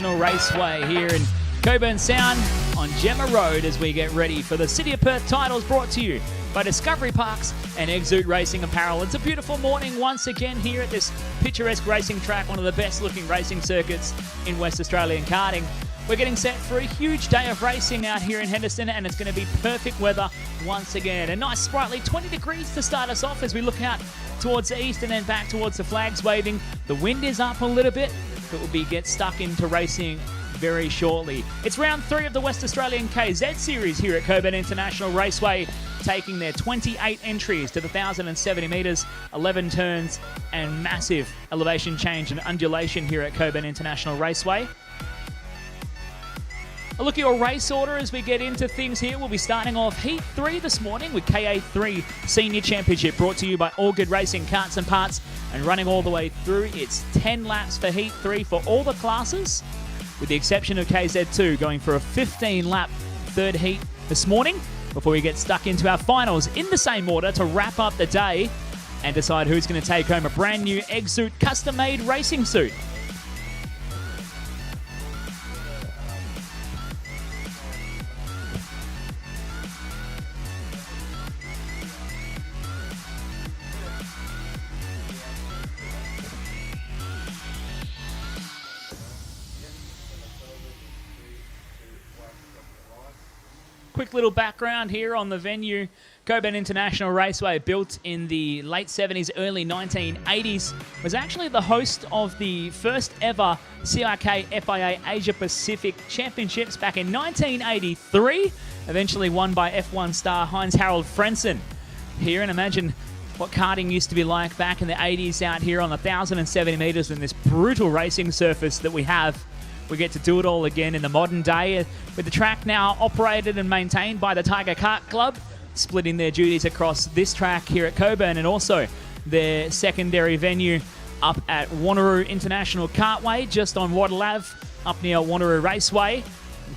International Raceway here in Cockburn Sound on Gemma Road as we get ready for the City of Perth Titles, brought to you by Discovery Parks and Exude Racing Apparel. It's a beautiful morning once again here at this picturesque racing track, one of the best looking racing circuits in West Australian karting. We're getting set for a huge day of racing out here in Henderson, and it's going to be perfect weather once again. A nice sprightly 20 degrees to start us off as we look out towards the east and then back towards the flags waving. The wind is up a little bit, but we'll get stuck into racing very shortly. It's round 3 of the West Australian KZ series here at Cockburn International Raceway, taking their 28 entries to the 1,070 metres, 11 turns, and massive elevation change and undulation here at Cockburn International Raceway. A look at your race order as we get into things here. We'll be starting off Heat 3 this morning with KA3 Senior Championship, brought to you by All Good Racing Carts and Parts, and running all the way through. It's 10 laps for Heat 3 for all the classes, with the exception of KZ2 going for a 15-lap third heat this morning before we get stuck into our finals in the same order to wrap up the day and decide who's going to take home a brand new Exude custom-made racing suit. Quick little background here on the venue. Cockburn International Raceway, built in the late 70s, early 1980s, was actually the host of the first ever CRK FIA Asia Pacific Championships back in 1983, eventually won by F1 star Heinz-Harald Frentzen here. And imagine what karting used to be like back in the 80s out here on the 1,070 metres in this brutal racing surface that we have. We get to do it all again in the modern day, with the track now operated and maintained by the Tiger Kart Club, splitting their duties across this track here at Cockburn and also their secondary venue up at Wanneroo International Kartway, just on Wattle Ave, up near Wanneroo Raceway.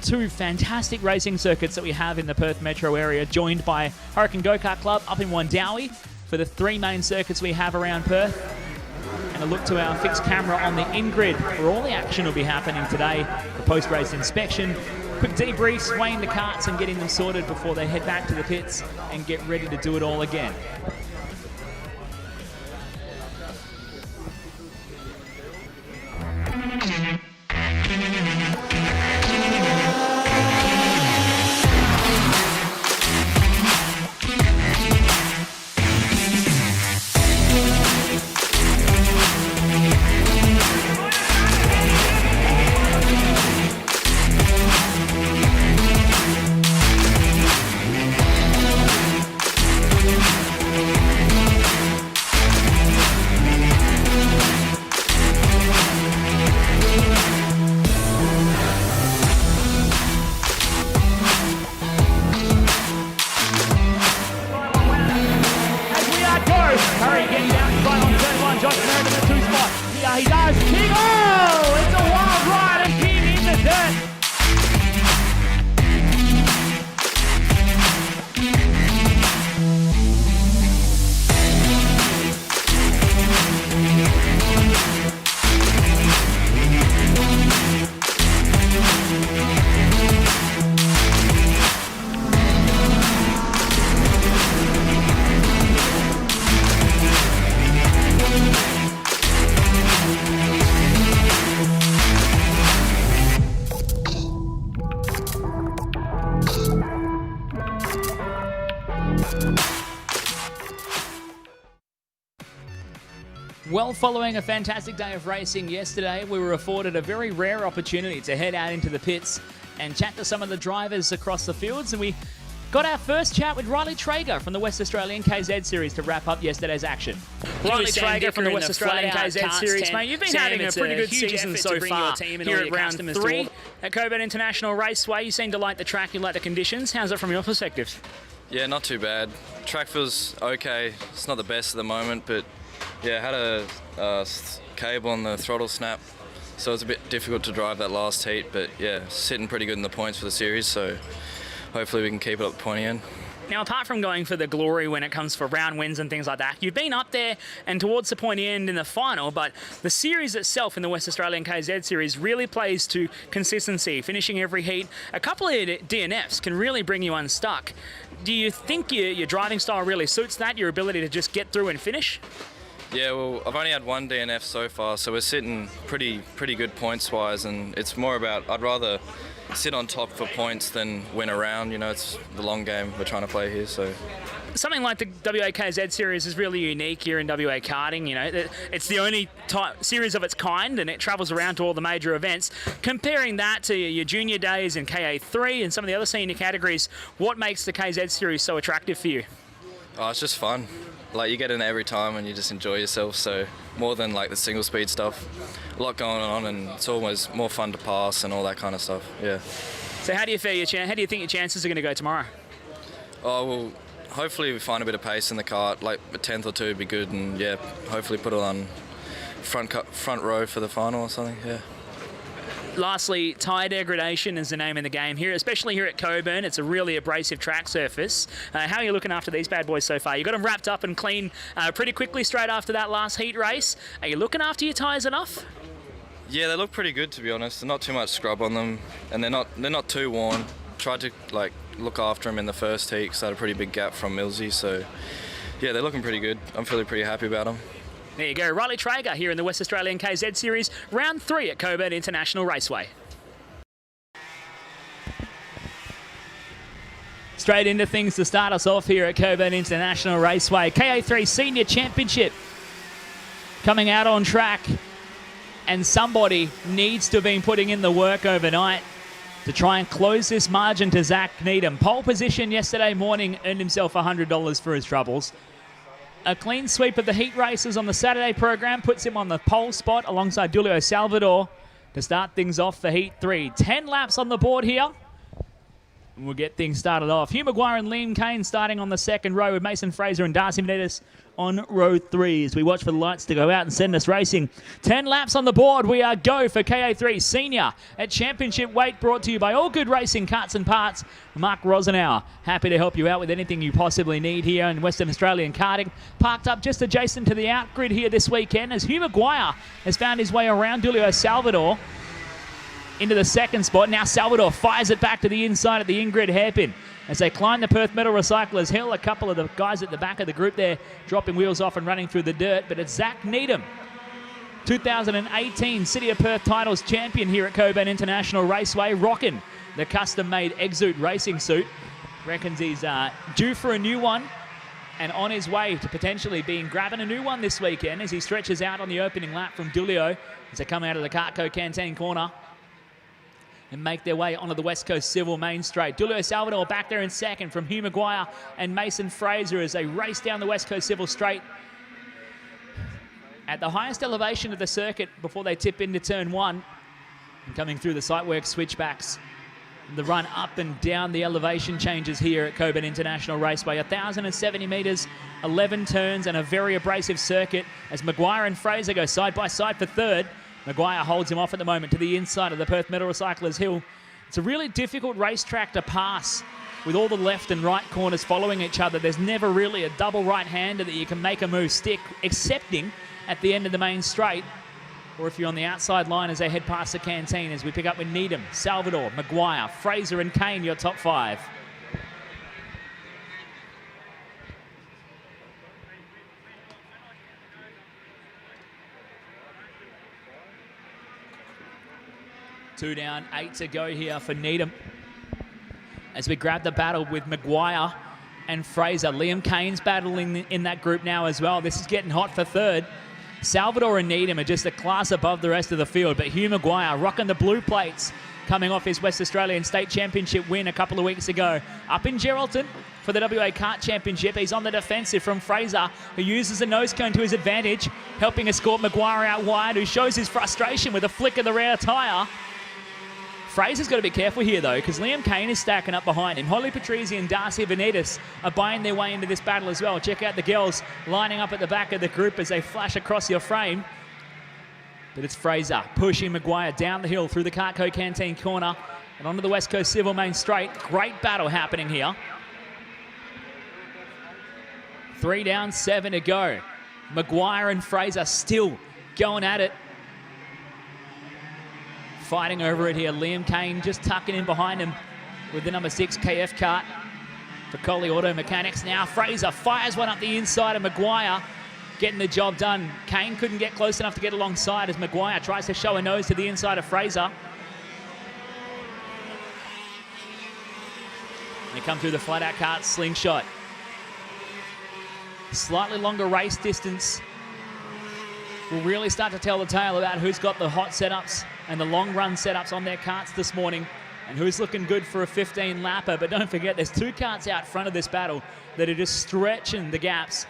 Two fantastic racing circuits that we have in the Perth metro area, joined by Hurricane Go-Kart Club up in Wandowie for the 3 main circuits we have around Perth. And a look to our fixed camera on the in-grid where all the action will be happening today. The post-race inspection, quick debriefs, weighing the karts and getting them sorted before they head back to the pits and get ready to do it all again. He does. King, oh! It's a wild ride and King in the dirt. Well, following a fantastic day of racing yesterday, we were afforded a very rare opportunity to head out into the pits and chat to some of the drivers across the fields, and we got our first chat with Riley Traeger from the West Australian KZ Series to wrap up yesterday's action. Riley Traeger from the West Australian KZ Series, mate, you've been having a pretty good season so far here at round 3 at Cockburn International Raceway. You seem to like the track, you like the conditions. How's it from your perspective? Yeah, not too bad. Track feels okay. It's not the best at the moment, but yeah, had a cable on the throttle snap, so it's a bit difficult to drive that last heat, but yeah, sitting pretty good in the points for the series, so hopefully we can keep it up the pointy end. Now, apart from going for the glory when it comes for round wins and things like that, you've been up there and towards the pointy end in the final, but the series itself in the West Australian KZ Series really plays to consistency, finishing every heat. A couple of DNFs can really bring you unstuck. Do you think your driving style really suits that, your ability to just get through and finish? Yeah, well, I've only had one DNF so far, so we're sitting pretty good points-wise, and it's more about I'd rather sit on top for points than win a round. You know, it's the long game we're trying to play here, so... Something like the WAKZ series is really unique here in WA karting. You know, it's the only series of its kind, and it travels around to all the major events. Comparing that to your junior days in KA3 and some of the other senior categories, what makes the KZ series so attractive for you? Oh, it's just fun. Like, you get in every time and you just enjoy yourself, so more than like the single speed stuff. A lot going on, and it's always more fun to pass and all that kind of stuff, yeah. So how do you think your chances are going to go tomorrow? Oh, well, hopefully we find a bit of pace in the kart, like a 10th or two would be good, and yeah, hopefully put it on front row for the final or something, yeah. Lastly, tyre degradation is the name of the game here, especially here at Cockburn. It's a really abrasive track surface. How are you looking after these bad boys so far? You got them wrapped up and clean pretty quickly straight after that last heat race. Are you looking after your tyres enough? Yeah, they look pretty good, to be honest. There's not too much scrub on them, and they're not too worn. Tried to look after them in the first heat because I had a pretty big gap from Millsy, so yeah, they're looking pretty good. I'm feeling pretty happy about them. There you go, Riley Traeger here in the West Australian KZ Series, round 3 at Cockburn International Raceway. Straight into things to start us off here at Cockburn International Raceway. KA3 Senior Championship coming out on track, and somebody needs to have been putting in the work overnight to try and close this margin to Zach Needham. Pole position yesterday morning, earned himself $100 for his troubles. A clean sweep of the heat races on the Saturday program puts him on the pole spot alongside Julio Salvador to start things off for Heat 3. 10 laps on the board here. And we'll get things started off. Hugh Maguire and Liam Kane starting on the second row with Mason Fraser and Darcy Benitez on row 3 as we watch for the lights to go out and send us racing. 10 laps on the board. We are go for KA3 Senior at championship weight, brought to you by All Good Racing Carts and Parts. Mark Rosenauer, happy to help you out with anything you possibly need here in Western Australian karting. Parked up just adjacent to the outgrid here this weekend as Hugh Maguire has found his way around Julio Salvador into the second spot. Now Salvador fires it back to the inside at the in-grid hairpin as they climb the Perth Metal Recyclers Hill. A couple of the guys at the back of the group there dropping wheels off and running through the dirt, but it's Zach Needham, 2018 City of Perth Titles champion here at Cockburn International Raceway, rocking the custom-made Exude racing suit. Reckons he's due for a new one and on his way to potentially grabbing a new one this weekend as he stretches out on the opening lap from Dulio as they come out of the Cartco Canteen corner and make their way onto the West Coast Civil Main Straight. Julio Salvador back there in second from Hugh Maguire and Mason Fraser as they race down the West Coast Civil Straight at the highest elevation of the circuit before they tip into turn 1. And coming through the Siteworks switchbacks, the run up and down the elevation changes here at Cockburn International Raceway. 1,070 metres, 11 turns, and a very abrasive circuit as Maguire and Fraser go side by side for third. Maguire holds him off at the moment to the inside of the Perth Metal Recyclers Hill. It's a really difficult racetrack to pass with all the left and right corners following each other. There's never really a double right-hander that you can make a move stick, excepting at the end of the main straight, or if you're on the outside line as they head past the canteen as we pick up with Needham, Salvador, Maguire, Fraser and Kane, your top 5. Two down, 8 to go here for Needham as we grab the battle with Maguire and Fraser. Liam Kane's battling in that group now as well. This is getting hot for third. Salvador and Needham are just a class above the rest of the field, but Hugh Maguire rocking the blue plates coming off his West Australian State Championship win a couple of weeks ago. Up in Geraldton for the WA Kart Championship. He's on the defensive from Fraser, who uses the nose cone to his advantage, helping escort Maguire out wide, who shows his frustration with a flick of the rear tyre. Fraser's got to be careful here, though, because Liam Kane is stacking up behind him. Holly Patrizi and Darcy Benitez are buying their way into this battle as well. Check out the girls lining up at the back of the group as they flash across your frame. But it's Fraser pushing Maguire down the hill through the Cartco Canteen corner and onto the West Coast Civil Main Straight. Great battle happening here. 3 down, 7 to go. Maguire and Fraser still going at it. Fighting over it here. Liam Kane just tucking in behind him with the number 6 KF cart for Coley Auto Mechanics. Now Fraser fires one up the inside of Maguire, getting the job done. Kane couldn't get close enough to get alongside as Maguire tries to show a nose to the inside of Fraser. And they come through the flat-out cart slingshot. Slightly longer race distance will really start to tell the tale about who's got the hot setups and the long run setups on their carts this morning and who's looking good for a 15 lapper. But don't forget, there's 2 carts out front of this battle that are just stretching the gaps.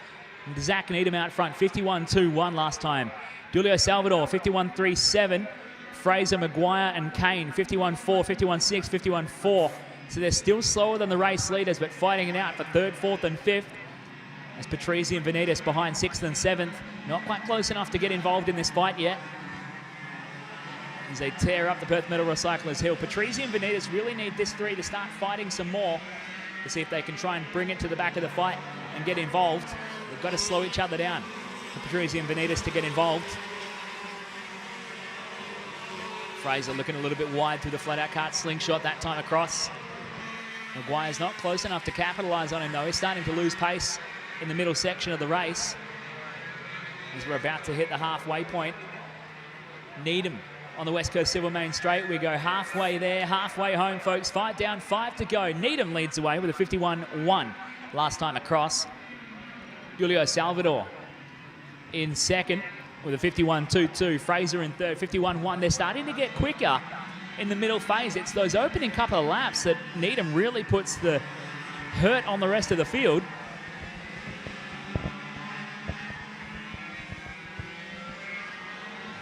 And Zach Needham out front, 51.21 last time. Julio Salvador, 51.37. Fraser, Maguire and Kane, 51.4, 51.6, 51.4. So they're still slower than the race leaders, but fighting it out for 3rd, 4th and 5th. As Patrizi and Vanitas behind 6th and 7th. Not quite close enough to get involved in this fight yet. As they tear up the Perth Metal Recyclers Hill. Patrizi and Vanitas really need this 3 to start fighting some more to see if they can try and bring it to the back of the fight and get involved. They've got to slow each other down for Patrizi and Vanitas to get involved. Fraser looking a little bit wide through the flat-out cart slingshot that time across. Maguire's not close enough to capitalise on him though. He's starting to lose pace in the middle section of the race as we're about to hit the halfway point. Needham on the West Coast Silver Main Straight. We go halfway there, halfway home, folks. 5 down, 5 to go. Needham leads the way with a 51.1 last time across. Julio Salvador in second with a 51.22. Fraser in third, 51.1. They're starting to get quicker in the middle phase. It's those opening couple of laps that Needham really puts the hurt on the rest of the field.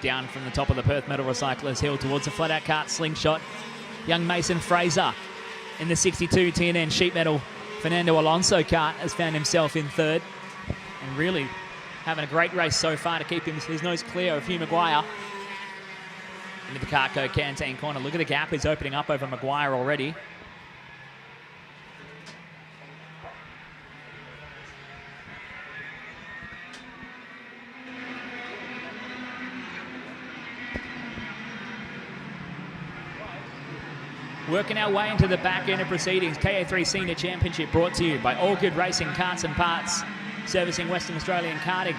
Down from the top of the Perth Metal Recyclers Hill towards the flat-out cart slingshot. Young Mason Fraser in the 62 TNN Sheet Metal Fernando Alonso cart has found himself in third. And really having a great race so far to keep his nose clear of Hugh Maguire. Into the Carco Canteen corner. Look at the gap he's opening up over Maguire already. Working our way into the back end of proceedings. KA3 Senior Championship brought to you by All Good Racing Carts and Parts, servicing Western Australian karting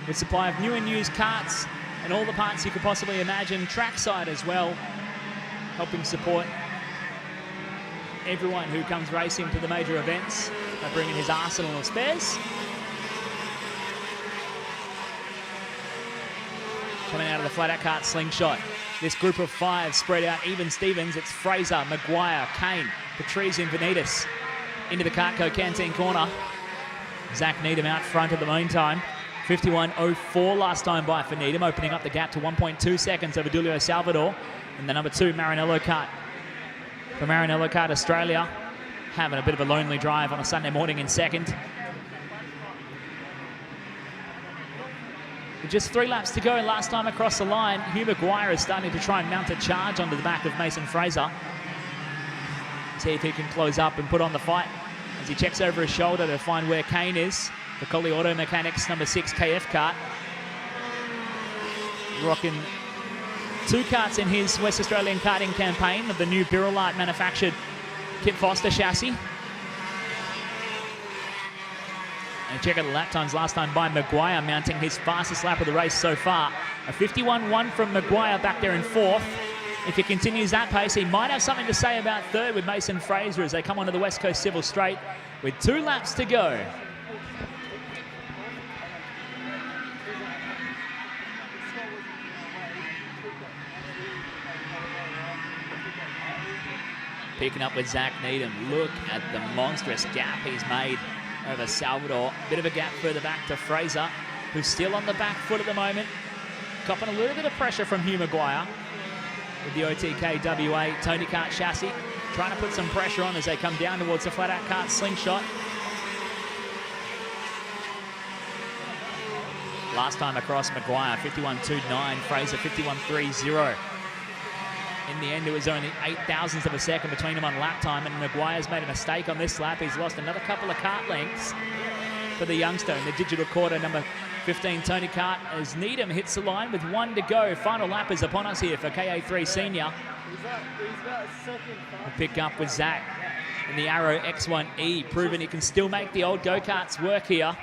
with supply of new and used carts and all the parts you could possibly imagine. Trackside as well, helping support everyone who comes racing to the major events by bringing his arsenal of spares. Coming out of the flat-out cart slingshot. This group of 5 spread out even Stevens. It's Fraser, Maguire, Kane, Patrice and Vanitas into the Cartco Canteen corner. Zach Needham out front at the meantime. 51.04 last time by for Needham, opening up the gap to 1.2 seconds over Julio Salvador. And the number 2 Maranello cart for Maranello Kart Australia, having a bit of a lonely drive on a Sunday morning in second. With just 3 laps to go last time across the line, Hugh Maguire is starting to try and mount a charge onto the back of Mason Fraser. See if he can close up and put on the fight as he checks over his shoulder to find where Kane is. The Coley Auto Mechanics number 6 KF cart. Rocking 2 carts in his West Australian karting campaign of the new Birrellart manufactured Kip Foster chassis. And check out the lap times last time by Maguire, mounting his fastest lap of the race so far. A 51.1 from Maguire back there in 4th. If he continues that pace, he might have something to say about 3rd with Mason Fraser as they come onto the West Coast Civil Straight with 2 laps to go. Picking up with Zach Needham. Look at the monstrous gap he's made over Salvador. Bit of a gap further back to Fraser, who's still on the back foot at the moment. Copping a little bit of pressure from Hugh Maguire with the OTK WA Tony Kart chassis. Trying to put some pressure on as they come down towards the flat-out cart slingshot. Last time across, Maguire 51.29, Fraser 51.30. In the end, it was only 0.08 of a second between them on lap time, and Maguire's made a mistake on this lap. He's lost another couple of kart lengths for the youngster in the digital quarter, number 15, Tony Cart, as Needham hits the line with 1 to go. Final lap is upon us here for KA3 Senior. We'll pick up with Zach in the Arrow X1E, proving he can still make the old go-karts work here.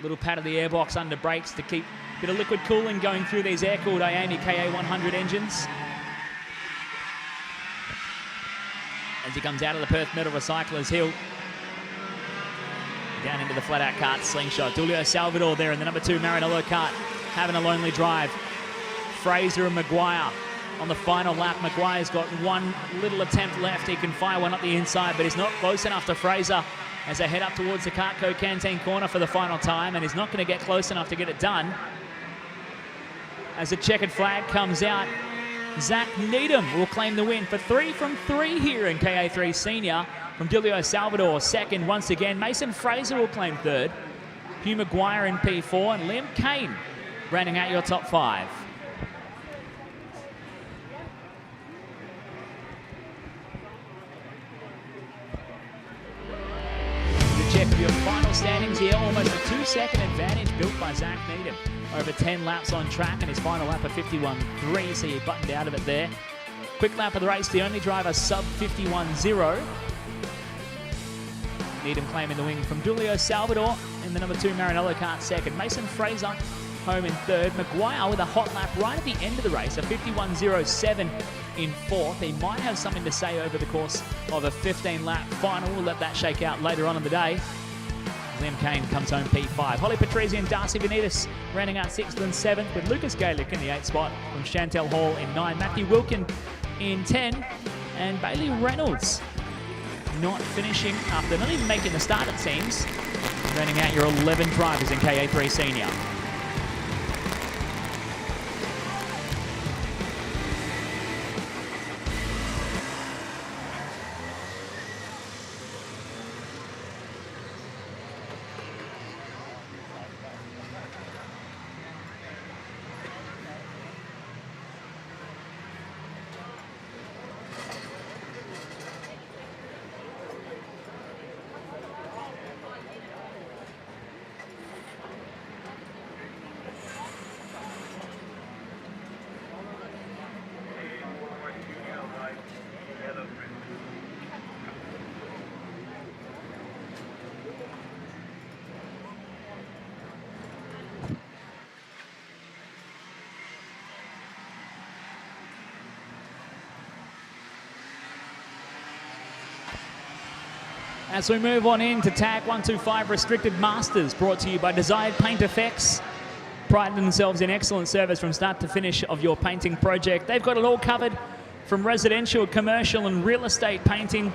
Little pat of the airbox under brakes to keep a bit of liquid cooling going through these air-cooled IAME KA100 engines. As he comes out of the Perth Metal Recyclers Hill, down into the flat-out kart slingshot. Julio Salvador there in the number 2 Maranello kart, having a lonely drive. Fraser and Maguire on the final lap. Maguire's got one little attempt left. He can fire one up the inside, but he's not close enough to Fraser as they head up towards the Cartco Canteen corner for the final time, and he's not going to get close enough to get it done. As the checkered flag comes out, Zach Needham will claim the win for 3 from 3 here in KA3 Senior. From Julio Salvador, second once again. Mason Fraser will claim third. Hugh Maguire in P4, and Liam Kane rounding out your top 5. To check your final standings here, almost a 2-second advantage built by Zach Needham. Over 10 laps on track, and his final lap of 51.3, so he buttoned out of it there. Quick lap of the race, the only driver sub 51.0. Needham claiming the win from Julio Salvador in the number 2 Maranello kart second. Mason Fraser home in third. Maguire with a hot lap right at the end of the race, a 51.07 in fourth. He might have something to say over the course of a 15-lap final. We'll let that shake out later on in the day. Liam Kane comes home P5. Holly Patrizi and Darcy Benitez rounding out 6th and 7th, with Lucas Gaelic in the 8th spot from Chantel Hall in 9. Matthew Wilkin in 10, and Bailey Reynolds not finishing after not even making the start, it seems. Rounding out your 11 drivers in KA3 Senior. As we move on into Tag 125 Restricted Masters, brought to you by Desired Paint Effects. Pride themselves in excellent service from start to finish of your painting project. They've got it all covered, from residential, commercial and real estate painting,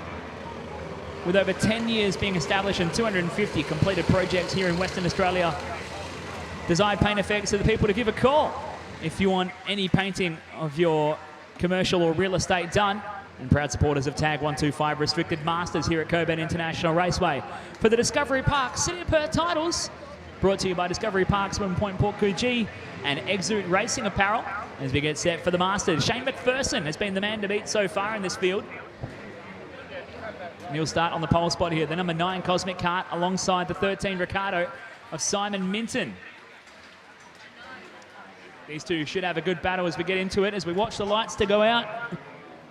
with over 10 years being established and 250 completed projects here in Western Australia. Desired Paint Effects are the people to give a call if you want any painting of your commercial or real estate done. And proud supporters of Tag 125 Restricted Masters here at Cockburn International Raceway. For the Discovery Park City of Perth Titles, brought to you by Discovery Park Swim Point Port Coogee and Exude Racing Apparel. As we get set for the Masters, Shane McPherson has been the man to beat so far in this field. And he'll start on the pole spot here. The number 9 Cosmic Kart alongside the 13 Ricardo of Simon Minton. These two should have a good battle as we get into it, as we watch the lights to go out.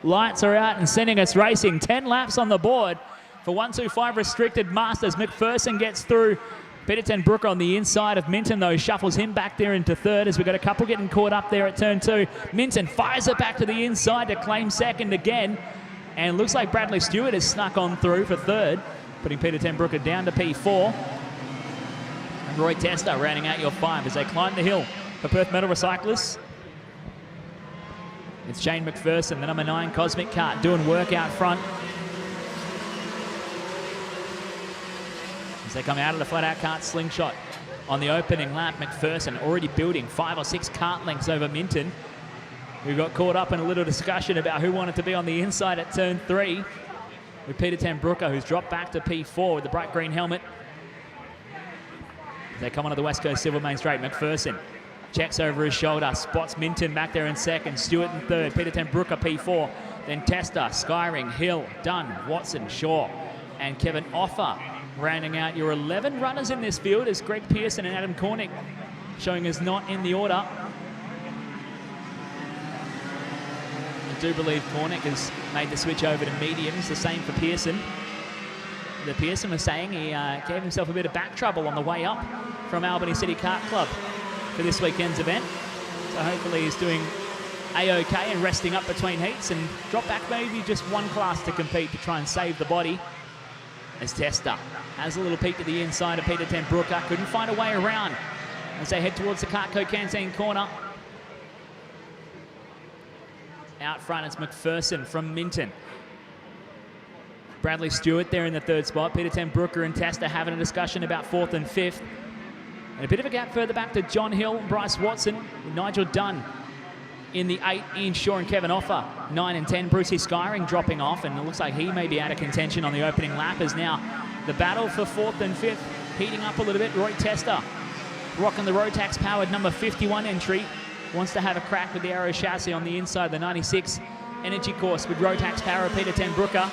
Lights are out and sending us racing. 10 laps on the board for 125 Restricted Masters. McPherson gets through. Peter Ten Brooker on the inside of Minton, though, shuffles him back there into third, as we've got a couple getting caught up there at turn 2. Minton fires it back to the inside to claim second again. And looks like Bradley Stewart has snuck on through for third, putting Peter Ten Brooker down to P4. And Roy Testa rounding out your 5 as they climb the hill for Perth Metal Recyclers. It's Shane McPherson, the number 9 Cosmic Kart, doing work out front. As they come out of the flat-out kart slingshot on the opening lap, McPherson already building 5 or 6 kart lengths over Minton, who got caught up in a little discussion about who wanted to be on the inside at turn 3, with Peter Ten Brooker, who's dropped back to P4 with the bright green helmet. As they come onto the West Coast Silver Main Straight, McPherson checks over his shoulder, spots Minton back there in second, Stewart in third, Peter Ten Brooker P4, then Testa, Skyring, Hill, Dunn, Watson, Shaw, and Kevin Offer Rounding out your 11 runners in this field is Greg Pearson and Adam Cornick, showing us not in the order. I do believe Cornick has made the switch over to mediums, the same for Pearson. The Pearson was saying he gave himself a bit of back trouble on the way up from Albany City Kart Club for this weekend's event. So hopefully he's doing A-OK and resting up between heats and drop back maybe just one class to compete to try and save the body. As Tester has a little peek to the inside of Peter Ten Brooker, couldn't find a way around as they head towards the Cartco Canteen corner. Out front, it's McPherson from Minton. Bradley Stewart there in the third spot. Peter Ten Brooker and Tester having a discussion about fourth and fifth. And a bit of a gap further back to John Hill, Bryce Watson, and Nigel Dunn in the 8, Ian Shaw and Kevin Offer. 9 and 10, Brucey Skyring dropping off, and it looks like he may be out of contention on the opening lap, as now the battle for fourth and fifth heating up a little bit. Roy Tester rocking the Rotax powered number 51 entry. Wants to have a crack with the Arrow chassis on the inside, the 96 Energy course with Rotax power, Peter Ten Brooker.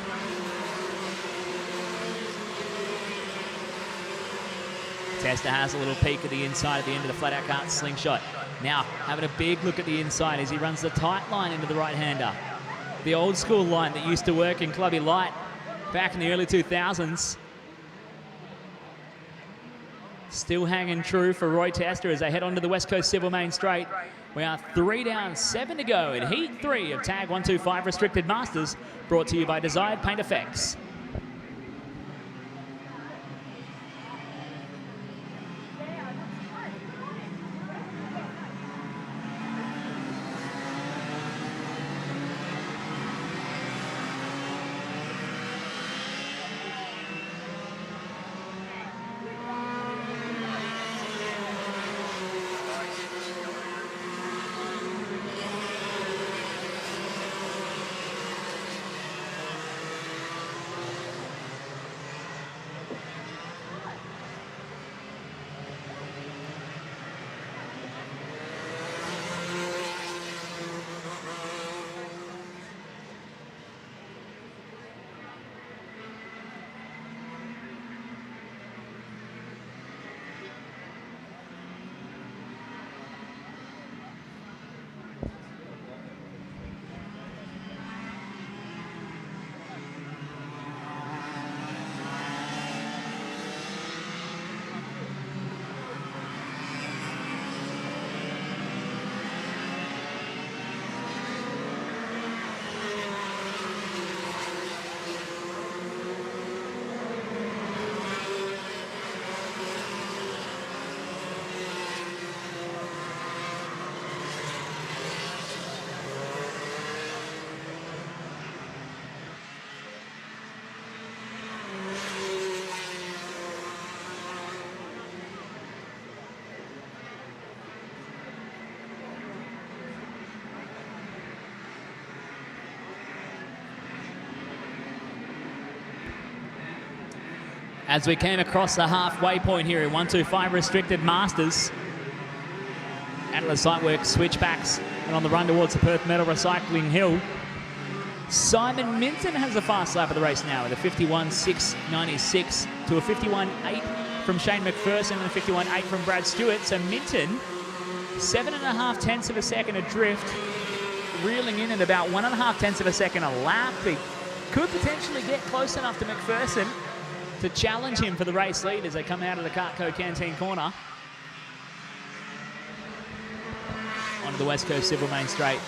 Tester has a little peek at the inside at the end of the flat-out kart slingshot. Now having a big look at the inside as he runs the tight line into the right-hander. The old school line that used to work in Clubby Light back in the early 2000s. Still hanging true for Roy Tester as they head onto the West Coast Civil Main Straight. We are 3 down, 7 to go in Heat 3 of Tag 125 Restricted Masters, brought to you by Desired Paint Effects. As we came across the halfway point here at 125 Restricted Masters. Atlas Sightworks switchbacks and on the run towards the Perth Metal Recycling Hill. Simon Minton has a fast lap of the race now with a 51.696 to a 51.8 from Shane McPherson and a 51.8 from Brad Stewart. So Minton, 7.5 tenths of a second adrift, reeling in at about 1.5 tenths of a second a lap. He could potentially get close enough to McPherson to challenge him for the race lead as they come out of the Cartco Canteen corner. Onto the West Coast Civil Main Straight.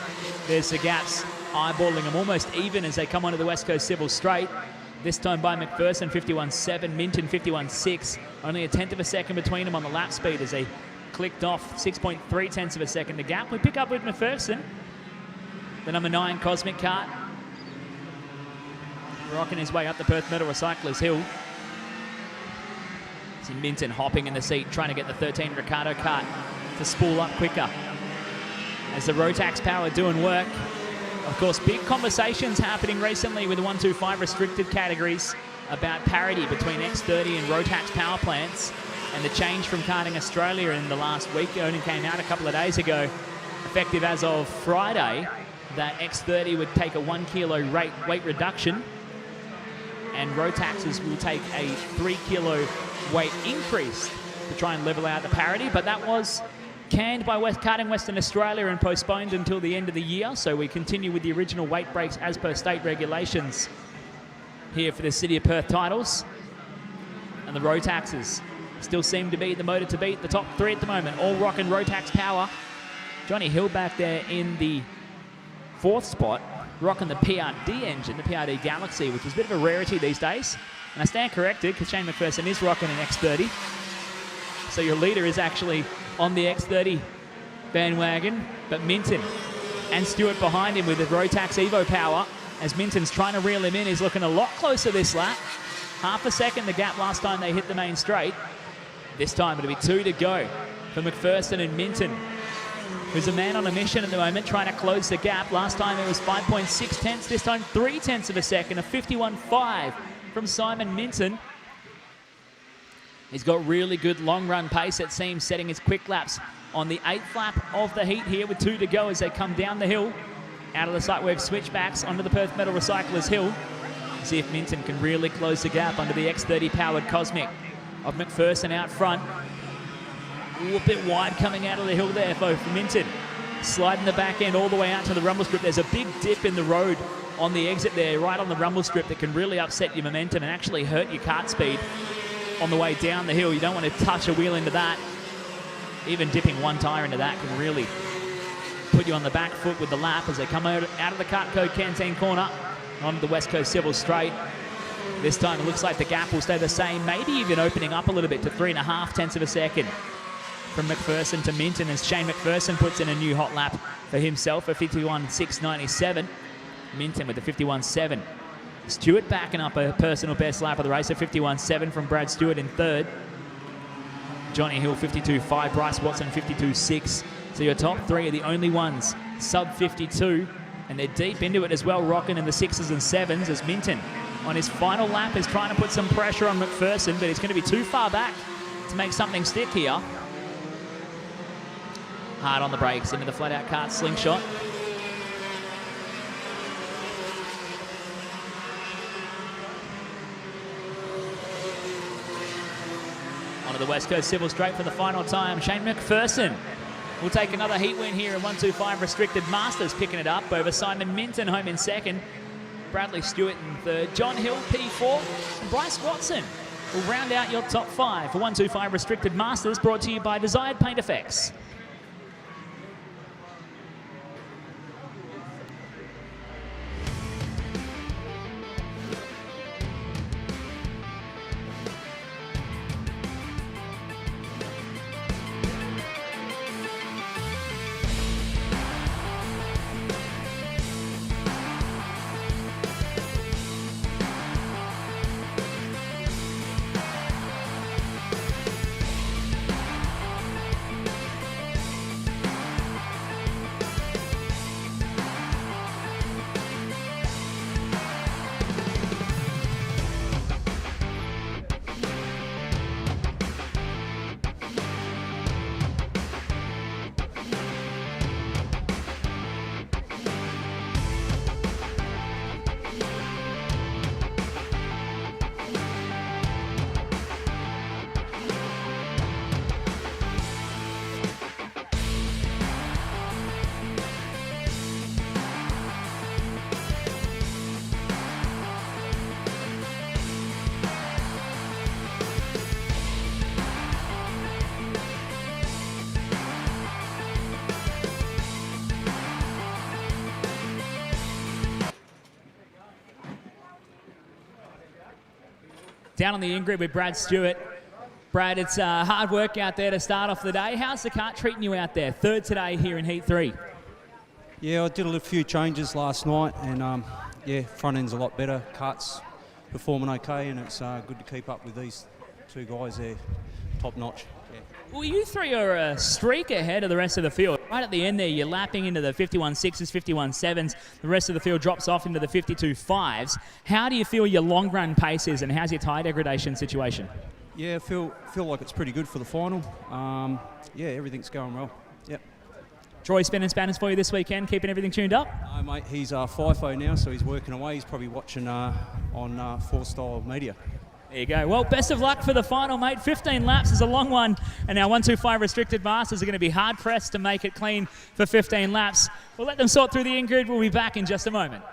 There's the gaps, eyeballing them almost even as they come onto the West Coast Civil Straight. This time by McPherson, 51.7, Minton 51.6. Only a tenth of a second between them on the lap speed as they clicked off 6.3 tenths of a second. The gap we pick up with McPherson. The number 9 Cosmic Kart rocking his way up the Perth Metal Recyclers Hill. See Minton hopping in the seat, trying to get the 13 Ricardo kart to spool up quicker. As the Rotax power doing work. Of course, big conversations happening recently with the 125 restricted categories about parity between X30 and Rotax power plants. And the change from Karting Australia in the last week only came out a couple of days ago. Effective as of Friday, that X30 would take a 1 kilo weight reduction. and Rotaxes will take a 3 kilo weight increase to try and level out the parity, but that was canned by Karting Western Australia and postponed until the end of the year, so we continue with the original weight breaks as per state regulations here for the City of Perth titles. And the Rotaxes still seem to be the motor to beat the top 3 at the moment, all rocking Rotax power. Johnny Hill back there in the 4th spot, rocking the PRD engine, the PRD Galaxy, which is a bit of a rarity these days. And I stand corrected because Shane McPherson is rocking an X30. So your leader is actually on the X30 bandwagon, but Minton and Stewart behind him with the Rotax Evo power. As Minton's trying to reel him in, he's looking a lot closer this lap. Half a second the gap last time they hit the main straight. This time it'll be 2 to go for McPherson and Minton, who's a man on a mission at the moment, trying to close the gap. Last time it was 5.6 tenths, this time 3 tenths of a second, a 51.5 from Simon Minton. He's got really good long run pace, it seems, setting his quick laps on the 8th lap of the heat here with 2 to go as they come down the hill. Out of the sight wave switchbacks onto the Perth Metal Recyclers Hill. See if Minton can really close the gap under the X30 powered Cosmic of McPherson out front. Ooh, a bit wide coming out of the hill there for Minton. Sliding the back end all the way out to the rumble strip. There's a big dip in the road on the exit there, right on the rumble strip, that can really upset your momentum and actually hurt your kart speed on the way down the hill. You don't want to touch a wheel into that. Even dipping one tyre into that can really put you on the back foot with the lap as they come out of the Kart Code Canteen corner onto the West Coast Civil Straight. This time it looks like the gap will stay the same, maybe even opening up a little bit to 3.5 tenths of a second from McPherson to Minton as Shane McPherson puts in a new hot lap for himself, a 51.697. Minton with a 51.7. Stewart backing up a personal best lap of the race, a 51.7 from Brad Stewart in 3rd. Johnny Hill 52.5, Bryce Watson 52.6. So your top 3 are the only ones sub 52, and they're deep into it as well, rocking in the 6s and 7s as Minton on his final lap is trying to put some pressure on McPherson, but he's going to be too far back to make something stick here. Hard on the brakes into the flat-out kart slingshot. Onto the West Coast Civil Straight for the final time. Shane McPherson will take another heat win here in 125 Restricted Masters, picking it up over Simon Minton, home in 2nd. Bradley Stewart in 3rd. John Hill, P4. And Bryce Watson will round out your top 5 for 125 Restricted Masters, brought to you by Desired Paint Effects. Down on the in-grid with Brad Stewart. Brad, it's hard work out there to start off the day. How's the kart treating you out there? 3rd today here in Heat 3. Yeah, I did a few changes last night, and yeah, front end's a lot better. Kart's performing okay, and it's good to keep up with these 2 guys there, top notch. Yeah. Well, you 3 are a streak ahead of the rest of the field. Right at the end there, you're lapping into the 51.6s, 51.7s. The rest of the field drops off into the 52.5s. How do you feel your long run pace is, and how's your tyre degradation situation? Yeah, I feel like it's pretty good for the final. Yeah, everything's going well. Yep. Troy spinning spanners for you this weekend, keeping everything tuned up? No, mate, he's FIFO now, so he's working away. He's probably watching on Four Style Media. There you go. Well, best of luck for the final, mate. 15 laps is a long one, and our 125 restricted masters are going to be hard-pressed to make it clean for 15 laps. We'll let them sort through the in-grid. We'll be back in just a moment.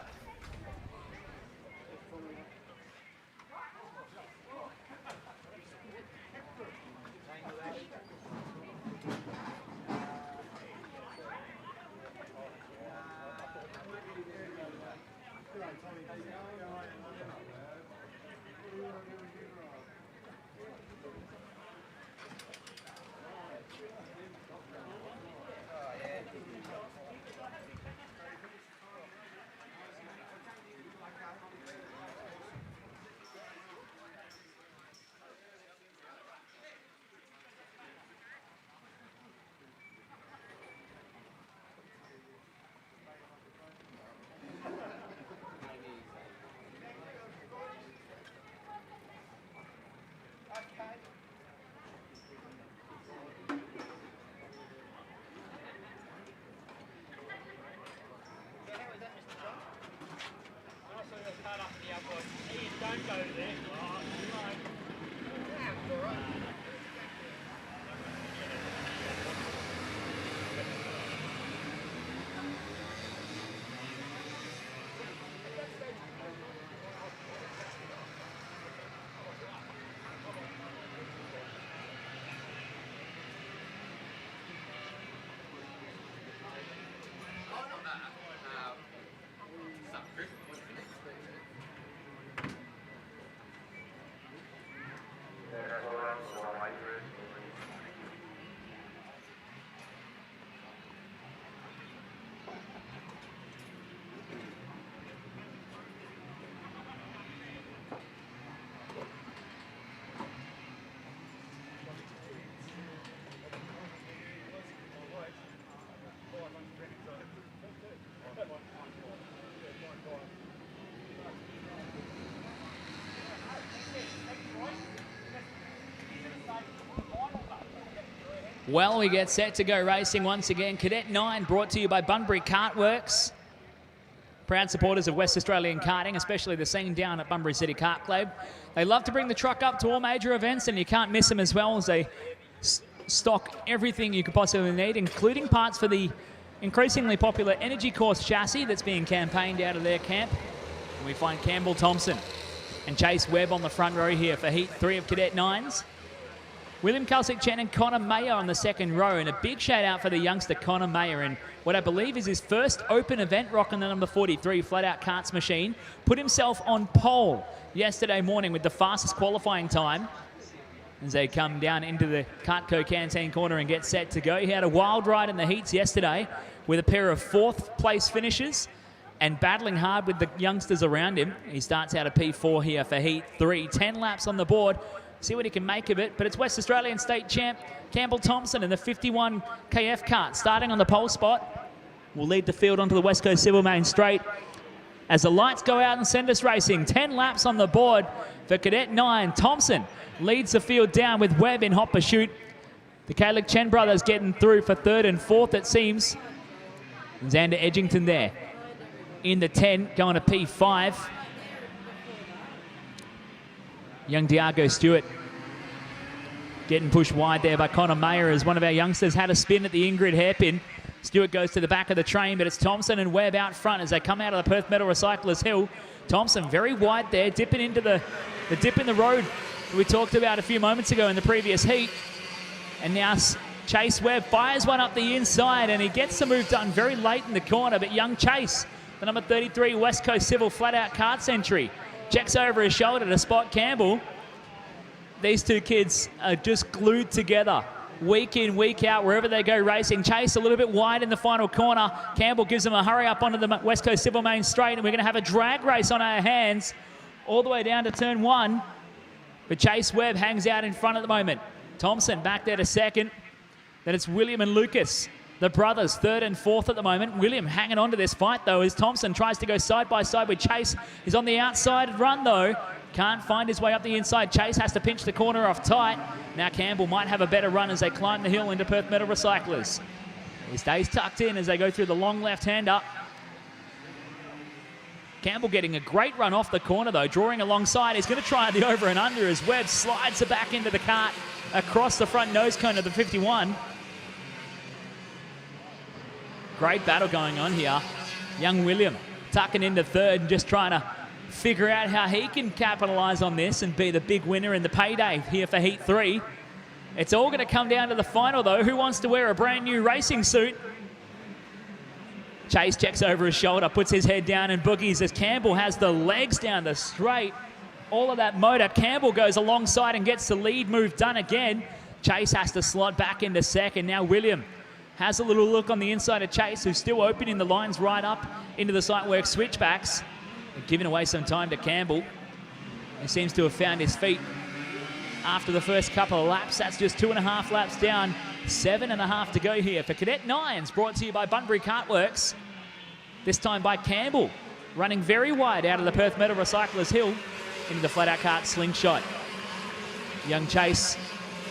Well, we get set to go racing once again. Cadet 9 brought to you by Bunbury Kartworks. Proud supporters of West Australian karting, especially the scene down at Bunbury City Kart Club. They love to bring the truck up to all major events, and you can't miss them as well, as they stock everything you could possibly need, including parts for the increasingly popular Energy Course chassis that's being campaigned out of their camp. And we find Campbell Thompson and Chase Webb on the front row here for Heat 3 of Cadet 9s. William Kalsic-Chen and Connor Mayer on the second row, and a big shout out for the youngster Connor Mayer in what I believe is his first open event, rocking the number 43 flat out karts machine. Put himself on pole yesterday morning with the fastest qualifying time as they come down into the Kartco Canteen corner and get set to go. He had a wild ride in the heats yesterday with a pair of fourth place finishes and battling hard with the youngsters around him. He starts out a P4 here for Heat 3, 10 laps on the board. See what he can make of it, but it's West Australian state champ Campbell Thompson in the 51 KF kart, starting on the pole spot. Will lead the field onto the West Coast Civil Main Straight as the lights go out and send us racing. 10 laps on the board for Cadet 9. Thompson leads the field down with Webb in hot pursuit. The Kalsic-Chen brothers getting through for third and fourth, it seems. Xander Edgington there in the 10, going to P5. Young Diago Stewart getting pushed wide there by Connor Mayer as one of our youngsters had a spin at the in-grid hairpin. Stewart goes to the back of the train, but it's Thompson and Webb out front as they come out of the Perth Metal Recyclers Hill. Thompson very wide there, dipping into the dip in the road we talked about a few moments ago in the previous heat. And now Chase Webb fires one up the inside, and he gets the move done very late in the corner, but young Chase, the number 33 West Coast Civil flat-out karts entry, checks over his shoulder to spot Campbell. These two kids are just glued together week in, week out, wherever they go racing. Chase a little bit wide in the final corner. Campbell gives them a hurry up onto the West Coast Civil Main Straight, and we're going to have a drag race on our hands all the way down to turn 1. But Chase Webb hangs out in front at the moment. Thompson back there to second. Then it's William and Lucas, the brothers, third and fourth at the moment. William hanging on to this fight, though, as Thompson tries to go side by side with Chase. He's on the outside run, though. Can't find his way up the inside. Chase has to pinch the corner off tight. Now Campbell might have a better run as they climb the hill into Perth Metal Recyclers. He stays tucked in as they go through the long left-hander. Campbell getting a great run off the corner, though, drawing alongside. He's going to try the over and under as Webb slides it back into the cart across the front nose cone of the 51. Great battle going on here. Young William tucking into third and just trying to figure out how he can capitalise on this and be the big winner in the payday here for Heat 3. It's all going to come down to the final, though. Who wants to wear a brand new racing suit? Chase checks over his shoulder, puts his head down and boogies as Campbell has the legs down the straight. All of that motor. Campbell goes alongside and gets the lead move done again. Chase has to slot back into second. Now William has a little look on the inside of Chase, who's still opening the lines right up into the sight work switchbacks. Giving away some time to Campbell. He seems to have found his feet after the first couple of laps. That's just 2.5 laps down. 7.5 to go here for Cadet 9s, brought to you by Bunbury Cartworks. This time by Campbell, running very wide out of the Perth Metal Recyclers Hill into the flat-out cart slingshot. Young Chase,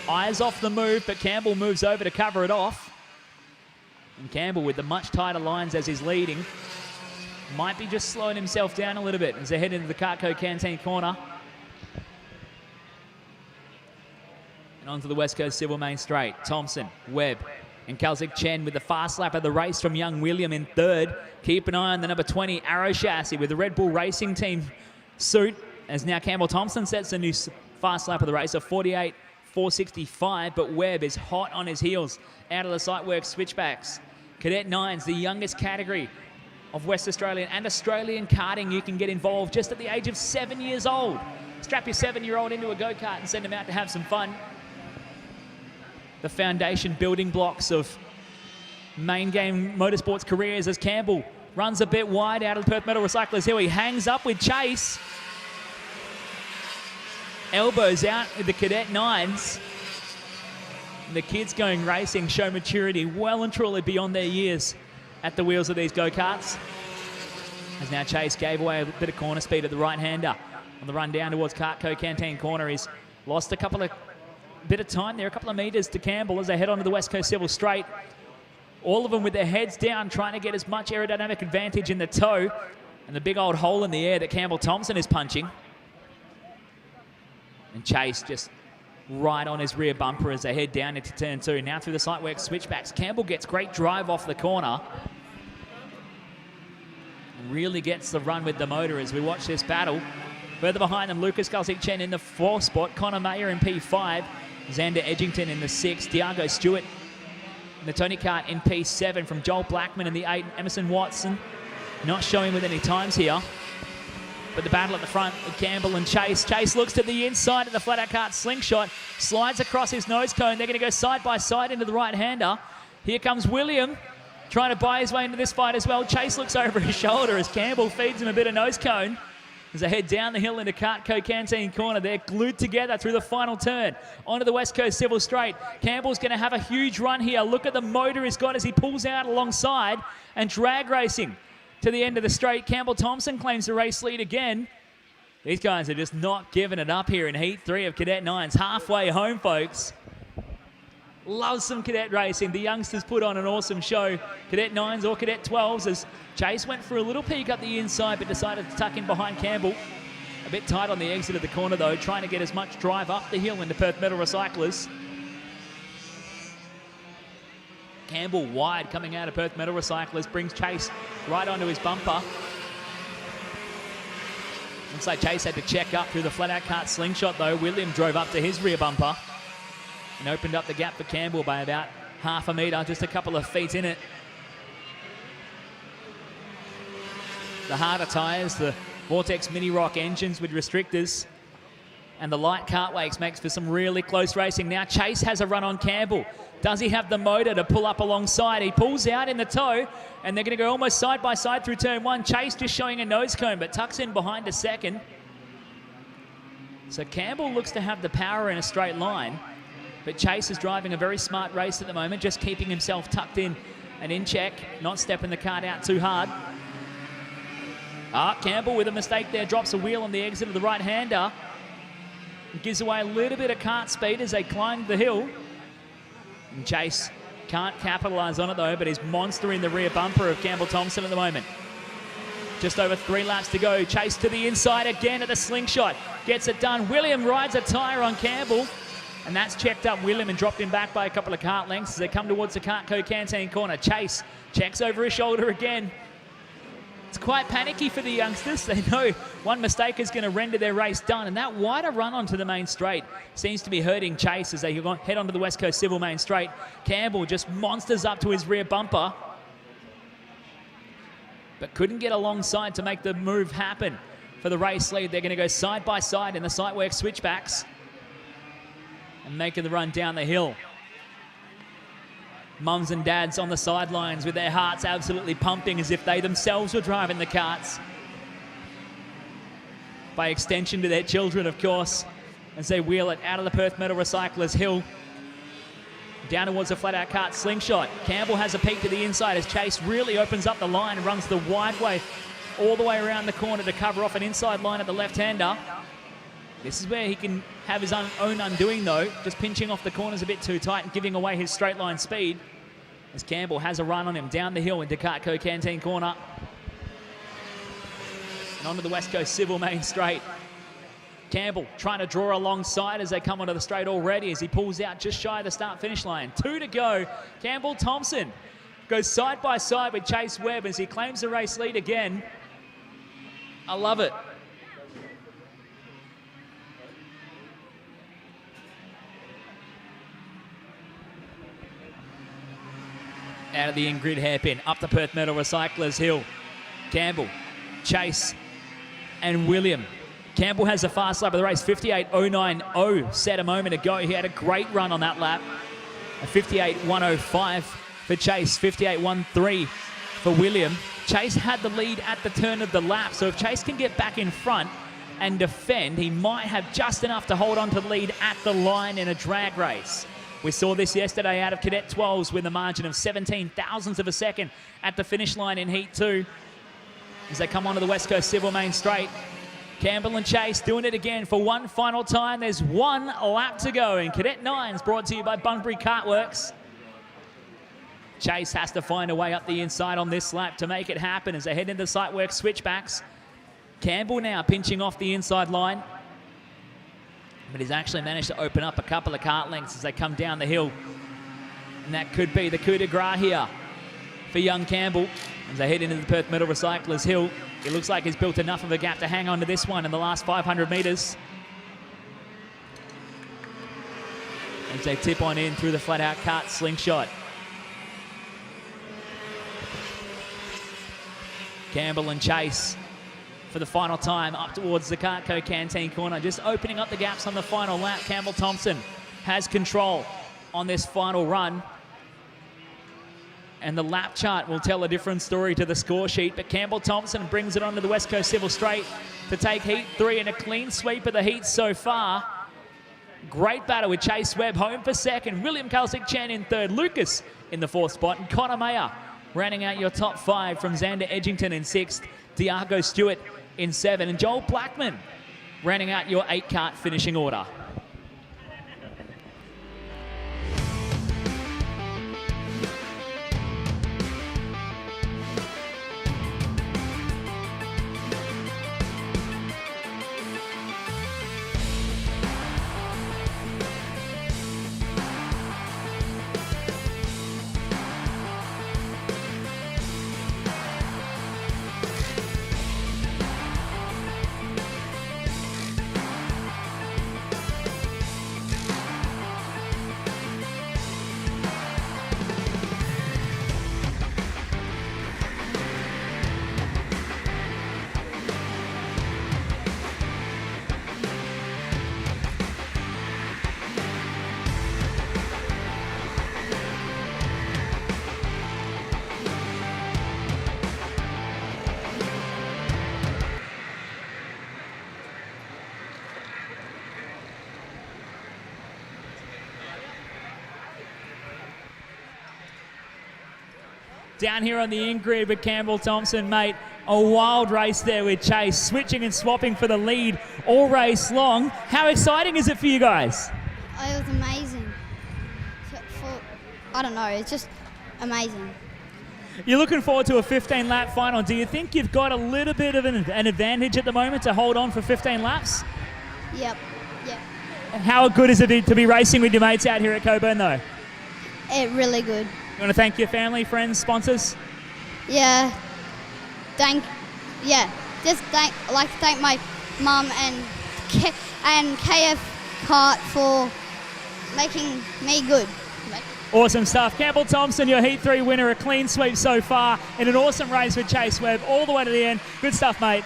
eyes off the move, but Campbell moves over to cover it off. And Campbell with the much tighter lines as he's leading. Might be just slowing himself down a little bit as they head into the Cartco Canteen corner. And onto the West Coast Civil Main Straight. Thompson, Webb, and Kalzik Chen with the fast lap of the race from Young William in third. Keep an eye on the number 20 Arrow Chassis with the Red Bull Racing Team suit, as now Campbell Thompson sets a new fast lap of the race of 48.465, but Webb is hot on his heels out of the Sightworks switchbacks. Cadet 9s, the youngest category of West Australian and Australian karting. You can get involved just at the age of 7 years old. Strap your 7-year-old into a go-kart and send them out to have some fun. The foundation building blocks of main game motorsports careers as Campbell runs a bit wide out of the Perth Metal Recyclers Hill. He hangs up with Chase. Elbows out with the Cadet 9s. The kids going racing show maturity well and truly beyond their years at the wheels of these go-karts. As now Chase gave away a bit of corner speed at the right-hander on the run down towards Cartco Canteen corner. He's lost a bit of time there, a couple of metres to Campbell as they head onto the West Coast Civil Straight. All of them with their heads down, trying to get as much aerodynamic advantage in the toe and the big old hole in the air that Campbell Thompson is punching. And Chase just right on his rear bumper as they head down into turn 2. Now through the Sightworks switchbacks. Campbell gets great drive off the corner. Really gets the run with the motor as we watch this battle. Further behind them, Lucas Kalzik Chen in the 4th spot. Connor Mayer in P5. Xander Edgington in the 6th. Diago Stewart in the Tony Kart in P7 from Joel Blackman in the 8. Emerson Watson not showing with any times here. But the battle at the front with Campbell and Chase. Chase looks to the inside of the flat-out cart slingshot. Slides across his nose cone. They're going to go side by side into the right-hander. Here comes William trying to buy his way into this fight as well. Chase looks over his shoulder as Campbell feeds him a bit of nose cone. As they head down the hill into Cartco Canteen corner, they're glued together through the final turn onto the West Coast Civil Straight. Campbell's going to have a huge run here. Look at the motor he's got as he pulls out alongside and drag racing to the end of the straight. Campbell Thompson claims the race lead again. These guys are just not giving it up here in Heat 3 of Cadet 9s. Halfway home, folks. Love some Cadet racing. The youngsters put on an awesome show. Cadet 9s or Cadet 12s as Chase went for a little peek up the inside but decided to tuck in behind Campbell. A bit tight on the exit of the corner though, trying to get as much drive up the hill into Perth Metal Recyclers. Campbell wide coming out of Perth Metal Recyclers, brings Chase right onto his bumper. Looks like Chase had to check up through the flat-out cart slingshot though. William drove up to his rear bumper and opened up the gap for Campbell by about half a metre, just a couple of feet in it. The harder tyres, the Vortex Mini Rock engines with restrictors, and the light cartwakes makes for some really close racing. Now Chase has a run on Campbell. Does he have the motor to pull up alongside? He pulls out in the toe, and they're going to go almost side by side through turn 1. Chase just showing a nose cone, but tucks in behind a second. So Campbell looks to have the power in a straight line, but Chase is driving a very smart race at the moment, just keeping himself tucked in and in check, not stepping the cart out too hard. Campbell with a mistake there, drops a wheel on the exit of the right-hander. Gives away a little bit of cart speed as they climb the hill. And Chase Can't capitalise on it though, but he's monstering the rear bumper of Campbell Thompson at the moment. Just over 3 laps to go. Chase to the inside again at the slingshot. Gets it done. William rides a tyre on Campbell. And that's checked up William and dropped him back by a couple of kart lengths as they come towards the Cartco Canteen corner. Chase checks over his shoulder again. It's quite panicky for the youngsters. They know one mistake is going to render their race done. And that wider run onto the main straight seems to be hurting Chase as they head onto the West Coast Civil main straight. Campbell just monsters up to his rear bumper, but couldn't get alongside to make the move happen for the race lead. They're going to go side by side in the Sightworks switchbacks and making the run down the hill. Mums and dads on the sidelines with their hearts absolutely pumping as if they themselves were driving the karts. By extension to their children, of course, as they wheel it out of the Perth Metal Recyclers Hill down towards the flat-out kart slingshot. Campbell has a peek to the inside as Chase really opens up the line and runs the wide way all the way around the corner to cover off an inside line at the left-hander. This is where he can have his own undoing, though, just pinching off the corners a bit too tight and giving away his straight line speed as Campbell has a run on him down the hill into Cartco Canteen corner and onto the West Coast Civil main straight. Campbell trying to draw alongside as they come onto the straight already as he pulls out just shy of the start-finish line. 2 to go. Campbell Thompson goes side by side with Chase Webb as he claims the race lead again. I love it. Out of the in-grid hairpin, up the Perth Metal Recyclers Hill. Campbell, Chase, and William. Campbell has a fast lap of the race, 58.090 set a moment ago. He had a great run on that lap. A 58.105 for Chase, 58.13 for William. Chase had the lead at the turn of the lap, so if Chase can get back in front and defend, he might have just enough to hold on to the lead at the line in a drag race. We saw this yesterday out of Cadet 12s with a margin of 17 thousandths of a second at the finish line in Heat 2 as they come onto the West Coast Civil main straight. Campbell and Chase doing it again for one final time. There's 1 lap to go in Cadet 9s, brought to you by Bunbury Kartworks. Chase has to find a way up the inside on this lap to make it happen as they head into the Sightworks switchbacks. Campbell now pinching off the inside line, but he's actually managed to open up a couple of kart lengths as they come down the hill. And that could be the coup de grace here for young Campbell as they head into the Perth Metal Recyclers Hill. It looks like he's built enough of a gap to hang on to this one in the last 500 metres. As they tip on in through the flat-out kart slingshot. Campbell and Chase for the final time up towards the Cartco Canteen corner, just opening up the gaps on the final lap. Campbell Thompson has control on this final run. And the lap chart will tell a different story to the score sheet, but Campbell Thompson brings it onto the West Coast Civil Straight to take Heat 3 in a clean sweep of the heats so far. Great battle with Chase Webb home for second, William Kalsick-Chen in third, Lucas in the fourth spot, and Connor Mayer rounding out your top 5 from Xander Edgington in 6th, Diago Stewart in 7, and Joel Blackman rounding out your 8 kart finishing order. Down here on the in-grid with Campbell Thompson, mate. A wild race there with Chase, switching and swapping for the lead all race long. How exciting is it for you guys? It was amazing. I don't know, it's just amazing. You're looking forward to a 15-lap final. Do you think you've got a little bit of an advantage at the moment to hold on for 15 laps? Yep. How good is it to be racing with your mates out here at Cockburn, though? Really good. You want to thank your family, friends, sponsors? Yeah. Thank my mum and KF Kart for making me good. Awesome stuff. Campbell Thompson, your Heat 3 winner, a clean sweep so far in an awesome race with Chase Webb all the way to the end. Good stuff, mate.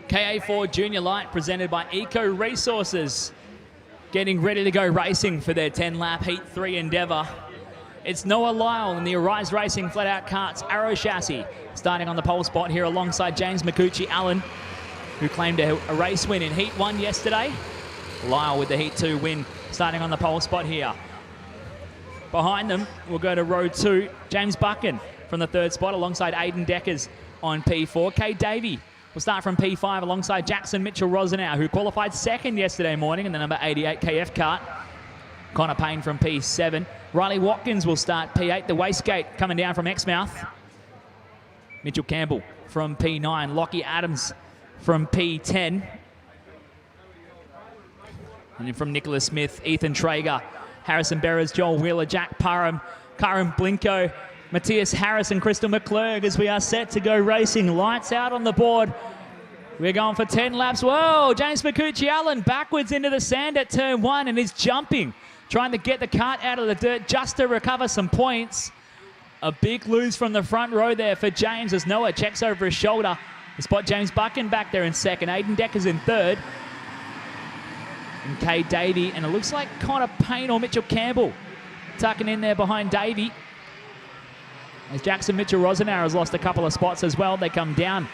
KA4 Junior Light presented by Eco Resources. Getting ready to go racing for their 10-lap Heat 3 endeavour. It's Noah Lyle in the Arise Racing Flat-Out Karts Arrow Chassis, starting on the pole spot here alongside James McCucci-Allen, who claimed a race win in Heat 1 yesterday. Lyle with the Heat 2 win, starting on the pole spot here. Behind them, we'll go to row 2, James Buchan from the 3rd spot alongside Aidan Deckers on P4. Kate Davey will start from P5 alongside Jackson Mitchell-Rosenau, who qualified 2nd yesterday morning in the number 88 KF kart. Connor Payne from P7. Riley Watkins will start P8, the Wastegate coming down from Exmouth. Mitchell Campbell from P9. Lockie Adams from P10. And then from Nicholas Smith, Ethan Traeger, Harrison Berras, Joel Wheeler, Jack Parham, Karen Blinko, Matthias Harris and Crystal McClurg as we are set to go racing. Lights out on the board. We're going for 10 laps. Whoa, James McCucci-Allen backwards into the sand at turn 1 and is jumping, trying to get the kart out of the dirt just to recover some points. A big lose from the front row there for James as Noah checks over his shoulder. We spot James Buchan back there in 2nd. Aidan Deckers in 3rd. And Kay Davey, and it looks like Connor Payne or Mitchell Campbell tucking in there behind Davey. As Jackson Mitchell-Rosenauer has lost a couple of spots as well. They come down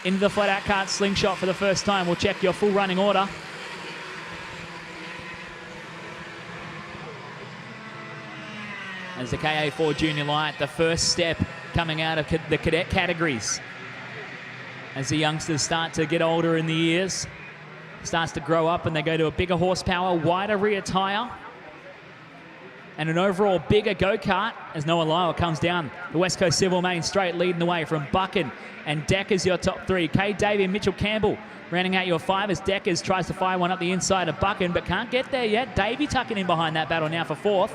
into the flat-out kart slingshot for the first time. We'll check your full running order. As the KA4 Junior Light, the first step coming out of the cadet categories. As the youngsters start to get older in the years, starts to grow up and they go to a bigger horsepower, wider rear tyre, and an overall bigger go-kart as Noah Lyle comes down the West Coast Civil Main Straight, leading the way from Buchan and Deckers, your top 3. Kay Davey and Mitchell Campbell rounding out your 5 as Deckers tries to fire one up the inside of Buchan, but can't get there yet. Davey tucking in behind that battle now for 4th.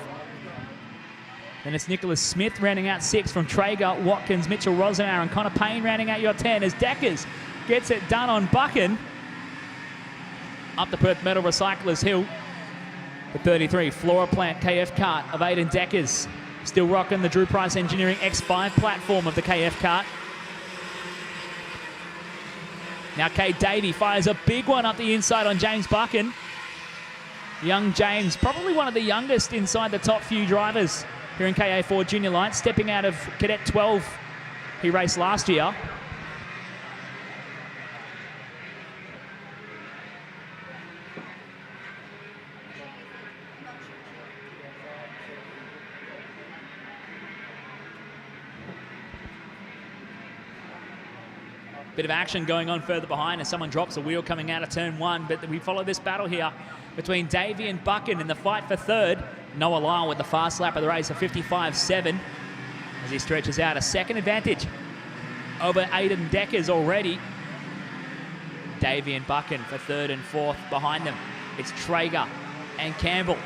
Then it's Nicholas Smith rounding out 6 from Traeger, Watkins, Mitchell-Rosenauer, and Connor Payne rounding out your 10 as Deckers gets it done on Buchan. Up the Perth Metal Recyclers Hill. The 33 Flora Plant KF kart of Aidan Deckers. Still rocking the Drew Price Engineering X5 platform of the KF kart. Now Kate Davey fires a big one up the inside on James Buchan. Young James, probably one of the youngest inside the top few drivers here in KA4 Junior Light, stepping out of Cadet 12 he raced last year. Bit of action going on further behind as someone drops a wheel coming out of turn 1, but we follow this battle here between Davey and Buchan in the fight for 3rd. Noah Lyle with the fast lap of the race of 55.7 as he stretches out a 2nd advantage over Aidan Deckers already. Davey and Buchan for 3rd and 4th. Behind them, it's Traeger and Campbell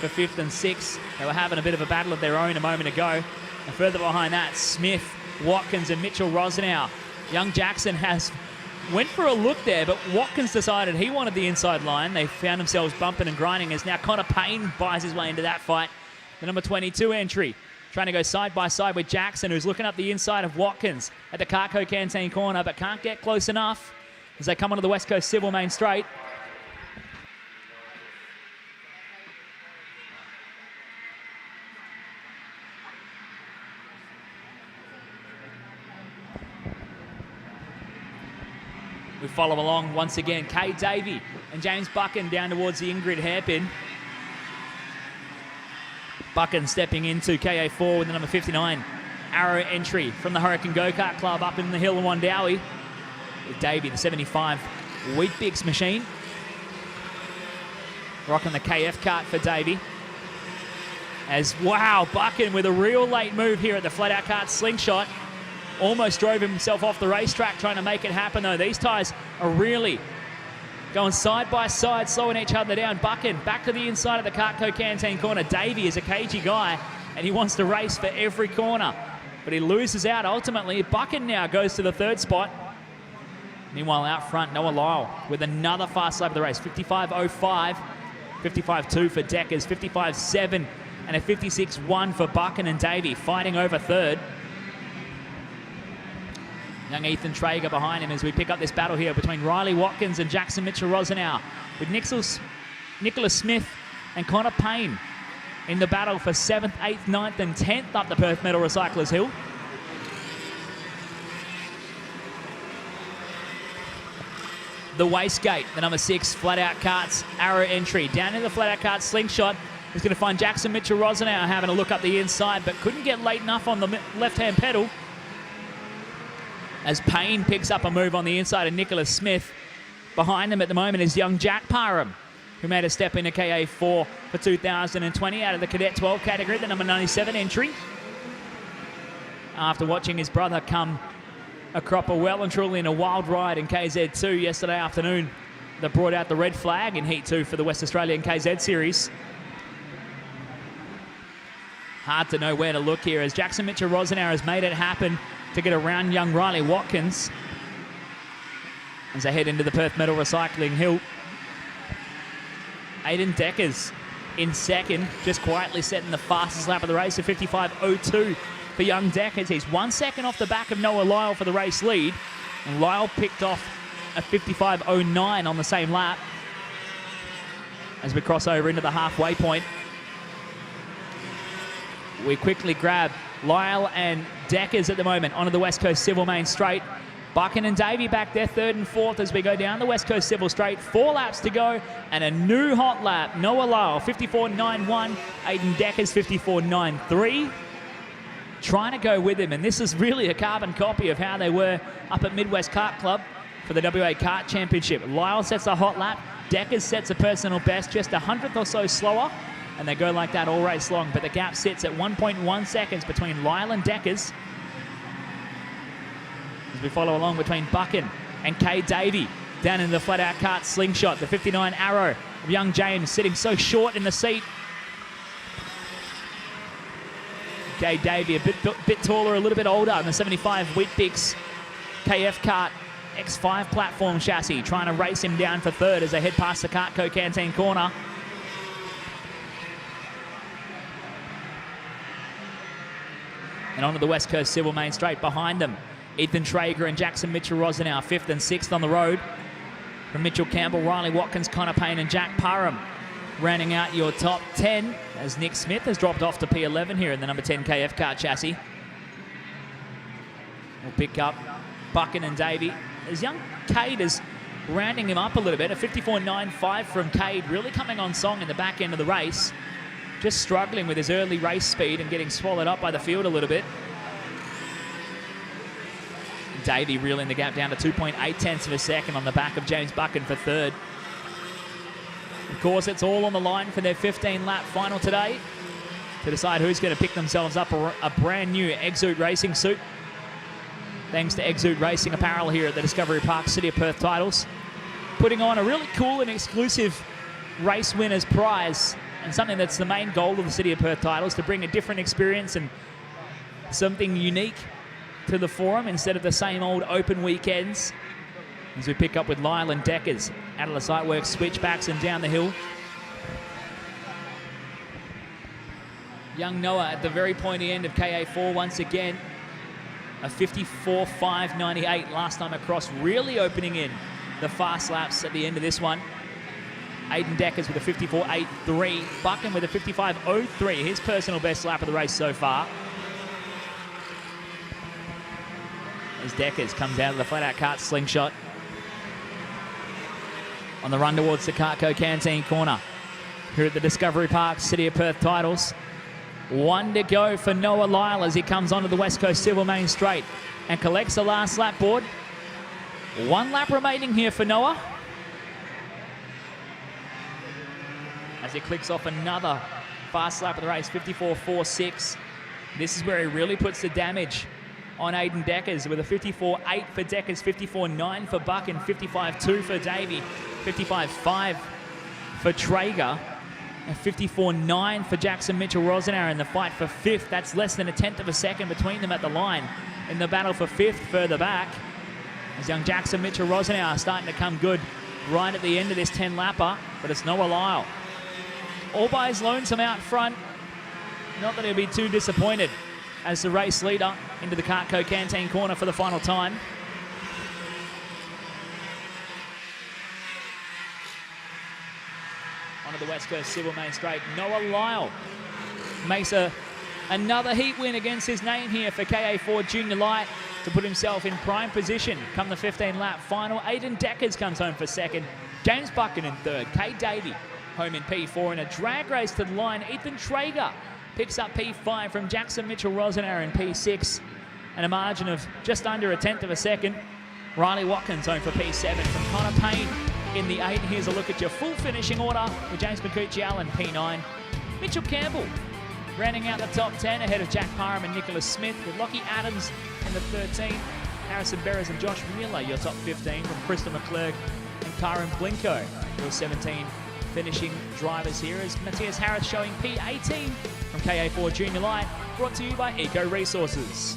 for 5th and 6th. They were having a bit of a battle of their own a moment ago. And further behind that, Smith, Watkins, and Mitchell Rosenau. Young Jackson went for a look there, but Watkins decided he wanted the inside line. They found themselves bumping and grinding as now Connor Payne buys his way into that fight. The number 22 entry, trying to go side by side with Jackson, who's looking up the inside of Watkins at the Carco Canteen corner, but can't get close enough as they come onto the West Coast Civil Main Straight. We follow along once again. Kay Davey and James Buchan down towards the Ingrid hairpin. Buchan stepping into KA4 with the number 59 Arrow entry from the Hurricane Go-Kart Club up in the hill of Wandowie. With Davey, the 75 Weet-Bix machine. Rocking the KF cart for Davey. As, wow, Buchan with a real late move here at the flat-out kart slingshot. Almost drove himself off the racetrack trying to make it happen, though. These tyres are really going side by side, slowing each other down. Buchan back to the inside of the Carco Canteen corner. Davey is a cagey guy, and he wants to race for every corner. But he loses out ultimately. Buchan now goes to the third spot. Meanwhile, out front, Noah Lyle with another fast lap of the race. 55.05, 55.2 for Deckers, 55.7, and a 56.1 for Buchan and Davey, fighting over third. Young Ethan Traeger behind him as we pick up this battle here between Riley Watkins and Jackson Mitchell-Rosenau, with Nicholas Smith and Connor Payne in the battle for 7th, 8th, 9th and 10th up the Perth Metal Recyclers Hill. The Wastegate, the number 6 flat-out karts Arrow entry. Down in the flat-out kart slingshot is going to find Jackson Mitchell-Rosenau having a look up the inside, but couldn't get late enough on the left-hand pedal. As Payne picks up a move on the inside of Nicholas Smith. Behind him at the moment is young Jack Parham, who made a step into KA4 for 2020 out of the Cadet 12 category, the number 97 entry. After watching his brother come a cropper well and truly in a wild ride in KZ2 yesterday afternoon that brought out the red flag in Heat 2 for the West Australian KZ Series. Hard to know where to look here as Jackson Mitchell-Rosenau has made it happen to get around young Riley Watkins as they head into the Perth Metal Recycling Hill. Aiden Deckers in second, just quietly setting the fastest lap of the race at 55.02 for young Deckers. He's 1 second off the back of Noah Lyle for the race lead, and Lyle picked off a 55.09 on the same lap as we cross over into the halfway point. We quickly grab Lyle and Deckers at the moment onto the West Coast Civil Main Straight. Buchan and Davey back there, third and fourth as we go down the West Coast Civil Straight. 4 laps to go and a new hot lap. Noah Lyle, 54.91. Aiden Deckers, 54.93. Trying to go with him, and this is really a carbon copy of how they were up at Midwest Kart Club for the WA Kart Championship. Lyle sets a hot lap. Deckers sets a personal best, just 100th or so slower. And they go like that all race long, but the gap sits at 1.1 seconds between Lyle and Deckers. As we follow along between Buchan and Kay Davey down in the flat-out kart slingshot. The 59 Arrow of young James sitting so short in the seat. Kay Davey a bit taller, a little bit older, and the 75 Weet-Bix KF kart X5 platform chassis, trying to race him down for third as they head past the Cartco Canteen corner. And onto the West Coast Civil Main Straight behind them. Ethan Traeger and Jackson Mitchell-Rosenau, 5th and 6th on the road. From Mitchell Campbell, Riley Watkins, Connor Payne and Jack Parham. Rounding out your top 10 as Nick Smith has dropped off to P11 here in the number 10 KF kart chassis. We'll pick up Buchan and Davey. As young Cade is rounding him up a little bit. A 54.95 from Cade, really coming on song in the back end of the race. Just struggling with his early race speed and getting swallowed up by the field a little bit. Davey reeling the gap down to 2.8 tenths of a second on the back of James Buchan for third. Of course, it's all on the line for their 15-lap final today to decide who's going to pick themselves up a brand new Exude Racing suit. Thanks to Exude Racing Apparel here at the Discovery Park City of Perth Titles. Putting on a really cool and exclusive race winner's prize, and something that's the main goal of the City of Perth Titles, to bring a different experience and something unique to the forum instead of the same old open weekends. As we pick up with Lyle and Deckers out of the sight work, switchbacks and down the hill. Young Noah at the very pointy end of KA4 once again. A 54.598 last time across, really opening in the fast laps at the end of this one. Aiden Deckers with a 54.83. Buchan with a 55.03, his personal best lap of the race so far. As Deckers comes out of the flat-out kart slingshot. On the run towards the Cartco Canteen corner. Here at the Discovery Park, City of Perth Titles. 1 to go for Noah Lyle as he comes onto the West Coast Civil Main Straight and collects the last lap board. 1 lap remaining here for Noah. As he clicks off another fast lap of the race, 54.46. This is where he really puts the damage on Aiden Deckers with a 54.8 for Deckers, 54.9 for Buck, and 55.2 for Davey, 55.5 for Traeger, and 54.9 for Jackson Mitchell-Rosenauer in the fight for 5th. That's less than a 1/10 of a second between them at the line in the battle for 5th further back. As young Jackson Mitchell-Rosenauer starting to come good right at the end of this 10-lapper, but it's Noah Lyle. All by his lonesome out front. Not that he'll be too disappointed as the race leader into the Cartco Canteen corner for the final time. Onto the West Coast Civil Main Straight. Noah Lyle makes another heat win against his name here for KA4 Junior Light to put himself in prime position come the 15-lap final. Aiden Deckers comes home for 2nd. James Buchan in 3rd. Kay Davey home in P4. In a drag race to the line, Ethan Traeger picks up P5 from Jackson Mitchell-Rosenauer in P6. And a margin of just under a 1/10 of a second. Riley Watkins home for P7 from Connor Payne in the 8. Here's a look at your full finishing order with James McCucci-Allen, P9. Mitchell Campbell rounding out the top 10 ahead of Jack Parham and Nicholas Smith, with Lockie Adams in the 13. Harrison Berres and Josh Mueller, your top 15 from Crystal McClurg and Kyron Blinko, your 17 finishing drivers here, as Matthias Harris showing P18 from KA4 Junior Light, brought to you by Eco Resources.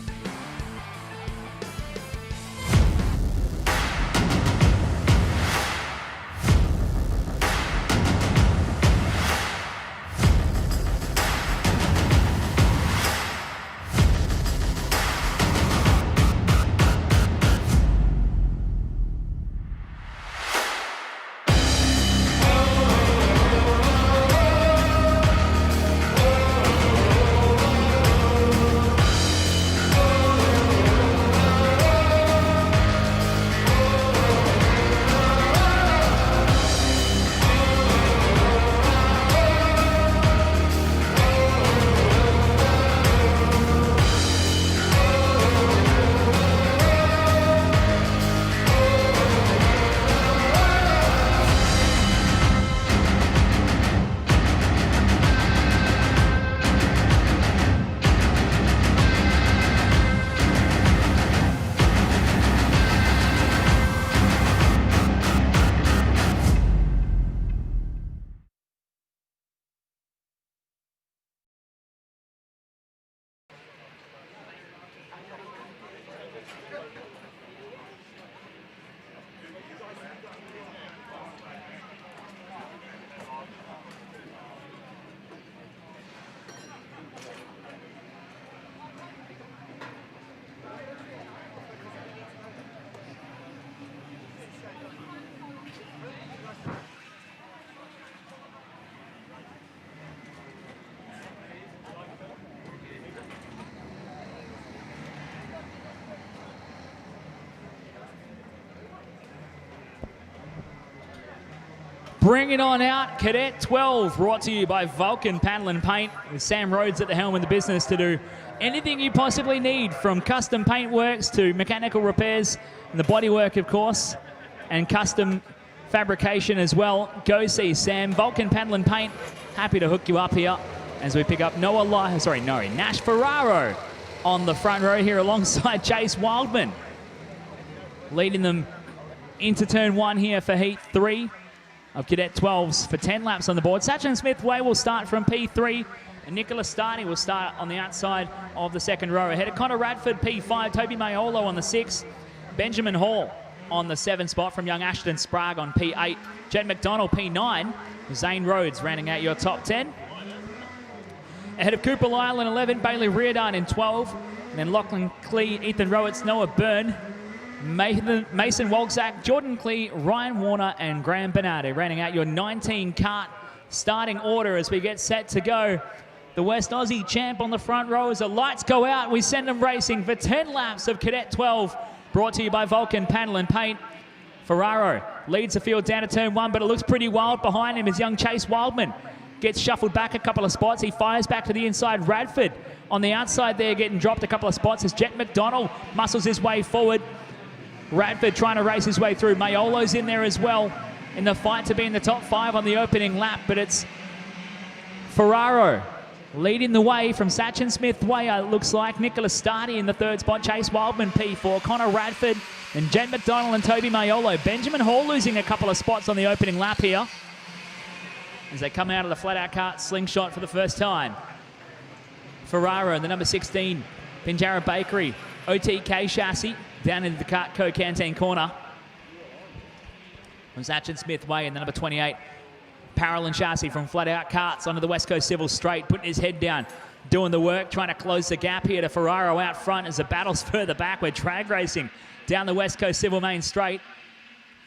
Bring it on out, Cadet 12, brought to you by Vulcan Panel and Paint, with Sam Rhodes at the helm of the business to do anything you possibly need, from custom paint works to mechanical repairs and the body work, of course, and custom fabrication as well. Go see Sam. Vulcan Panel and Paint, happy to hook you up here as we pick up Nash Ferraro on the front row here alongside Chase Wildman, leading them into turn 1 here for heat 3 of Cadet 12s for 10 laps on the board. Sachin Smith Way will start from P3. And Nicholas Starney will start on the outside of the second row. Ahead of Connor Radford, P5. Toby Mayolo on the 6. Benjamin Hall on the 7 spot from young Ashton Sprague on P8. Jed McDonald, P9. Zane Rhodes rounding out your top 10. Ahead of Cooper Lyle in 11. Bailey Reardon in 12. And then Lachlan Clee, Ethan Rowitz, Noah Byrne, Mason Wolczak, Jordan Clee, Ryan Warner, and Graham Bernardi rounding out your 19-cart starting order as we get set to go. The West Aussie champ on the front row as the lights go out. We send them racing for 10 laps of Cadet 12. Brought to you by Vulcan Panel and Paint. Ferraro leads the field down to turn 1, but it looks pretty wild behind him as young Chase Wildman gets shuffled back a couple of spots. He fires back to the inside. Radford on the outside there getting dropped a couple of spots as Jet McDonald muscles his way forward. Radford trying to race his way through. Mayolo's in there as well in the fight to be in the top 5 on the opening lap, but it's Ferraro leading the way from Sachin Smith Way, it looks like. Nicholas Stardy in the 3rd spot. Chase Wildman, P4. Connor Radford and Jen McDonald and Toby Mayolo. Benjamin Hall losing a couple of spots on the opening lap here as they come out of the flat-out cart slingshot for the first time. Ferraro, the number 16. Pinjarra Bakery. OTK chassis down into the Cartco Canteen corner. From Sachin Smith Way and the number 28. Parallel chassis from Flat Out Carts onto the West Coast Civil straight, putting his head down, doing the work, trying to close the gap here to Ferraro out front as the battle's further back. We're drag racing down the West Coast Civil Main straight.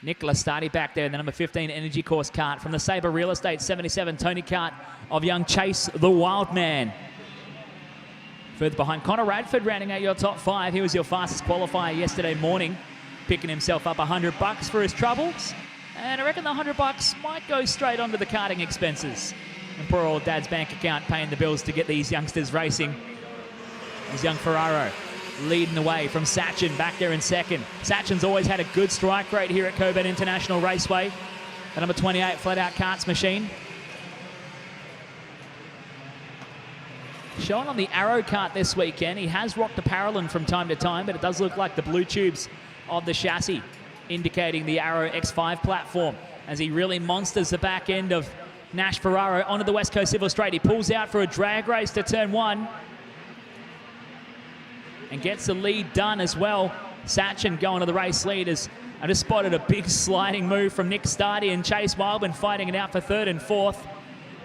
Nicholas Stardy back there in the number 15 Energy Course cart from the Sabre Real Estate 77 Tony Cart of young Chase the Wild Man. Further behind, Connor Radford rounding out your top 5. He was your fastest qualifier yesterday morning, picking himself up $100 for his troubles. And I reckon the $100 might go straight onto the karting expenses. And poor old Dad's bank account paying the bills to get these youngsters racing. There's young Ferraro leading the way from Sachin back there in 2nd. Sachin's always had a good strike rate here at Cockburn International Raceway. The number 28 Flat Out Carts machine. Shown on the Arrow cart this weekend. He has rocked a parallel from time to time, but it does look like the blue tubes of the chassis indicating the Arrow X5 platform as he really monsters the back end of Nash Ferraro onto the West Coast Civil Straight. He pulls out for a drag race to turn 1 and gets the lead done as well. Sachin going to the race lead as I just spotted a big sliding move from Nick Stardy and Chase Wildman fighting it out for 3rd and 4th,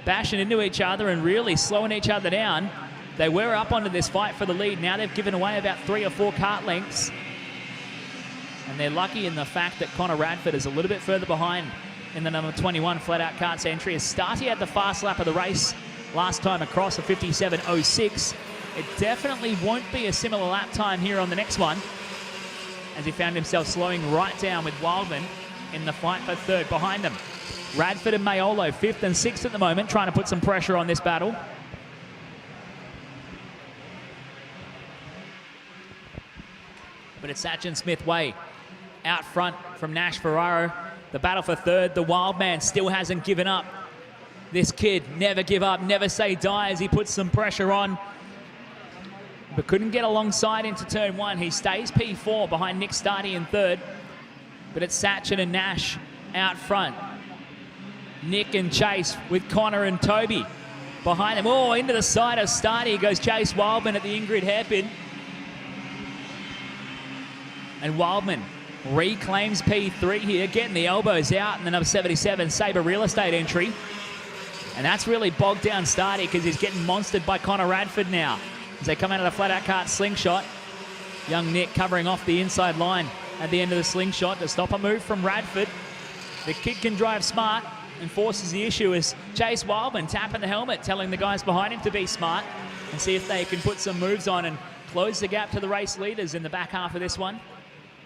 bashing into each other and really slowing each other down. They were up onto this fight for the lead. Now they've given away about 3 or 4 cart lengths. And they're lucky in the fact that Connor Radford is a little bit further behind in the number 21 flat-out carts entry. As Starty had the fast lap of the race last time across, a 57.06. It definitely won't be a similar lap time here on the next one, as he found himself slowing right down with Wildman in the fight for 3rd behind them. Radford and Mayolo 5th and 6th at the moment, trying to put some pressure on this battle. But it's Sachin Smith Way out front from Nash Ferraro. The battle for 3rd. The Wild Man still hasn't given up. This kid, never give up, never say die as he puts some pressure on. But couldn't get alongside into turn 1. He stays P4 behind Nick Stardy in 3rd. But it's Sachin and Nash out front. Nick and Chase with Connor and Toby behind them. Oh, into the side of Stardy goes Chase Wildman at the Ingrid hairpin. And Wildman reclaims P3 here, getting the elbows out in the number 77 Sabre Real Estate entry. And that's really bogged down Stardy because he's getting monstered by Connor Radford now. As they come out of the flat-out cart slingshot, young Nick covering off the inside line at the end of the slingshot to stop a move from Radford. The kid can drive smart and forces the issue as Chase Wildman tapping the helmet, telling the guys behind him to be smart and see if they can put some moves on and close the gap to the race leaders in the back half of this one.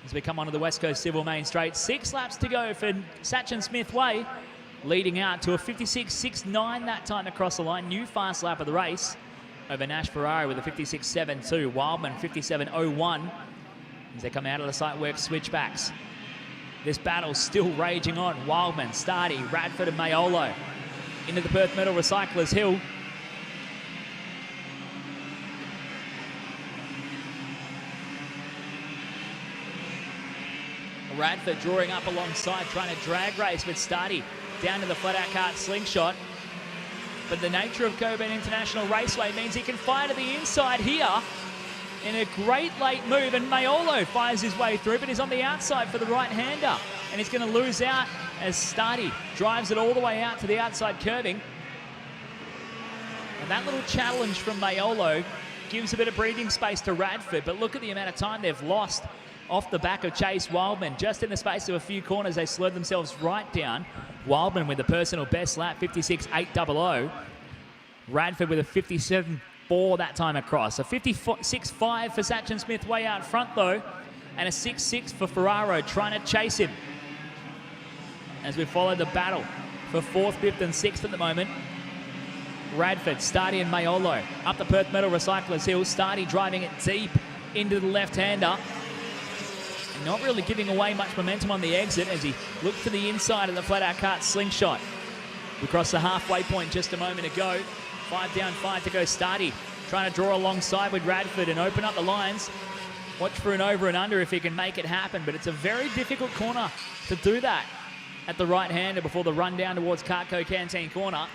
As we come onto the West Coast Civil Main Straight, 6 laps to go for Sachin Smith Way, leading out to a 56.69 that time across the line. New fast lap of the race over Nash Ferrari with a 56.72. Wildman 57.01 as they come out of the site work switchbacks. This battle still raging on. Wildman, Stardy, Radford and Mayolo into the Perth Metal Recyclers Hill. Radford drawing up alongside, trying to drag race with Stardy down to the flat-out cart slingshot. But the nature of Cockburn International Raceway means he can fire to the inside here in a great late move, and Maiolo fires his way through, but he's on the outside for the right-hander, and he's going to lose out as Stardy drives it all the way out to the outside curving. And that little challenge from Maiolo gives a bit of breathing space to Radford, but look at the amount of time they've lost off the back of Chase Wildman. Just in the space of a few corners, they slowed themselves right down. Wildman with a personal best lap, 56.800. Radford with a 57.4 that time across. A 56.5 for Sachin Smith way out front though, and a 6.6 for Ferraro trying to chase him. As we follow the battle for 4th, 5th and 6th at the moment. Radford, Stardy and Maiolo up the Perth Metal Recyclers Hill. Stardy driving it deep into the left-hander. And not really giving away much momentum on the exit as he looked to the inside of the flat-out kart slingshot. We crossed the halfway point just a moment ago. 5 down, 5 to go. Stardy trying to draw alongside with Radford and open up the lines. Watch for an over and under if he can make it happen, but it's a very difficult corner to do that at the right-hander before the run down towards Cartco Canteen corner.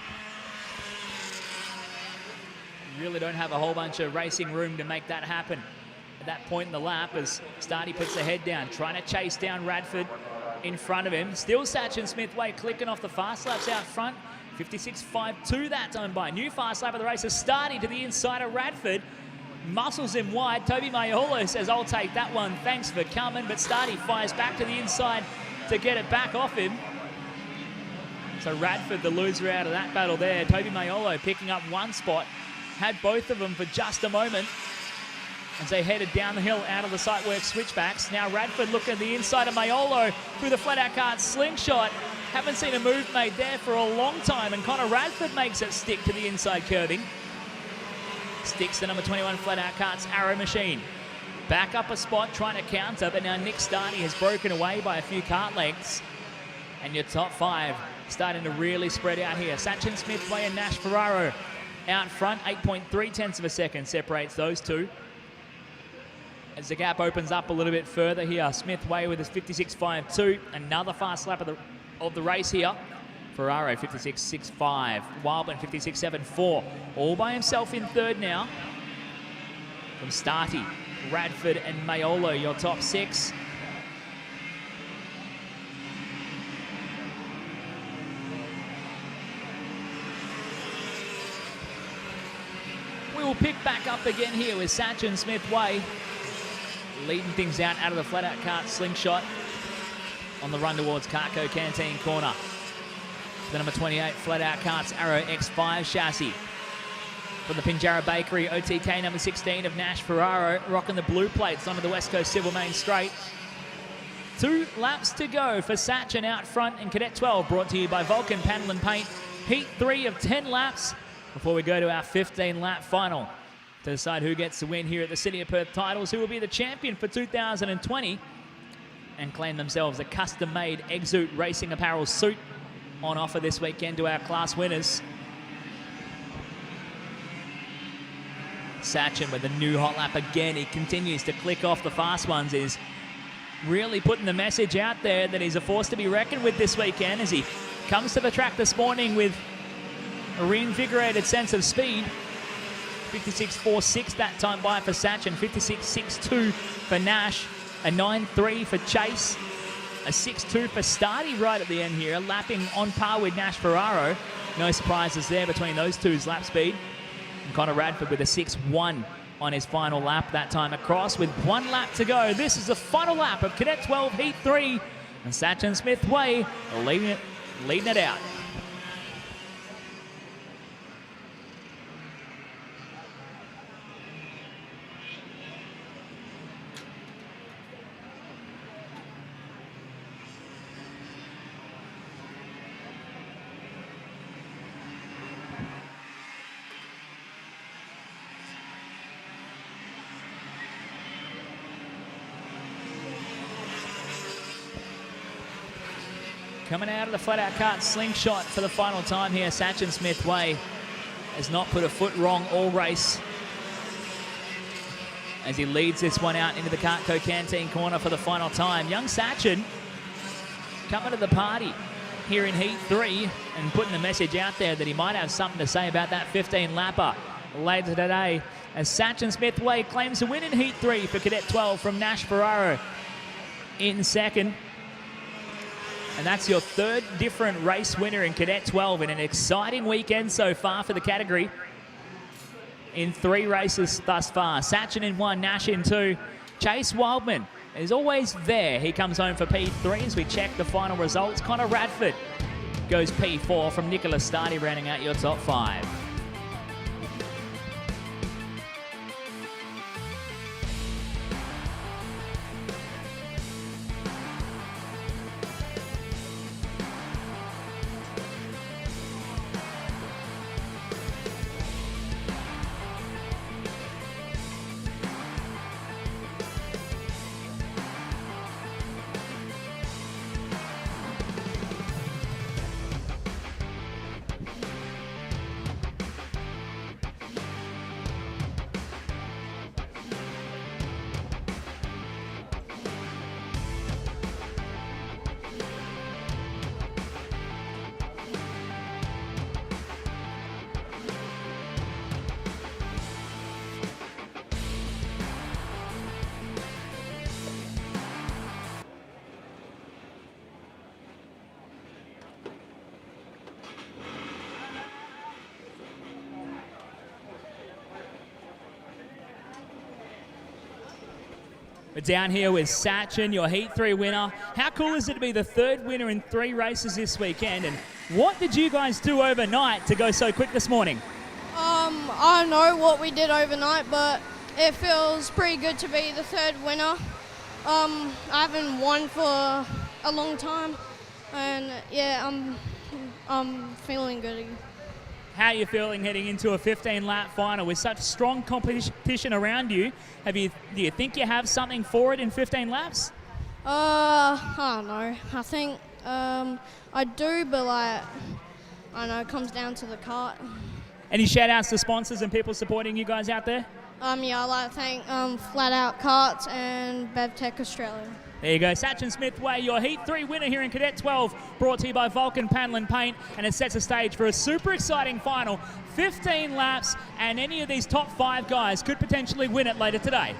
You really don't have a whole bunch of racing room to make that happen at that point in the lap as Stardy puts the head down, trying to chase down Radford in front of him. Still Sachin Smith way clicking off the fast laps out front. 56.52 that time by. New fast lap of the race is Stardy to the inside of Radford. Muscles him wide. Toby Maiolo says, I'll take that one. Thanks for coming. But Stardy fires back to the inside to get it back off him. So Radford, the loser out of that battle there. Toby Maiolo picking up one spot. Had both of them for just a moment as they headed down the hill out of the Sightworks switchbacks. Now Radford looking at the inside of Maiolo through the flat-out kart slingshot. Haven't seen a move made there for a long time, and Connor Radford makes it stick to the inside curving. Sticks the number 21 flat-out kart's Arrow Machine. Back up a spot trying to counter, but now Nick Stardy has broken away by a few kart lengths. And your top 5 starting to really spread out here. Sachin Smith way and Nash Ferraro out front. 8.3 tenths of a second separates those two. As the gap opens up a little bit further here, Smith way with his 56.52. Another fast lap of the race here. Ferraro 56.65. Wildman 56.74. All by himself in third now. From Starty, Radford and Maiolo, your top 6. We will pick back up again here with Sachin Smith way leading things out of the flat-out kart slingshot on the run towards Cartco Canteen corner. The number 28 flat-out kart's Arrow X5 chassis. From the Pinjarra Bakery, OTK number 16 of Nash Ferraro, rocking the blue plates onto the West Coast Civil Main Straight. 2 laps to go for Sachin out front in Cadet 12, brought to you by Vulcan Panel and Paint. Heat 3 of 10 laps before we go to our 15-lap final to decide who gets the win here at the City of Perth Titles, who will be the champion for 2020 and claim themselves a custom-made Exoot Racing Apparel suit on offer this weekend to our class winners. Sachin with a new hot lap again. He continues to click off the fast ones. Is really putting the message out there that he's a force to be reckoned with this weekend as he comes to the track this morning with a reinvigorated sense of speed. 56.46 that time by for Sachin. 56.62 for Nash. A 9.3 for Chase. A 6.2 for Stardy right at the end here, lapping on par with Nash Ferraro. No surprises there between those two's lap speed. And Connor Radford with a 6.1 on his final lap that time across with 1 lap to go. This is the final lap of Cadet 12 Heat 3. And Sachin Smith way leading it out. Coming out of the flat-out kart slingshot for the final time here, Sachin Smith way has not put a foot wrong all race as he leads this one out into the Cartco Canteen corner for the final time. Young Sachin coming to the party here in Heat 3 and putting the message out there that he might have something to say about that 15-lapper later today, as Sachin Smithway claims a win in Heat 3 for Cadet 12 from Nash Ferraro in second. And that's your third different race winner in Cadet 12 in an exciting weekend so far for the category. In 3 races thus far. Sachin in 1, Nash in 2. Chase Wildman is always there. He comes home for P3 as we check the final results. Connor Radford goes P4 from Nicholas Stardy, rounding out your top 5. We're down here with Sachin, your Heat 3 winner. How cool is it to be the third winner in 3 races this weekend? And what did you guys do overnight to go so quick this morning? I don't know what we did overnight, but it feels pretty good to be the third winner. I haven't won for a long time, and yeah, I'm feeling good. How are you feeling heading into a 15-lap final with such strong competition around you? Do you think you have something for it in 15 laps? I don't know. I think I do, but I don't know. It comes down to the kart. Any shout-outs to sponsors and people supporting you guys out there? Yeah, I'd like to thank Flat Out Karts and BevTech Australia. There you go, Sachin Smithway, your Heat 3 winner here in Cadet 12, brought to you by Vulcan Panel and Paint, and it sets a stage for a super exciting final. 15 laps, and any of these top 5 guys could potentially win it later today.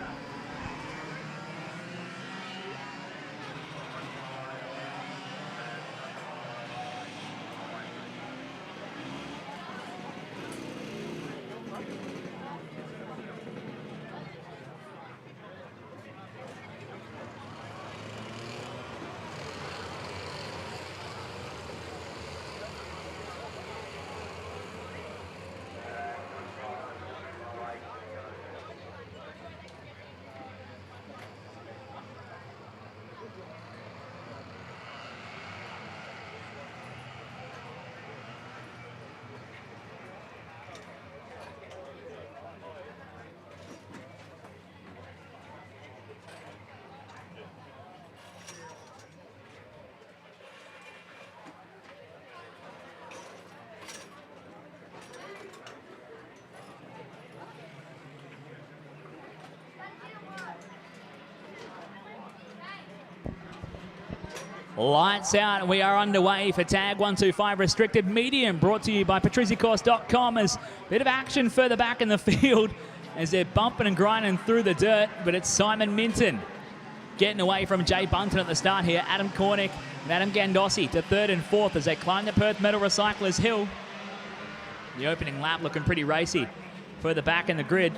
Lights out, and we are underway for Tag 125 Restricted Medium, brought to you by patrizicourse.com. As a bit of action further back in the field as they're bumping and grinding through the dirt, but it's Simon Minton getting away from Jay Bunton at the start here. Adam Cornick and Adam Gandossi to 3rd and 4th as they climb the Perth Metal Recyclers Hill. The opening lap looking pretty racy further back in the grid.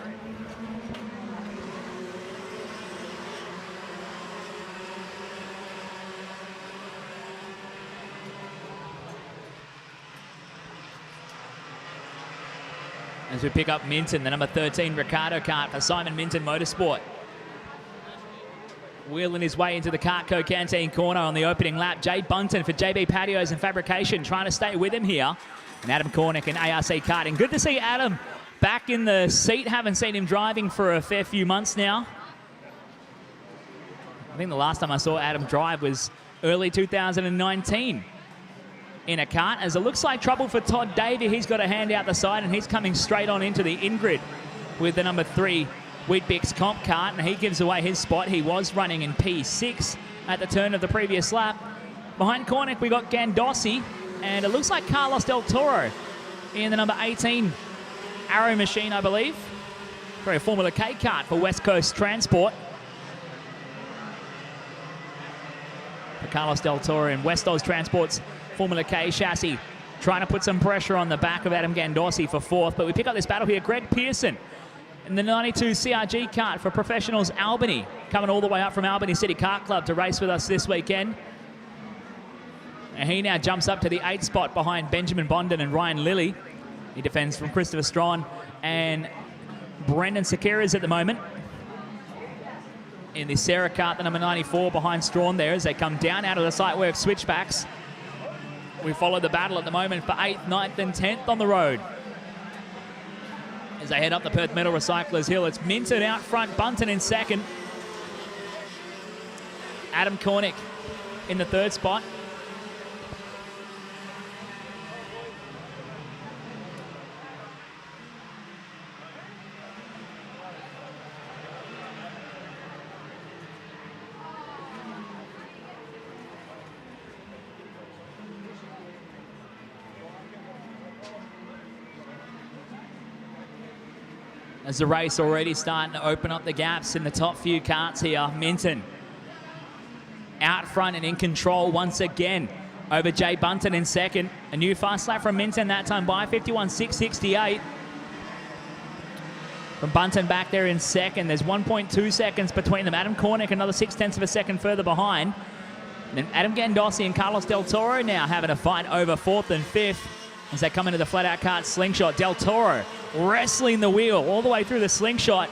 As we pick up Minton, the number 13 Ricardo kart for Simon Minton Motorsport. Wheeling his way into the Kartco Canteen corner on the opening lap. Jay Bunton for JB Patios and Fabrication trying to stay with him here. And Adam Cornick and ARC Karting. Good to see Adam back in the seat. Haven't seen him driving for a fair few months now. I think the last time I saw Adam drive was early 2019. In a kart, as it looks like trouble for Todd Davey. He's got a hand out the side, and he's coming straight on into the in-grid with the number 3 Weet-Bix comp kart, and he gives away his spot. He was running in P6 at the turn of the previous lap. Behind Cornick, we got Gandossi, and it looks like Carlos Del Toro in the number 18 Arrow machine, I believe. For a Formula K kart for West Coast Transport. For Carlos Del Toro and West Oz Transport's Formula K chassis. Trying to put some pressure on the back of Adam Gandossi for fourth, but we pick up this battle here. Greg Pearson in the 92 CRG kart for Professionals Albany, coming all the way up from Albany City Kart Club to race with us this weekend. And he now jumps up to the 8th spot behind Benjamin Bonden and Ryan Lilly. He defends from Christopher Strawn and Brendan Sequeiros at the moment. In the Sarah kart, the number 94 behind Strawn there as they come down out of the site work switchbacks. We follow the battle at the moment for 8th, 9th and 10th on the road. As they head up the Perth Metal Recyclers Hill, it's Minton out front, Bunton in second. Adam Cornick in the 3rd spot. As the race already starting to open up the gaps in the top few karts here. Minton out front and in control once again over Jay Bunton in second. A new fast lap from Minton that time by 51.668. From Bunton back there in second. There's 1.2 seconds between them. Adam Cornick another 0.6 of a second further behind. And then Adam Gandossi and Carlos Del Toro now having a fight over 4th and 5th as they come into the flat-out kart slingshot. Del Toro wrestling the wheel all the way through the slingshot.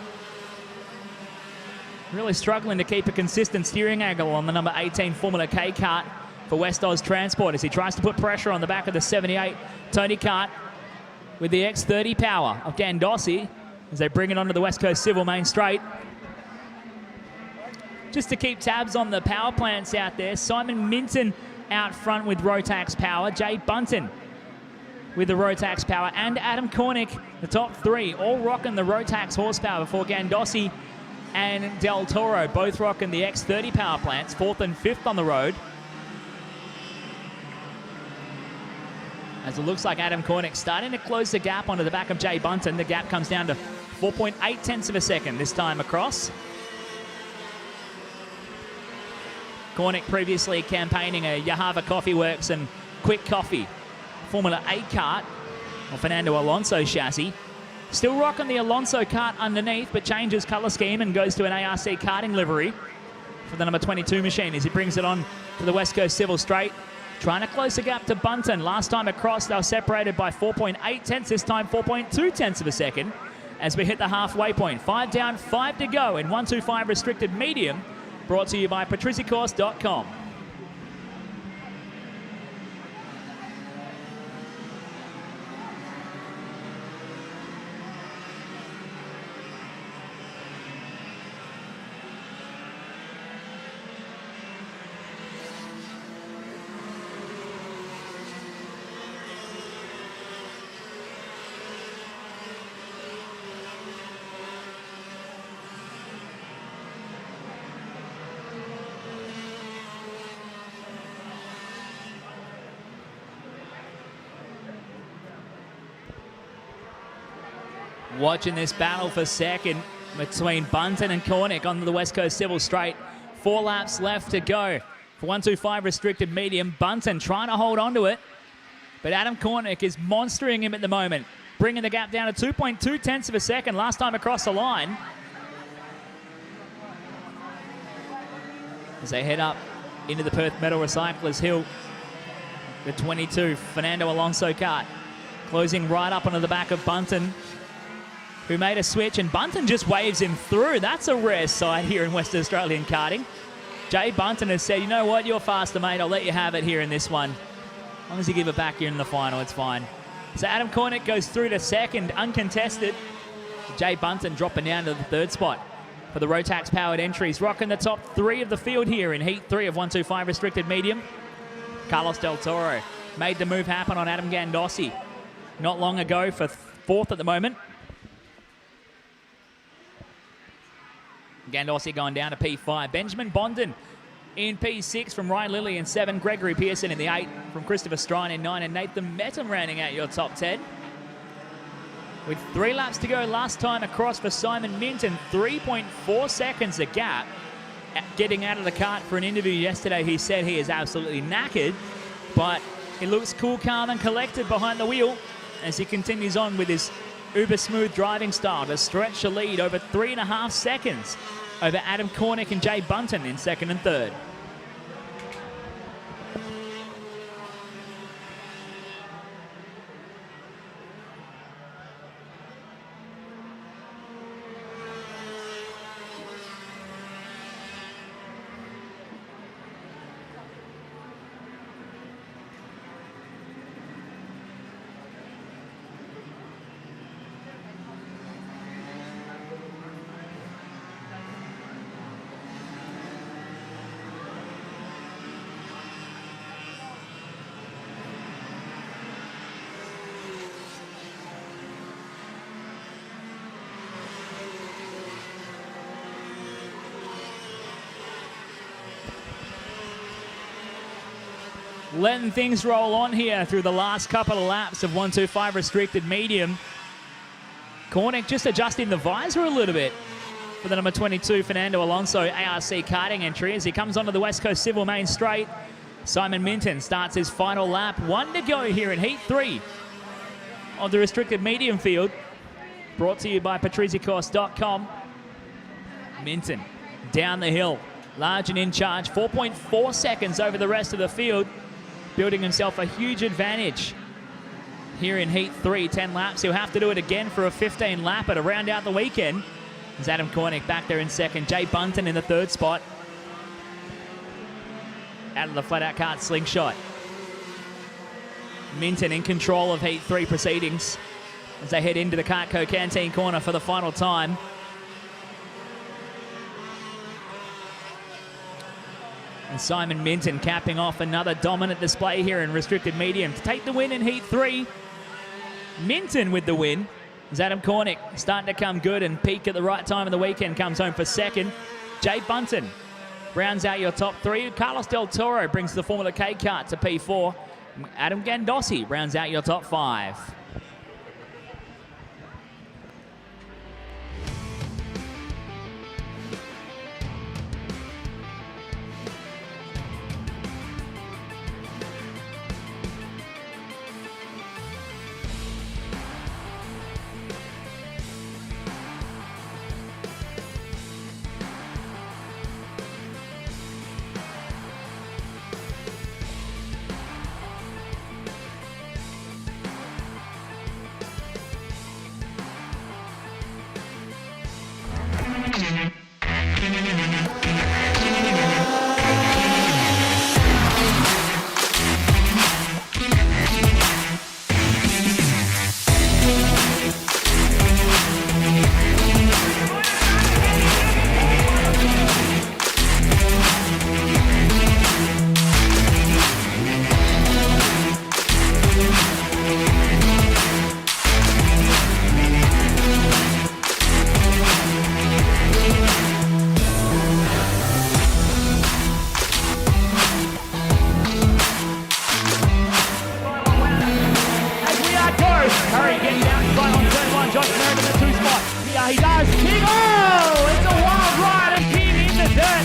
Really struggling to keep a consistent steering angle on the number 18 Formula K kart for West Oz Transport as he tries to put pressure on the back of the 78 Tony kart with the X30 power of Gandossi as they bring it onto the West Coast Civil Main Straight. Just to keep tabs on the power plants out there, Simon Minton out front with Rotax power, Jay Bunton with the Rotax power, and Adam Cornick, the top 3, all rocking the Rotax horsepower before Gandossi and Del Toro, both rocking the X30 power plants, 4th and 5th on the road. As it looks like Adam Cornick starting to close the gap onto the back of Jay Bunton. The gap comes down to 4.8 of a second this time across. Cornick previously campaigning a Yahava Coffee Works and Quick Coffee Formula A kart, or Fernando Alonso chassis. Still rocking the Alonso kart underneath, but changes colour scheme and goes to an ARC karting livery for the number 22 machine as he brings it on to the West Coast Civil Straight. Trying to close the gap to Bunton. Last time across, they were separated by 4.8, this time 4.2 of a second as we hit the halfway point. 5 down, 5 to go in 125 restricted medium, brought to you by patricicourse.com. Watching this battle for second between Bunton and Cornick on the West Coast Civil Straight. 4 laps left to go for 125 restricted medium. Bunton trying to hold on to it, but Adam Cornick is monstering him at the moment, bringing the gap down to 2.2 of a second last time across the line. As they head up into the Perth Metal Recyclers Hill, the 22 Fernando Alonso kart closing right up onto the back of Bunton, who made a switch, and Bunton just waves him through. That's a rare sight here in Western Australian karting. Jay Bunton has said, you know what, you're faster, mate. I'll let you have it here in this one. As long as you give it back here in the final, it's fine. So Adam Cornick goes through to second, uncontested. Jay Bunton dropping down to the 3rd spot for the Rotax-powered entries. Rocking the top 3 of the field here in Heat 3 of 125 restricted medium. Carlos Del Toro made the move happen on Adam Gandossi not long ago for 4th at the moment. Gandossi going down to P5. Benjamin Bonden in P6 from Ryan Lilly in 7, Gregory Pearson in the 8, from Christopher Strine in 9, and Nathan Metten rounding out your top 10. With 3 laps to go last time across for Simon Minton, 3.4 seconds a gap. Getting out of the kart for an interview yesterday, he said he is absolutely knackered, but he looks cool, calm and collected behind the wheel as he continues on with his uber smooth driving style to stretch the lead over 3.5 seconds over Adam Cornick and Jay Bunton in 2nd and 3rd. Letting things roll on here through the last couple of laps of 125 restricted medium. Cornick just adjusting the visor a little bit for the number 22 Fernando Alonso ARC karting entry as he comes onto the West Coast Civil Main Straight. Simon Minton starts his final lap. 1 to go here in Heat 3 of the restricted medium field. Brought to you by patrizicourse.com. Minton down the hill, large and in charge, 4.4 seconds over the rest of the field, building himself a huge advantage here in Heat 3, 10 laps. He'll have to do it again for a 15 lapper to round out the weekend. There's Adam Cornick back there in 2nd, Jay Bunton in the 3rd spot. Out of the flat-out kart slingshot. Minton in control of Heat 3 proceedings as they head into the Cartco Canteen corner for the final time. And Simon Minton capping off another dominant display here in restricted medium to take the win in Heat 3. Minton with the win as Adam Cornick starting to come good and peak at the right time of the weekend, comes home for 2nd. Jay Bunton rounds out your top 3. Carlos Del Toro brings the Formula K kart to P4. Adam Gandossi rounds out your top 5. He does. King, oh! It's a wild ride and King in the dirt.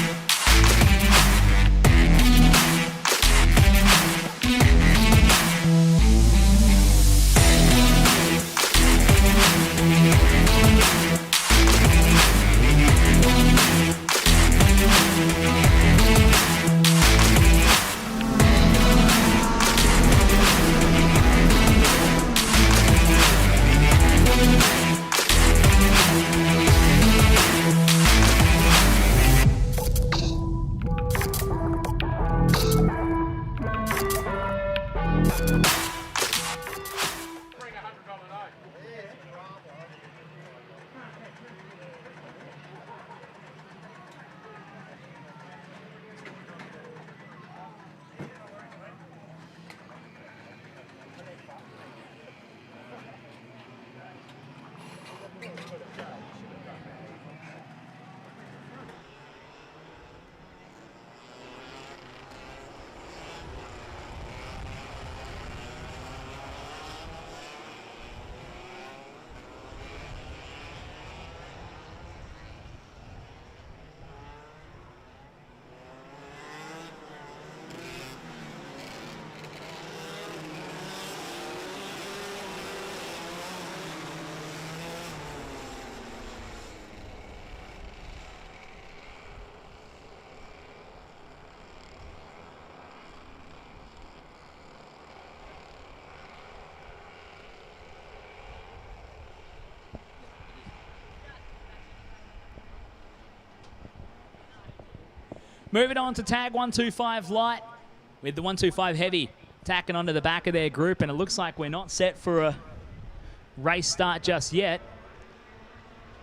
Moving on to tag 125 light with the 125 heavy tacking onto the back of their group, and it looks like we're not set for a race start just yet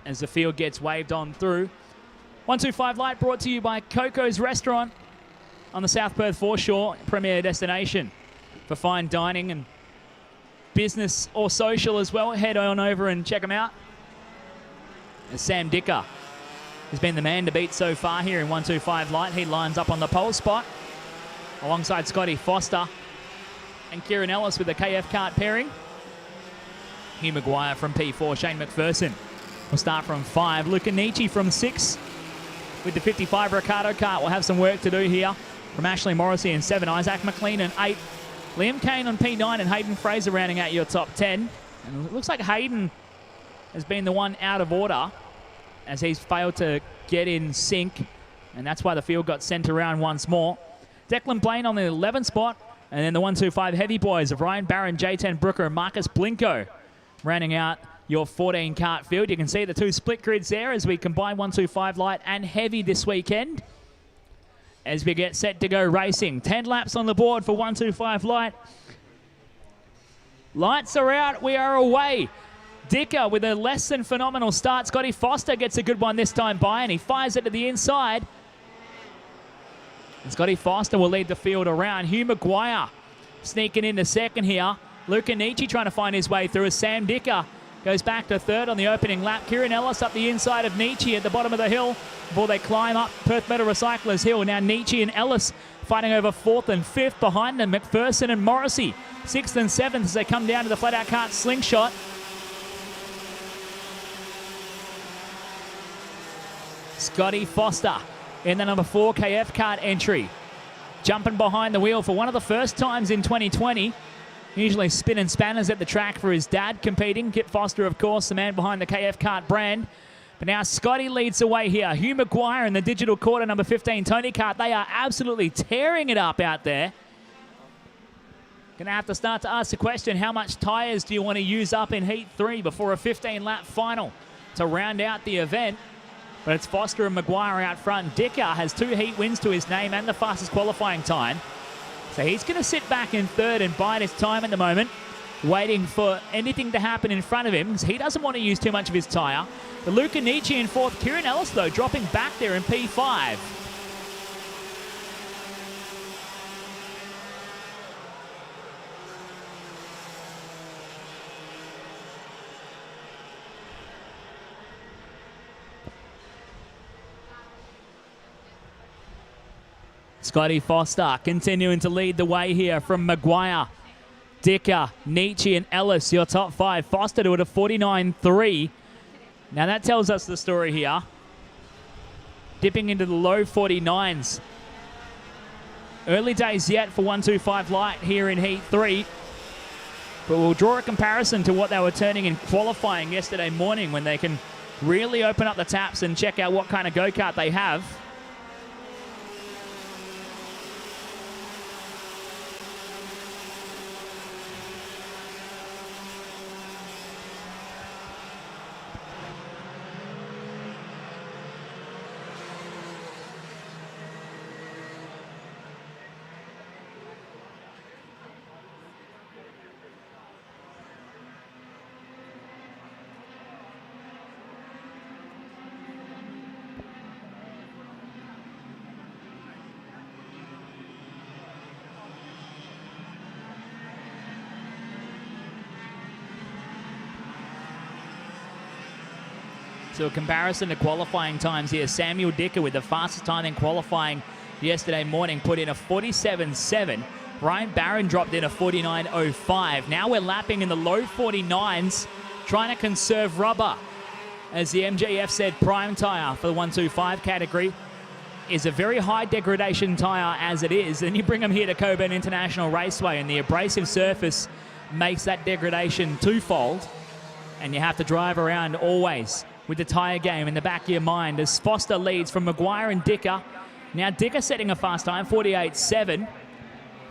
as the field gets waved on through. 125 light brought to you by Coco's Restaurant on the South Perth foreshore, premier destination for fine dining and business or social as well. Head on over and check them out. As Sam Dicker has been the man to beat so far here in 125 light. He lines up on the pole spot alongside Scotty Foster and Kieran Ellis with the KF kart pairing. Hugh Maguire from P4, Shane McPherson will start from 5. Luca Nietzsche from 6 with the 55 Ricardo kart. We'll have some work to do here from Ashley Morrissey in 7. Isaac McLean in 8. Liam Kane on P9 and Hayden Fraser rounding out your top 10. And it looks like Hayden has been the one out of order as he's failed to get in sync, and that's why the field got sent around once more. Declan Blaine on the 11th spot, and then the 125 heavy boys of Ryan Barron, J10 Brooker, and Marcus Blinko rounding out your 14 kart field. You can see the two split grids there as we combine 125 light and heavy this weekend as we get set to go racing. 10 laps on the board for 125 light. Lights are out, we are away. Dicker with a less than phenomenal start. Scotty Foster gets a good one this time by, and he fires it to the inside. And Scotty Foster will lead the field around. Hugh Maguire sneaking into second here. Luca Nietzsche trying to find his way through as Sam Dicker goes back to third on the opening lap. Kieran Ellis up the inside of Nietzsche at the bottom of the hill before they climb up Perth Metal Recyclers Hill. Now Nietzsche and Ellis fighting over 4th and 5th behind them. McPherson and Morrissey 6th and 7th as they come down to the flat-out kart slingshot. Scotty Foster in the number 4 KF kart entry. Jumping behind the wheel for one of the first times in 2020. Usually spinning spanners at the track for his dad competing. Kip Foster, of course, the man behind the KF kart brand. But now Scotty leads the way here. Hugh Maguire in the digital quarter, number 15 Tony kart. They are absolutely tearing it up out there. Going to have to start to ask the question, how much tyres do you want to use up in Heat 3 before a 15-lap final to round out the event? But it's Foster and Maguire out front. Dicker has 2 heat wins to his name and the fastest qualifying time. So he's going to sit back in third and bide his time at the moment, waiting for anything to happen in front of him because he doesn't want to use too much of his tyre. But Luca Nietzsche in 4th. Kieran Ellis, though, dropping back there in P5. Scotty Foster continuing to lead the way here from Maguire, Dicker, Nietzsche and Ellis, your top 5. Foster to it at 49.3. Now that tells us the story here. Dipping into the low 49s. Early days yet for 125 light here in Heat 3. But we'll draw a comparison to what they were turning in qualifying yesterday morning when they can really open up the taps and check out what kind of go-kart they have. So a comparison to qualifying times here. Samuel Dicker with the fastest time in qualifying yesterday morning put in a 47.7. Ryan Barron dropped in a 49.05. Now we're lapping in the low 49s, trying to conserve rubber. As the MJF said, prime tyre for the 125 category is a very high degradation tyre as it is. Then you bring them here to Cockburn International Raceway and the abrasive surface makes that degradation twofold. And you have to drive around always with the tyre game in the back of your mind as Foster leads from Maguire and Dicker. Now Dicker setting a fast time, 48.7.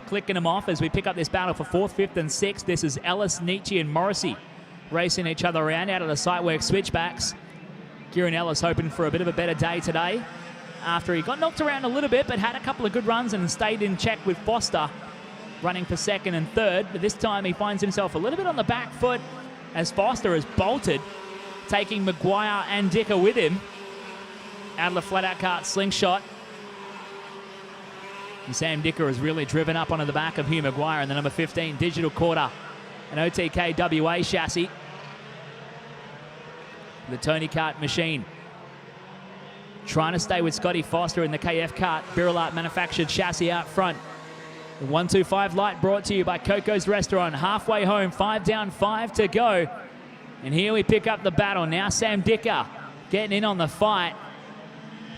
Clicking them off as we pick up this battle for 4th, 5th and 6th. This is Ellis, Nietzsche and Morrissey racing each other around out of the Sightwork switchbacks. Kieran Ellis hoping for a bit of a better day today after he got knocked around a little bit, but had a couple of good runs and stayed in check with Foster, running for second and third. But this time he finds himself a little bit on the back foot as Foster has bolted, taking Maguire and Dicker with him. Out of the flat-out cart slingshot. And Sam Dicker has really driven up onto the back of Hugh Maguire in the number 15 Digital Quarter, an OTK WA chassis. The Tony Kart machine. Trying to stay with Scotty Foster in the KF Kart Birrell Art manufactured chassis out front. The 125 light brought to you by Coco's Restaurant. Halfway home, 5 down, 5 to go. And here we pick up the battle. Now Sam Dicker getting in on the fight.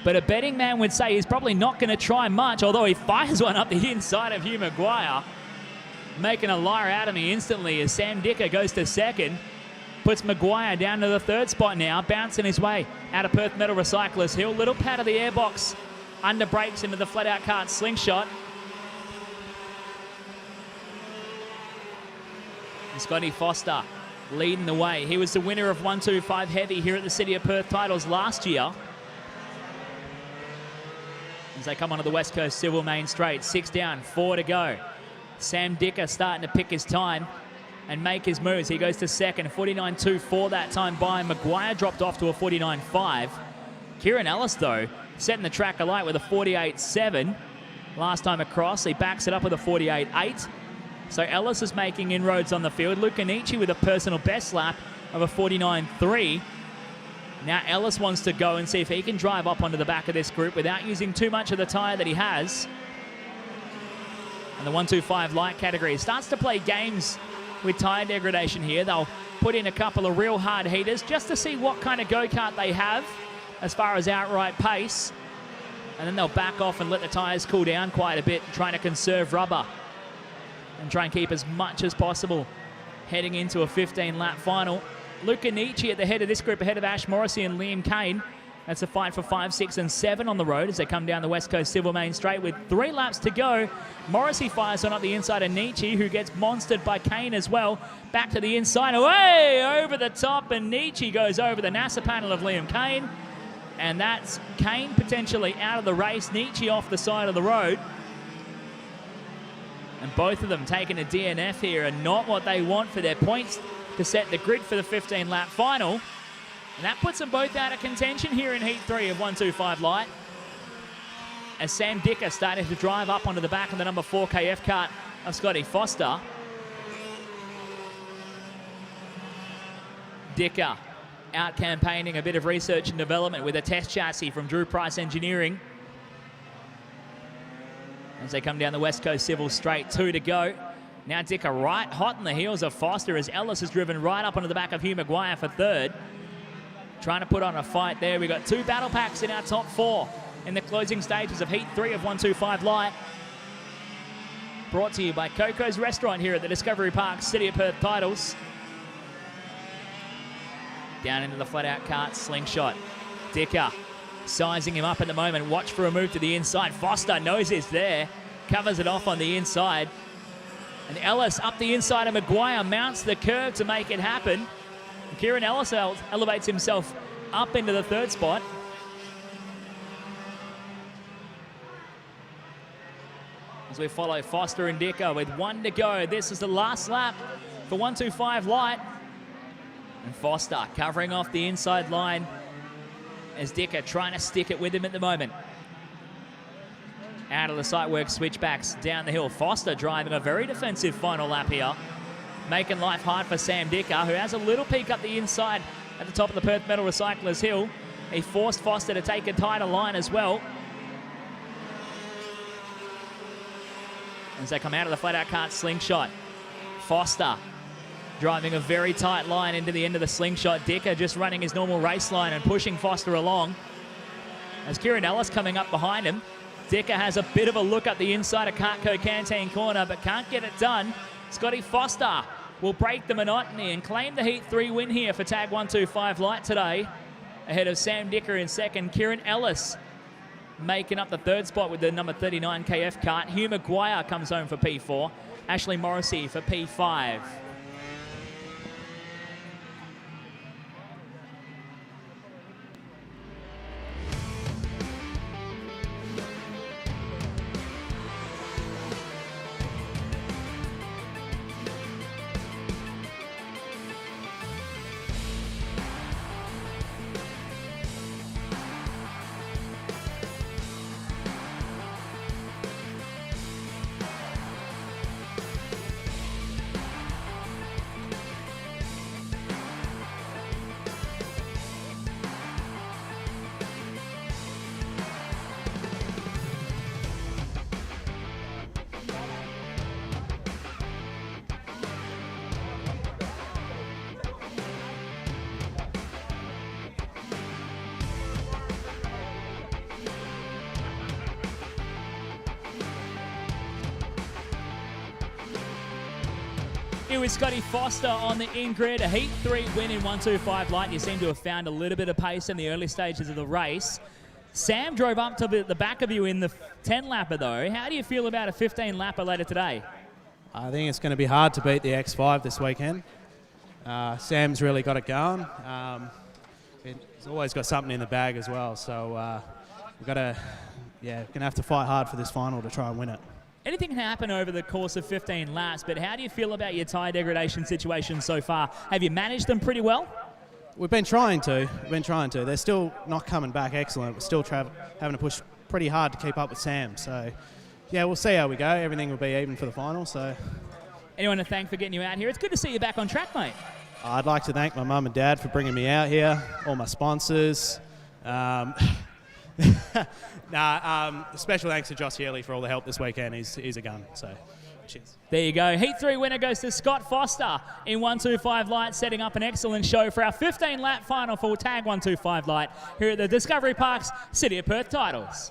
But a betting man would say he's probably not going to try much, although he fires one up the inside of Hugh Maguire, making a liar out of me instantly as Sam Dicker goes to second. Puts Maguire down to the third spot now, bouncing his way out of Perth Metal Recyclers Hill. Little pat of the airbox, under brakes into the flat-out cart slingshot. And Scotty Foster leading the way. He was the winner of 125 Heavy here at the City of Perth Titles last year. As they come onto the West Coast Civil Main Straight. 6 down, 4 to go. Sam Dicker starting to pick his time and make his moves. He goes to second, 49.24 that time by. Maguire dropped off to a 49.5. Kieran Ellis, though, setting the track alight with a 48.7. Last time across, he backs it up with a 48.8. So Ellis is making inroads on the field. Luca Nietzsche with a personal best lap of a 49.3. Now Ellis wants to go and see if he can drive up onto the back of this group without using too much of the tyre that he has. And the 125 light category starts to play games with tyre degradation here. They'll put in a couple of real hard heaters just to see what kind of go-kart they have as far as outright pace. And then they'll back off and let the tyres cool down quite a bit, trying to conserve rubber and try and keep as much as possible heading into a 15-lap final. Luca Nietzsche at the head of this group, ahead of Ash Morrissey and Liam Kane. That's a fight for 5, 6, and 7 on the road as they come down the West Coast Civil Main Straight with 3 laps to go. Morrissey fires on up the inside of Nietzsche, who gets monstered by Kane as well. Back to the inside, away over the top, and Nietzsche goes over the NASA panel of Liam Kane. And that's Kane potentially out of the race, Nietzsche off the side of the road. And both of them taking a DNF here and not what they want for their points to set the grid for the 15-lap final. And that puts them both out of contention here in Heat 3 of 125 Light. As Sam Dicker starting to drive up onto the back of the number 4 KF kart of Scotty Foster. Dicker out campaigning a bit of research and development with a test chassis from Drew Price Engineering. As they come down the West Coast Civil Straight, 2 to go. Now Dicker right hot on the heels of Foster as Ellis is driven right up onto the back of Hugh Maguire for third. Trying to put on a fight there. We've got 2 battle packs in our top 4 in the closing stages of Heat 3 of 125 Light. Brought to you by Coco's Restaurant here at the Discovery Park City of Perth Titles. Down into the flat-out cart slingshot. Dicker sizing him up at the moment. Watch for a move to the inside. Foster knows it's there. Covers it off on the inside. And Ellis up the inside of Maguire mounts the curve to make it happen. And Kieran Ellis elevates himself up into the third spot. As we follow Foster and Dicker with 1 to go. This is the last lap for 125 Light. And Foster covering off the inside line as Dicker trying to stick it with him at the moment. Out of the sight work switchbacks down the hill. Foster driving a very defensive final lap here. Making life hard for Sam Dicker, who has a little peek up the inside at the top of the Perth Metal Recyclers Hill. He forced Foster to take a tighter line as well. As they come out of the flat-out cart slingshot. Foster driving a very tight line into the end of the slingshot. Dicker just running his normal race line and pushing Foster along. As Kieran Ellis coming up behind him. Dicker has a bit of a look up the inside of Cartco Canteen corner, but can't get it done. Scotty Foster will break the monotony and claim the Heat 3 win here for Tag 125 Light today. Ahead of Sam Dicker in second. Kieran Ellis making up the third spot with the number 39 KF kart. Hugh Maguire comes home for P4. Ashley Morrissey for P5. Here with Scotty Foster on the in-grid, a Heat 3 win in 1:25 light. You seem to have found a little bit of pace in the early stages of the race. Sam drove up to the back of you in the 10-lapper, though. How do you feel about a 15-lapper later today? I think it's going to be hard to beat the X5 this weekend. Sam's really got it going. He's always got something in the bag as well, so we've got to, gonna have to fight hard for this final to try and win it. Anything can happen over the course of 15 laps, but how do you feel about your tyre degradation situation so far? Have you managed them pretty well? We've been trying to. They're still not coming back excellent. We're still having to push pretty hard to keep up with Sam. So, yeah, we'll see how we go. Everything will be even for the final. So, anyone to thank for getting you out here? It's good to see you back on track, mate. I'd like to thank my mum and dad for bringing me out here, all my sponsors. Special thanks to Josh Healy for all the help this weekend. He's a gun. So, cheers. There you go. Heat 3 winner goes to Scott Foster in 1:25 light, setting up an excellent show for our 15-lap final for Tag 1:25 light here at the Discovery Park's City of Perth Titles.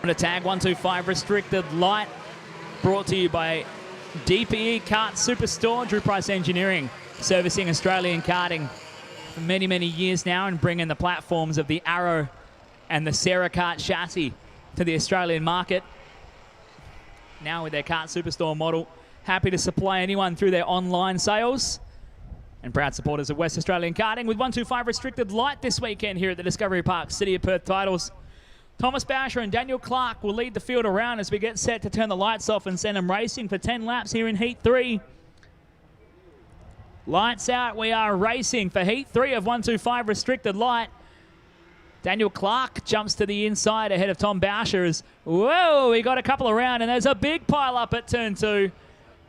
To Tag 1:25 restricted light, brought to you by DPE Kart Superstore, Drew Price Engineering, servicing Australian karting for many, many years now and bringing the platforms of the Arrow and the Sarah Kart chassis to the Australian market. Now with their Kart Superstore model, happy to supply anyone through their online sales. And proud supporters of West Australian karting with 1:25 restricted light this weekend here at the Discovery Park City of Perth Titles. Thomas Boucher and Daniel Clark will lead the field around as we get set to turn the lights off and send them racing for 10 laps here in Heat 3. Lights out, we are racing for Heat 3 of 1:25 restricted light. Daniel Clark jumps to the inside ahead of Tom Boucher as, whoa, we got a couple around and there's a big pile up at turn 2.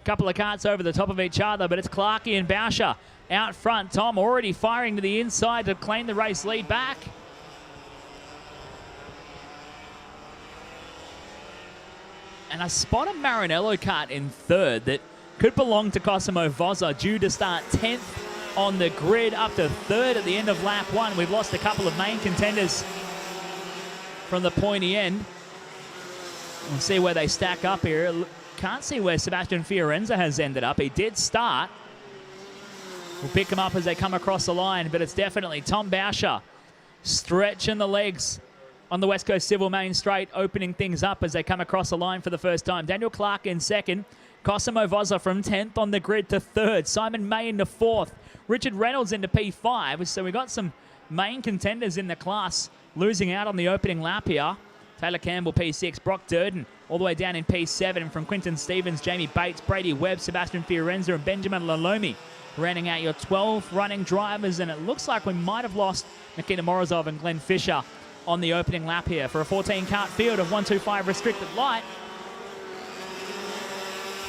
Couple of carts over the top of each other, but it's Clarkey and Boucher out front. Tom already firing to the inside to claim the race lead back. And I spot a Marinello kart in third that could belong to Cosimo Vozza, due to start 10th on the grid, up to third at the end of lap 1. We've lost a couple of main contenders from the pointy end. We'll see where they stack up here. Can't see where Sebastian Fiorenza has ended up. He did start. We'll pick him up as they come across the line, but it's definitely Tom Boucher stretching the legs on the West Coast Civil Main Straight, opening things up as they come across the line for the first time. Daniel Clark in second. Cosimo Vozza from 10th on the grid to third. Simon May into fourth. Richard Reynolds into P5. So we've got some main contenders in the class losing out on the opening lap here. Taylor Campbell, P6. Brock Durden all the way down in P7. And from Quinton Stevens, Jamie Bates, Brady Webb, Sebastian Fiorenza, and Benjamin Lalomi rounding out your 12 running drivers. And it looks like we might have lost Nikita Morozov and Glenn Fisher on the opening lap here for a 14-kart field of 125 restricted light.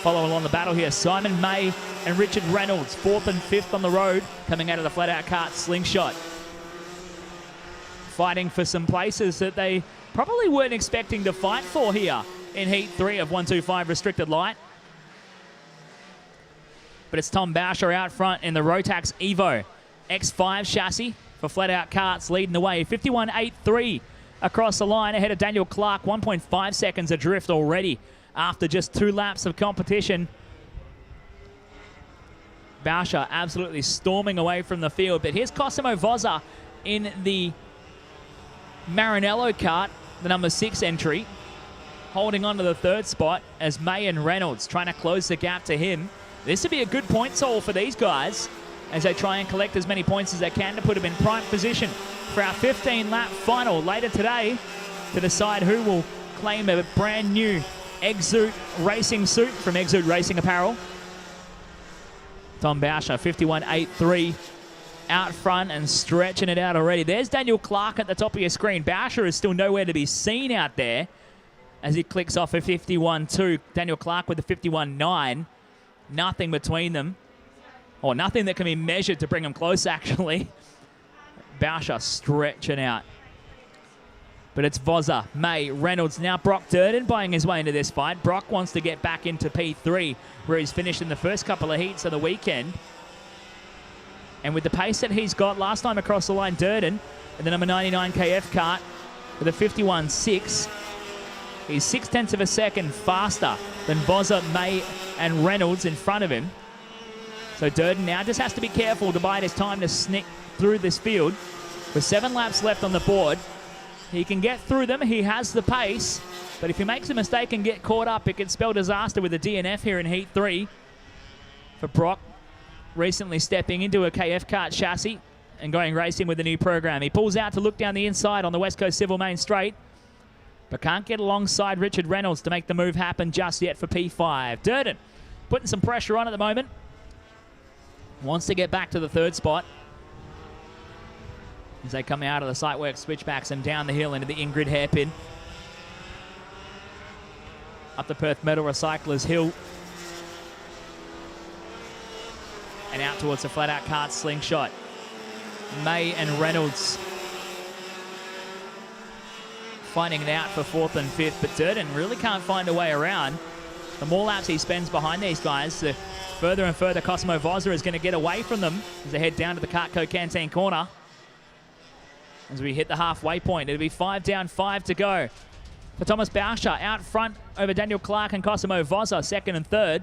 Follow along the battle here, Simon May and Richard Reynolds, 4th and 5th on the road, coming out of the flat-out kart slingshot. Fighting for some places that they probably weren't expecting to fight for here in Heat 3 of 125 restricted light. But it's Tom Boucher out front in the Rotax Evo X5 chassis for flat-out karts, leading the way. 51.83 across the line ahead of Daniel Clark, 1.5 seconds adrift already after just 2 laps of competition. Boucher absolutely storming away from the field. But here's Cosimo Vozza in the Marinello kart, the number 6 entry, holding on to the third spot as May and Reynolds trying to close the gap to him. This would be a good point haul for these guys as they try and collect as many points as they can to put them in prime position for our 15-lap final later today to decide who will claim a brand new Exude racing suit from Exude Racing Apparel. Tom Boucher, 51.83 out front and stretching it out already. There's Daniel Clark at the top of your screen. Boucher is still nowhere to be seen out there as he clicks off a 51.2. Daniel Clark with a 51.9. Nothing between them. Or nothing that can be measured to bring them close, actually. Boucher stretching out. But it's Vozza, May, Reynolds, now Brock Durden buying his way into this fight. Brock wants to get back into P3, where he's finished in the first couple of heats of the weekend. And with the pace that he's got last time across the line, Durden, and the number 99 KF kart with a 51.6, he's 0.6 of a second faster than Vozza, May, and Reynolds in front of him. So Durden now just has to be careful to bide his time to sneak through this field. With 7 laps left on the board, he can get through them. He has the pace. But if he makes a mistake and get caught up, it could spell disaster with a DNF here in Heat 3 for Brock, recently stepping into a KF kart chassis and going racing with the new program. He pulls out to look down the inside on the West Coast Civil Main Straight, but can't get alongside Richard Reynolds to make the move happen just yet for P5. Durden putting some pressure on at the moment. Wants to get back to the third spot as they come out of the Sightworks switchbacks and down the hill into the Ingrid hairpin. Up the Perth Metal Recyclers Hill. And out towards the flat-out kart slingshot. May and Reynolds finding it out for 4th and 5th, but Durden really can't find a way around. The more laps he spends behind these guys, the further and further Cosimo Vozza is going to get away from them as they head down to the Cartco Canteen corner. As we hit the halfway point, it'll be 5 down, 5 to go for Thomas Boucher out front over Daniel Clark and Cosimo Vozza, 2nd and 3rd.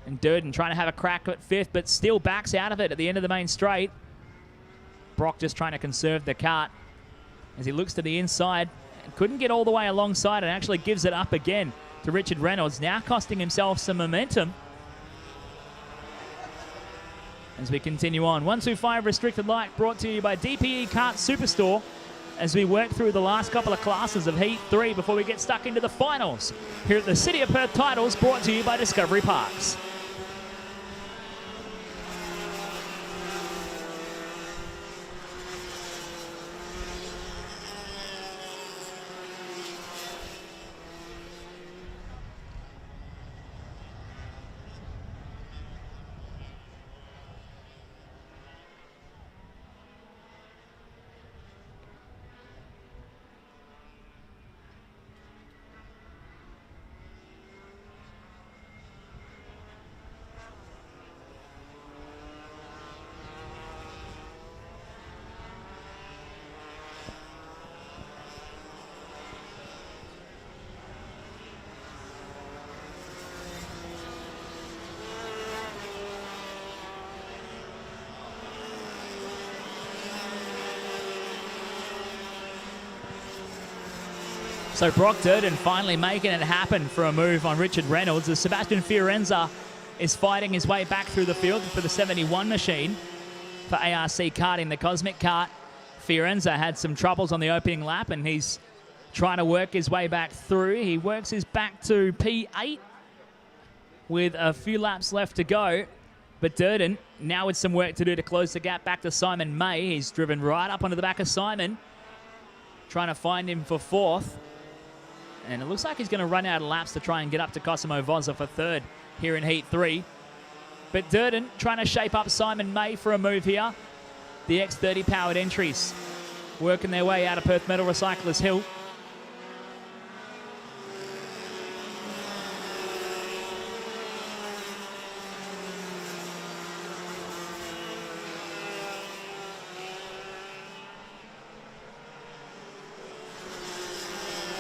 And Durden trying to have a crack at 5th, but still backs out of it at the end of the main straight. Brock just trying to conserve the kart as he looks to the inside. Couldn't get all the way alongside and actually gives it up again to Richard Reynolds, now costing himself some momentum. As we continue on, 125 restricted light brought to you by DPE Kart Superstore as we work through the last couple of classes of Heat 3 before we get stuck into the finals here at the City of Perth Titles, brought to you by Discovery Parks. So Brock Durden finally making it happen for a move on Richard Reynolds as Sebastian Fiorenza is fighting his way back through the field for the 71 machine for ARC karting, the Cosmic Kart. Fiorenza had some troubles on the opening lap and he's trying to work his way back through. He works his back to P8 with a few laps left to go. But Durden, now with some work to do to close the gap back to Simon May. He's driven right up onto the back of Simon, trying to find him for fourth. And it looks like he's going to run out of laps to try and get up to Cosimo Vozza for third here in Heat 3. But Durden trying to shape up Simon May for a move here. The X30 powered entries working their way out of Perth Metal Recyclers Hill.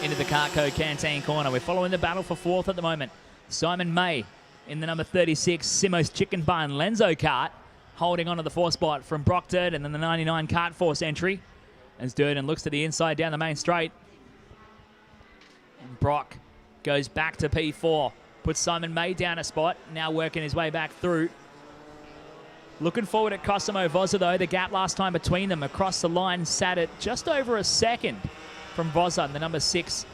Into the Cartco Canteen corner. We're following the battle for fourth at the moment. Simon May in the number 36 Simo's Chicken Barn Lenzo kart, holding on to the fourth spot from Brock Durden and the 99 Kart Force entry. As Durden looks to the inside down the main straight. And Brock goes back to P4. Puts Simon May down a spot. Now working his way back through. Looking forward at Cosimo Vozza though. The gap last time between them across the line sat at just over a second from Vozza and the number 6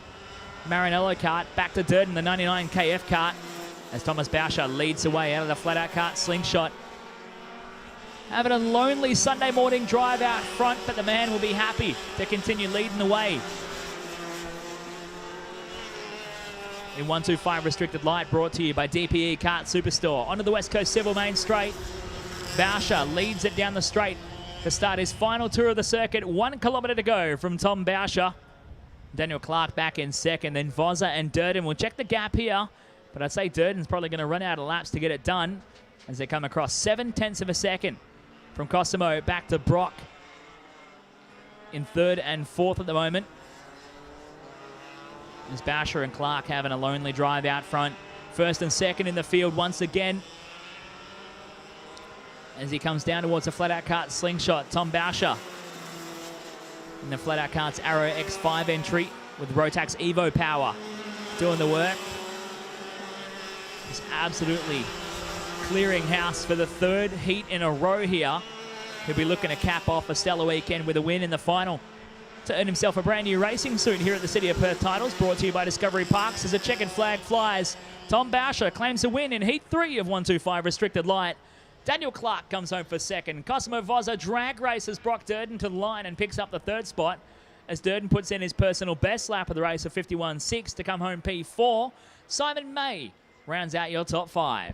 Marinello kart. Back to Durden, the 99 KF kart. As Thomas Bauscher leads the way out of the flat out kart slingshot. Having a lonely Sunday morning drive out front, but the man will be happy to continue leading the way. In 125 Restricted Light, brought to you by DPE Kart Superstore. Onto the West Coast Civil Main Straight. Bauscher leads it down the straight to start his final tour of the circuit. 1 kilometre to go from Tom Bauscher. Daniel Clark back in second. Then Vozza and Durden will check the gap here. But I'd say Durden's probably going to run out of laps to get it done as they come across 7/10 of a second from Cosimo back to Brock in third and fourth at the moment. As Bauscher and Clark having a lonely drive out front. First and second in the field once again. As he comes down towards the flat-out kart slingshot, Tom Bauscher in the flat-out kart's Arrow X5 entry with Rotax Evo power doing the work. He's absolutely clearing house for the third heat in a row here. He'll be looking to cap off a stellar weekend with a win in the final to earn himself a brand new racing suit here at the City of Perth Titles, brought to you by Discovery Parks. As a checkered flag flies, Tom Bauscher claims a win in Heat 3 of 125 Restricted Light. Daniel Clark comes home for second. Cosimo Vozza drag races Brock Durden to the line and picks up the third spot as Durden puts in his personal best lap of the race of 51.6 to come home P4. Simon May rounds out your top 5.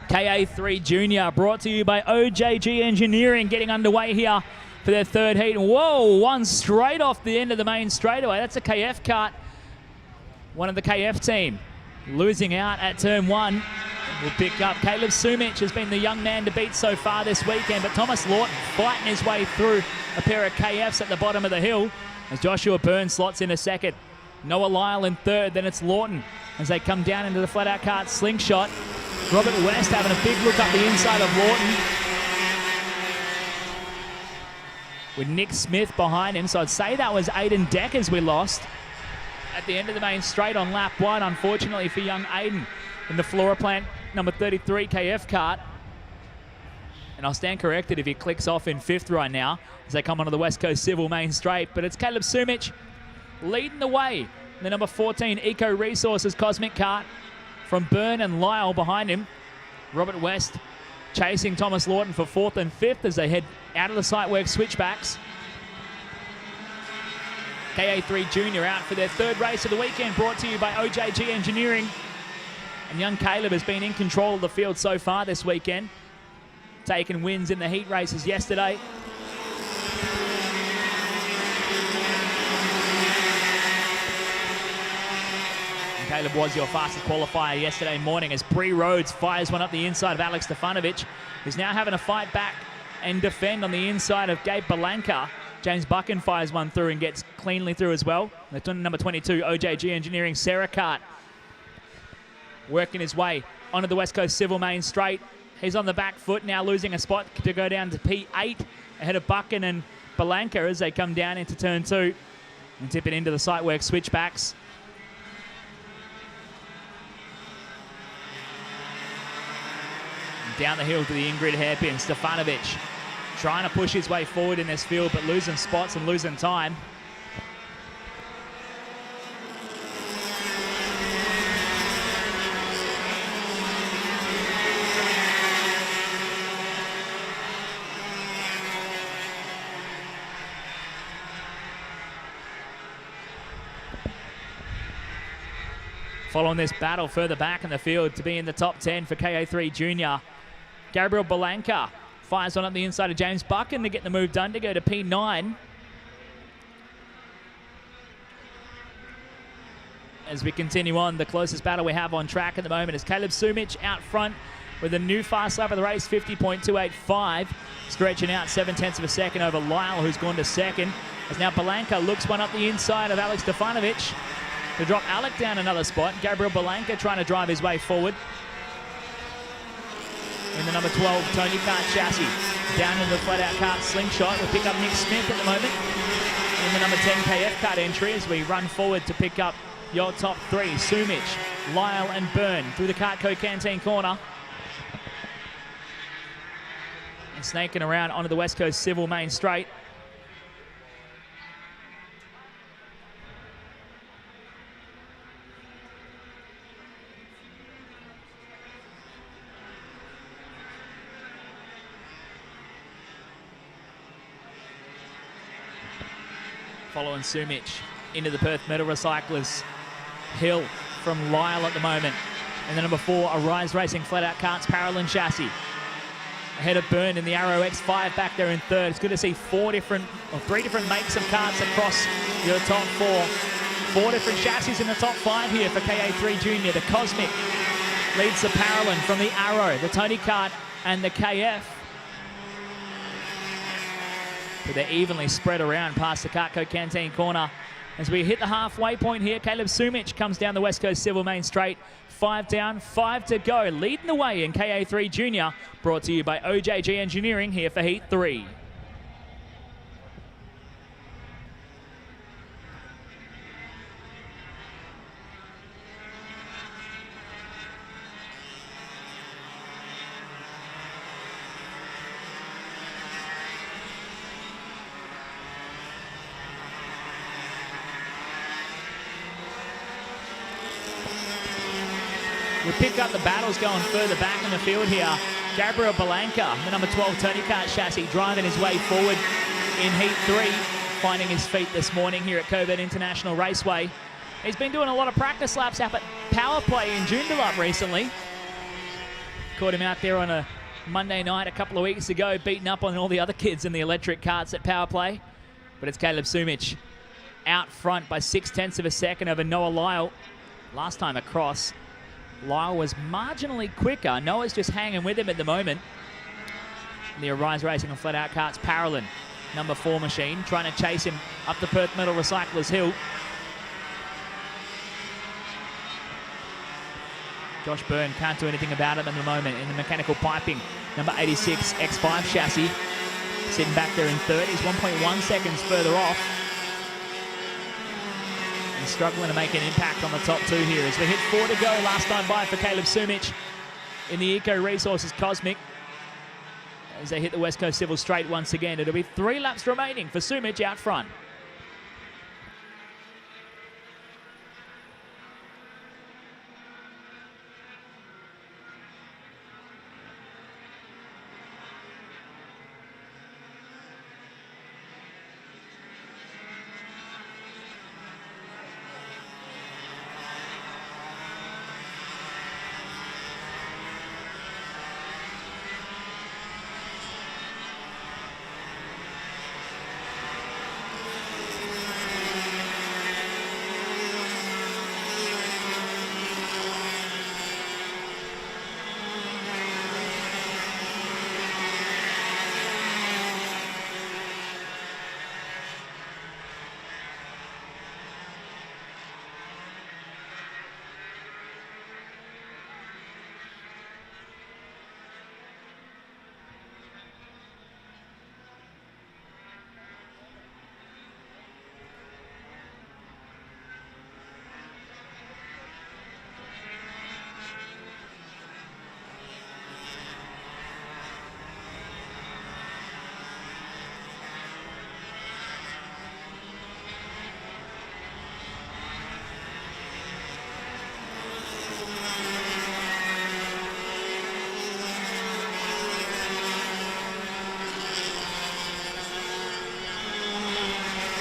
KA3 Junior, brought to you by OJG Engineering, getting underway here for their third heat. Whoa, one straight off the end of the main straightaway. That's a KF kart. One of the KF team losing out at turn one. We'll pick up. Caleb Sumich has been the young man to beat so far this weekend, but Thomas Lawton fighting his way through a pair of KFs at the bottom of the hill as Joshua Byrne slots in a second. Noah Lyle in third, then it's Lawton as they come down into the flat-out kart slingshot. Robert West having a big look up the inside of Lawton, with Nick Smith behind him. So I'd say that was Aiden Deckers we lost at the end of the main straight on lap one, unfortunately for young Aiden in the Floroplant number 33 KF kart. And I'll stand corrected if he clicks off in fifth right now as they come onto the West Coast Civil main straight. But it's Caleb Sumich leading the way. The number 14 Eco Resources Cosmic kart from Byrne and Lyle behind him. Robert West chasing Thomas Lawton for fourth and fifth as they head out of the Sitework switchbacks. KA3 Junior out for their third race of the weekend, brought to you by OJG Engineering. And young Caleb has been in control of the field so far this weekend, taking wins in the heat races yesterday. Caleb was your fastest qualifier yesterday morning as Bree Rhodes fires one up the inside of Alex Stefanovic, who's now having to fight back and defend on the inside of Gabe Belanca. James Buchan fires one through and gets cleanly through as well. The number 22 OJG Engineering Sarah Kart working his way onto the West Coast Civil main straight. He's on the back foot now, losing a spot to go down to P8 ahead of Buchan and Belanca as they come down into turn two and tip it into the Sitework switchbacks. Down the hill to the Ingrid hairpin. Stefanovic trying to push his way forward in this field, but losing spots and losing time. Following this battle further back in the field to be in the top 10 for KA3 Junior, Gabriel Belanca fires on up the inside of James Buchan to get the move done to go to P9. As we continue on, the closest battle we have on track at the moment is Caleb Sumich out front with a new fast lap of the race, 50.285, stretching out 0.7 of a second over Lyle, who's gone to second. As now Belanca looks one up the inside of Alex Stefanovic to drop Alec down another spot. Gabriel Belanca trying to drive his way forward in the number 12 Tony Kart chassis. Down into the flat-out kart slingshot. We'll pick up Nick Smith at the moment in the number 10 KF kart entry as we run forward to pick up your top three. Sumich, Lyle and Byrne through the Cartco Canteen corner. And snaking around onto the West Coast Civil main straight. Following Sumich into the Perth Metal Recyclers. Hill from Lyle at the moment. And the number 4, Arise Racing flat-out karts Paralyn chassis. Ahead of Byrne in the Arrow X5 back there in third. It's good to see three different makes of karts across your top 4. 4 different chassis in the top 5 here for KA3 Junior. The Cosmic leads the Paralyn from the Arrow, the Tony Kart and the KF. But they're evenly spread around past the Cartco Canteen corner. As we hit the halfway point here, Caleb Sumich comes down the West Coast Civil main straight. 5 down, 5 to go. Leading the way in KA3 Junior, brought to you by OJG Engineering here for Heat 3. We pick up the battles going further back in the field here. Gabriel Belanca, the number 12 Tony Kart chassis, driving his way forward in Heat 3, finding his feet this morning here at Cockburn International Raceway. He's been doing a lot of practice laps up at Power Play in Joondalup recently. Caught him out there on a Monday night a couple of weeks ago, beating up on all the other kids in the electric carts at Power Play. But it's Caleb Sumich out front by 0.6 of a second over Noah Lyle. Last time across, Lyle was marginally quicker. Noah's just hanging with him at the moment. The Arise Racing and Flat Out Carts, Parolin, number 4 machine, trying to chase him up the Perth Metal Recyclers Hill. Josh Byrne can't do anything about it at the moment in the mechanical piping. Number 86, X5 chassis, sitting back there in third. He's 1.1 seconds further off. And struggling to make an impact on the top 2 here as we hit 4 to go. Last time by for Caleb Sumich in the Eco Resources Cosmic. As they hit the West Coast Civil Straight once again. It'll be 3 laps remaining for Sumich out front.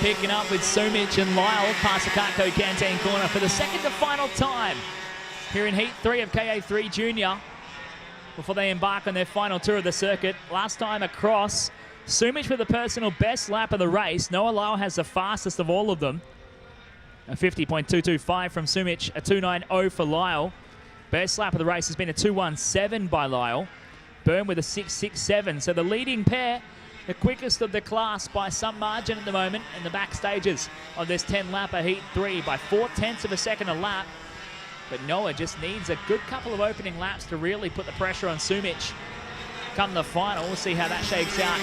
Picking up with Sumich and Lyle past the Cartco Canteen corner for the second and final time here in Heat 3 of KA3 Junior before they embark on their final tour of the circuit. Last time across, Sumich with the personal best lap of the race. Noah Lyle has the fastest of all of them. A 50.225 from Sumich, a 2.90 for Lyle. Best lap of the race has been a 2.17 by Lyle. Byrne with a 6.67. So the leading pair, the quickest of the class by some margin at the moment in the back stages of this 10-lapper Heat 3 by 0.4 of a second a lap. But Noah just needs a good couple of opening laps to really put the pressure on Sumich. Come the final, we'll see how that shakes out.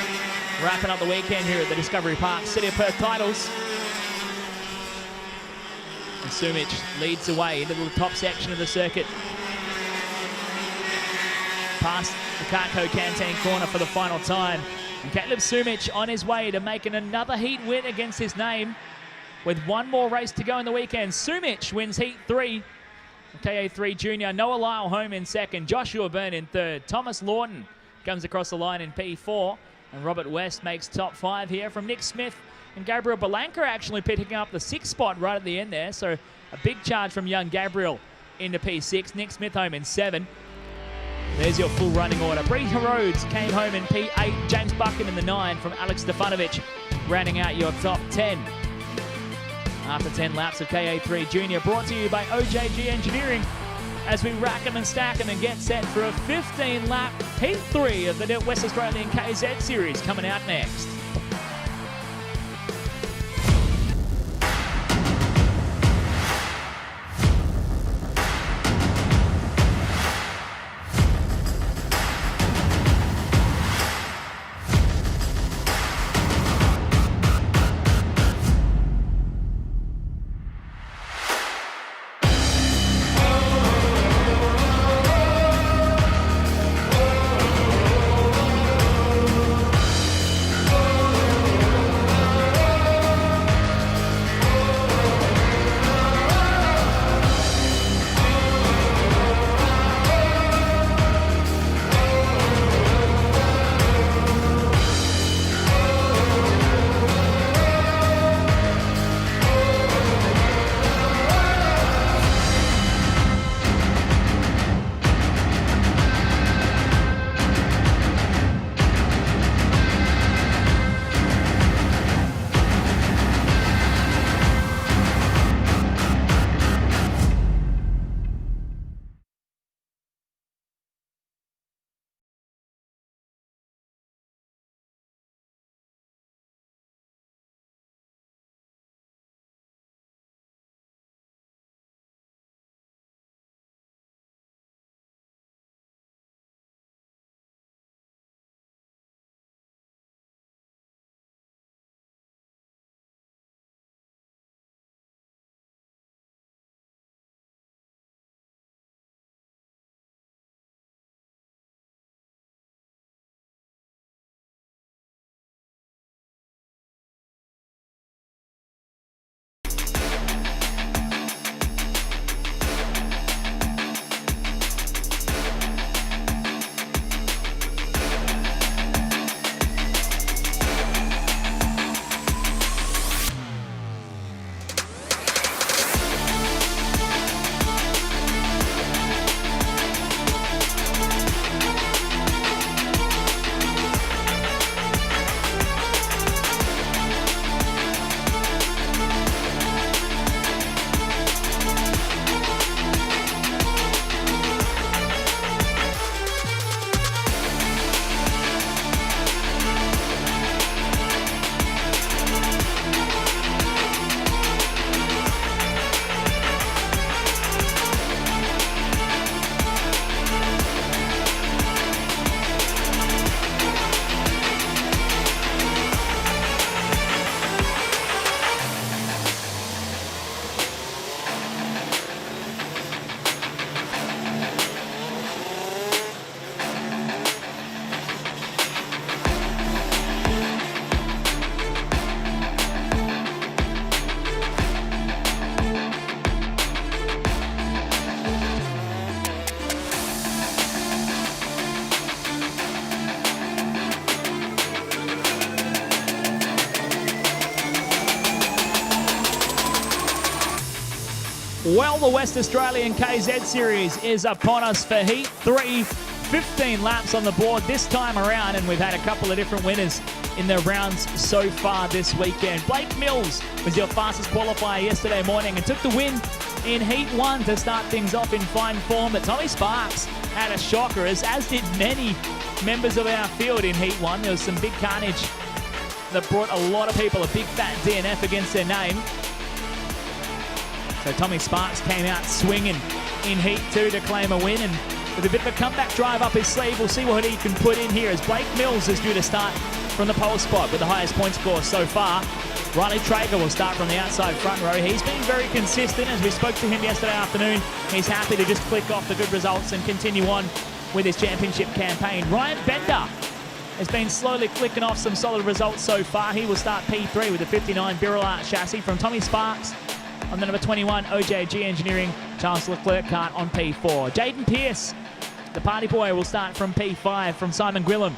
Wrapping up the weekend here at the Discovery Park City of Perth Titles. And Sumich leads the way into the top section of the circuit. Past the Cartco Canteen corner for the final time. And Caleb Sumich on his way to making another heat win against his name with one more race to go in the weekend. Sumich wins Heat 3. KA3 Junior. Noah Lyle home in second. Joshua Byrne in third. Thomas Lawton comes across the line in P4. And Robert West makes top 5 here from Nick Smith and Gabriel Belanca actually picking up the 6th spot right at the end there. So a big charge from young Gabriel into P6. Nick Smith home in 7. There's your full running order. Bree Rhodes came home in P8. James Buchan in the 9 from Alex Stefanovic, rounding out your top 10. After 10 laps of KA3 Junior, brought to you by OJG Engineering, as we rack them and stack them and get set for a 15-lap Heat 3 of the West Australian KZ Series coming out next. Well, the West Australian KZ Series is upon us for Heat 3. 15 laps on the board this time around, and we've had a couple of different winners in the rounds so far this weekend. Blake Mills was your fastest qualifier yesterday morning and took the win in Heat 1 to start things off in fine form. But Tommy Sparks had a shocker, as did many members of our field in Heat 1. There was some big carnage that brought a lot of people a big fat DNF against their name. So Tommy Sparks came out swinging in Heat 2 to claim a win, and with a bit of a comeback drive up his sleeve, we'll see what he can put in here as Blake Mills is due to start from the pole spot with the highest point score so far. Riley Traeger will start from the outside front row. He's been very consistent. As we spoke to him yesterday afternoon, he's happy to just click off the good results and continue on with his championship campaign. Ryan Bender has been slowly clicking off some solid results so far. He will start P3 with the 59 Birrell chassis from Tommy Sparks. On the number 21, OJG Engineering, Charles Leclerc kart on P4. Jaden Pearce, the party boy, will start from P5 from Simon Gwillim,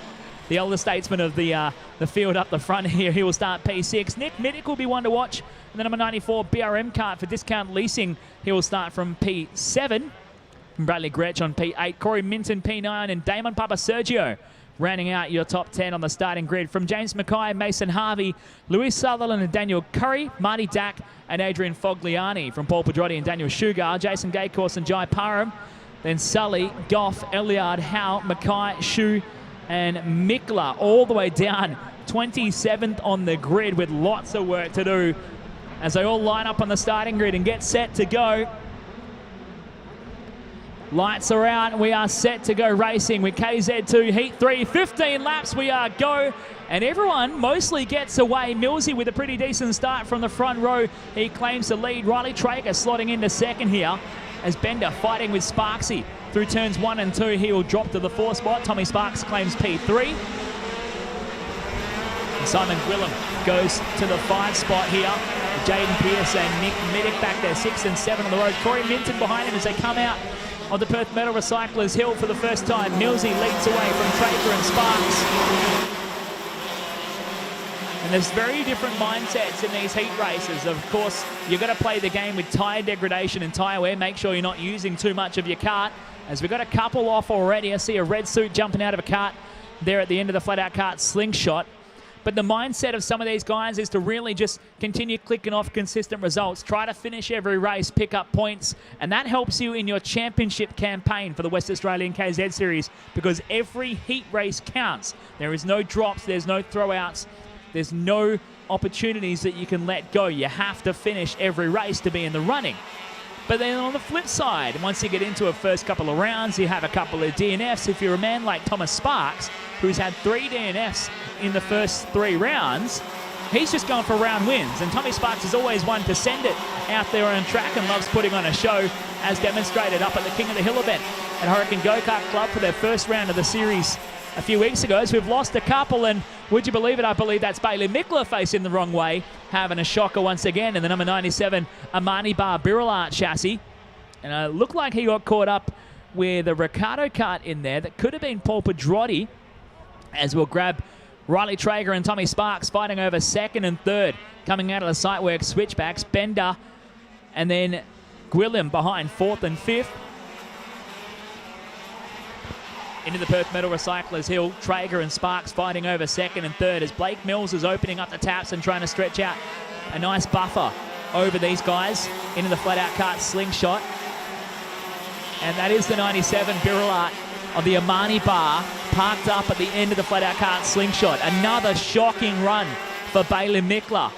the elder statesman of the field up the front here. He will start P6. Nick Middick will be one to watch. And the number 94 BRM kart for Discount Leasing, he will start from P7. From Bradley Gretsch on P8, Corey Minton P9, and Damon Papa Sergio rounding out your top 10 on the starting grid. From James Mackay, Mason Harvey, Louis Sutherland and Daniel Curry, Marty Dack and Adrian Fogliani. From Paul Pedrotti and Daniel Sugar, Jason Gaycourse and Jai Parham. Then Sully, Goff, Eliard, Howe, Mackay, Shu and Mikla all the way down 27th on the grid with lots of work to do as they all line up on the starting grid and get set to go. Lights are out. We are set to go racing with KZ2 Heat 3. 15 laps. We are go. And everyone mostly gets away. Millsy with a pretty decent start from the front row. He claims the lead. Riley Traeger slotting into second here as Bender fighting with Sparksy. Through turns 1 and 2, he will drop to the 4 spot. Tommy Sparks claims P3. And Simon Gwillim goes to the 5 spot here. Jaden Pearce and Nick Middick back there, 6 and 7 on the road. Corey Minton behind him as they come out on the Perth Metal Recyclers Hill for the first time. Millsy leads away from Traeger and Sparks. And there's very different mindsets in these heat races. Of course, you've got to play the game with tyre degradation and tyre wear. Make sure you're not using too much of your kart. As we've got a couple off already. I see a red suit jumping out of a kart there at the end of the flat-out kart slingshot. But the mindset of some of these guys is to really just continue clicking off consistent results. Try to finish every race, pick up points, and that helps you in your championship campaign for the West Australian KZ Series because every heat race counts. There is no drops, there's no throwouts, there's no opportunities that you can let go. You have to finish every race to be in the running. But then on the flip side, once you get into a first couple of rounds, you have a couple of DNFs. If you're a man like Thomas Sparks, who's had 3 DNFs in the first 3 rounds, he's just going for round wins. And Tommy Sparks is always one to send it out there on track and loves putting on a show, as demonstrated up at the King of the Hill event at Hurricane Go-Kart Club for their first round of the series a few weeks ago. So we've lost a couple, and would you believe it, I believe that's Bailey Mikla facing the wrong way, having a shocker once again in the number 97 Amani Bar Birrell chassis. And it looked like he got caught up with a Ricardo kart in there that could have been Paul Pedrotti, as we'll grab Riley Traeger and Tommy Sparks fighting over 2nd and 3rd, coming out of the Siteworks switchbacks. Bender and then Gwillim behind 4th and 5th. Into the Perth Metal Recyclers Hill, Traeger and Sparks fighting over 2nd and 3rd as Blake Mills is opening up the taps and trying to stretch out a nice buffer over these guys into the flat-out kart slingshot. And that is the 97 Birrell of the Amani Bar, parked up at the end of the flat-out kart slingshot. Another shocking run for Bailey Mikla,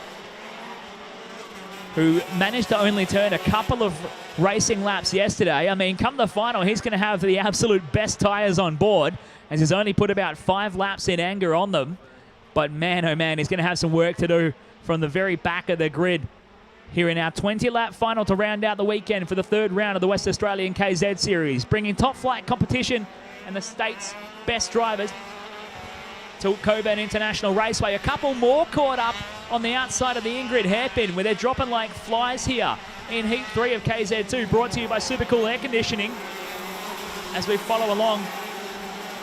who managed to only turn a couple of racing laps yesterday. I mean, come the final, he's going to have the absolute best tyres on board, as he's only put about 5 laps in anger on them. But man, oh man, he's going to have some work to do from the very back of the grid here in our 20-lap final to round out the weekend for the 3rd round of the West Australian KZ Series, bringing top flight competition and the state's best drivers to Cockburn International Raceway. A couple more caught up on the outside of the Ingrid hairpin, where they're dropping like flies here in Heat 3 of KZ2, brought to you by Supercool Air Conditioning, as we follow along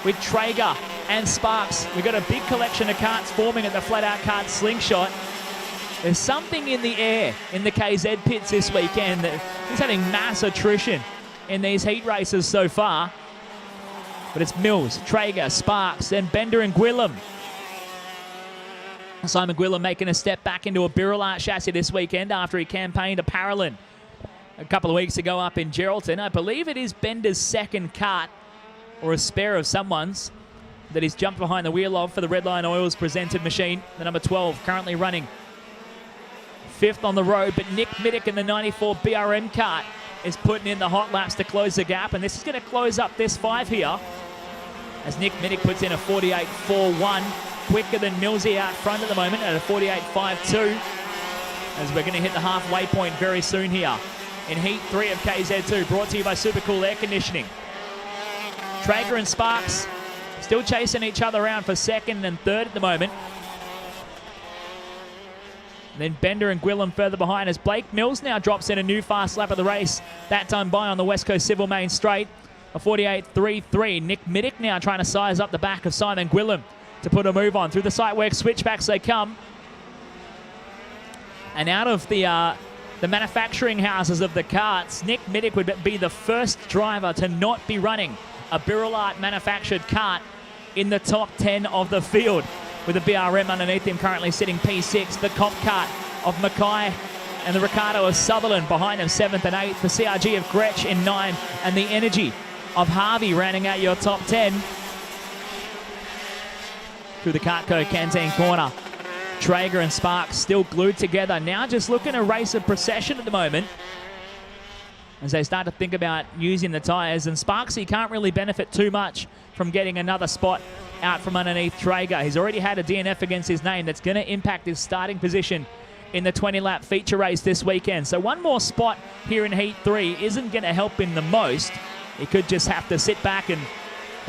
with Traeger and Sparks. We've got a big collection of karts forming at the flat-out kart slingshot. There's something in the air in the KZ pits this weekend. He's having mass attrition in these heat races so far. But it's Mills, Traeger, Sparks, then Bender and Gwilym. Simon Gwilym making a step back into a Birrellart chassis this weekend after he campaigned a Paralin a couple of weeks ago up in Geraldton. I believe it is Bender's second kart, or a spare of someone's, that he's jumped behind the wheel of for the Redline Oils presented machine. The number 12 currently running 5th on the road, but Nick Middick in the 94 BRM kart is putting in the hot laps to close the gap, and this is going to close up this 5 here as Nick Middick puts in a 48.41, quicker than Millsy out front at the moment at a 48.52, as we're going to hit the halfway point very soon here in Heat 3 of KZ2, brought to you by Supercool Air Conditioning. Traeger and Sparks still chasing each other around for second and third at the moment. And then Bender and Gwilym further behind as Blake Mills now drops in a new fast lap of the race. That time by on the West Coast Civil Main Straight, a 48.33. Nick Middick now trying to size up the back of Simon Gwilym to put a move on. Through the site work switchbacks they come. And out of the manufacturing houses of the karts, Nick Middick would be the first driver to not be running a Birrellart manufactured kart in the top 10 of the field, with a BRM underneath him currently sitting P6. The comp kart of Mackay and the Ricardo of Sutherland behind him 7th and 8th. The CRG of Gretsch in 9, and the Energy of Harvey rounding out your top 10. Through the Cartco Canteen corner, Traeger and Sparks still glued together. Now just looking a race of procession at the moment as they start to think about using the tyres. And Sparksy can't really benefit too much from getting another spot out from underneath Traeger. He's already had a DNF against his name that's going to impact his starting position in the 20-lap feature race this weekend. So one more spot here in Heat 3 isn't going to help him the most. He could just have to sit back and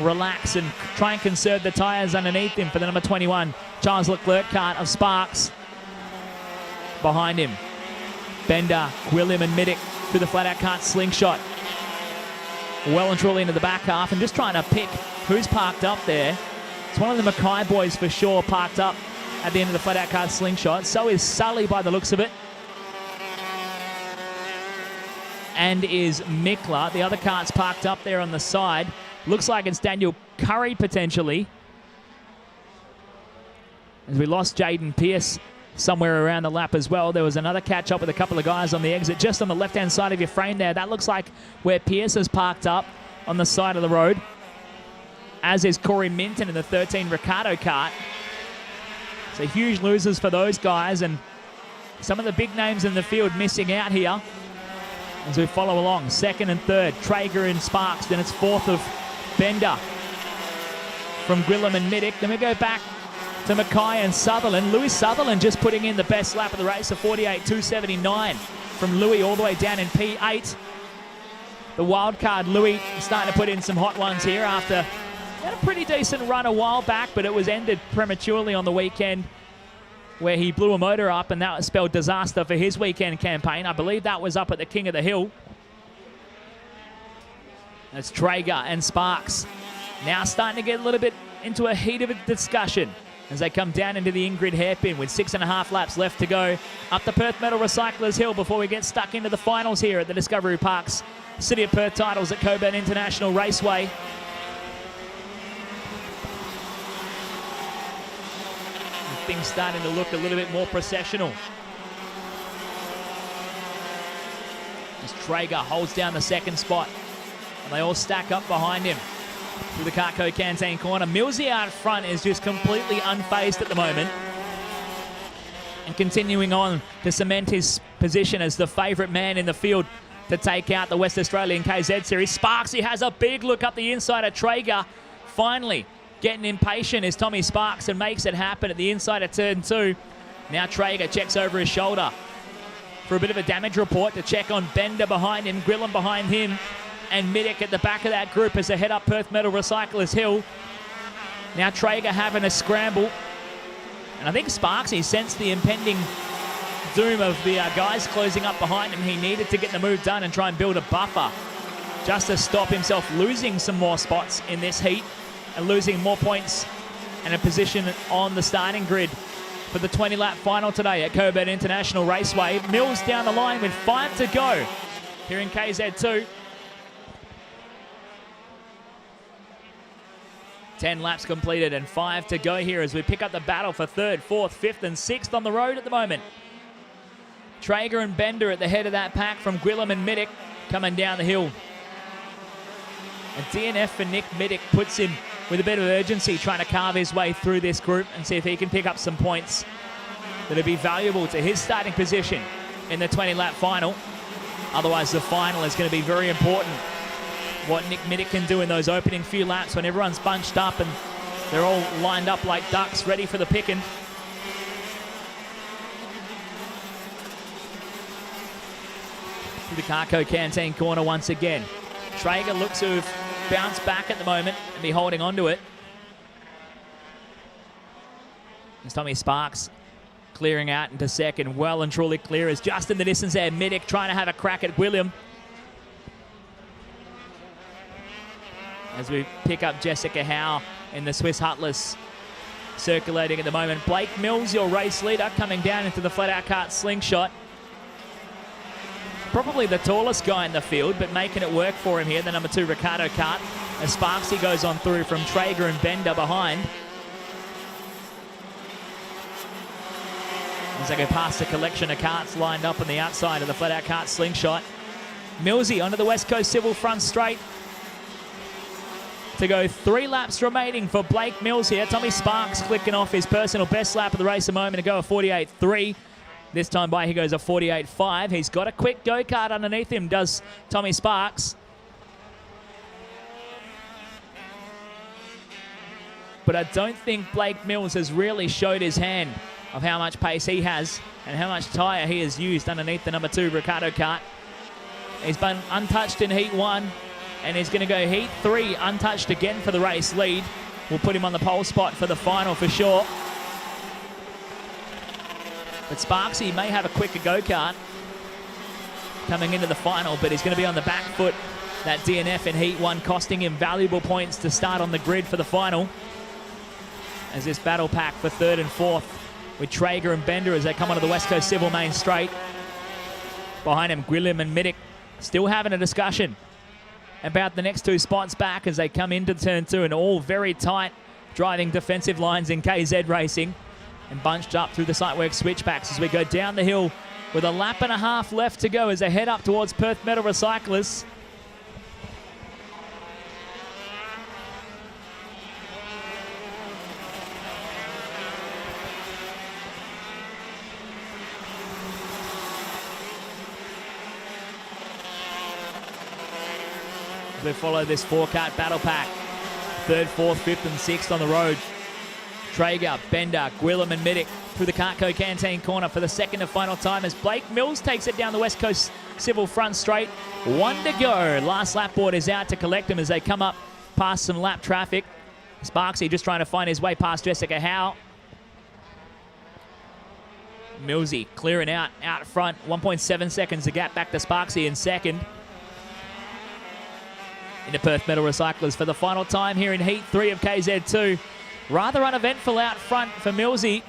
relax and try and conserve the tyres underneath him for the number 21 Charles Leclerc kart of Sparks. Behind him, Bender, Gwilym and Middick through the flat-out kart slingshot. Well and truly into the back half, and just trying to pick who's parked up there. It's one of the Mackay boys for sure parked up at the end of the flat-out kart slingshot. So is Sully by the looks of it. And is Mickler. The other kart's parked up there on the side. Looks like it's Daniel Curry potentially, as we lost Jaden Pierce somewhere around the lap as well. There was another catch up with a couple of guys on the exit just on the left-hand side of your frame there. That looks like where Pierce is parked up on the side of the road, as is Corey Minton in the 13 Ricardo kart. So huge losers for those guys, and some of the big names in the field missing out here as we follow along. Second and third, Traeger and Sparks. Then it's fourth of Bender from Gwilym and Middick. Then we go back to Mackay and Sutherland. Louis Sutherland just putting in the best lap of the race, a 48.279 from Louis all the way down in P8. The wild card Louis starting to put in some hot ones here after he had a pretty decent run a while back, but it was ended prematurely on the weekend where he blew a motor up, and that spelled disaster for his weekend campaign. I believe that was up at the King of the Hill. That's Traeger and Sparks now starting to get a little bit into a heat of a discussion as they come down into the Ingrid hairpin with 6.5 laps left to go up the Perth Metal Recyclers Hill before we get stuck into the finals here at the Discovery Parks City of Perth Titles at Cockburn International Raceway. Things starting to look a little bit more processional as Traeger holds down the second spot, and they all stack up behind him through the Cartco Canteen corner. Millsy out front is just completely unfazed at the moment and continuing on to cement his position as the favourite man in the field to take out the West Australian KZ Series. Sparksy has a big look up the inside of Traeger. Finally getting impatient is Tommy Sparks and makes it happen at the inside of turn 2. Now Traeger checks over his shoulder for a bit of a damage report to check on Bender behind him, Gwilym behind him, and Middick at the back of that group as they head up Perth Metal Recyclers Hill. Now Traeger having a scramble, and I think Sparksy sensed the impending doom of the guys closing up behind him. He needed to get the move done and try and build a buffer just to stop himself losing some more spots in this heat and losing more points and a position on the starting grid for the 20-lap final today at Cockburn International Raceway. Mills down the line with 5 to go here in KZ2. 10 laps completed and 5 to go here as we pick up the battle for 3rd, 4th, 5th and 6th on the road at the moment. Traeger and Bender at the head of that pack from Gwilym and Middick coming down the hill. A DNF for Nick Middick puts him with a bit of urgency, trying to carve his way through this group and see if he can pick up some points that'll be valuable to his starting position in the 20-lap final. Otherwise, the final is going to be very important. What Nick Middick can do in those opening few laps when everyone's bunched up and they're all lined up like ducks, ready for the picking. To the Carco Canteen corner once again. Traeger looks to have bounced back at the moment and be holding on to it. As Tommy Sparks clearing out into second, well and truly clear as just in the distance there. Middick trying to have a crack at Gwilym. As we pick up Jessica Howe in the Swiss Hutless circulating at the moment. Blake Mills, your race leader, coming down into the flat-out kart slingshot. Probably the tallest guy in the field, but making it work for him here, the number 2 Ricardo kart. As Sparksy goes on through from Traeger and Bender behind. As they go past the collection of karts lined up on the outside of the flat-out kart slingshot. Millsy onto the West Coast Civil front straight. To go 3 laps remaining for Blake Mills here. Tommy Sparks clicking off his personal best lap of the race a moment ago, a 48.3. This time by he goes a 48.5. He's got a quick go-kart underneath him, does Tommy Sparks. But I don't think Blake Mills has really showed his hand of how much pace he has and how much tyre he has used underneath the number 2 Ricardo kart. He's been untouched in Heat 1. And he's going to go Heat 3 untouched again for the race lead. We'll put him on the pole spot for the final for sure. But Sparksy may have a quicker go-kart coming into the final, but he's going to be on the back foot. That DNF in Heat 1 costing him valuable points to start on the grid for the final. As this battle pack for 3rd and 4th with Traeger and Bender as they come onto the West Coast Civil main straight. Behind him, Gwilym and Middick still having a discussion about the next 2 spots back as they come into turn 2, and all very tight driving defensive lines in KZ racing, and bunched up through the Sightworks switchbacks as we go down the hill with a lap and a half left to go as they head up towards Perth Metal Recyclers. We follow this 4-kart battle pack. 3rd, 4th, 5th and 6th on the road. Traeger, Bender, Gwilym and Middick through the Carco Canteen corner for the second and final time as Blake Mills takes it down the West Coast Civil front straight. 1 to go. Last lap board is out to collect them as they come up past some lap traffic. Sparksy just trying to find his way past Jessica Howe. Millsy clearing out front. 1.7 seconds the gap back to Sparksy in second. Into Perth Metal Recyclers for the final time here in Heat 3 of KZ2. Rather uneventful out front for Millsy.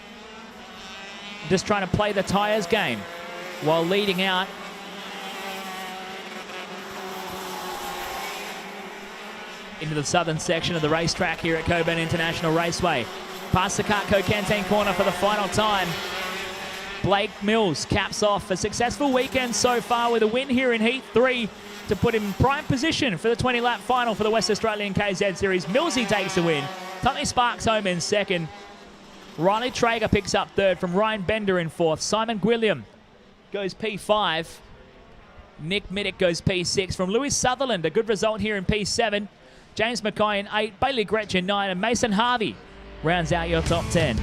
Just trying to play the tyres game while leading out. Into the southern section of the racetrack here at Cockburn International Raceway. Past the Carco Canteen corner for the final time. Blake Mills caps off a successful weekend so far with a win here in Heat 3 to put him in prime position for the 20-lap final for the West Australian KZ Series. Millsy takes the win. Tommy Sparks home in second. Riley Traeger picks up 3rd from Ryan Bender in 4th. Simon Gwilym goes P5. Nick Middick goes P6 from Lewis Sutherland. A good result here in P7. James McKay in 8. Bailey Gretchen 9. And Mason Harvey rounds out your top 10.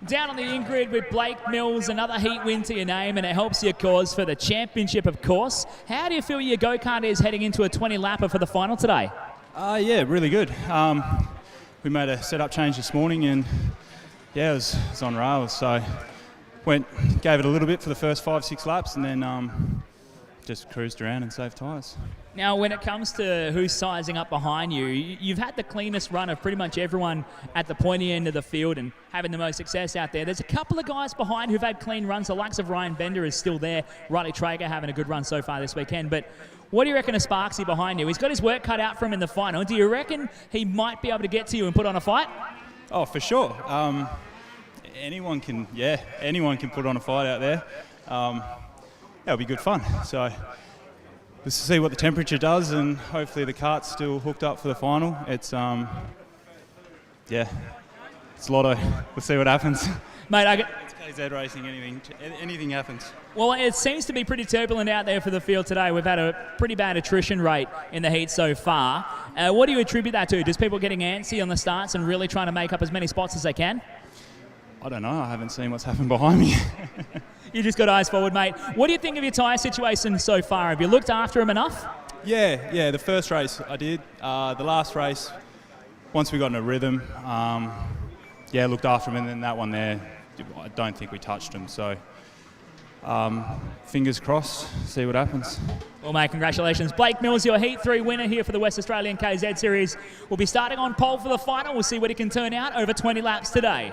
Down on the in-grid with Blake Mills, another heat win to your name, and it helps your cause for the championship, of course. How do you feel your go-kart is heading into a 20-lapper for the final today? Yeah, really good. We made a setup change this morning, and yeah, it was on rails. So gave it a little bit for the first 5-6 laps, and then just cruised around and saved tyres. Now, when it comes to who's sizing up behind you, you've had the cleanest run of pretty much everyone at the pointy end of the field and having the most success out there. There's a couple of guys behind who've had clean runs. The likes of Ryan Bender is still there. Riley Traeger having a good run so far this weekend. But what do you reckon of Sparksy behind you? He's got his work cut out for him in the final. Do you reckon he might be able to get to you and put on a fight? Oh, for sure. Anyone can put on a fight out there. It'll be good fun. So let's see what the temperature does, and hopefully the kart's still hooked up for the final. It's it's lotto. We'll see what happens. Mate, It's KZ racing. Anything happens. Well, it seems to be pretty turbulent out there for the field today. We've had a pretty bad attrition rate in the heat so far. What do you attribute that to? Just people getting antsy on the starts and really trying to make up as many spots as they can? I don't know. I haven't seen what's happened behind me. You just got eyes forward, mate. What do you think of your tyre situation so far? Have you looked after him enough? Yeah. The first race I did. The last race, once we got in a rhythm, looked after him, and then that one there, I don't think we touched him. So fingers crossed, see what happens. Well, mate, congratulations. Blake Mills, your Heat 3 winner here for the West Australian KZ Series. Will be starting on pole for the final. We'll see what he can turn out over 20 laps today.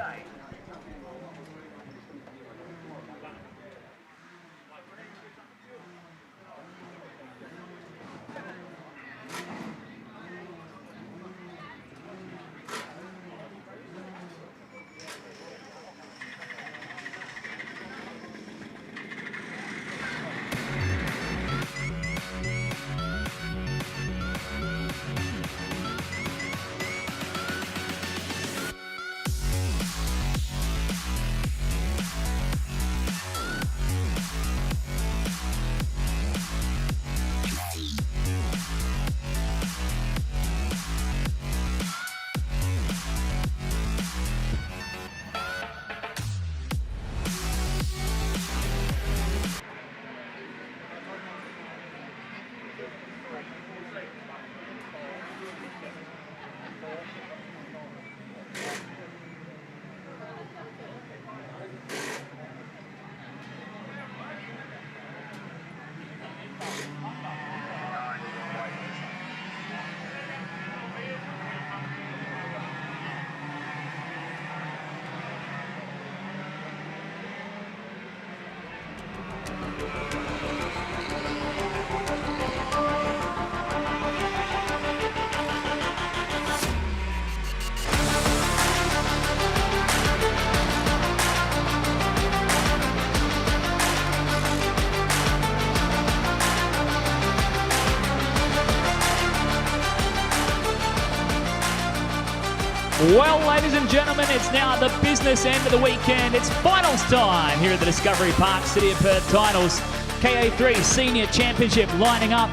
Well, ladies and gentlemen, it's now the business end of the weekend. It's finals time here at the Discovery Park City of Perth Titles. KA3 Senior Championship lining up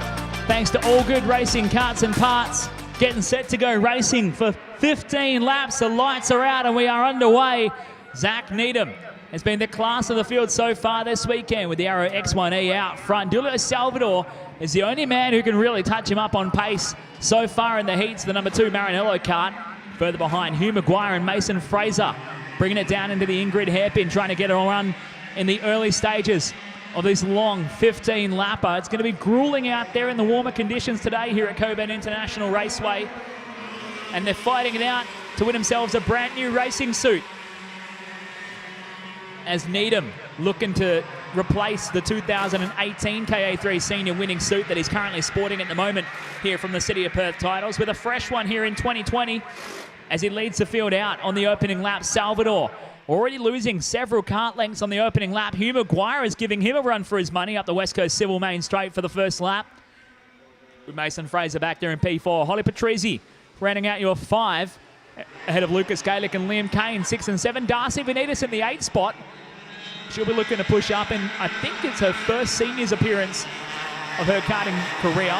thanks to All Good Racing Carts and Parts. Getting set to go racing for 15 laps. The lights are out and we are underway. Zach Needham has been the class of the field so far this weekend with the Arrow X1E out front. Julio Salvador is the only man who can really touch him up on pace so far in the heats. The number 2 Maranello kart. Further behind, Hugh Maguire and Mason Fraser bringing it down into the in-grid hairpin, trying to get a run in the early stages of this long 15-lapper. It's going to be grueling out there in the warmer conditions today here at Cockburn International Raceway. And they're fighting it out to win themselves a brand new racing suit. As Needham looking to replace the 2018 KA3 Senior winning suit that he's currently sporting at the moment here from the City of Perth Titles, with a fresh one here in 2020 as he leads the field out on the opening lap. Salvador already losing several kart lengths on the opening lap. Hugh Maguire is giving him a run for his money up the West Coast Civil Main Straight for the first lap. With Mason Fraser back there in P4. Holly Patrizzi rounding out your 5 ahead of Lucas Gaelic and Liam Kane, 6 and 7. Darcy Benitez in the 8 spot. She'll be looking to push up, and I think it's her first seniors appearance of her karting career.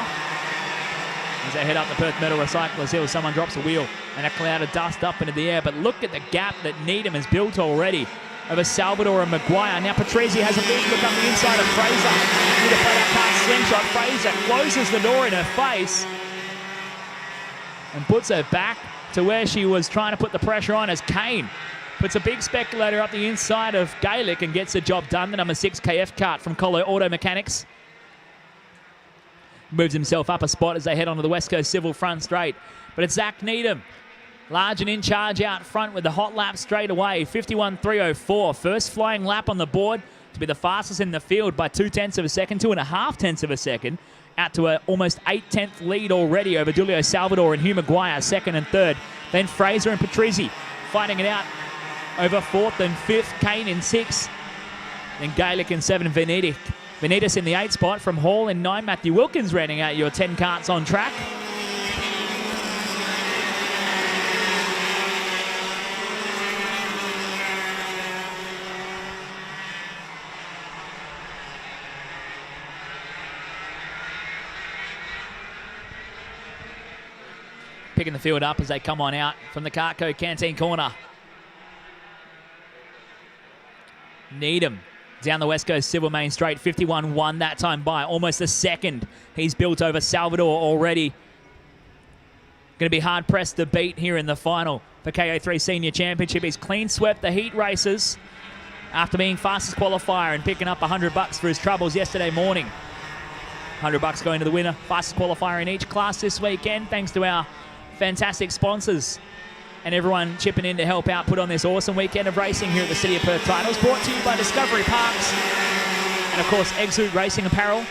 As they head up the Perth Metal Recyclers Hill, someone drops a wheel and a cloud of dust up into the air. But look at the gap that Needham has built already over Salvador and Maguire. Now Patrizi has a big look up the inside of Fraser. With a flat out slingshot, Fraser closes the door in her face and puts her back to where she was trying to put the pressure on as Kane puts a big speculator up the inside of Gaelic and gets the job done. The number 6 KF cart from Colo Auto Mechanics moves himself up a spot as they head onto the West Coast Civil front straight. But it's Zach Needham, large and in charge out front with the hot lap straight away. 51.304. First flying lap on the board to be the fastest in the field by 0.2 of a second, 2.5 of a second. Out to an almost 8/10 lead already over Julio Salvador and Hugh Maguire, second and third. Then Fraser and Patrizi fighting it out over fourth and fifth. Kane in sixth. Then Gaelic in seven. Venitas in the 8 spot. From Hall in 9. Matthew Wilkins rounding out your 10 carts on track. Picking the field up as they come on out from the Cartco Canteen corner. Needham down the West Coast Civil Main Straight, 51.1 that time by. Almost a second he's built over Salvador already. Going to be hard-pressed to beat here in the final for KO3 Senior Championship. He's clean swept the heat races after being fastest qualifier and picking up $100 for his troubles yesterday morning. $100 going to the winner, fastest qualifier in each class this weekend, thanks to our fantastic sponsors and everyone chipping in to help out put on this awesome weekend of racing here at the City of Perth Titles. Brought to you by Discovery Parks and, of course, Exude Racing Apparel.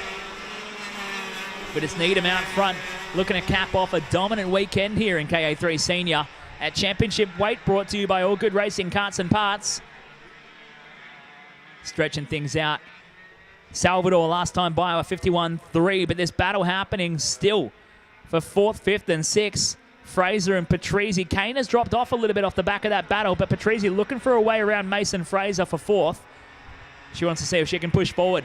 But it's Needham out front, looking to cap off a dominant weekend here in KA3 Senior at Championship Weight, brought to you by All Good Racing Carts and Parts. Stretching things out. Salvador last time by a 51.3, but this battle happening still for 4th, 5th, and 6th. Fraser and Patrizi. Kane has dropped off a little bit off the back of that battle, but Patrizi looking for a way around Mason Fraser for 4th. She wants to see if she can push forward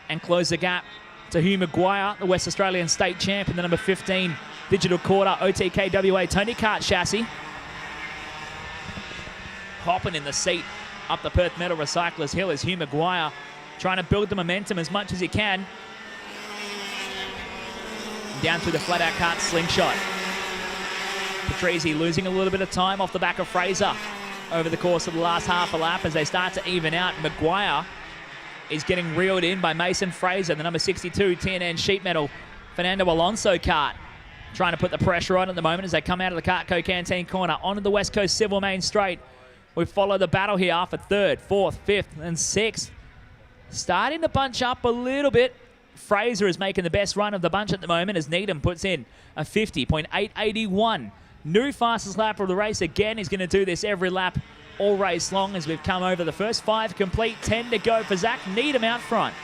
and close the gap to Hugh Maguire, the West Australian state champ, in the number 15 Digital Quarter OTKWA Tony Kart chassis. Hopping in the seat up the Perth Metal Recyclers Hill is Hugh Maguire, trying to build the momentum as much as he can. Down through the flat-out cart slingshot. Patrizi losing a little bit of time off the back of Fraser over the course of the last half a lap as they start to even out. Maguire is getting reeled in by Mason Fraser, the number 62 TNN sheet metal Fernando Alonso kart. Trying to put the pressure on at the moment as they come out of the Cartco Canteen corner onto the West Coast Civil Main Straight. We follow the battle here for 3rd, 4th, 5th, and 6th. Starting to bunch up a little bit. Fraser is making the best run of the bunch at the moment as Needham puts in a 50.881. New fastest lap of the race. Again, he's going to do this every lap all race long as we've come over the first 5 complete, 10 to go for Zach Needham out front.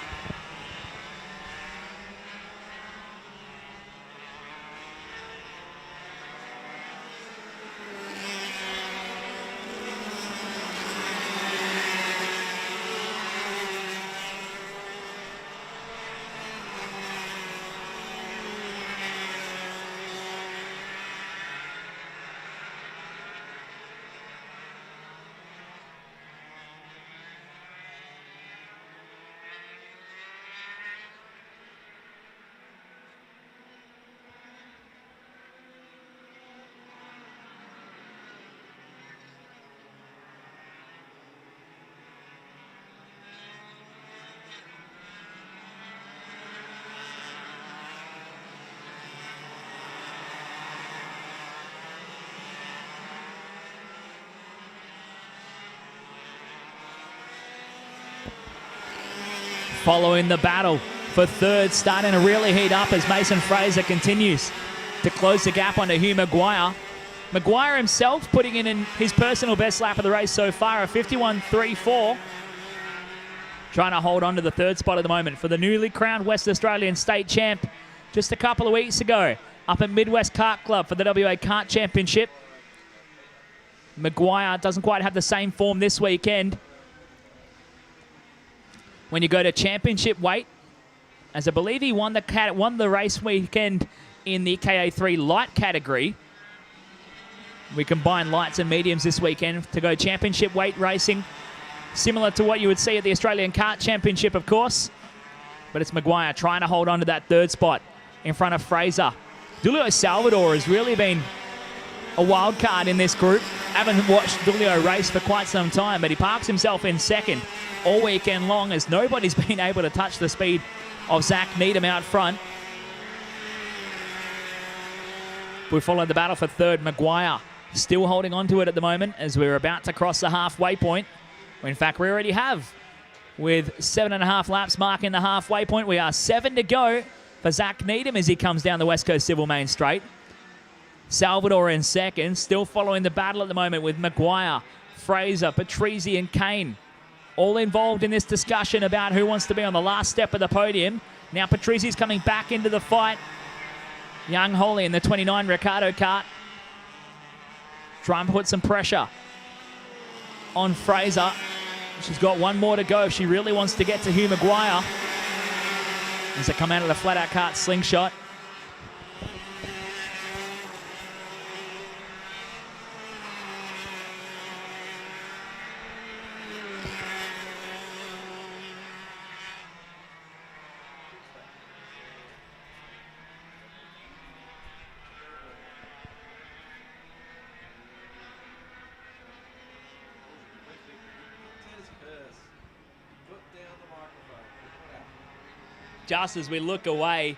Following the battle for 3rd, starting to really heat up as Mason Fraser continues to close the gap onto Hugh Maguire. Maguire himself putting in his personal best lap of the race so far, a 51.34. Trying to hold on to the 3rd spot at the moment for the newly crowned West Australian state champ just a couple of weeks ago up at Midwest Kart Club for the WA Kart Championship. Maguire doesn't quite have the same form this weekend. When you go to championship weight, as I believe he won the race weekend in the KA3 light category. We combine lights and mediums this weekend to go championship weight racing, similar to what you would see at the Australian Kart Championship, of course. But it's Maguire trying to hold on to that third spot in front of Fraser. Julio Salvador has really been a wild card in this group. Haven't watched Julio race for quite some time, but he parks himself in second all weekend long as nobody's been able to touch the speed of Zach Needham out front. We followed the battle for third. Maguire still holding on to it at the moment as we're about to cross the halfway point. In fact, we already have, with 7.5 laps marking the halfway point. We are 7 to go for Zach Needham as he comes down the West Coast Civil Main Straight. Salvador in second, still following the battle at the moment with Maguire, Fraser, Patrizi and Kane, all involved in this discussion about who wants to be on the last step of the podium. Now Patrizi's coming back into the fight. Young Holly in the 29 Ricardo kart, trying to put some pressure on Fraser. She's got one more to go if she really wants to get to Hugh Maguire as they come out of the flat-out kart slingshot. Just as we look away,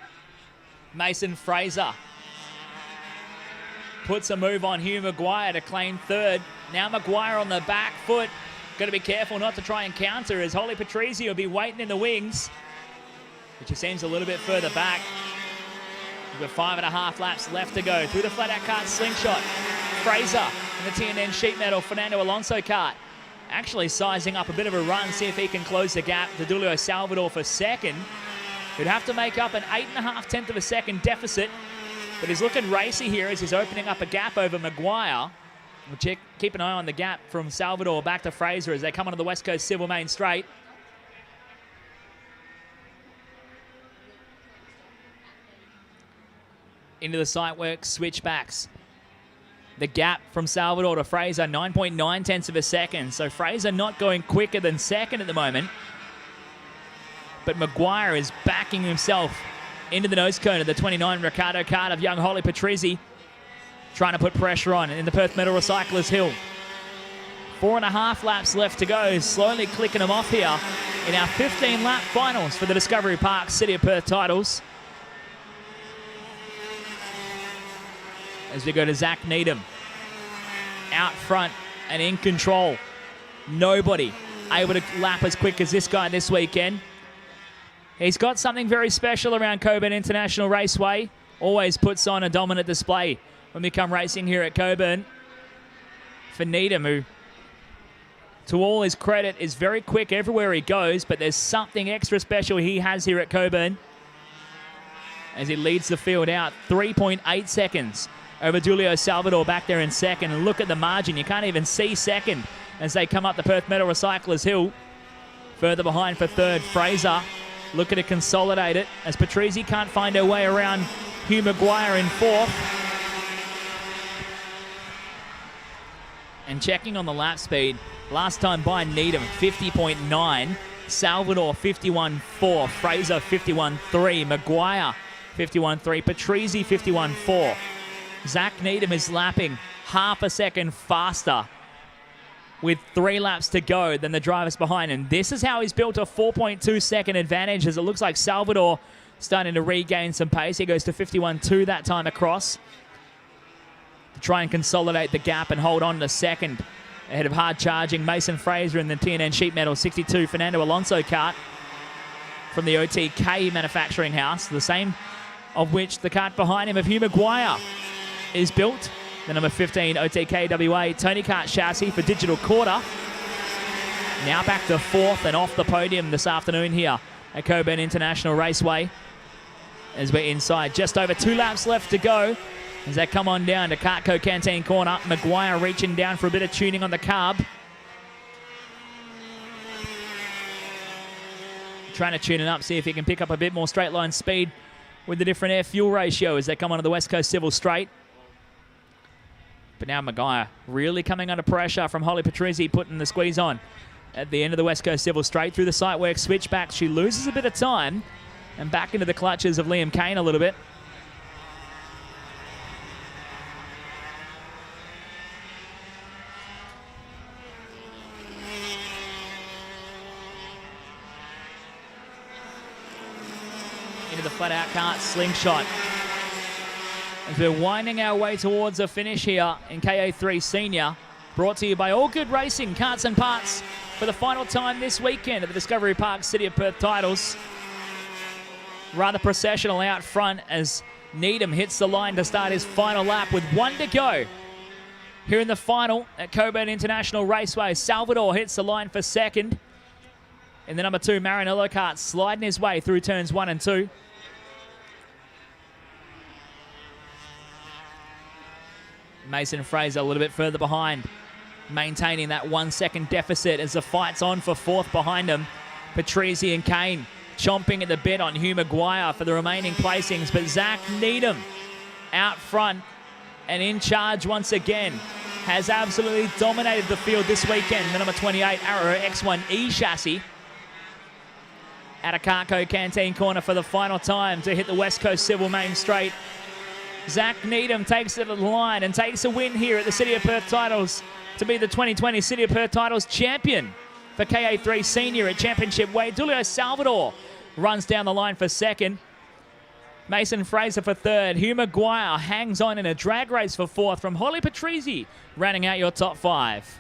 Mason Fraser puts a move on Hugh Maguire to claim third. Now Maguire on the back foot. Got to be careful not to try and counter as Holly Patrizi will be waiting in the wings, which just seems a little bit further back. We've got 5.5 laps left to go through the flat-out kart slingshot. Fraser in the TNN sheet metal Fernando Alonso kart. Actually sizing up a bit of a run, see if he can close the gap to Julio Salvador for second. He'd have to make up an 8.5 of a second deficit, but he's looking racy here as he's opening up a gap over Maguire. We'll keep an eye on the gap from Salvador back to Fraser as they come onto the West Coast Civil Main Straight. Into the sight work switchbacks. The gap from Salvador to Fraser, 9.9 of a second. So Fraser not going quicker than second at the moment. But Maguire is backing himself into the nose cone of the 29 Ricardo kart of young Holly Patrizi, trying to put pressure on in the Perth Metal Recyclers Hill. 4.5 laps left to go, slowly clicking them off here in our 15-lap finals for the Discovery Park City of Perth Titles. As we go to Zach Needham, out front and in control. Nobody able to lap as quick as this guy this weekend. He's got something very special around Cockburn International Raceway. Always puts on a dominant display when we come racing here at Cockburn. For Needham, who, to all his credit, is very quick everywhere he goes, but there's something extra special he has here at Cockburn as he leads the field out 3.8 seconds over Julio Salvador back there in second. And look at the margin. You can't even see second as they come up the Perth Metal Recyclers Hill. Further behind for third, Fraser. Looking to consolidate it as Patrizi can't find her way around Hugh Maguire in fourth. And checking on the lap speed, last time by Needham, 50.9. Salvador, 51.4. Fraser, 51.3. Maguire, 51.3. Patrizi, 51.4. Zach Needham is lapping half a second faster with 3 laps to go than the drivers behind him. This is how he's built a 4.2 second advantage as it looks like Salvador starting to regain some pace. He goes to 51.2 that time across to try and consolidate the gap and hold on to second ahead of hard charging Mason Fraser in the TNN sheet metal 62 Fernando Alonso kart from the OTK manufacturing house, the same of which the kart behind him of Hugh Maguire is built. The number 15 OTK WA Tony Kart chassis for Digital Quarter. Now back to fourth and off the podium this afternoon here at Cockburn International Raceway. As we're inside, just over 2 laps left to go as they come on down to Cartco Canteen Corner. Maguire reaching down for a bit of tuning on the carb. Trying to tune it up, see if he can pick up a bit more straight line speed with the different air fuel ratio as they come onto the West Coast Civil Straight. But now Maguire really coming under pressure from Holly Patrizzi, putting the squeeze on at the end of the West Coast Civil Straight through the site work switchback. She loses a bit of time and back into the clutches of Liam Kane a little bit. Into the flat-out cart slingshot. As we're winding our way towards a finish here in KA3 Senior, brought to you by All Good Racing, Carts and Parts, for the final time this weekend at the Discovery Park City of Perth Titles. Rather processional out front as Needham hits the line to start his final lap with 1 to go. Here in the final at Cockburn International Raceway, Salvador hits the line for second. In the number 2 Maranello cart, sliding his way through turns 1 and 2. Mason Fraser a little bit further behind, maintaining that 1 second deficit as the fight's on for fourth behind him. Patrizzi and Kane chomping at the bit on Hugh Maguire for the remaining placings, but Zach Needham out front and in charge once again. Has absolutely dominated the field this weekend. The number 28 Arrow X1E chassis at a Carco Canteen corner for the final time to hit the West Coast Civil Main Straight. Zach Needham takes it to the line and takes a win here at the City of Perth Titles to be the 2020 City of Perth Titles champion for KA3 Senior at Championship Weight. Julio Salvador runs down the line for second. Mason Fraser for third. Hugh Maguire hangs on in a drag race for fourth from Holly Patrizzi, rounding out your top 5.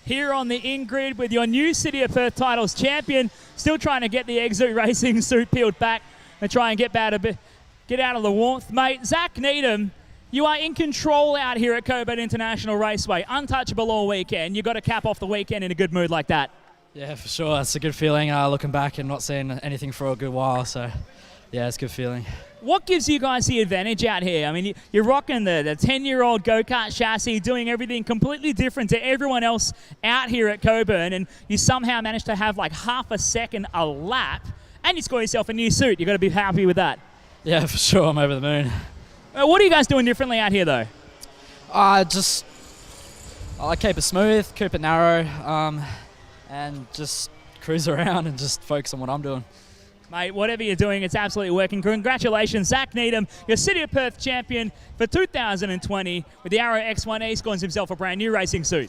Here on the in-grid with your new City of Perth Titles champion, still trying to get the Exo Racing suit peeled back and try and get out of the warmth. Mate, Zach Needham, you are in control out here at Cockburn International Raceway. Untouchable all weekend. You've got to cap off the weekend in a good mood like that. Yeah, for sure. It's a good feeling looking back and not seeing anything for a good while. So, yeah, it's a good feeling. What gives you guys the advantage out here? I mean, you're rocking the 10-year-old go-kart chassis, doing everything completely different to everyone else out here at Cockburn, and you somehow managed to have like half a second a lap, and you score yourself a new suit. You've got to be happy with that. Yeah, for sure. I'm over the moon. What are you guys doing differently out here, though? I like keep it smooth, keep it narrow, and just cruise around and just focus on what I'm doing. Mate, whatever you're doing, it's absolutely working. Congratulations, Zach Needham, your City of Perth champion for 2020 with the Arrow X1E, scores himself a brand new racing suit.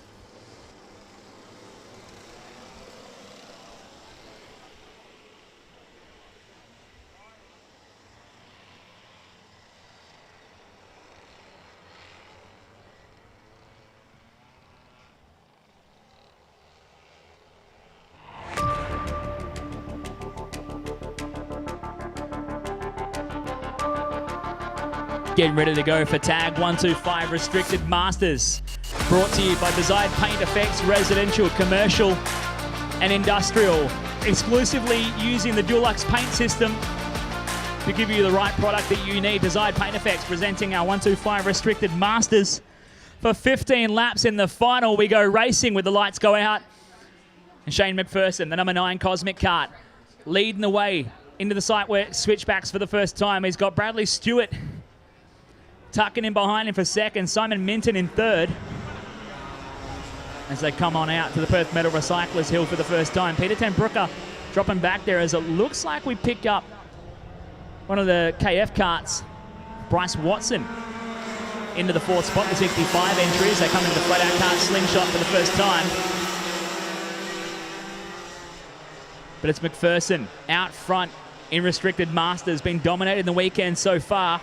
Getting ready to go for tag 125 Restricted Masters. Brought to you by Design Paint Effects, residential, commercial and industrial. Exclusively using the Dulux paint system to give you the right product that you need. Design Paint Effects presenting our 125 Restricted Masters. For 15 laps in the final, we go racing with the lights go out. And Shane McPherson, the number 9 Cosmic Kart, leading the way into the site where switchbacks for the first time. He's got Bradley Stewart tucking in behind him for second. Simon Minton in third as they come on out to the Perth Metal Recyclers Hill for the first time. Peter Ten Brooker dropping back there as it looks like we pick up one of the KF karts Bryce Watson into the 4th spot, the 65 entry, as they come into the flat-out kart slingshot for the first time. But it's McPherson out front in Restricted Masters, been dominated in the weekend so far.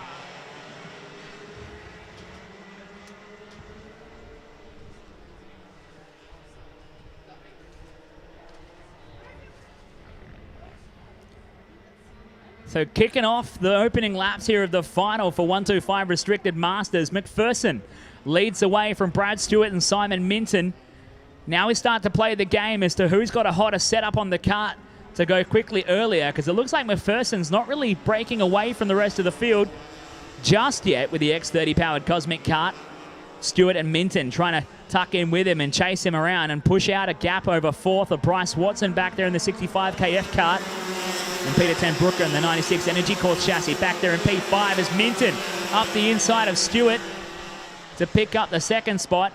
So kicking off the opening laps here of the final for 125 Restricted Masters, McPherson leads away from Brad Stewart and Simon Minton. Now we start to play the game as to who's got a hotter setup on the kart to go quickly earlier, because it looks like McPherson's not really breaking away from the rest of the field just yet with the X30 powered Cosmic kart. Stewart and Minton trying to tuck in with him and chase him around and push out a gap over 4th of Bryce Watson back there in the 65 KF kart. And Peter Ten Brooker in the 96 Energy Course chassis back there in P5 as Minton up the inside of Stewart to pick up the 2nd spot.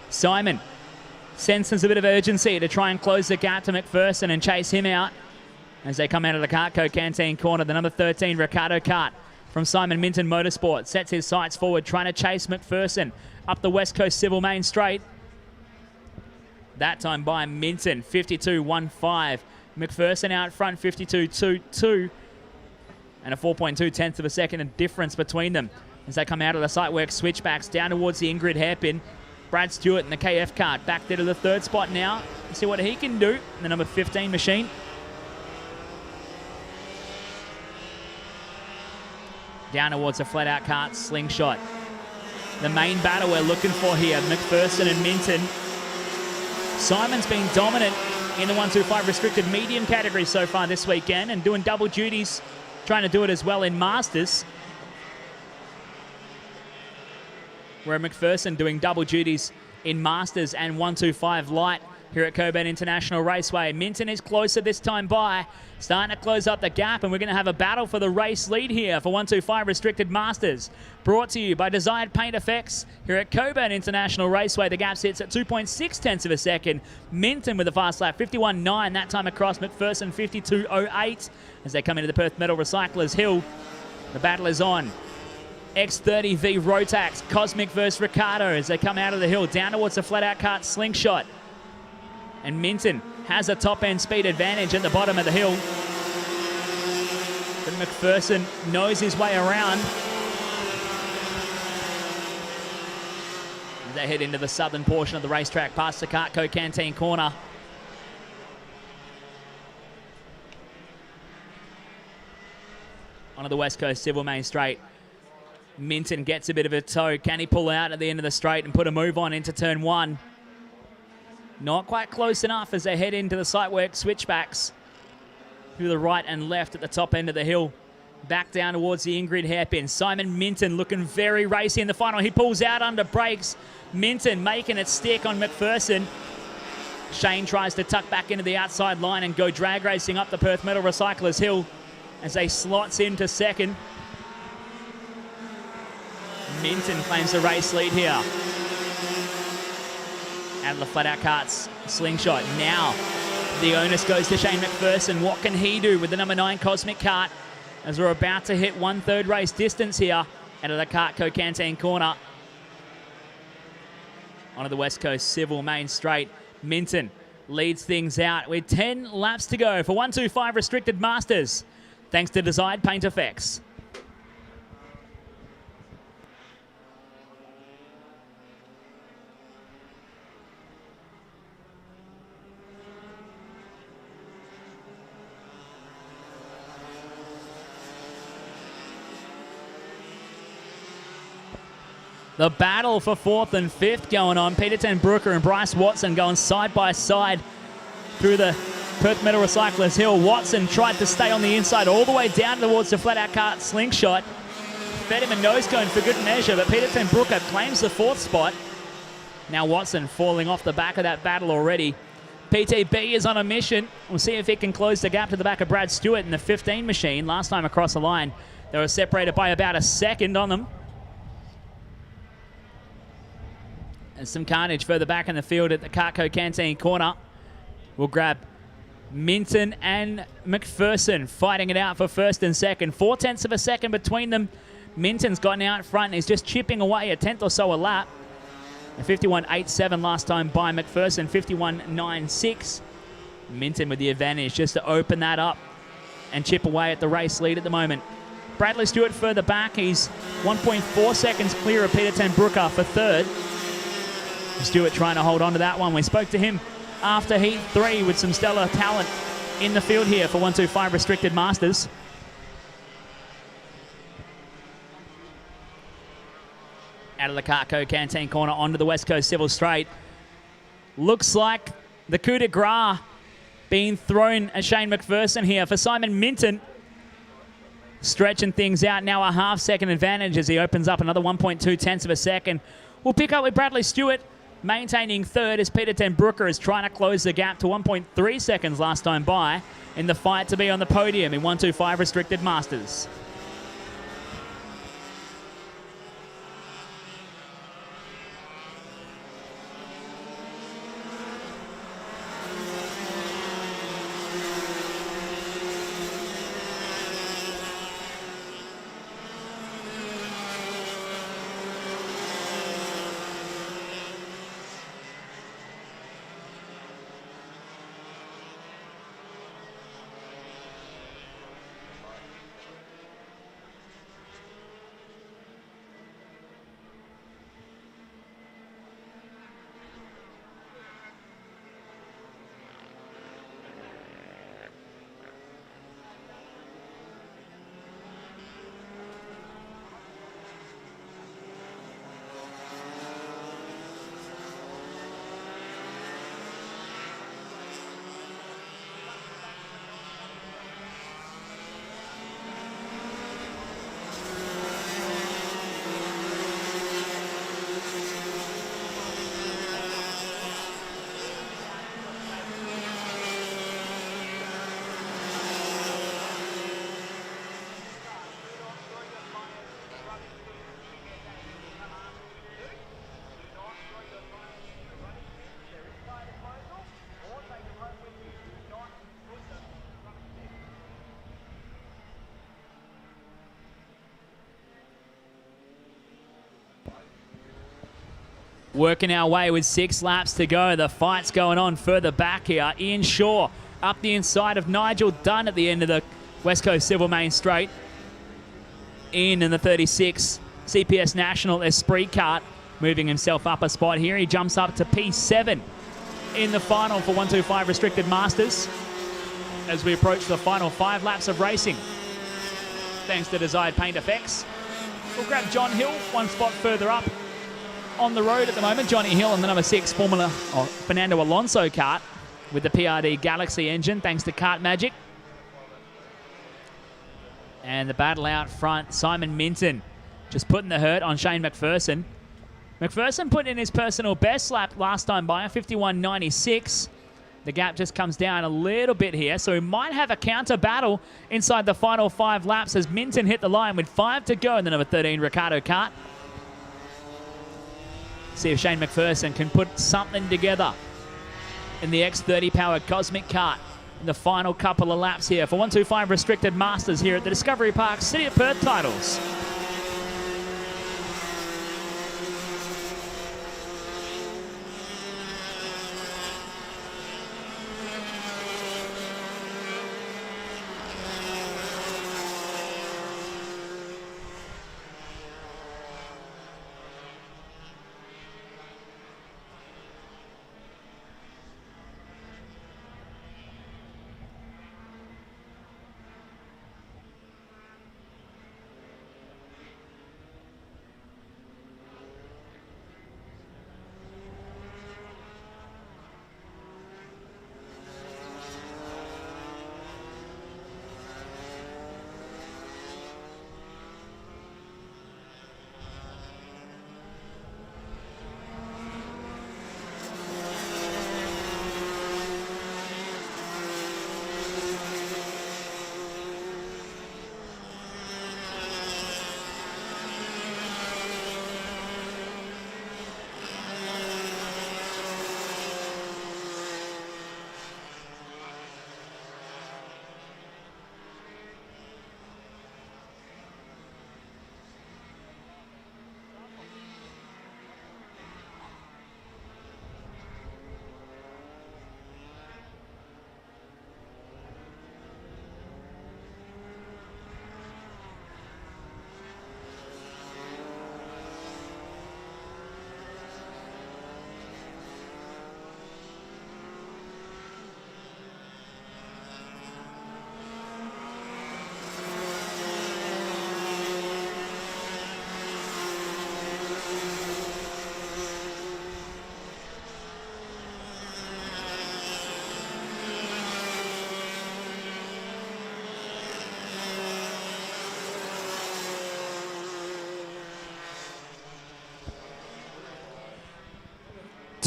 Simon senses a bit of urgency to try and close the gap to McPherson and chase him out as they come out of the Cartco Canteen corner. The number 13 Ricardo Kart from Simon Minton Motorsport sets his sights forward, trying to chase McPherson up the West Coast Civil Main Straight. That time by Minton, 52.15. McPherson out front, 52.22, and a 4.2 tenths of a second of difference between them as they come out of the site work switchbacks down towards the Ingrid hairpin. Brad Stewart in the KF kart back there to the 3rd spot now. Let's see what he can do in the number 15 machine. Down towards the flat-out kart slingshot. The main battle we're looking for here, McPherson and Minton. Simon's been dominant in the 125 restricted medium category so far this weekend and doing double duties, trying to do it as well in Masters. Where McPherson doing double duties in Masters and 125 light here at Cockburn International Raceway. Minton is closer this time by, starting to close up the gap, and we're going to have a battle for the race lead here for 125 Restricted Masters. Brought to you by Desired Paint Effects here at Cockburn International Raceway. The gap sits at 2.6 tenths of a second. Minton with a fast lap, 51.9 that time across. McPherson 52.08 as they come into the Perth Metal Recyclers Hill. The battle is on. X30 v Rotax, Cosmic versus Ricardo as they come out of the hill down towards the flat-out kart slingshot. And Minton has a top-end speed advantage at the bottom of the hill. But McPherson knows his way around. As they head into the southern portion of the racetrack past the Cartco Canteen corner. Onto the West Coast Civil Main Straight. Minton gets a bit of a tow. Can he pull out at the end of the straight and put a move on into turn 1? Not quite close enough as they head into the site work switchbacks through the right and left at the top end of the hill. Back down towards the Ingrid hairpin. Simon Minton looking very racy in the final. He pulls out under brakes. Minton making it stick on McPherson. Shane tries to tuck back into the outside line and go drag racing up the Perth Metal Recyclers Hill as they slots into second. Minton claims the race lead here. Out of the flat-out karts slingshot. Now the onus goes to Shane McPherson. What can he do with the number 9 Cosmic kart as we're about to hit 1/3 race distance here out of the Cartco Canteen corner. Onto the West Coast Civil Main Straight. Minton leads things out with 10 laps to go for 125 Restricted Masters, thanks to Desired Paint Effects. The battle for 4th and 5th going on. Peter Ten Brooker and Bryce Watson going side by side through the Perth Metal Recyclers Hill. Watson tried to stay on the inside all the way down towards the flat-out kart slingshot. Fed him a nose cone for good measure, but Peter Ten Brooker claims the 4th spot. Now Watson falling off the back of that battle already. PTB is on a mission. We'll see if he can close the gap to the back of Brad Stewart in the 15 machine. Last time across the line, they were separated by about a second on them. And some carnage further back in the field at the Cartco Canteen corner. We'll grab Minton and McPherson fighting it out for 1st and 2nd. 4 tenths of a second between them. Minton's gotten out front and is just chipping away a tenth or so a lap. A 51.87 last time by McPherson, 51.96. Minton with the advantage just to open that up and chip away at the race lead at the moment. Bradley Stewart further back. He's 1.4 seconds clear of Peter Ten Brooker for third. Stewart trying to hold on to that one. We spoke to him after Heat 3 with some stellar talent in the field here for 125 Restricted Masters. Out of the Carco Canteen corner onto the West Coast Civil Straight. Looks like the coup de grace being thrown at Shane McPherson here for Simon Minton. Stretching things out now, a half-second advantage as he opens up another 1.2 tenths of a second. We'll pick up with Bradley Stewart maintaining third as Peter Ten Brooker is trying to close the gap to 1.3 seconds last time by in the fight to be on the podium in 125 Restricted Masters. Working our way with 6 laps to go. The fight's going on further back here. Ian Shaw up the inside of Nigel Dunn at the end of the West Coast Civil Main Straight. Ian in the 36 CPS National Esprit Kart moving himself up a spot here. He jumps up to P7 in the final for 125 Restricted Masters as we approach the final 5 laps of racing. Thanks to Desired Paint Effects. We'll grab John Hill 1 spot further up on the road at the moment. Johnny Hill in the number 6 Fernando Alonso kart with the PRD Galaxy engine, thanks to Kart Magic. And the battle out front, Simon Minton just putting the hurt on Shane McPherson. McPherson put in his personal best lap last time by, 51.96. The gap just comes down a little bit here, so we might have a counter battle inside the final 5 laps as Minton hit the line with 5 to go in the number 13 Ricardo kart. See if Shane McPherson can put something together in the X30 powered Cosmic kart in the final couple of laps here for 125 Restricted Masters here at the Discovery Park City of Perth Titles.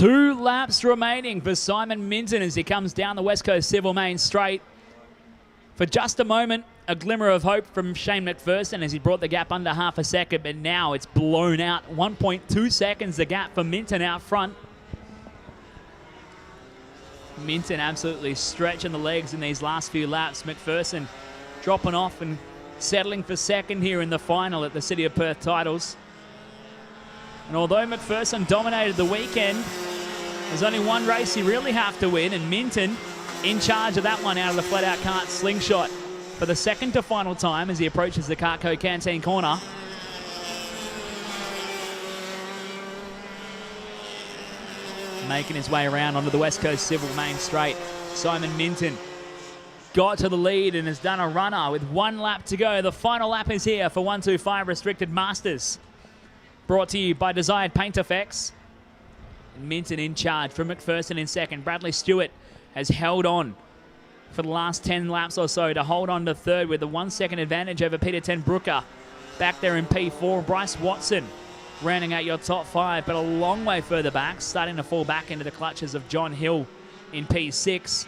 2 laps remaining for Simon Minton as he comes down the West Coast Civil Main Straight. For just a moment, a glimmer of hope from Shane McPherson as he brought the gap under half a second, but now it's blown out. 1.2 seconds the gap for Minton out front. Minton absolutely stretching the legs in these last few laps. McPherson dropping off and settling for second here in the final at the City of Perth Titles. And although McPherson dominated the weekend, there's only one race he really have to win, and Minton in charge of that one out of the flat-out kart slingshot for the second to final time as he approaches the Cartco Canteen corner. Making his way around onto the West Coast Civil Main Straight. Simon Minton got to the lead and has done a runner with 1 lap to go. The final lap is here for 125 Restricted Masters. Brought to you by Desired Paint Effects. And Minton in charge from McPherson in second. Bradley Stewart has held on for the last 10 laps or so to hold on to third with a 1 second advantage over Peter Ten Brooker. Back there in P4, Bryce Watson rounding out your top 5, but a long way further back, starting to fall back into the clutches of John Hill in P6.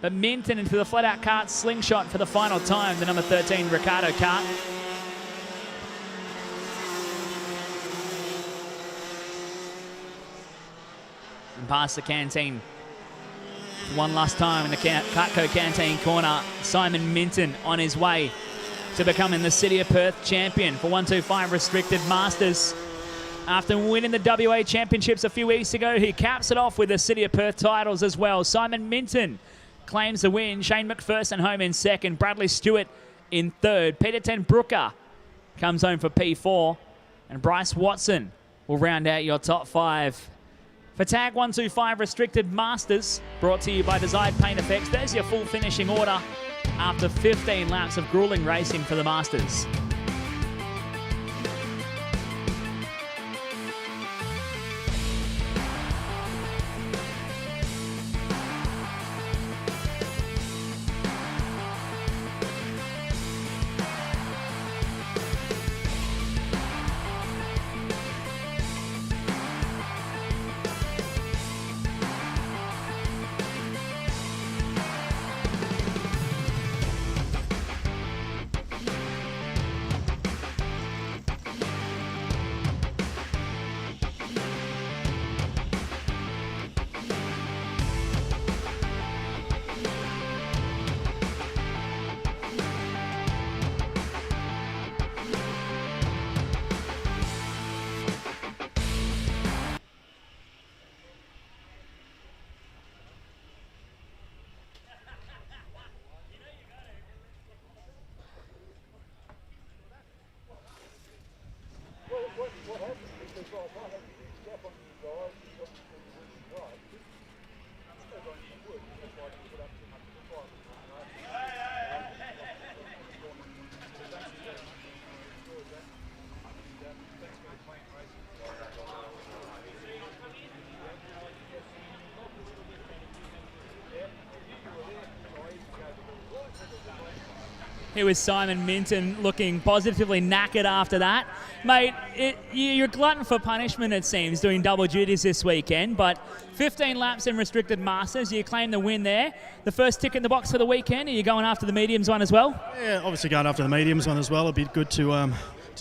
But Minton into the flat-out kart slingshot for the final time, the number 13 Ricardo kart. And past the canteen. One last time in the Cartco Canteen corner. Simon Minton on his way to becoming the City of Perth champion for 125 Restricted Masters. After winning the WA Championships a few weeks ago, he caps it off with the City of Perth titles as well. Simon Minton claims the win. Shane McPherson home in second. Bradley Stewart in third. Peter Ten Brooker comes home for P4. And Bryce Watson will round out your top 5. For Tag 125 Restricted Masters, brought to you by Desired Paint Effects, there's your full finishing order after 15 laps of grueling racing for the Masters. Here was Simon Minton looking positively knackered after that. Mate, you're a glutton for punishment, it seems, doing double duties this weekend, but 15 laps in Restricted Masters, you claim the win there. The first tick in the box for the weekend, are you going after the mediums one as well? Yeah, obviously going after the mediums one as well. It'd be good to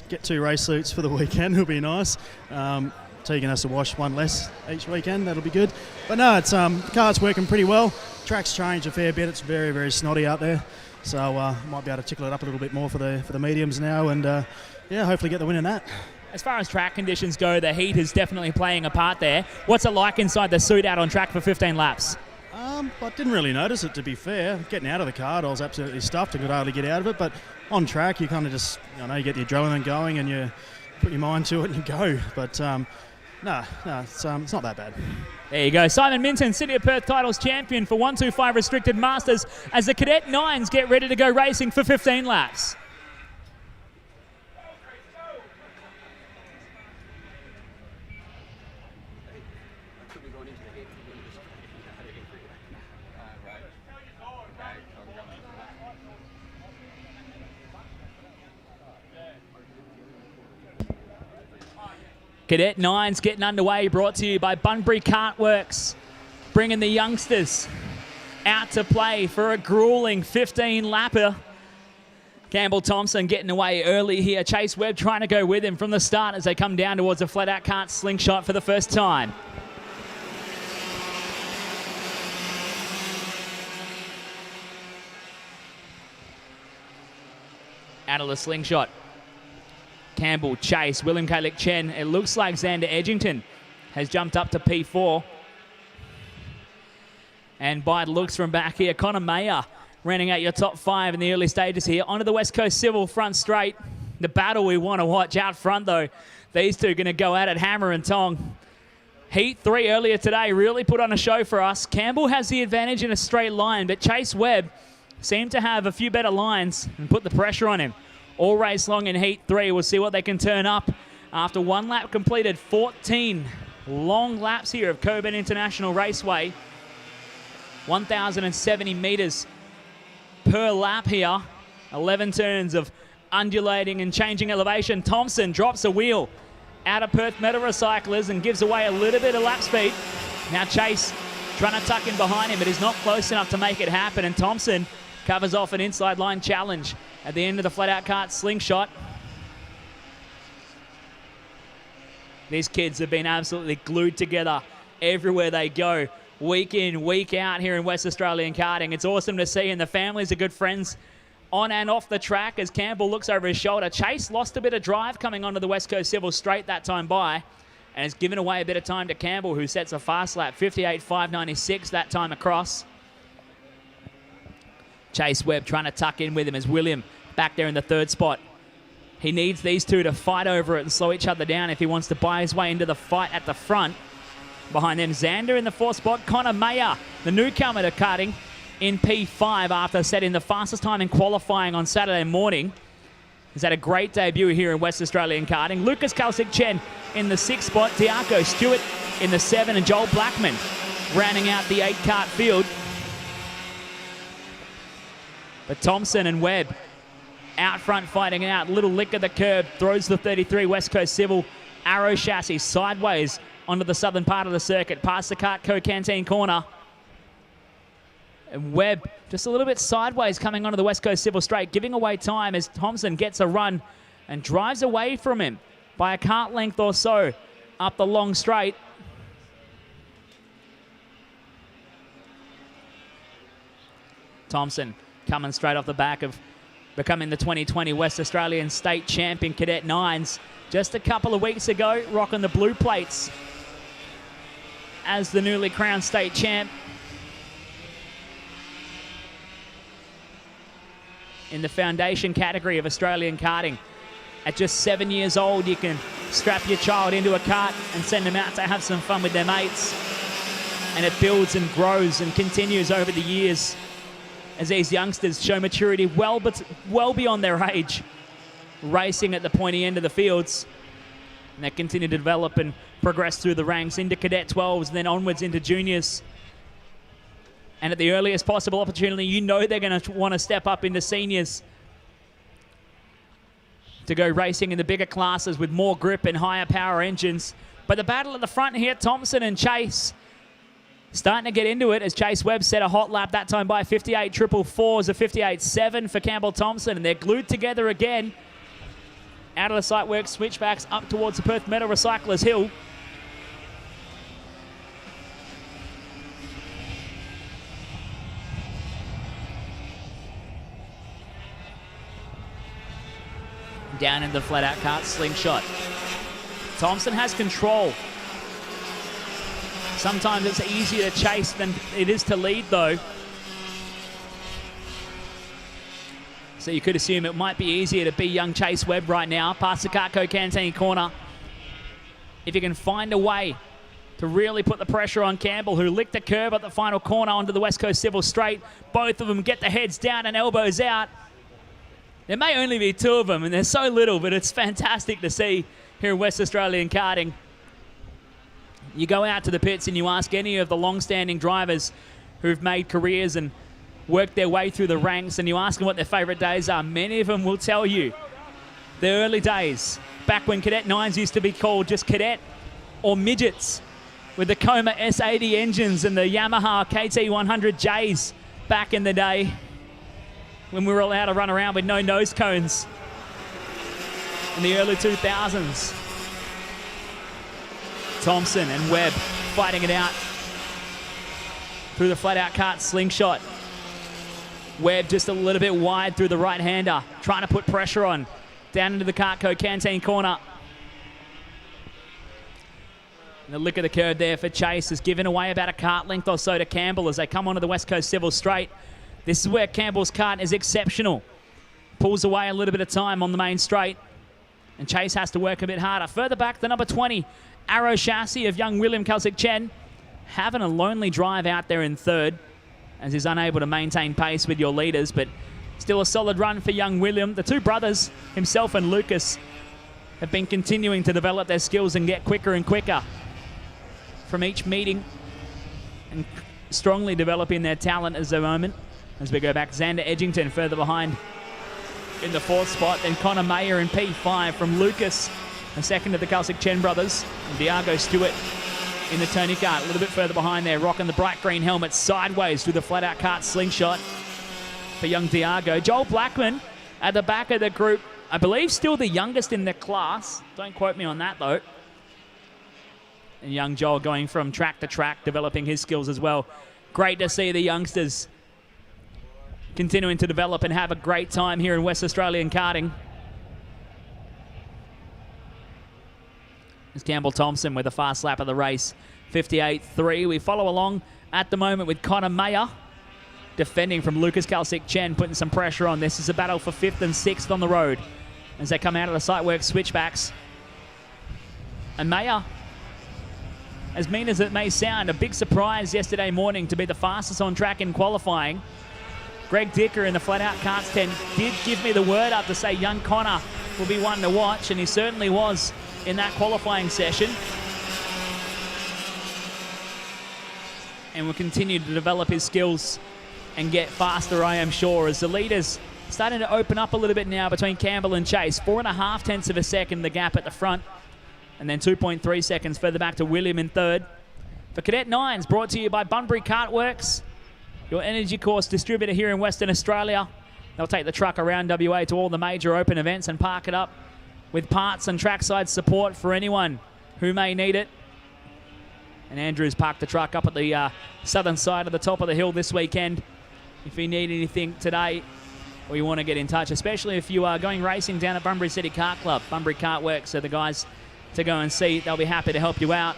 get 2 race suits for the weekend. It'll be nice. Tegan has to wash 1 less each weekend. That'll be good. But no, it's the car's working pretty well. Track's changed a fair bit. It's very, very snotty out there. So might be able to tickle it up a little bit more for the mediums now, and yeah, hopefully get the win in that. As far as track conditions go, the heat is definitely playing a part there. What's it like inside the suit out on track for 15 laps? I didn't really notice it, to be fair. Getting out of the car, I was absolutely stuffed and could hardly get out of it. But on track, you kind of just, you get the adrenaline going and you put your mind to it and you go. But no, it's not that bad. There you go. Simon Minton, City of Perth Titles champion for 125 Restricted Masters as the Cadet 9s get ready to go racing for 15 laps. Cadet 9's getting underway, brought to you by Bunbury Cartworks, bringing the youngsters out to play for a grueling 15-lapper. Campbell Thompson getting away early here. Chase Webb trying to go with him from the start as they come down towards a flat-out cart slingshot for the first time. Out of the slingshot. Campbell, Chase, William Kalik Chen. It looks like Xander Edgington has jumped up to P4. And by the looks from back here, Connor Mayer running out your top 5 in the early stages here. Onto the West Coast Civil front straight. The battle we want to watch out front, though. These two going to go at it hammer and tong. Heat 3 earlier today really put on a show for us. Campbell has the advantage in a straight line, but Chase Webb seemed to have a few better lines and put the pressure on him. All race long in Heat 3. We'll see what they can turn up after one lap completed. 14 long laps here of Cockburn International Raceway. 1,070 metres per lap here. 11 turns of undulating and changing elevation. Thompson drops a wheel out of Perth Metal Recyclers and gives away a little bit of lap speed. Now Chase trying to tuck in behind him, but he's not close enough to make it happen. And Thompson covers off an inside line challenge at the end of the flat-out cart slingshot. These kids have been absolutely glued together everywhere they go, week in, week out here in West Australian karting. It's awesome to see, and the families are good friends on and off the track as Campbell looks over his shoulder. Chase lost a bit of drive coming onto the West Coast Civil straight that time by, and has given away a bit of time to Campbell, who sets a fast lap, 58.596 that time across. Chase Webb trying to tuck in with him as William back there in the third spot. He needs these two to fight over it and slow each other down if he wants to buy his way into the fight at the front. Behind them, Xander in the fourth spot. Connor Mayer, the newcomer to karting, in P5 after setting the fastest time in qualifying on Saturday morning. He's had a great debut here in West Australian karting. Lucas Kalsik Chen in the sixth spot. Diaco Stewart in the 7, and Joel Blackman rounding out the 8-cart field. But Thompson and Webb out front fighting out. Little lick of the curb, throws the 33 West Coast Civil Arrow chassis sideways onto the southern part of the circuit, past the Cartco Canteen corner. And Webb just a little bit sideways coming onto the West Coast Civil straight, giving away time as Thompson gets a run and drives away from him by a cart length or so up the long straight. Thompson coming straight off the back of becoming the 2020 West Australian State Champion Cadet 9s just a couple of weeks ago, rocking the blue plates as the newly crowned state champ. In the foundation category of Australian karting. At just 7 years old, you can strap your child into a cart and send them out to have some fun with their mates. And it builds and grows and continues over the years as these youngsters show maturity well beyond their age, racing at the pointy end of the fields. And they continue to develop and progress through the ranks into Cadet 12s, then onwards into juniors. And at the earliest possible opportunity, you know they're going to want to step up into seniors to go racing in the bigger classes with more grip and higher power engines. But the battle at the front here, Thompson and Chase starting to get into it as Chase Webb set a hot lap that time by 58.444s, a 58.7 for Campbell Thompson, and they're glued together again. Out of the sight work, switchbacks up towards the Perth Metal Recyclers Hill. Down in the flat-out cart slingshot. Thompson has control. Sometimes it's easier to chase than it is to lead, though. So you could assume it might be easier to be young Chase Webb right now, past the Cartco Canteen corner. If you can find a way to really put the pressure on Campbell, who licked the curb at the final corner onto the West Coast Civil straight. Both of them get the heads down and elbows out. There may only be two of them, and there's so little, but it's fantastic to see here in West Australian karting. You go out to the pits and you ask any of the long-standing drivers who've made careers and worked their way through the ranks, and you ask them what their favourite days are. Many of them will tell you the early days back when Cadet 9s used to be called just Cadet or Midgets, with the Coma S80 engines and the Yamaha KT100Js back in the day when we were allowed to run around with no nose cones in the early 2000s. Thompson and Webb fighting it out through the flat-out kart slingshot. Webb just a little bit wide through the right-hander, trying to put pressure on. Down into the Cartco Canteen corner. And the lick of the curve there for Chase is giving away about a kart length or so to Campbell as they come onto the West Coast Civil Straight. This is where Campbell's kart is exceptional. Pulls away a little bit of time on the main straight. And Chase has to work a bit harder. Further back, the number 20, Arrow Chassis of young William Kalsik-Chen, having a lonely drive out there in third, as he's unable to maintain pace with your leaders, but still a solid run for young William. The two brothers, himself and Lucas, have been continuing to develop their skills and get quicker and quicker from each meeting and strongly developing their talent as the moment. As we go back, Xander Edgington further behind in the fourth spot, then Connor Mayer in P5 from Lucas, the second of the Kalsik-Chen brothers, and Diago Stewart in the Tony kart, a little bit further behind there, rocking the bright green helmet sideways through the flat-out kart slingshot for young Diago. Joel Blackman at the back of the group, I believe still the youngest in the class. Don't quote me on that, though. And young Joel going from track to track, developing his skills as well. Great to see the youngsters continuing to develop and have a great time here in West Australian karting. It's Campbell Thompson with a fast lap of the race, 58.3. We follow along at the moment with Connor Mayer defending from Lucas Kalsik-Chen, putting some pressure on. This is a battle for 5th and 6th on the road as they come out of the Sightworks switchbacks. And Mayer, as mean as it may sound, a big surprise yesterday morning to be the fastest on track in qualifying. Greg Dicker in the flat-out karts 10 did give me the word up to say young Connor will be one to watch, and he certainly was in that qualifying session. And will continue to develop his skills and get faster, I am sure, as the leaders starting to open up a little bit now between Campbell and Chase. 4.5 tenths of a second, the gap at the front, and then 2.3 seconds further back to William in third. For Cadet 9s, brought to you by Bunbury Kartworks, your energy course distributor here in Western Australia. They'll take the truck around WA to all the major open events and park it up with parts and trackside support for anyone who may need it. And Andrew's parked the truck up at the southern side of the top of the hill this weekend. If you need anything today or you want to get in touch, especially if you are going racing down at Bunbury City Kart Club, Bunbury Kartworks are the guys to go and see. They'll be happy to help you out.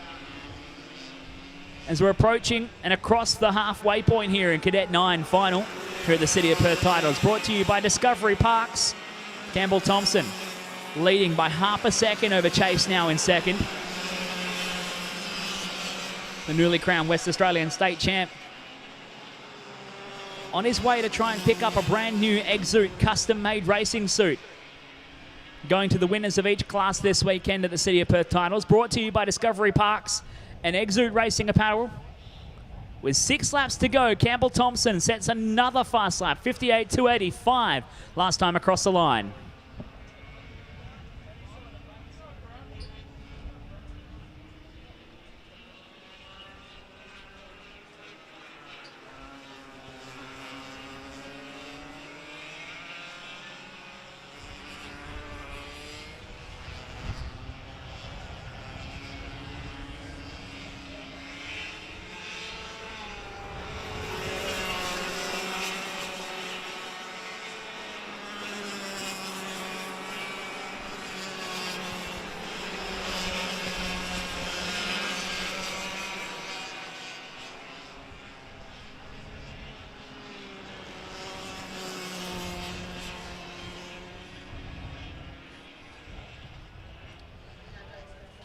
As we're approaching and across the halfway point here in Cadet 9 final here at the City of Perth Titles, brought to you by Discovery Parks. Campbell Thompson leading by half a second over Chase now in second. The newly crowned West Australian state champ on his way to try and pick up a brand new Exoot custom-made racing suit. Going to the winners of each class this weekend at the City of Perth Titles, brought to you by Discovery Parks and Exoot Racing Apparel. With 6 laps to go, Campbell Thompson sets another fast lap, 58.285 last time across the line.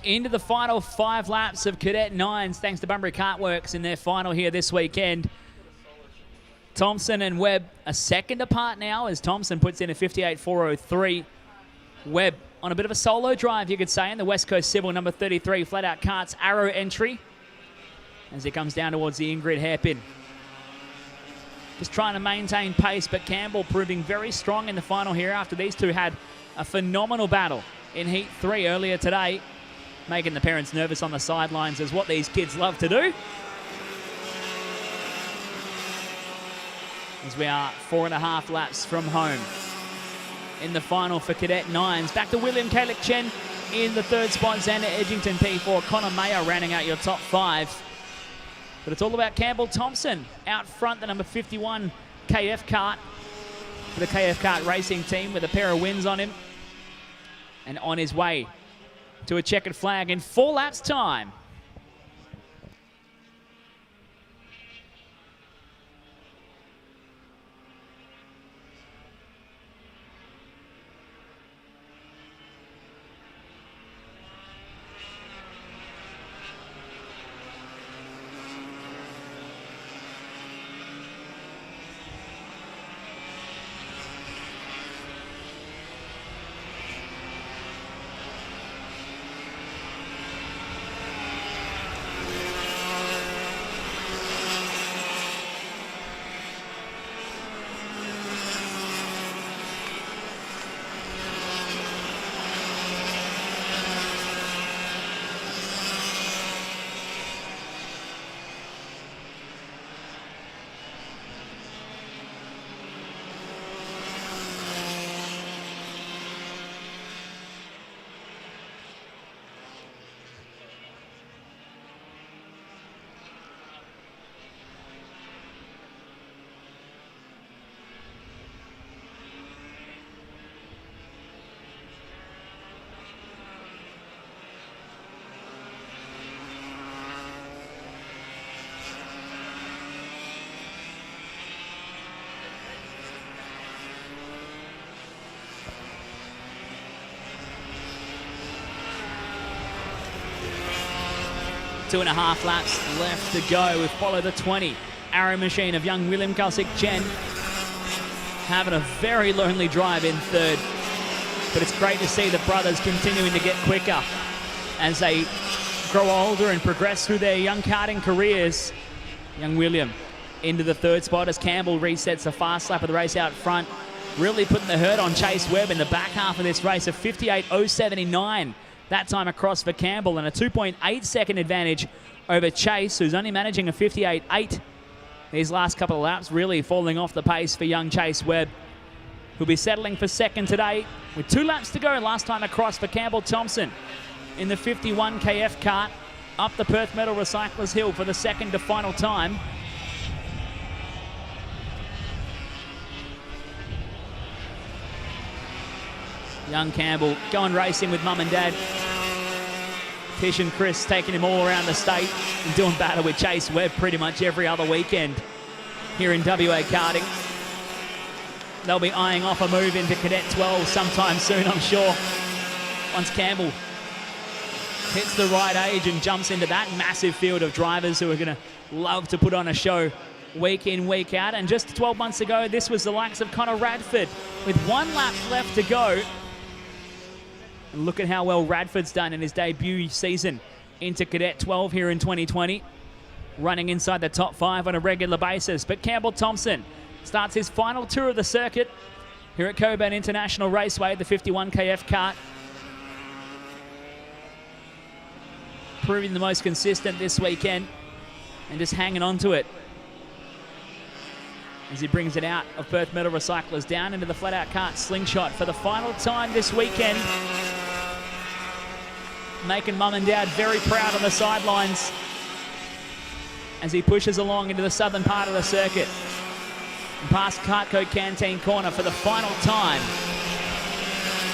Into the final 5 laps of Cadet 9s, thanks to Bunbury Kartworks in their final here this weekend. Thompson and Webb a second apart now as Thompson puts in a 58.403. Webb on a bit of a solo drive, you could say, in the West Coast Civil number 33 flat-out karts Arrow entry as he comes down towards the in-grid hairpin. Just trying to maintain pace, but Campbell proving very strong in the final here after these two had a phenomenal battle in Heat 3 earlier today, making the parents nervous on the sidelines is what these kids love to do. As we are 4.5 laps from home. In the final for Cadet 9s, back to William Kalik Chen in the third spot, Xander Edgington P4, Connor Mayer rounding out your top 5. But it's all about Campbell Thompson out front, the number 51 KF kart for the KF kart racing team with a pair of wins on him. And on his way to a checkered flag in 4 laps time. Two and a half laps left to go. We follow the 20. Arrow machine of young William Kalsik Chen having a very lonely drive in third. But it's great to see the brothers continuing to get quicker as they grow older and progress through their young karting careers. Young William into the third spot as Campbell resets the fast lap of the race out front. Really putting the hurt on Chase Webb in the back half of this race, a 58.079. That time across for Campbell, and a 2.8 second advantage over Chase, who's only managing a 58.8. These last couple of laps really falling off the pace for young Chase Webb, who'll be settling for second today with 2 laps to go. Last time across for Campbell Thompson in the 51 KF kart up the Perth Metal Recyclers Hill for the second to final time. Young Campbell going racing with mum and dad. Tish and Chris taking him all around the state and doing battle with Chase Webb pretty much every other weekend here in WA karting. They'll be eyeing off a move into Cadet 12 sometime soon, I'm sure, once Campbell hits the right age and jumps into that massive field of drivers who are going to love to put on a show week in, week out. And just 12 months ago, this was the likes of Connor Radford with 1 lap left to go. And look at how well Radford's done in his debut season into Cadet 12 here in 2020. Running inside the top 5 on a regular basis. But Campbell Thompson starts his final tour of the circuit here at Cockburn International Raceway, the 51 KF kart. Proving the most consistent this weekend and just hanging on to it as he brings it out of Perth Metal Recyclers down into the flat-out kart slingshot for the final time this weekend. Making mum and dad very proud on the sidelines as he pushes along into the southern part of the circuit. And past Cartcoat Canteen Corner for the final time.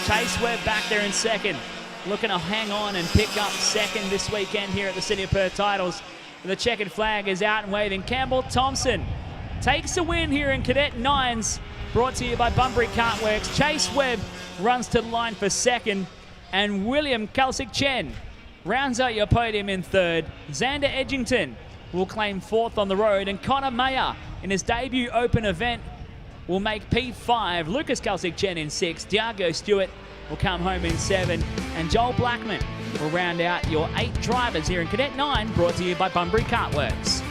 Chase Webb back there in second, looking to hang on and pick up second this weekend here at the City of Perth Titles. The checkered flag is out and waving. Campbell Thompson takes the win here in Cadet 9s, brought to you by Bunbury Kartworks. Chase Webb runs to the line for second, and William Kalsik Chen rounds out your podium in third. Xander Edgington will claim fourth on the road, and Connor Mayer in his debut open event will make P5. Lucas Kalsik Chen in 6. Diago Stewart will come home in 7, and Joel Blackman will round out your 8 drivers here in Cadet 9, brought to you by Bunbury Kartworks.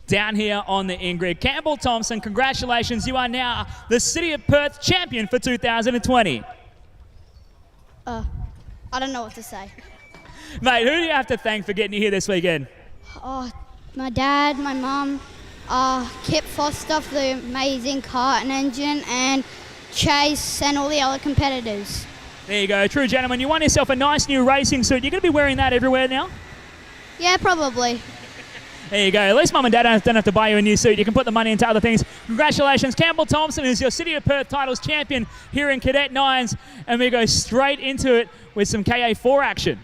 down here on the in-grid. Campbell Thompson, congratulations. You are now the City of Perth champion for 2020. I don't know what to say. Mate, who do you have to thank for getting you here this weekend? Oh, my dad, my mum, Kip Foster for the amazing car and engine, and Chase and all the other competitors. There you go, true gentleman. You won yourself a nice new racing suit. You're going to be wearing that everywhere now? Yeah, probably. There you go. At least mum and dad don't have to buy you a new suit. You can put the money into other things. Congratulations. Campbell Thompson is your City of Perth Titles champion here in Cadet 9s. And we go straight into it with some KA4 action.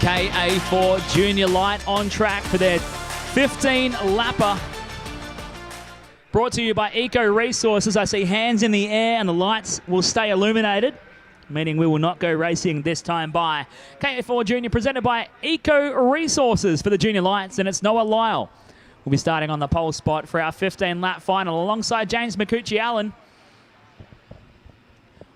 KA4 Junior Light on track for their 15-lapper. Brought to you by Eco Resources. I see hands in the air and the lights will stay illuminated, meaning we will not go racing this time by. KA4 Junior presented by Eco Resources for the Junior Lights, and it's Noah Lyle. We'll be starting on the pole spot for our 15-lap final alongside James McCucci-Allen.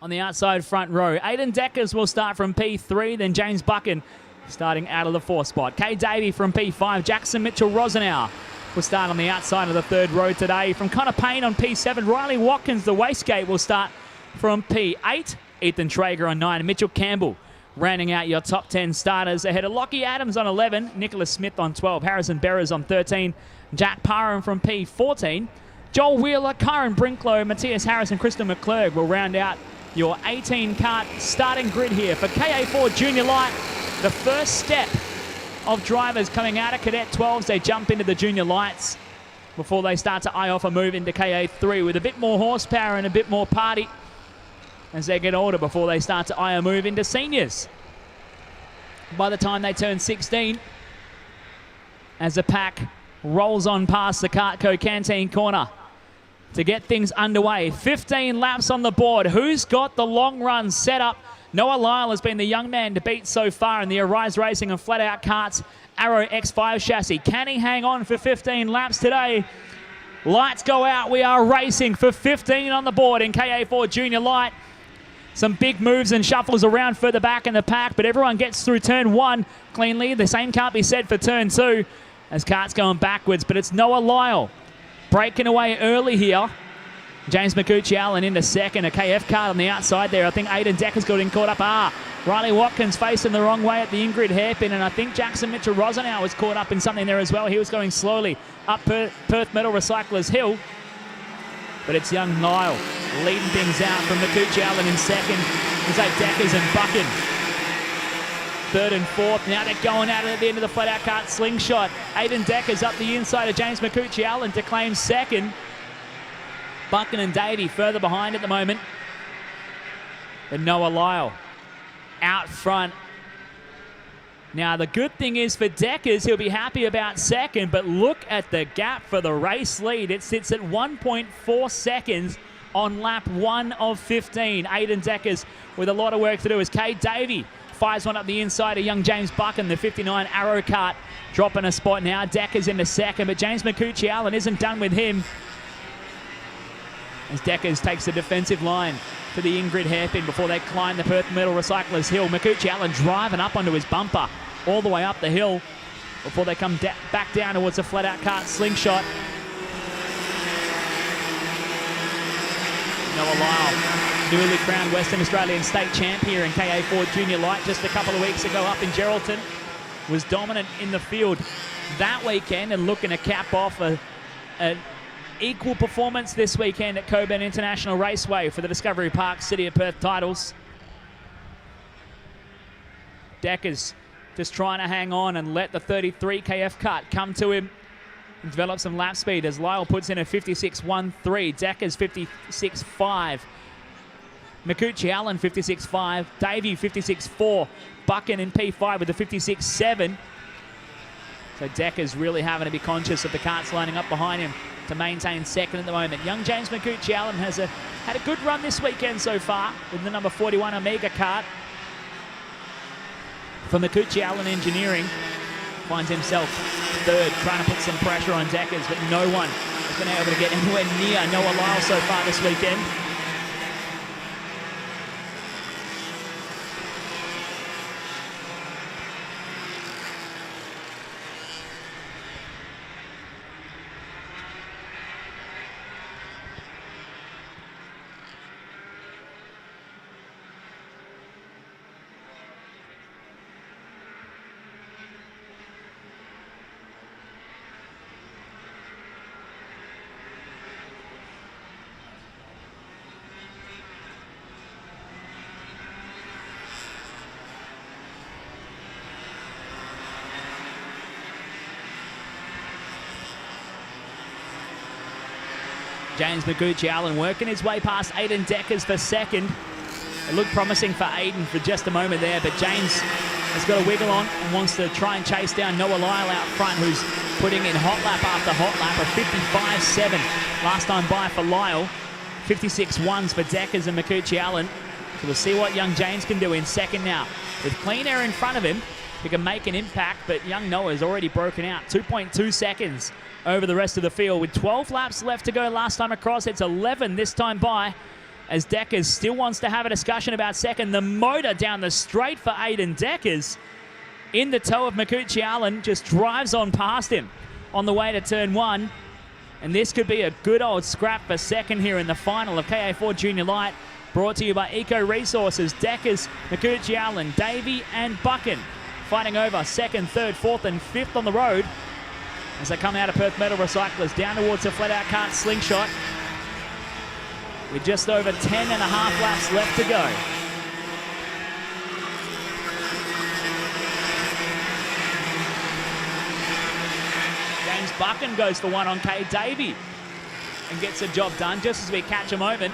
On the outside front row, Aidan Deckers will start from P3, then James Buchan starting out of the 4th spot. Kay Davey from P5, Jackson Mitchell-Rosenau will start on the outside of the 3rd row today. From Connor Payne on P7, Riley Watkins, the wastegate, will start from P8. Ethan Traeger on 9, Mitchell Campbell rounding out your top 10 starters ahead of Lockie Adams on 11, Nicholas Smith on 12, Harrison Berras on 13, Jack Parham from P14, Joel Wheeler, Kyron Brinklow, Matthias Harris and Kristen McClurg will round out your 18-cart starting grid here for KA4 Junior Light. The first step of drivers coming out of Cadet 12s, they jump into the Junior Lights before they start to eye off a move into KA3 with a bit more horsepower and a bit more party as they get older before they start to eye a move into seniors. By the time they turn 16, as the pack rolls on past the Cartco Canteen corner to get things underway. 15 laps on the board. Who's got the long run set up? Noah Lyle has been the young man to beat so far in the Arise Racing and Flat Out Karts Arrow X5 chassis. Can he hang on for 15 laps today? Lights go out. We are racing for 15 on the board in KA4 Junior Light. Some big moves and shuffles around further back in the pack, but everyone gets through turn 1 cleanly. The same can't be said for turn 2 as karts going backwards, but it's Noah Lyle breaking away early here. James McCucci-Allen into second, a KF card on the outside there. I think Aidan Decker's got him caught up. Riley Watkins facing the wrong way at the Ingrid hairpin, and I think Jackson Mitchell-Rosenau was caught up in something there as well. He was going slowly up Perth Metal Recyclers Hill, but it's young Lyle leading things out from McCucci-Allen in second. There's Deckers and Buchan. 3rd and 4th. Now they're going at it at the end of the flat-out kart slingshot. Aidan Deckers up the inside of James McCucci-Allen to claim second. Buchan and Davey further behind at the moment. And Noah Lyle out front. Now the good thing is for Deckers, he'll be happy about second, but look at the gap for the race lead. It sits at 1.4 seconds on lap 1 of 15. Aidan Deckers with a lot of work to do as Kay Davey fires one up the inside of young James Buchan, the 59 Arrow Kart, dropping a spot now. Deckers into second, but James McCucci-Allen isn't done with him as Deckers takes the defensive line to the Ingrid hairpin before they climb the Perth Metal Recyclers Hill. McCucci-Allen driving up onto his bumper all the way up the hill before they come back down towards the flat-out kart slingshot. Noah Lyle newly crowned Western Australian state champ here in KA4 Junior Light just a couple of weeks ago up in Geraldton, was dominant in the field that weekend and looking to cap off an equal performance this weekend at Cockburn International Raceway for the Discovery Park City of Perth Titles. Deckers just trying to hang on and let the 33 KF cut come to him and develop some lap speed as Lyle puts in a 56.13. Deckers 56.5. Makuchi Allen 56.5. Davey 56.4. Buchan in P5 with a 56.7. So Deckers really having to be conscious of the carts lining up behind him to maintain second at the moment. Young James Makuchi Allen has had a good run this weekend so far with the number 41 Omega cart. For Makuchi Allen Engineering, finds himself third, trying to put some pressure on Deckers, but no one has been able to get anywhere near Noah Lyle so far this weekend. James Makuchi Allen working his way past Aiden Deckers for second. It looked promising for Aiden for just a moment there, but James has got a wiggle on and wants to try and chase down Noah Lyle out front, who's putting in hot lap after hot lap of 55.7 last time by for Lyle. 56.1s for Deckers and Makuchi Allen. So we'll see what young James can do in second now. With clean air in front of him, he can make an impact, but young Noah's already broken out. 2.2 seconds over the rest of the field. With 12 laps left to go last time across, it's 11 this time by, as Deckers still wants to have a discussion about second. The motor down the straight for Aiden Deckers in the toe of Makuchi Allen, just drives on past him on the way to turn one. And this could be a good old scrap for second here in the final of KA4 Junior Light, brought to you by Eco Resources. Deckers, Makuchi Allen, Davey and Buchan fighting over second, third, fourth and fifth on the road as they come out of Perth Metal Recyclers down towards the flat-out cart slingshot with just over 10 and a half laps left to go. James Buchan goes for one on K. Davey and gets the job done just as we catch a moment.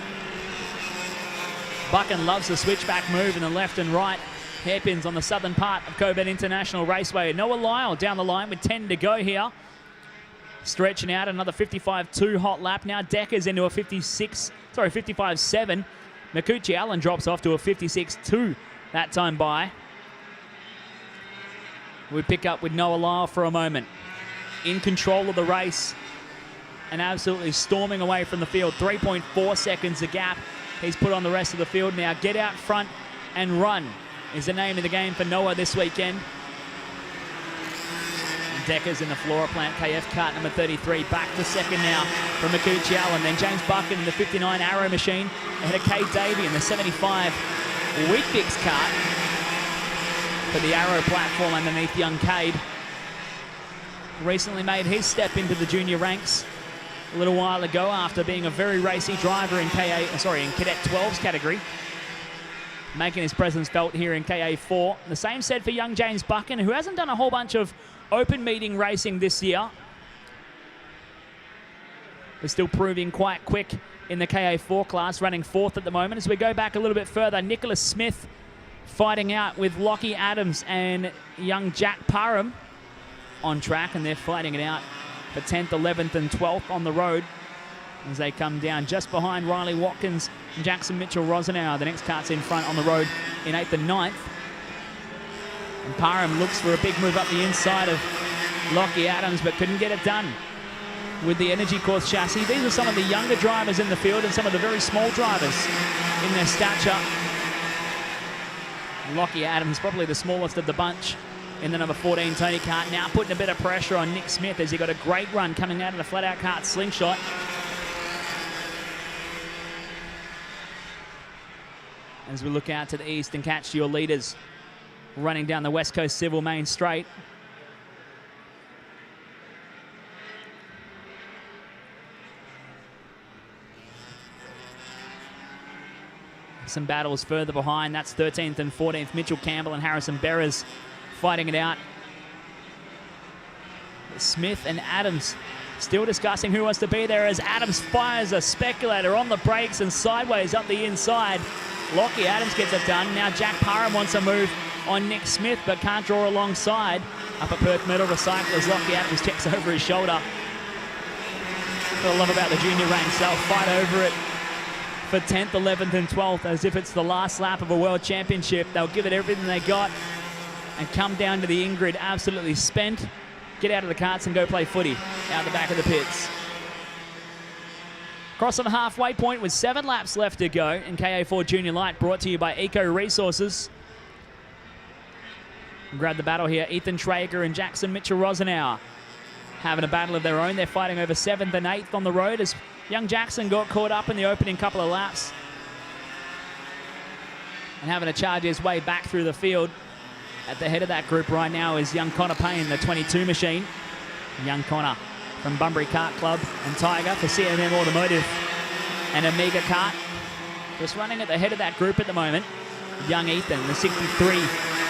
Buchan loves the switchback move in the left and right hairpins on the southern part of Cockburn International Raceway. Noah Lyle down the line with 10 to go here. Stretching out another 55.2 hot lap. Now Deckers into a 55.7. Makuchi Allen drops off to a 56.2 that time by. We pick up with Noah Lyle for a moment. In control of the race and absolutely storming away from the field. 3.4 seconds the gap he's put on the rest of the field now. Get out front and run is the name of the game for Noah this weekend. Deckers in the Flora Plant KF cart number 33, back to second now from Makuchi Allen. Then James Buchan in the 59 Arrow Machine ahead of Kate Davey in the 75 Weet-Bix cart for the Arrow platform underneath young Cade. Recently made his step into the junior ranks a little while ago after being a very racy driver in Cadet 12's category, making his presence felt here in KA4. The same said for young James Buchan, who hasn't done a whole bunch of open meeting racing this year. We're still proving quite quick in the KA4 class, running fourth at the moment. As we go back a little bit further, Nicholas Smith fighting out with Lockie Adams and young Jack Parham on track, and they're fighting it out for 10th, 11th and 12th on the road as they come down just behind Riley Watkins and Jackson Mitchell-Rosenauer. The next cart's in front on the road in 8th and 9th. And Parham looks for a big move up the inside of Lockie Adams, but couldn't get it done with the Energy Course chassis. These are some of the younger drivers in the field and some of the very small drivers in their stature. Lockie Adams, probably the smallest of the bunch in the number 14 Tony cart. Now putting a bit of pressure on Nick Smith as he got a great run coming out of the flat-out cart slingshot. as we look out to the east and catch your leaders running down the West Coast Civil Main Straight. Some battles further behind. That's 13th and 14th. Mitchell Campbell and Harrison Berras fighting it out. Smith and Adams still discussing who wants to be there as Adams fires a speculator on the brakes and sideways up the inside. Lockie Adams gets it done. Now Jack Parham wants a move on Nick Smith but can't draw alongside. Up at Perth Metal Recyclers, Lockie Adams checks over his shoulder. What I love about the junior ranks, they'll fight over it for 10th, 11th and 12th as if it's the last lap of a world championship. They'll give it everything they got and come down to the in-grid absolutely spent, get out of the karts and go play footy out the back of the pits. Crossing the halfway point with 7 laps left to go in KA4 Junior Light, brought to you by Eco Resources. Grab the battle here, Ethan Traeger and Jackson Mitchell-Rosenauer having a battle of their own. They're fighting over 7th and 8th on the road as young Jackson got caught up in the opening couple of laps and having to charge his way back through the field. At the head of that group right now is young Connor Payne, the 22 machine. Young Connor from Bunbury Kart Club and Tiger for CMM Automotive and Amiga Kart. Just running at the head of that group at the moment. Young Ethan, the 63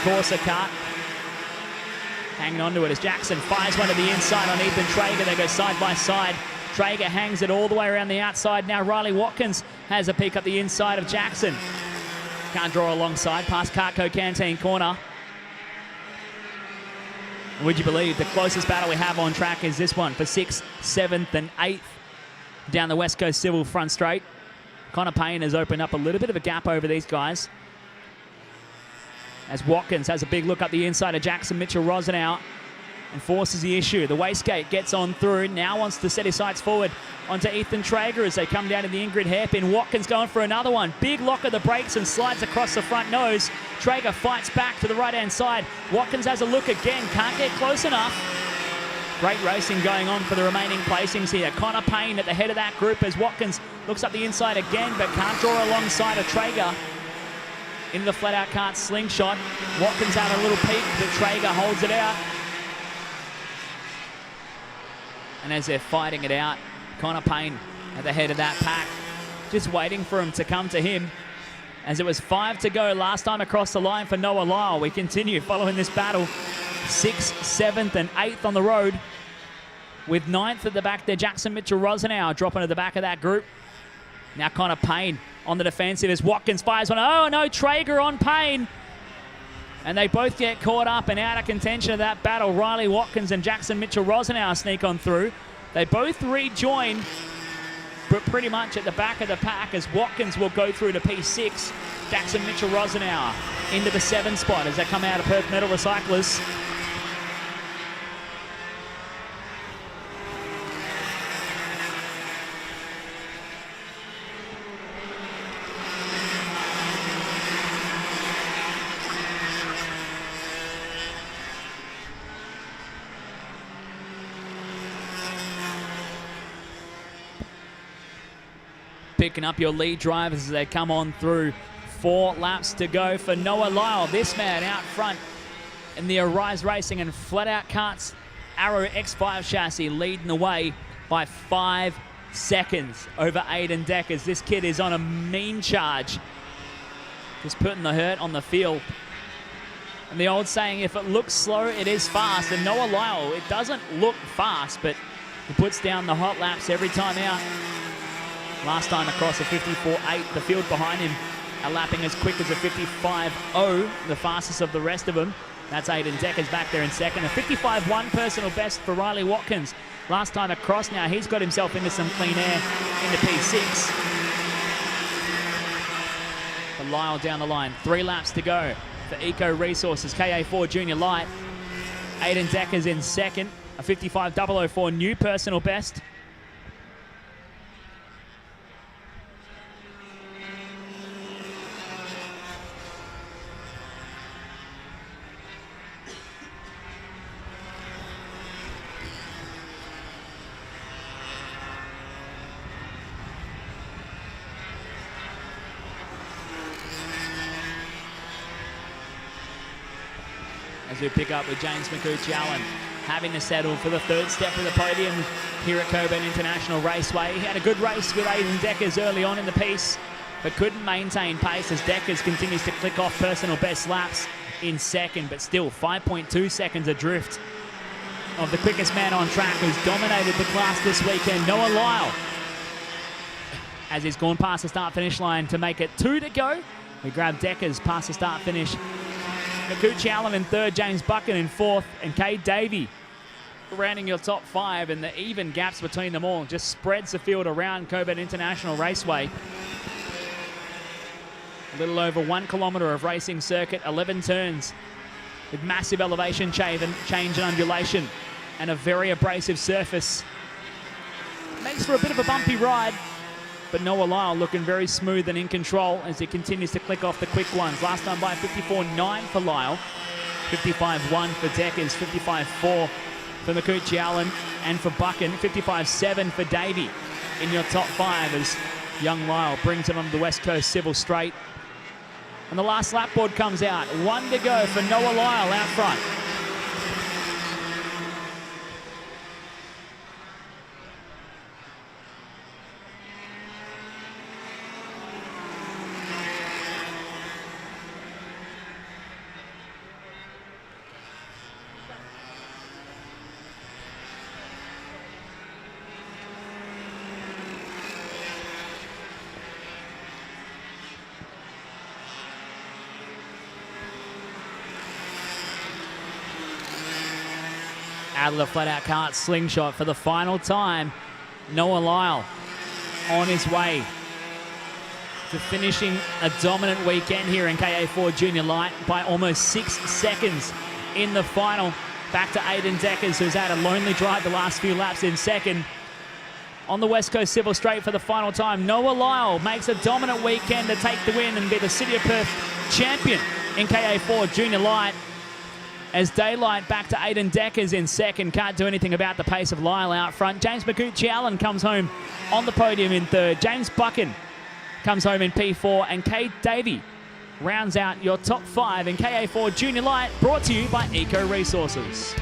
Corsa Kart. Hanging on to it as Jackson fires one to the inside on Ethan Traeger. They go side by side. Traeger hangs it all the way around the outside. Now Riley Watkins has a peek up the inside of Jackson. Can't draw alongside, past Carco Canteen corner. Would you believe the closest battle we have on track is this one for 6th, 7th and 8th down the West Coast Civil front straight. Connor Payne has opened up a little bit of a gap over these guys as Watkins has a big look up the inside of Jackson Mitchell-Rosenauer and forces the issue. The wastegate gets on through, now wants to set his sights forward onto Ethan Traeger as they come down to the in-grid hairpin. Watkins going for another one. Big lock of the brakes and slides across the front nose. Traeger fights back to the right-hand side. Watkins has a look again, can't get close enough. Great racing going on for the remaining placings here. Connor Payne at the head of that group as Watkins looks up the inside again but can't draw alongside of Traeger. Into the flat-out kart slingshot. Watkins had a little peek, but Traeger holds it out. And as they're fighting it out, Connor Payne at the head of that pack, just waiting for him to come to him. As it was 5 to go last time across the line for Noah Lyle. We continue following this battle. 6th, 7th and 8th on the road. With 9th at the back there, Jackson Mitchell-Rosenauer dropping to the back of that group. Now Connor Payne on the defensive as Watkins fires one. Oh no, Traeger on Payne. And they both get caught up and out of contention of that battle. Riley Watkins and Jackson Mitchell-Rosenauer sneak on through. They both rejoin, but pretty much at the back of the pack as Watkins will go through to P6. Jackson Mitchell-Rosenauer into the 7th spot as they come out of Perth Metal Recyclers. Picking up your lead drivers as they come on through. 4 laps to go for Noah Lyle. This man out front in the Arise Racing and Flat Out Karts Arrow X5 chassis leading the way by 5 seconds over Aiden Deckers. This kid is on a mean charge. Just putting the hurt on the field. And the old saying, if it looks slow, it is fast. And Noah Lyle, it doesn't look fast, but he puts down the hot laps every time out. Last time across a 54.8, the field behind him are lapping as quick as a 55.0, the fastest of the rest of them. That's Aiden Deckers back there in second. A 55.1 personal best for Riley Watkins. Last time across now, he's got himself into some clean air into P6. For Lyle down the line, 3 laps to go for Eco Resources, KA4 Junior Light. Aiden Deckers in second, a 55.004 new personal best. as we pick up with James McCooch-Allen having to settle for the third step of the podium here at Cockburn International Raceway. He had a good race with Aiden Deckers early on in the piece, but couldn't maintain pace as Deckers continues to click off personal best laps in second, but still 5.2 seconds adrift of the quickest man on track who's dominated the class this weekend, Noah Lyle. As he's gone past the start-finish line to make it 2 to go, we grab Deckers past the start-finish. McCooch-Allen in third, James Buchan in fourth, and Cade Davey rounding your top 5, and the even gaps between them all just spreads the field around Cockburn International Raceway. A little over 1 kilometre of racing circuit, 11 turns with massive elevation change and undulation and a very abrasive surface. Makes for a bit of a bumpy ride, but Noah Lyle looking very smooth and in control as he continues to click off the quick ones. Last time by 54.9 for Lyle, 55.1 for Deckers, 55.4 for McCooch-Allen, and for Buchan, 55.7 for Davey in your top 5 as young Lyle brings it onto the West Coast Civil Straight. And the last lap board comes out. 1 to go for Noah Lyle out front. Adler flat-out cart slingshot for the final time. Noah Lyle on his way to finishing a dominant weekend here in KA4 Junior Light by almost 6 seconds in the final. Back to Aiden Deckers, who's had a lonely drive the last few laps in second. On the West Coast Civil Straight for the final time, Noah Lyle makes a dominant weekend to take the win and be the City of Perth champion in KA4 Junior Light. As Daylight back to Aiden Deckers in second. Can't do anything about the pace of Lyle out front. James McCooch-Allen comes home on the podium in third. James Buchan comes home in P4. And Cade Davey rounds out your top 5 in KA4 Junior Light, brought to you by Eco Resources.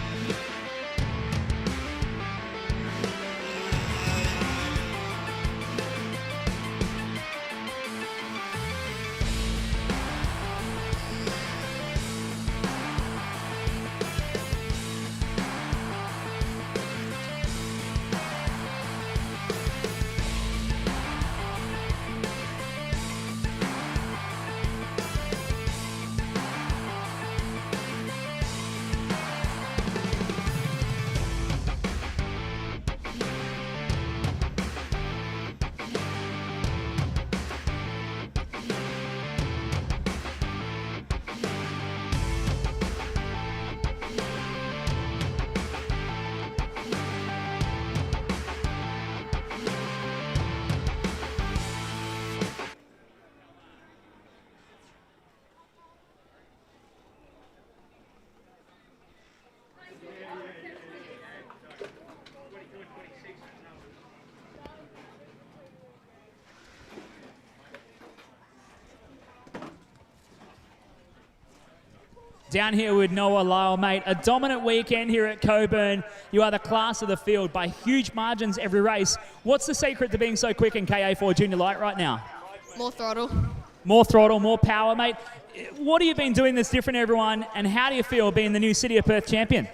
Down here with Noah Lyle, mate. A dominant weekend here at Cockburn. You are the class of the field by huge margins every race. What's the secret to being so quick in KA4 Junior Light right now? More throttle. More throttle, more power, mate. What have you been doing that's different, everyone, and how do you feel being the new City of Perth champion?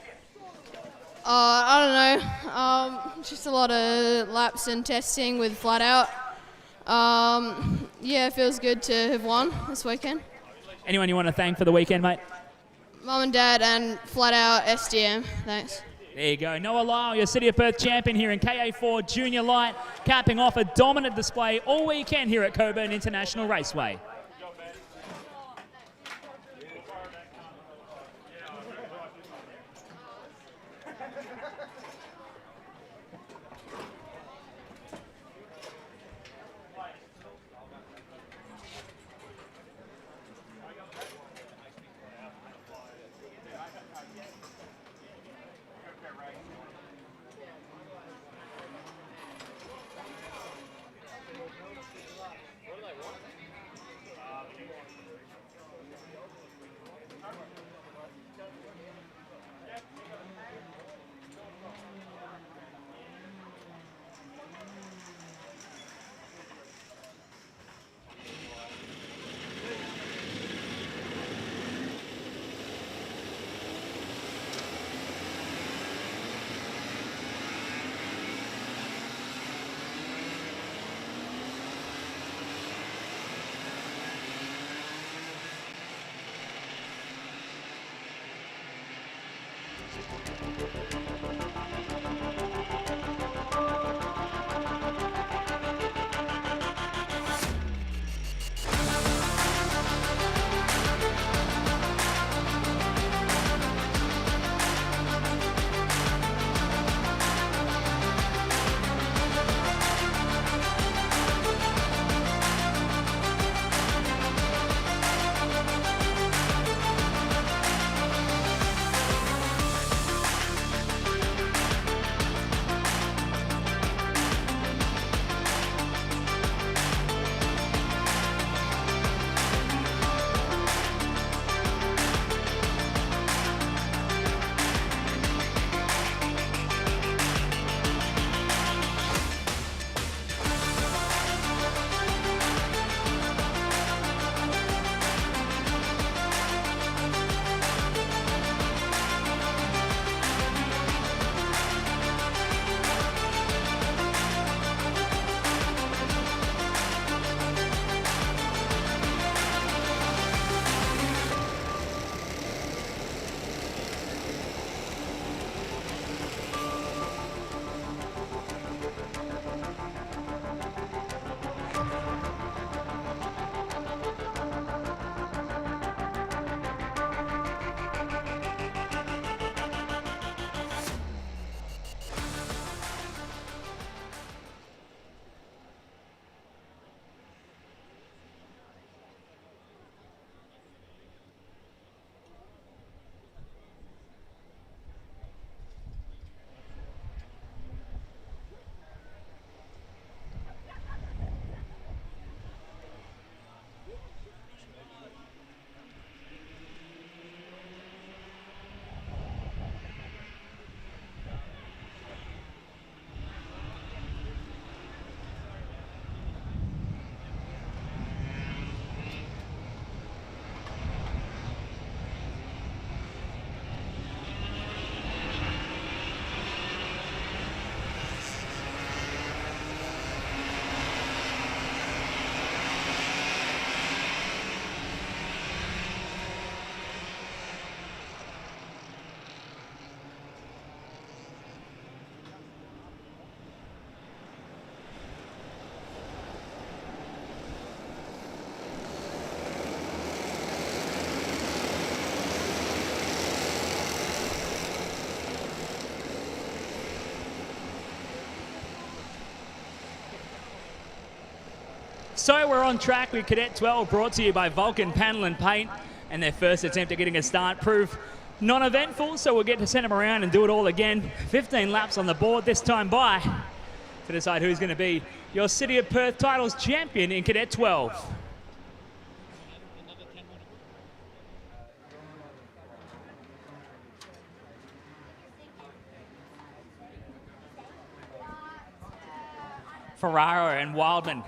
I don't know. Just a lot of laps and testing with flat out. Yeah, it feels good to have won this weekend. Anyone you want to thank for the weekend, mate? Mum and Dad and flat out SDM. Thanks. There you go. Noah Lyle, your City of Perth champion here in KA4 Junior Light, capping off a dominant display all weekend here at Cockburn International Raceway. So we're on track with Cadet 12, brought to you by Vulcan Panel and Paint, and their first attempt at getting a start proved non-eventful, so we'll get to send them around and do it all again. 15 laps on the board, this time by, to decide who's going to be your City of Perth Titles champion in Cadet 12. Ferraro and Wildman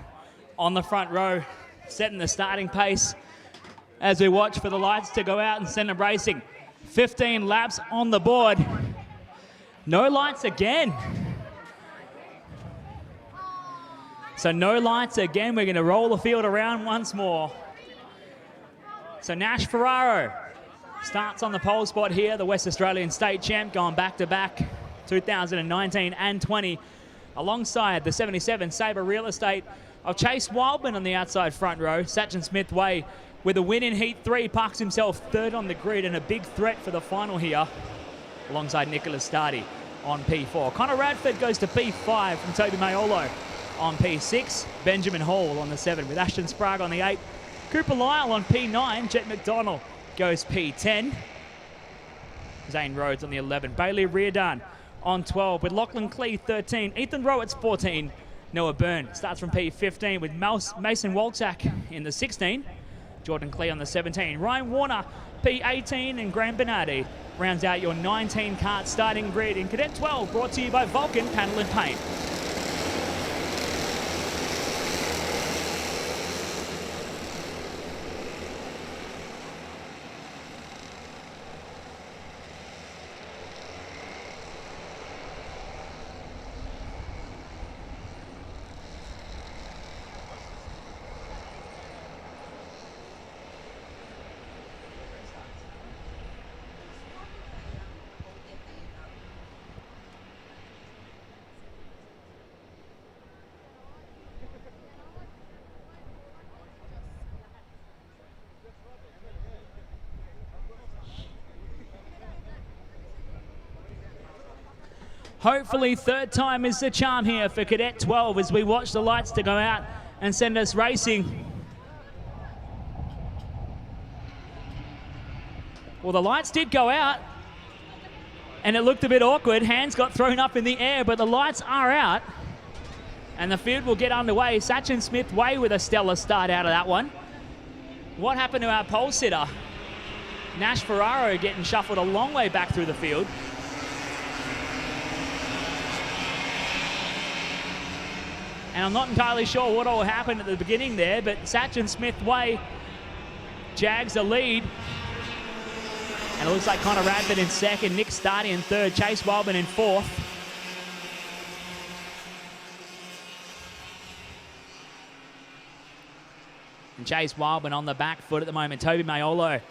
on the front row, setting the starting pace as we watch for the lights to go out and send them racing. 15 laps on the board. No lights again. So no lights again. We're going to roll the field around once more. So Nash Ferraro starts on the pole spot here, the West Australian state champ, going back-to-back 2019 and 20. Alongside the 77 Sabre Real Estate of Chase Wildman on the outside front row. Sachin Smith Way with a win in Heat 3, parks himself third on the grid and a big threat for the final here. Alongside Nicholas Stardy on P4. Connor Radford goes to P5 from Toby Maiolo on P6. Benjamin Hall on the 7 with Ashton Sprague on the 8. Cooper Lyle on P9. Jet McDonald goes P10. Zane Rhodes on the 11. Bailey Reardon on 12 with Lachlan Clee 13, Ethan Rowitz 14, Noah Byrne starts from P15 with Mason Walczak in the 16, Jordan Clee on the 17, Ryan Warner P18, and Graham Bernardi rounds out your 19 kart starting grid in Cadet 12, brought to you by Vulcan Panel and Paint. Hopefully third time is the charm here for Cadet 12 as we watch the lights to go out and send us racing. Well, the lights did go out and it looked a bit awkward. Hands got thrown up in the air, but the lights are out and the field will get underway. Sachin Smith Way with a stellar start out of that one. What happened to our pole sitter? Nash Ferraro getting shuffled a long way back through the field. And I'm not entirely sure what all happened at the beginning there, but Sachin Smith Way jags a lead. And it looks like Connor Radford in second, Nick Stardy in third, Chase Wildman in fourth. And Chase Wildman on the back foot at the moment. Toby Maiolo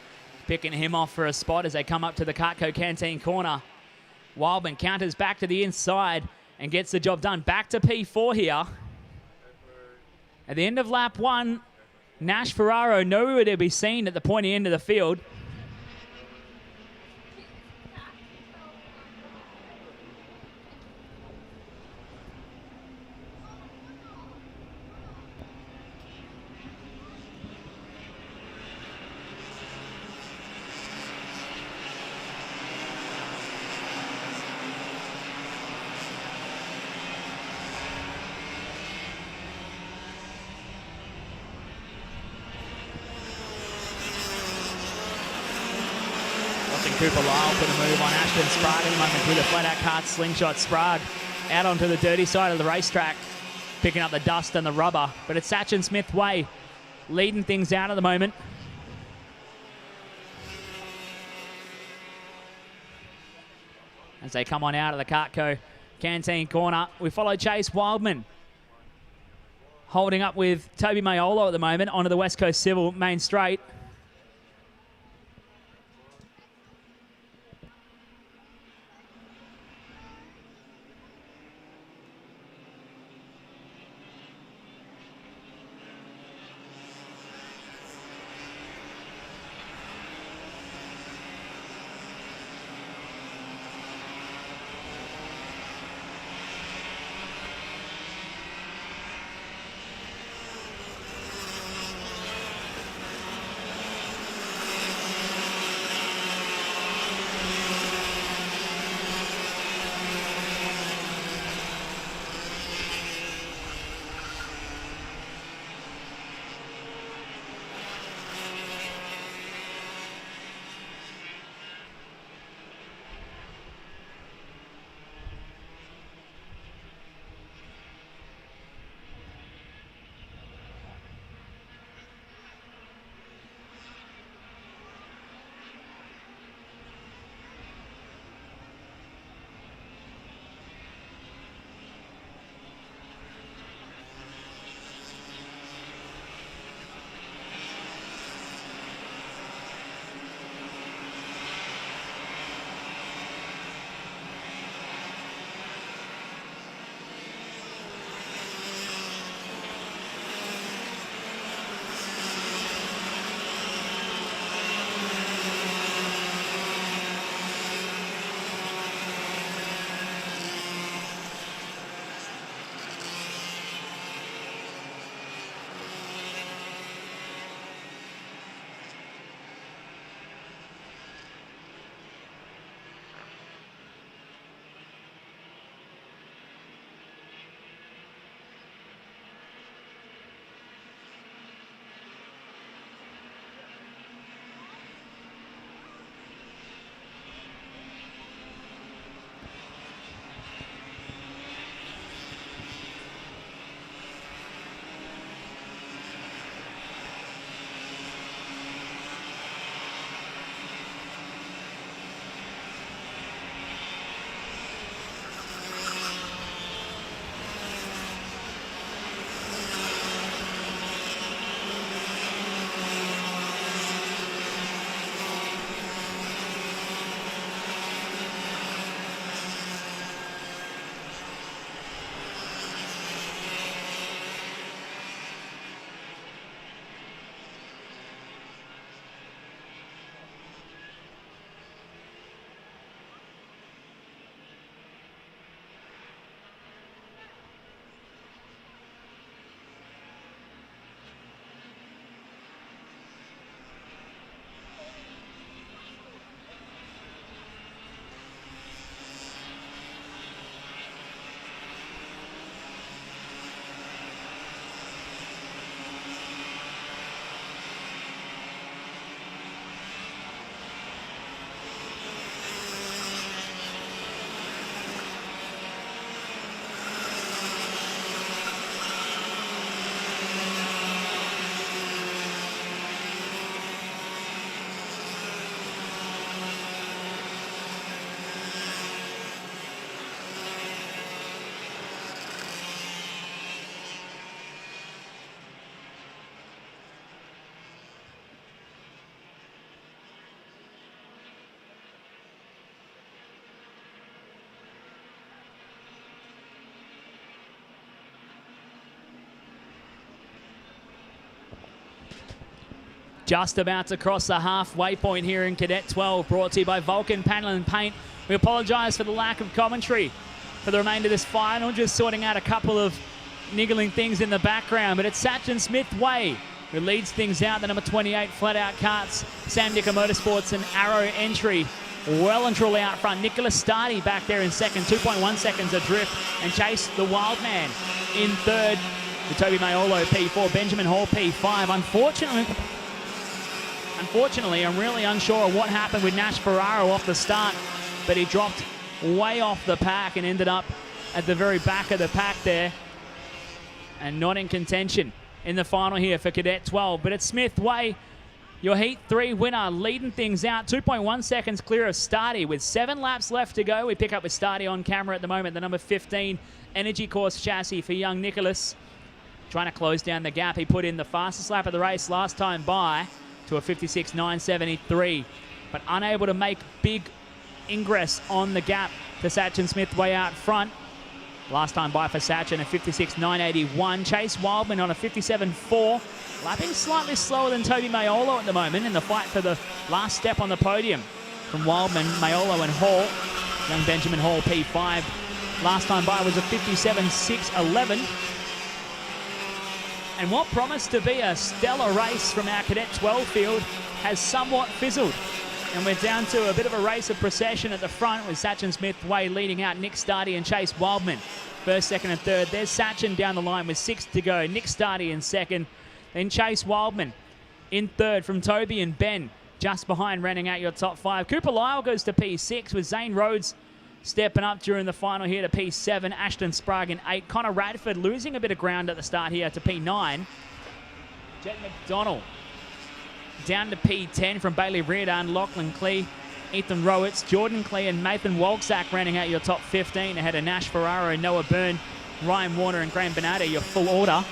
picking him off for a spot as they come up to the Cartco Canteen corner. Wildman counters back to the inside and gets the job done. Back to P4 here. At the end of lap one, Nash Ferraro nowhere to be seen at the pointy end of the field. Cooper Lyle put a move on Ashton Sprague at the moment with a flat-out kart slingshot. Sprague out onto the dirty side of the racetrack, picking up the dust and the rubber. But it's Sachin Smith Way leading things out at the moment. As they come on out of the Cartco Canteen corner, we follow Chase Wildman holding up with Toby Maiolo at the moment onto the West Coast Civil main straight. Just about to cross the halfway point here in Cadet 12, brought to you by Vulcan Panel and Paint. We apologise for the lack of commentary for the remainder of this final, just sorting out a couple of niggling things in the background, but it's Sachin Smith Way who leads things out, the number 28 flat out carts. Sam Nicker Motorsports and Arrow Entry well and truly out front. Nicholas Stardy back there in second, 2.1 seconds adrift, and Chase the Wild Man in third. The Toby Maiolo P4, Benjamin Hall P5. Unfortunately, I'm really unsure what happened with Nash Ferraro off the start, but he dropped way off the pack and ended up at the very back of the pack there and not in contention in the final here for Cadet 12. But it's Smith Way, your Heat 3 winner, leading things out. 2.1 seconds clear of Stardy with 7 laps left to go. We pick up with Stardy on camera at the moment, the number 15 Energy Course chassis for young Nicholas. Trying to close down the gap. He put in the fastest lap of the race last time by to a 56.973, but unable to make big ingress on the gap to Sachin Smith Way out front. Last time by for Sachin, a 56.981. Chase Wildman on a 57.4, lapping slightly slower than Toby Maiolo at the moment in the fight for the last step on the podium from Wildman, Maiolo and Hall. Young Benjamin Hall P5. Last time by was a 57.611. And what promised to be a stellar race from our Cadet 12 field has somewhat fizzled. And we're down to a bit of a race of procession at the front with Sachin Smith Way leading out Nick Stardy and Chase Wildman. First, second and third. There's Sachin down the line with 6 to go. Nick Stardy in second. Then Chase Wildman in third from Toby and Ben. Just behind, rounding out your top 5. Cooper Lyle goes to P6 with Zane Rhodes stepping up during the final here to P7. Ashton Sprague in 8. Connor Radford losing a bit of ground at the start here to P9. Jet McDonald down to P10 from Bailey Reardon, Lachlan Clee, Ethan Rowitz, Jordan Clee and Nathan Walczak rounding out your top 15 ahead of Nash Ferraro, Noah Byrne, Ryan Warner and Graham Bernardi, your full order.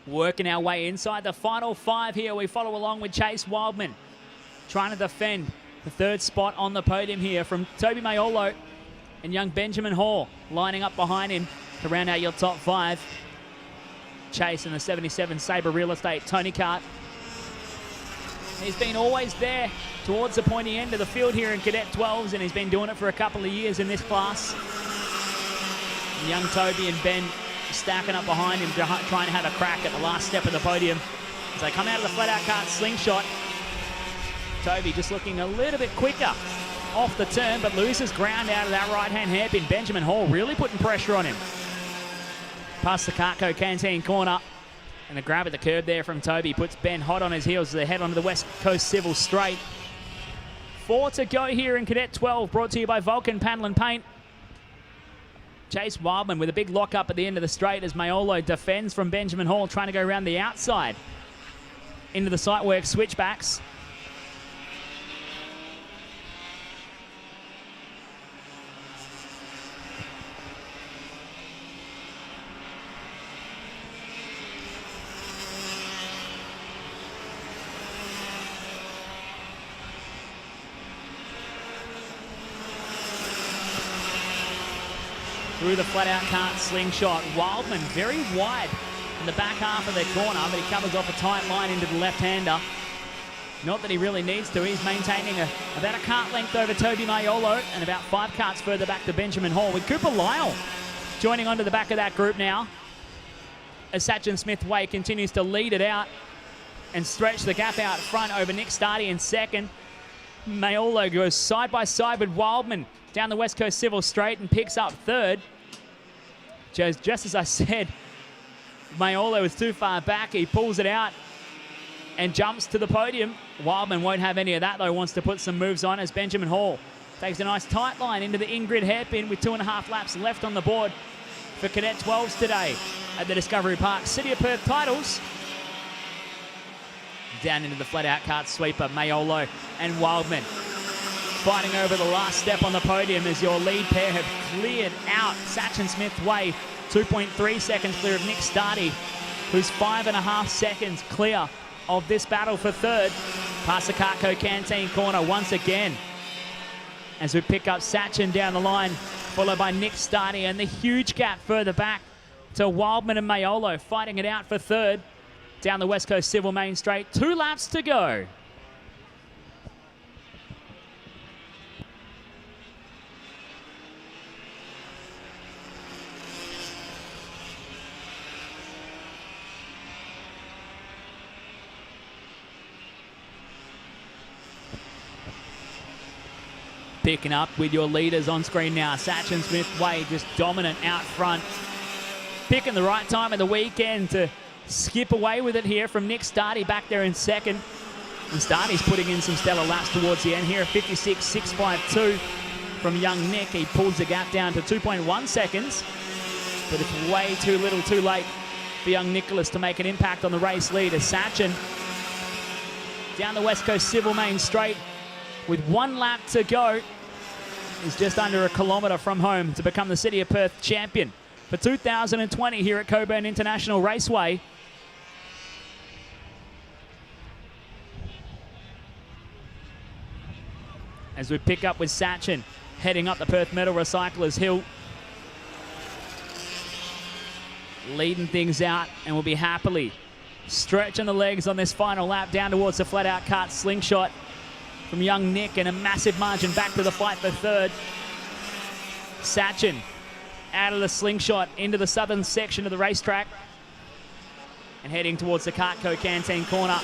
Working our way inside the final 5 here. We follow along with Chase Wildman, trying to defend the 3rd spot on the podium here from Toby Maiolo and young Benjamin Hall lining up behind him to round out your top 5. Chase in the 77 Sabre Real Estate Tony Kart. He's been always there towards the pointy end of the field here in Cadet 12s, and he's been doing it for a couple of years in this class. And young Toby and Ben stacking up behind him, trying to have a crack at the last step of the podium as they come out of the flat-out kart slingshot. Toby just looking a little bit quicker off the turn, but loses ground out of that right-hand hairpin. Benjamin Hall really putting pressure on him. Past the Cartco Canteen corner, and the grab at the curb there from Toby puts Ben hot on his heels as they head onto the West Coast Civil Straight. 4 to go here in Cadet 12, brought to you by Vulcan Panel and Paint. Chase Wildman with a big lock-up at the end of the straight as Maiolo defends from Benjamin Hall, trying to go around the outside into the Sightworks switchbacks. Through the flat-out kart slingshot. Wildman very wide in the back half of their corner, but he covers off a tight line into the left-hander. Not that he really needs to. He's maintaining about a kart length over Toby Maiolo and about 5 karts further back to Benjamin Hall, with Cooper Lyle joining onto the back of that group now as Sachin Smith Way continues to lead it out and stretch the gap out front over Nick Stardy in second. Maiolo goes side by side with Wildman down the West Coast Civil Straight and picks up third. Just as I said, Maiolo is too far back. He pulls it out and jumps to the podium. Wildman won't have any of that though, wants to put some moves on as Benjamin Hall Takes a nice tight line into the in-grid hairpin with 2.5 laps left on the board for Cadet 12s today at the Discovery Park City of Perth Titles. Down into the flat-out kart sweeper, Mayolo and Wildman fighting over the last step on the podium as your lead pair have cleared out Sachin Smith Way, 2.3 seconds clear of Nick Stardy, who's 5.5 seconds clear of this battle for third. Past the Cartco Canteen corner once again as we pick up Sachin down the line, followed by Nick Stardy, and the huge gap further back to Wildman and Mayolo fighting it out for third down the West Coast Civil Main Straight. 2 laps to go. Picking up with your leaders on screen now. Sachin Smith Way just dominant out front. Picking the right time of the weekend to skip away with it here from Nick Stardy back there in second. And Stardy's putting in some stellar laps towards the end here. 56.652 from young Nick. He pulls the gap down to 2.1 seconds. But it's way too little too late for young Nicholas to make an impact on the race lead as Sachin down the West Coast Civil Main Straight with 1 lap to go is just under a kilometre from home to become the City of Perth champion for 2020 here at Cockburn International Raceway. As we pick up with Sachin heading up the Perth Metal Recyclers Hill, leading things out, and will be happily stretching the legs on this final lap down towards the flat-out kart slingshot from young Nick, and a massive margin back to the fight for third. Sachin out of the slingshot into the southern section of the racetrack and heading towards the Cartco Canteen corner.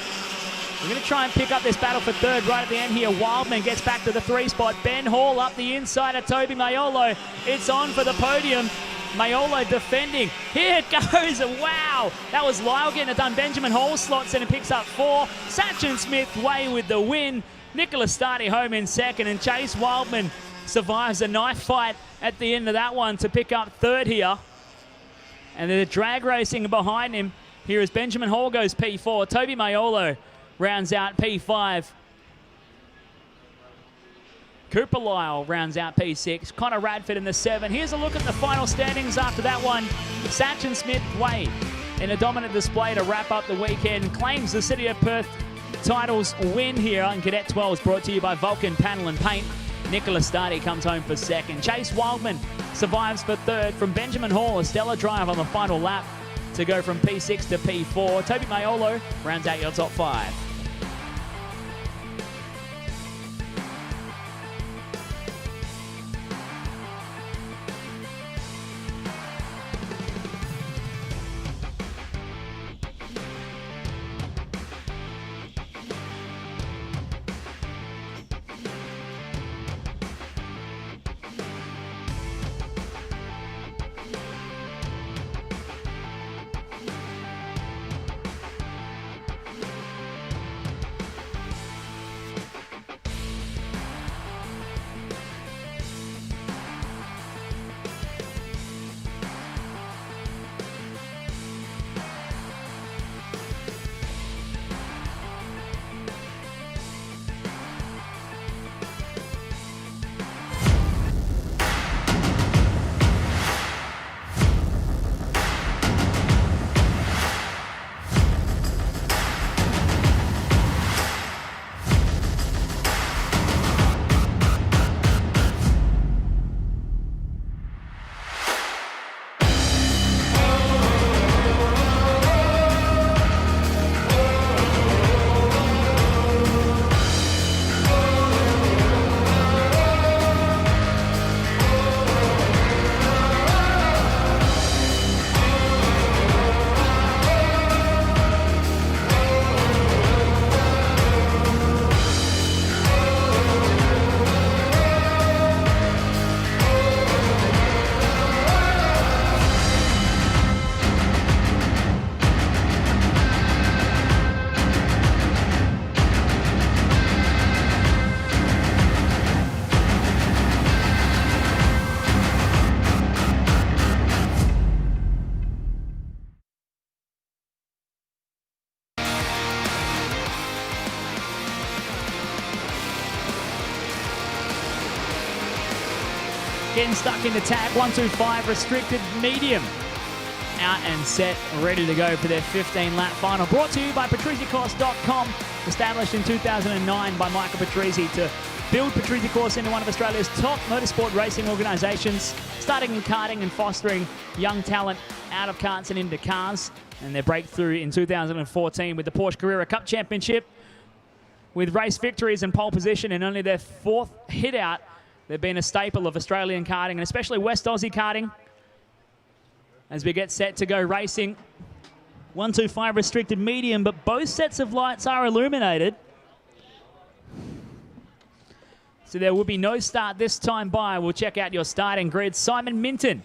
We're going to try and pick up this battle for third right at the end here. Wildman gets back to the 3 spot. Ben Hall up the inside of Toby Mayolo. It's on for the podium. Mayolo defending. Here it goes. Wow. That was Lyle getting it done. Benjamin Hall slots in and picks up 4. Sachin Smith Way with the win. Nicholas Stardy home in second, and Chase Wildman survives a knife fight at the end of that one to pick up third here. And the drag racing behind him here as Benjamin Hall goes P4. Toby Mayolo rounds out P5. Cooper Lyle rounds out P6. Connor Radford in the 7. Here's a look at the final standings after that one. Sachin Smith Way in a dominant display to wrap up the weekend claims the City of Perth Titles win here on Cadet 12s, brought to you by Vulcan Panel and Paint. Nicholas Stardy comes home for second. Chase Wildman survives for third. From Benjamin Hall, a stellar drive on the final lap to go from P6 to P4. Toby Mayolo rounds out your top 5. getting stuck into tag 125 restricted medium. Out and set, ready to go for their 15-lap final. Brought to you by PatriziaCourse.com, established in 2009 by Michael Patrizi to build Patrizia Course into one of Australia's top motorsport racing organisations, starting in karting and fostering young talent out of karts and into cars. And their breakthrough in 2014 with the Porsche Carrera Cup Championship, with race victories and pole position in only their 4th hit out. They've been a staple of Australian karting and especially West Aussie karting. As we get set to go racing, 125 restricted medium, but both sets of lights are illuminated. So there will be no start this time by. We'll check out your starting grid. Simon Minton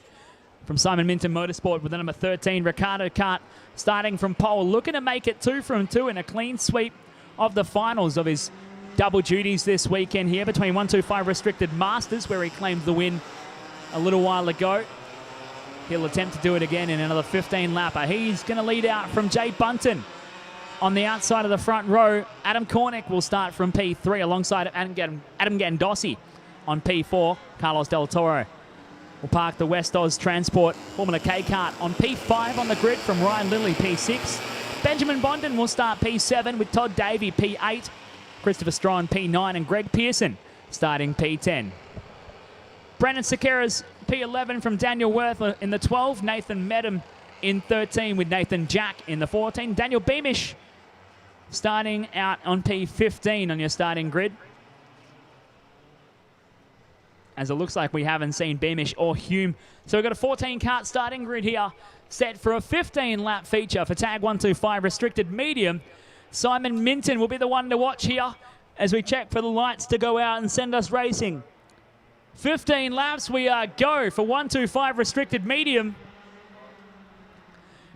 from Simon Minton Motorsport with the number 13 Ricardo kart starting from pole, looking to make it 2 from 2 in a clean sweep of the finals of his double duties this weekend here between 125 restricted masters, where he claimed the win a little while ago. He'll attempt to do it again in another 15-lapper. He's going to lead out from Jay Bunton. On the outside of the front row, Adam Cornick will start from P3 alongside Adam Gandossi on P4. Carlos Del Toro will park the West Oz Transport Formula K kart on P5 on the grid from Ryan Lilly, P6. Benjamin Bonden will start P7 with Todd Davey, P8. Christopher Strawn, P9, and Greg Pearson starting P10. Brandon Sequeira's P11 from Daniel Worth in the 12. Nathan Medham in 13 with Nathan Jack in the 14. Daniel Beamish starting out on P15 on your starting grid. As it looks like we haven't seen Beamish or Hume. So we've got a 14-kart starting grid here, set for a 15-lap feature for Tag 125 Restricted Medium. Simon Minton will be the one to watch here as we check for the lights to go out and send us racing. 15 laps we go for 125 Restricted Medium.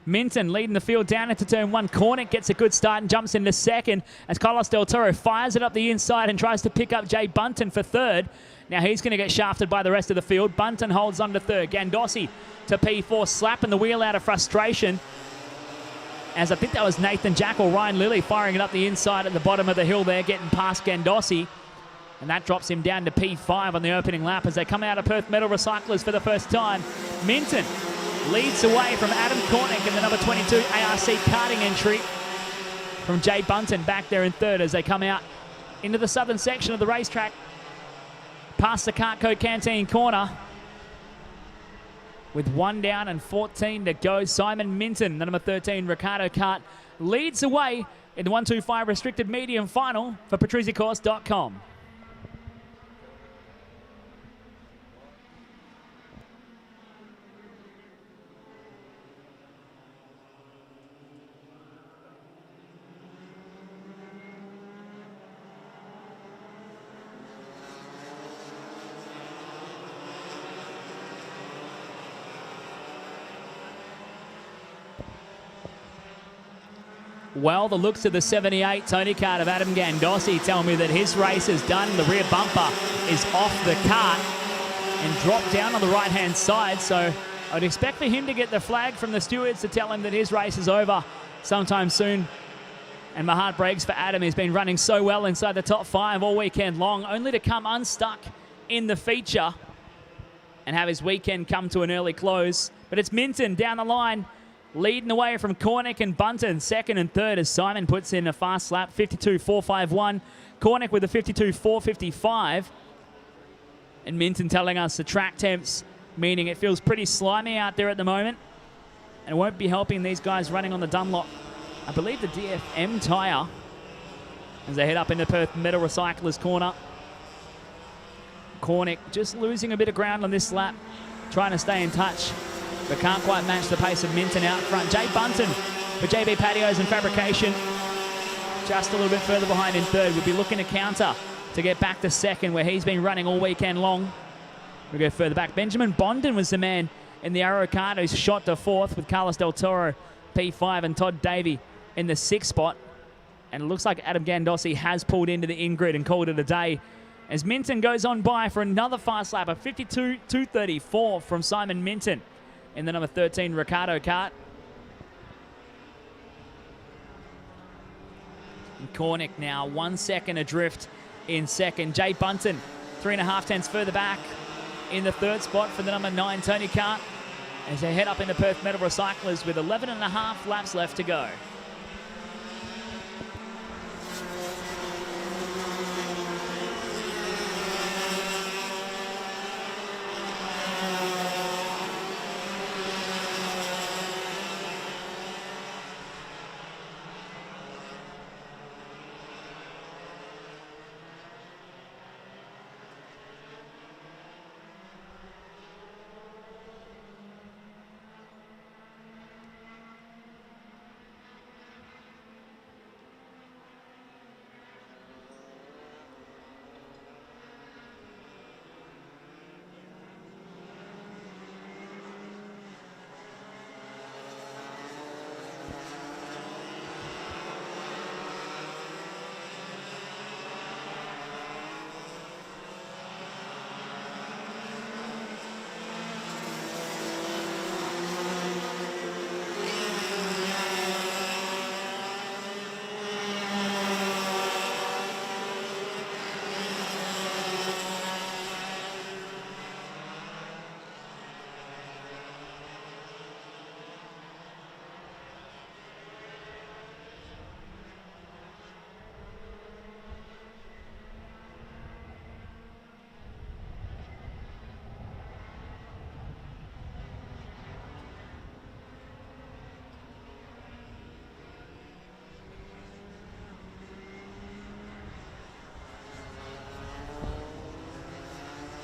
Minton leading the field down into turn 1. Cornick gets a good start and jumps into second as Carlos Del Toro fires it up the inside and tries to pick up Jay Bunton for third. Now he's going to get shafted by the rest of the field. Bunton holds on to third. Gandossi to P4, slapping the wheel out of frustration. As I think that was Nathan Jack or Ryan Lilly firing it up the inside at the bottom of the hill there, getting past Gandossi. And that drops him down to P5 on the opening lap as they come out of Perth Metal Recyclers for the first time. Minton leads away from Adam Cornick in the number 22 ARC karting entry from Jay Bunton back there in third as they come out into the southern section of the racetrack. Past the Cartco Canteen corner. With 1 down and 14 to go, Simon Minton, the number 13 Ricardo kart, leads away in the 125 Restricted Medium final for PatriziaCourse.com. Well, the looks of the 78 Tony kart of Adam Gandossi tell me that his race is done. The rear bumper is off the kart and dropped down on the right-hand side. So I'd expect for him to get the flag from the stewards to tell him that his race is over sometime soon. And my heart breaks for Adam. He's been running so well inside the top 5 all weekend long, only to come unstuck in the feature and have his weekend come to an early close. But it's Minton down the line, leading away from Cornick and Bunton, second and third as Simon puts in a fast lap, 52.451. Cornick with a 52.455. And Minton telling us the track temps, meaning it feels pretty slimy out there at the moment. And it won't be helping these guys running on the Dunlop, I believe the DFM tyre, as they head up into Perth Metal Recyclers corner. Cornick just losing a bit of ground on this lap, trying to stay in touch, but can't quite match the pace of Minton out front. Jay Bunton for JB Patios and Fabrication, just a little bit further behind in third. We'll be looking to counter to get back to second, where he's been running all weekend long. We'll go further back. Benjamin Bonden was the man in the Arrow kart who's shot to fourth, with Carlos Del Toro P5 and Todd Davey in the 6th spot. And it looks like Adam Gandossi has pulled into the in-grid and called it a day, as Minton goes on by for another fast lap, a 52.234 from Simon Minton in the number 13 Ricardo kart. And Cornick now 1 second adrift in second. Jay Bunton 3.5 tenths further back in the third spot for the number 9 Tony Cart as they head up into Perth Metal Recyclers with 11.5 laps left to go.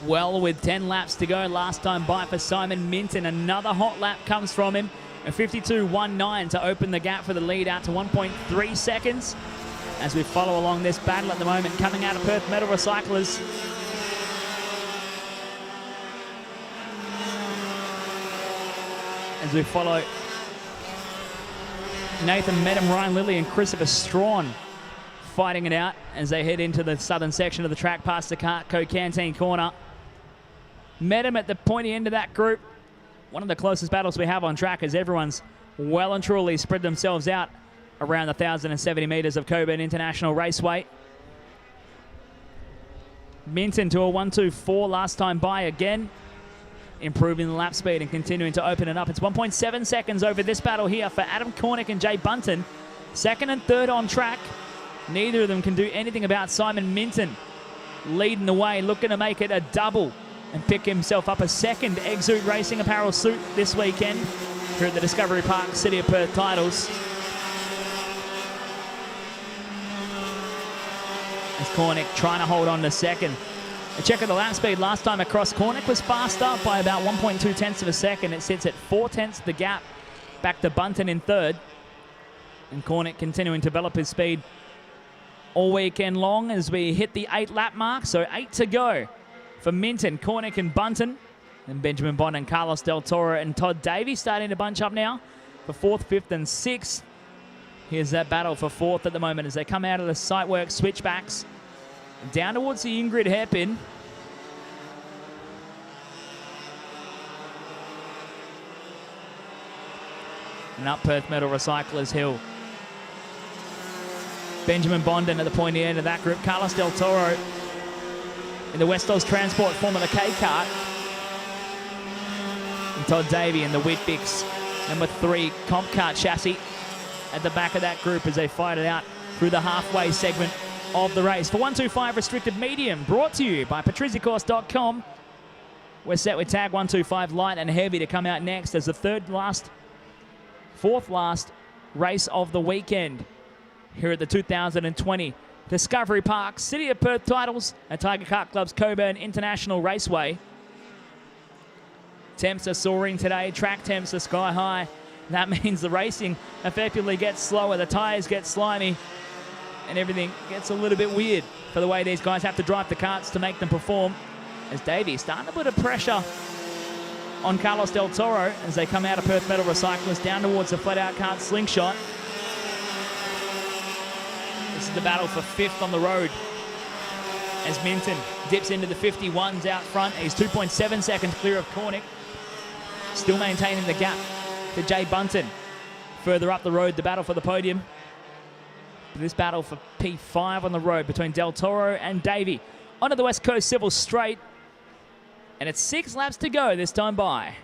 Well, with 10 laps to go, last time by for Simon Minton. Another hot lap comes from him. A 52.19 to open the gap for the lead out to 1.3 seconds. As we follow along this battle at the moment, coming out of Perth Metal Recyclers. As we follow Nathan Medham, Ryan Lilly and Christopher Strawn fighting it out as they head into the southern section of the track past the Cartco Canteen corner. Medham at the pointy end of that group. One of the closest battles we have on track as everyone's well and truly spread themselves out around the 1,070 metres of Cockburn International Raceway. Minton to a 1.24 last time by again. Improving the lap speed and continuing to open it up. It's 1.7 seconds over this battle here for Adam Cornick and Jay Bunton. Second and third on track. Neither of them can do anything about Simon Minton leading the way, looking to make it a double and pick himself up a second Exude Racing apparel suit this weekend here at the Discovery Park City of Perth Titles. As Cornick trying to hold on to second. A check of the lap speed last time across. Cornick was faster by about 1.2 tenths of a second. It sits at 4 tenths of the gap back to Bunton in third. And Cornick continuing to develop his speed all weekend long as we hit the 8 lap mark. So 8 to go for Minton, Cornick and Bunton. And Benjamin Bond and Carlos Del Toro and Todd Davey starting to bunch up now for 4th, 5th and 6th. Here's that battle for 4th at the moment as they come out of the sight work switchbacks down towards the Ingrid hairpin. And up Perth Metal Recyclers Hill. Benjamin Bondin at the pointy end of that group. Carlos Del Toro in the West Oz Transport Formula K kart. And Todd Davey in the Whitbix number 3 comp kart chassis at the back of that group as they fight it out through the halfway segment of the race. For 125 restricted medium, brought to you by patriziacourse.com. We're set with tag 125 light and heavy to come out next as the fourth last race of the weekend here at the 2020 Discovery Park City of Perth Titles at Tiger Kart Club's Cockburn International Raceway. Temps are soaring today, track temps are sky high. That means the racing effectively gets slower, the tyres get slimy, and everything gets a little bit weird for the way these guys have to drive the karts to make them perform. As Davey starting to put a pressure on Carlos Del Toro as they come out of Perth Metal Recyclers down towards the flat-out kart slingshot. This is the battle for 5th on the road as Minton dips into the 51s out front. He's 2.7 seconds clear of Cornick. Still maintaining the gap to Jay Bunton. Further up the road, the battle for the podium. This battle for P5 on the road between Del Toro and Davey. Onto the West Coast Civil Straight. And it's 6 laps to go this time by.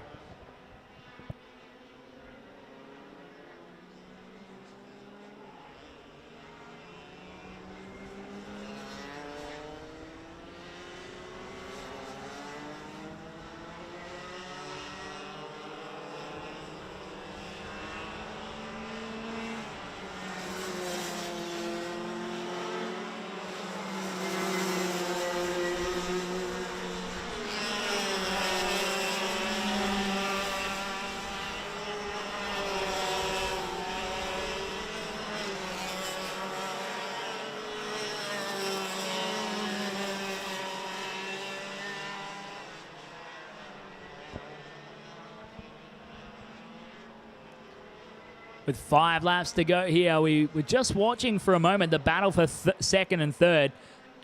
With 5 laps to go here, we were just watching for a moment the battle for second and third.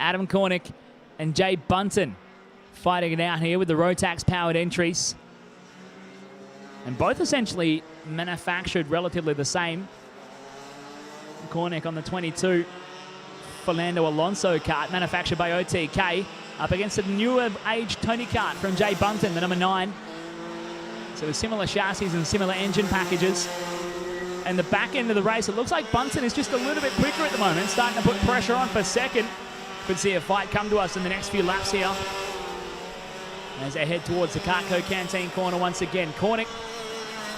Adam Cornick and Jay Bunton fighting it out here with the Rotax-powered entries. And both essentially manufactured relatively the same. Cornick on the 22 Fernando Alonso kart, manufactured by OTK, up against the newer age Tony kart from Jay Bunton, the number 9. So with similar chassis and similar engine packages. And the back end of the race, it looks like Bunton is just a little bit quicker at the moment, starting to put pressure on for second. Could see a fight come to us in the next few laps here. As they head towards the Cartco Canteen corner once again. Cornick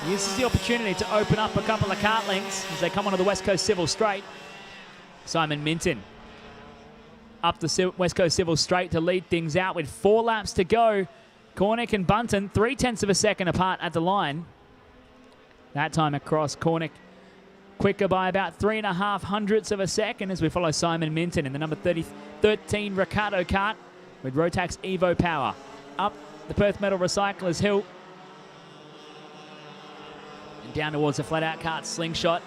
uses the opportunity to open up a couple of kart lengths as they come onto the West Coast Civil Straight. Simon Minton up the West Coast Civil Straight to lead things out with 4 laps to go. Cornick and Bunton 0.3 of a second apart at the line. That time across, Cornick quicker by about 3.5 hundredths of a second as we follow Simon Minton in the number 13 Ricardo kart with Rotax Evo power. Up the Perth Metal Recyclers Hill. And down towards the flat-out kart Slingshot.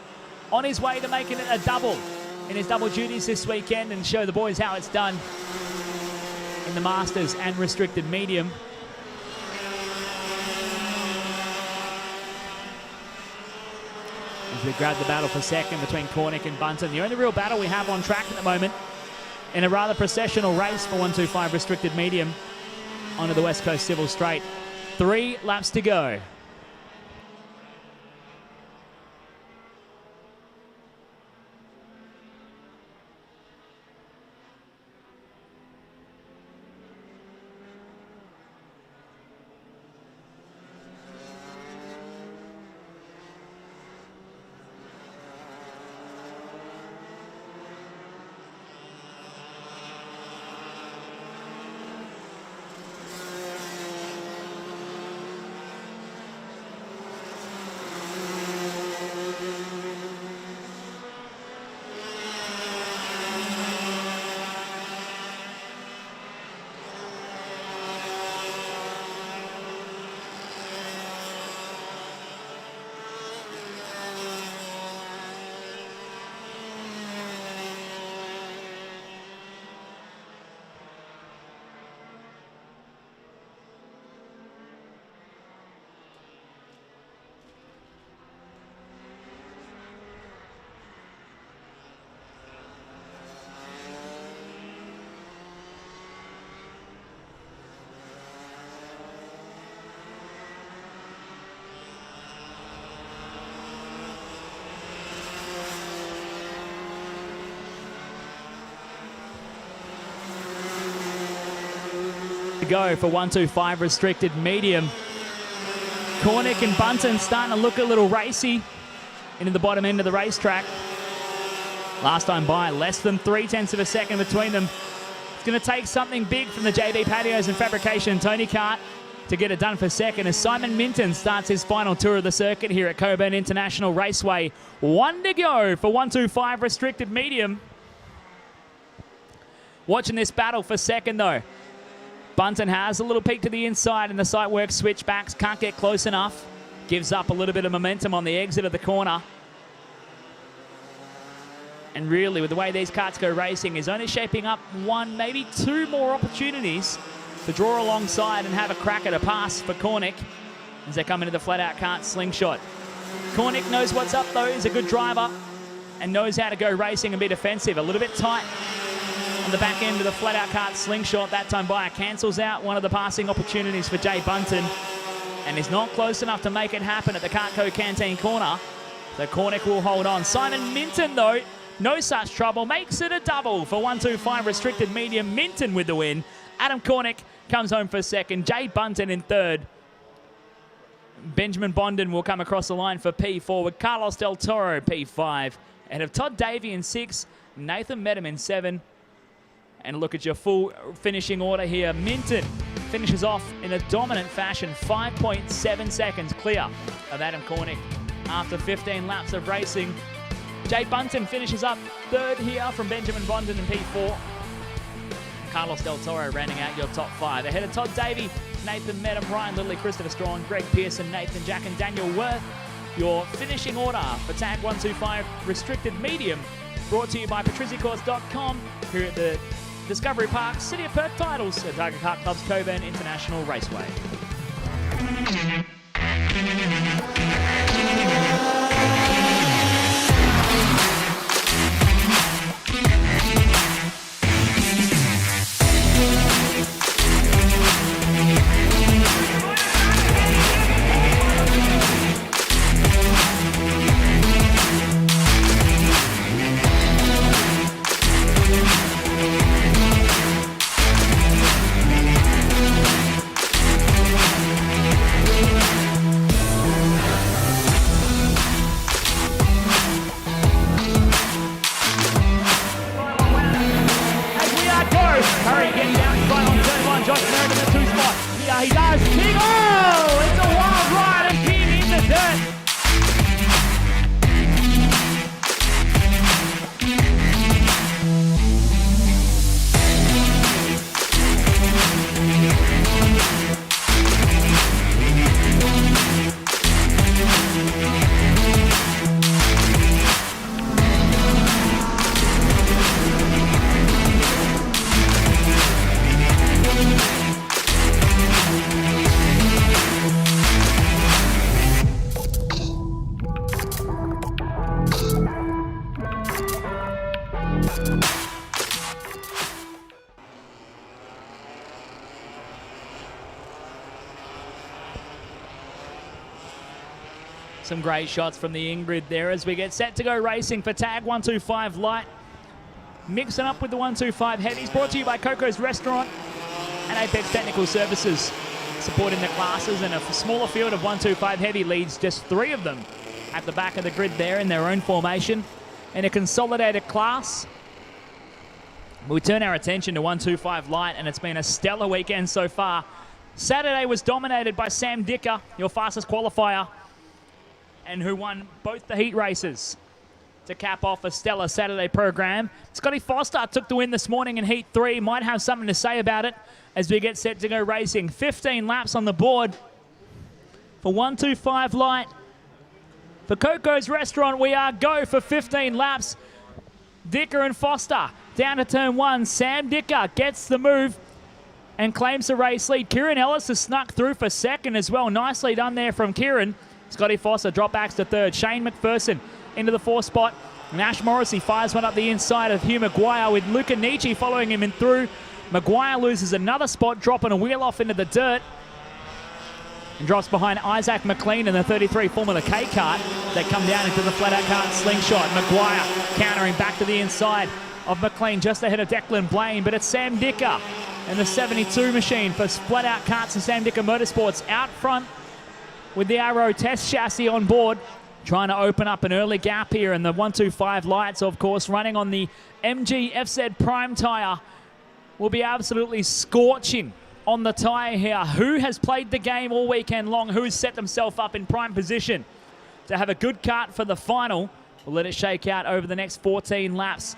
On his way to making it a double in his double duties this weekend and show the boys how it's done in the Masters and Restricted Medium. As we grab the battle for second between Cornick and Bunton. The only real battle we have on track at the moment in a rather processional race for 125 Restricted Medium onto the West Coast Civil Straight. 3 laps to go. Go for 125 Restricted Medium. Cornick and Bunton starting to look a little racy into the bottom end of the racetrack. Last time by, less than 0.3 of a second between them. It's going to take something big from the JB Patios and Fabrication Tony kart to get it done for second as Simon Minton starts his final tour of the circuit here at Cockburn International Raceway. 1 to go for 125 Restricted Medium. Watching this battle for second though. Bunton has a little peek to the inside and the sight work switchbacks. Can't get close enough. Gives up a little bit of momentum on the exit of the corner. And really, with the way these karts go racing, is only shaping up 1, maybe 2 more opportunities to draw alongside and have a crack at a pass for Cornick as they come into the flat-out kart Slingshot. Cornick knows what's up, though. He's a good driver and knows how to go racing and be defensive. A little bit tight On the back end of the flat-out kart slingshot, that time Bayer cancels out one of the passing opportunities for Jay Bunton and is not close enough to make it happen at the Cartco Canteen corner. So Cornick will hold on. Simon Minton, though, no such trouble, makes it a double for 125 restricted medium. Minton with the win. Adam Cornick comes home for second. Jay Bunton in third. Benjamin Bondon will come across the line for P4 with Carlos Del Toro, P5. Ahead of Todd Davey in 6, Nathan Medham in 7. And look at your full finishing order here. Minton finishes off in a dominant fashion, 5.7 seconds clear of Adam Cornick after 15 laps of racing. Jay Bunton finishes up third here from Benjamin Bondon in P4. Carlos Del Toro rounding out your top 5. Ahead of Todd Davey, Nathan Medham, Ryan Lilly, Christopher Strong, Greg Pearson, Nathan Jack and Daniel Worth. Your finishing order for Tag 125 Restricted Medium, brought to you by patriziacourse.com here at the Discovery Park City of Perth Titles at Tiger Kart Club's Cockburn International Raceway. He does. King, oh! It's a wild ride and King in the dirt. Some great shots from the Ingrid there as we get set to go racing for Tag 125 Light. Mixing up with the 125 Heavies, brought to you by Coco's Restaurant and Apex Technical Services, supporting the classes, and a smaller field of 125 Heavy leads just 3 of them at the back of the grid there in their own formation. In a consolidated class, we turn our attention to 125 Light, and it's been a stellar weekend so far. Saturday was dominated by Sam Dicker, your fastest qualifier, and who won both the heat races to cap off a stellar Saturday program. Scotty Foster took the win this morning in Heat 3. Might have something to say about it as we get set to go racing. 15 laps on the board for 125 Light. For Coco's Restaurant, we are go for 15 laps. Dicker and Foster down to turn 1. Sam Dicker gets the move and claims the race lead. Kieran Ellis has snuck through for second as well. Nicely done there from Kieran. Scotty Foster drop backs to third. Shane McPherson into the 4th spot. Nash Morrissey fires one up the inside of Hugh Maguire with Luca Nietzsche following him in through. Maguire loses another spot, dropping a wheel off into the dirt. And drops behind Isaac McLean in the 33 Formula K kart. They come down into the flat-out kart slingshot. Maguire countering back to the inside of McLean just ahead of Declan Blaine. But it's Sam Dicker and the 72 machine for flat-out karts and Sam Dicker Motorsports out front, with the Arrow test chassis on board, trying to open up an early gap here. And the 125 Lights, of course, running on the MG FZ Prime tyre, will be absolutely scorching on the tyre here. Who has played the game all weekend long? Who has set themselves up in prime position to have a good kart for the final? We'll let it shake out over the next 14 laps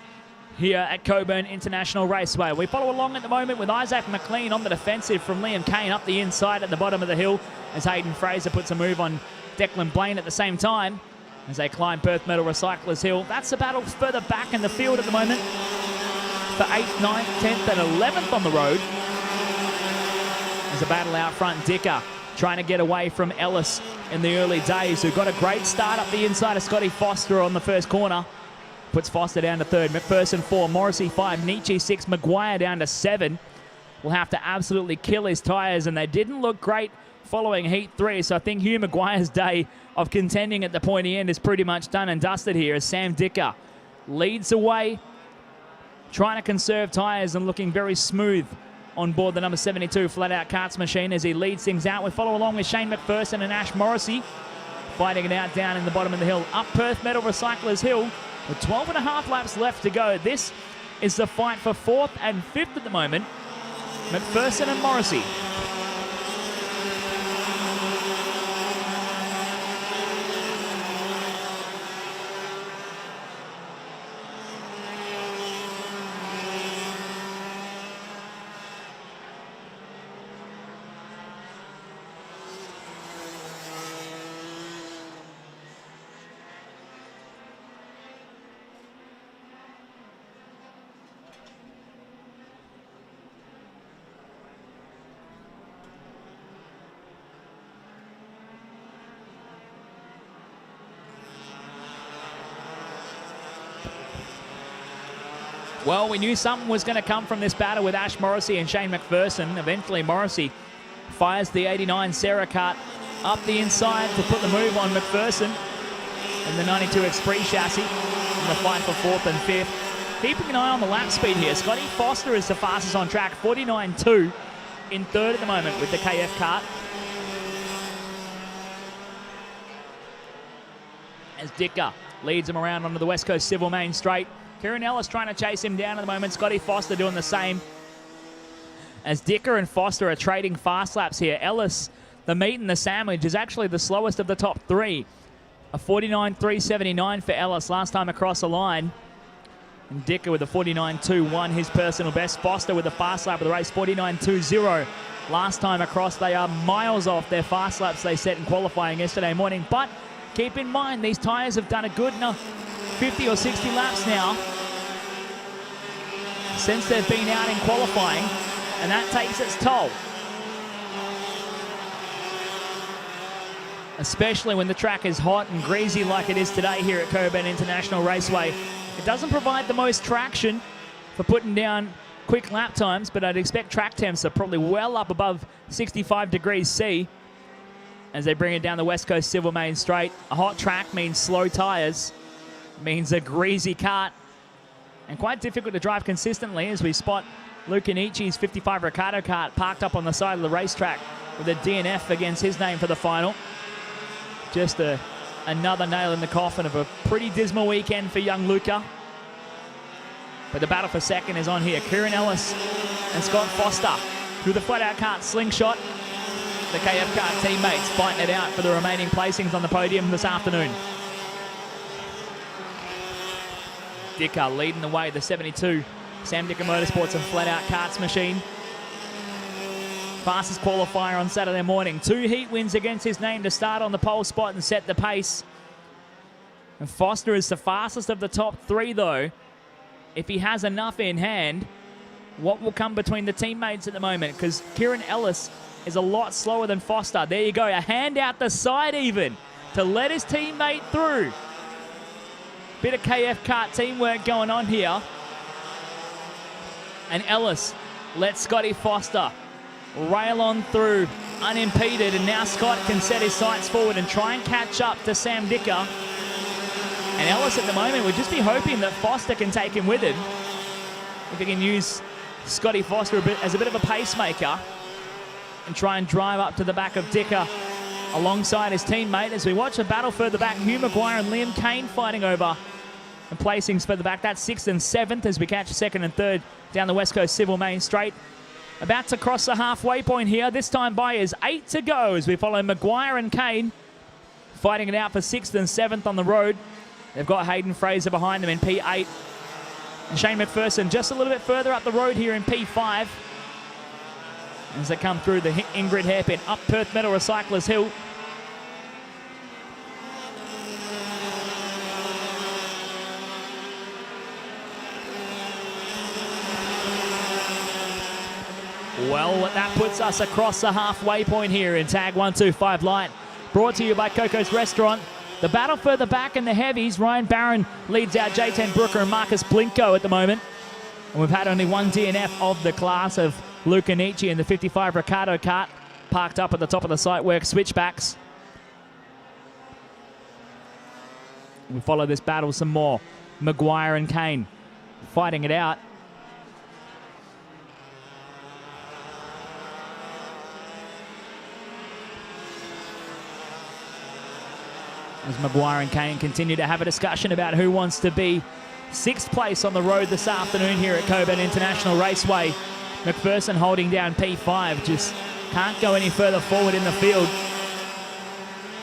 here at Cockburn International Raceway. We follow along at the moment with Isaac McLean on the defensive from Liam Kane up the inside at the bottom of the hill, as Hayden Fraser puts a move on Declan Blaine at the same time as they climb Perth Metal Recyclers Hill. That's the battle further back in the field at the moment for 8th, 9th, 10th and 11th on the road. There's a battle out front. Dicker trying to get away from Ellis in the early days, who got a great start up the inside of Scotty Foster on the first corner. puts Foster down to 3rd. McPherson 4, Morrissey 5, Nietzsche 6, Maguire down to 7. Will have to absolutely kill his tyres, and they didn't look great following Heat 3. So I think Hugh Maguire's day of contending at the pointy end is pretty much done and dusted here as Sam Dicker leads away, trying to conserve tyres and looking very smooth on board the number 72 flat-out karts machine as he leads things out. We follow along with Shane McPherson and Ash Morrissey fighting it out down in the bottom of the hill. Up Perth Metal Recyclers Hill with 12.5 laps left to go. This is the fight for 4th and 5th at the moment. McPherson and Morrissey. Well, we knew something was going to come from this battle with Ash Morrissey and Shane McPherson. Eventually, Morrissey fires the 89 Sarah kart up the inside to put the move on McPherson and the 92 Esprit chassis in the fight for 4th and 5th. Keeping an eye on the lap speed here. Scotty Foster is the fastest on track, 49.2 in 3rd at the moment with the KF kart. As Dicker leads him around onto the West Coast Civil Main Straight. Kieran Ellis trying to chase him down at the moment. Scotty Foster doing the same. As Dicker and Foster are trading fast laps here. Ellis, the meat and the sandwich, is actually the slowest of the top 3. A 49.379 for Ellis last time across the line. And Dicker with a 49.21, his personal best. Foster with the fast lap of the race, 49.20 last time across. They are miles off their fast laps they set in qualifying yesterday morning. But keep in mind, these tyres have done a good enough 50 or 60 laps now since they've been out in qualifying, and that takes its toll. Especially when the track is hot and greasy like it is today here at Cockburn International Raceway. It doesn't provide the most traction for putting down quick lap times, but I'd expect track temps are probably well up above 65 degrees C as they bring it down the West Coast Civil Main Straight. A hot track means slow tyres, means a greasy kart, and quite difficult to drive consistently as we spot Luca Nietzsche's 55 Ricardo kart parked up on the side of the racetrack with a DNF against his name for the final. Just another nail in the coffin of a pretty dismal weekend for young Luca. But the battle for second is on here. Kieran Ellis and Scott Foster through the flat-out kart slingshot. The KF kart teammates fighting it out for the remaining placings on the podium this afternoon. Dicker leading the way, the 72 Sam Dicker Motorsports and flat-out karts machine. Fastest qualifier on Saturday morning. 2 heat wins against his name to start on the pole spot and set the pace. And Foster is the fastest of the top 3 though. If he has enough in hand, what will come between the teammates at the moment? Because Kieran Ellis is a lot slower than Foster. There you go, a hand out the side even to let his teammate through. Bit of KF kart teamwork going on here. And Ellis lets Scotty Foster rail on through unimpeded, and now Scott can set his sights forward and try and catch up to Sam Dicker. And Ellis at the moment would just be hoping that Foster can take him with him. If he can use Scotty Foster as a bit of a pacemaker and try and drive up to the back of Dicker alongside his teammate as we watch a battle further back. Hugh Maguire and Liam Kane fighting over and placings further back. That's 6th and 7th as we catch 2nd and 3rd down the West Coast Civil Main Straight. About to cross the halfway point here. This time by is 8 to go as we follow Maguire and Kane fighting it out for 6th and 7th on the road. They've got Hayden Fraser behind them in P8. And Shane McPherson just a little bit further up the road here in P5 as they come through the Ingrid hairpin up Perth Metal Recyclers Hill. Well, that puts us across the halfway point here in Tag 125 Light. Brought to you by Coco's Restaurant, The battle further back in the heavies, Ryan Barron leads out J10 Brooker and Marcus Blinko at the moment. And we've had only one DNF of the class of Luca Nietzsche in the 55 Ricardo kart, parked up at the top of the site work switchbacks. We follow this battle some more. Maguire and Kane fighting it out. As Maguire and Kane continue to have a discussion about who wants to be 6th place on the road this afternoon here at Cockburn International Raceway. McPherson holding down P5, just can't go any further forward in the field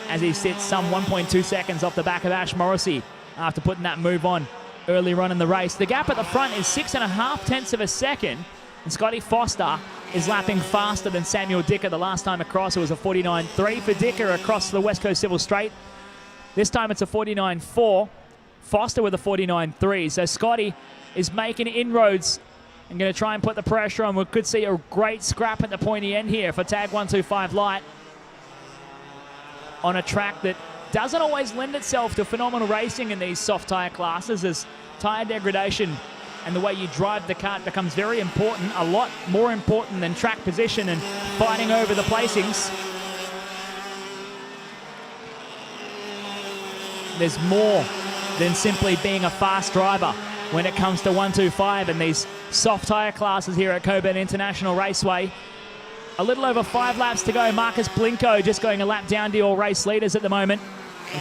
as he sits some 1.2 seconds off the back of Ash Morrissey after putting that move on earlier on in the race. The gap at the front is 6.5 tenths of a second, and Scotty Foster is lapping faster than Samuel Dicker. The last time across it was a 49.3 for Dicker across the West Coast Civil Straight. This time it's a 49.4. Foster with a 49.3. So Scotty is making inroads and going to try and put the pressure on. We could see a great scrap at the pointy end here for Tag 125 Light on a track that doesn't always lend itself to phenomenal racing in these soft tyre classes, as tyre degradation and the way you drive the kart becomes very important, a lot more important than track position and fighting over the placings. There's more than simply being a fast driver when it comes to 125 and these soft tyre classes here at Cockburn International Raceway. A little over 5 laps to go. Marcus Blinko just going a lap down to all race leaders at the moment.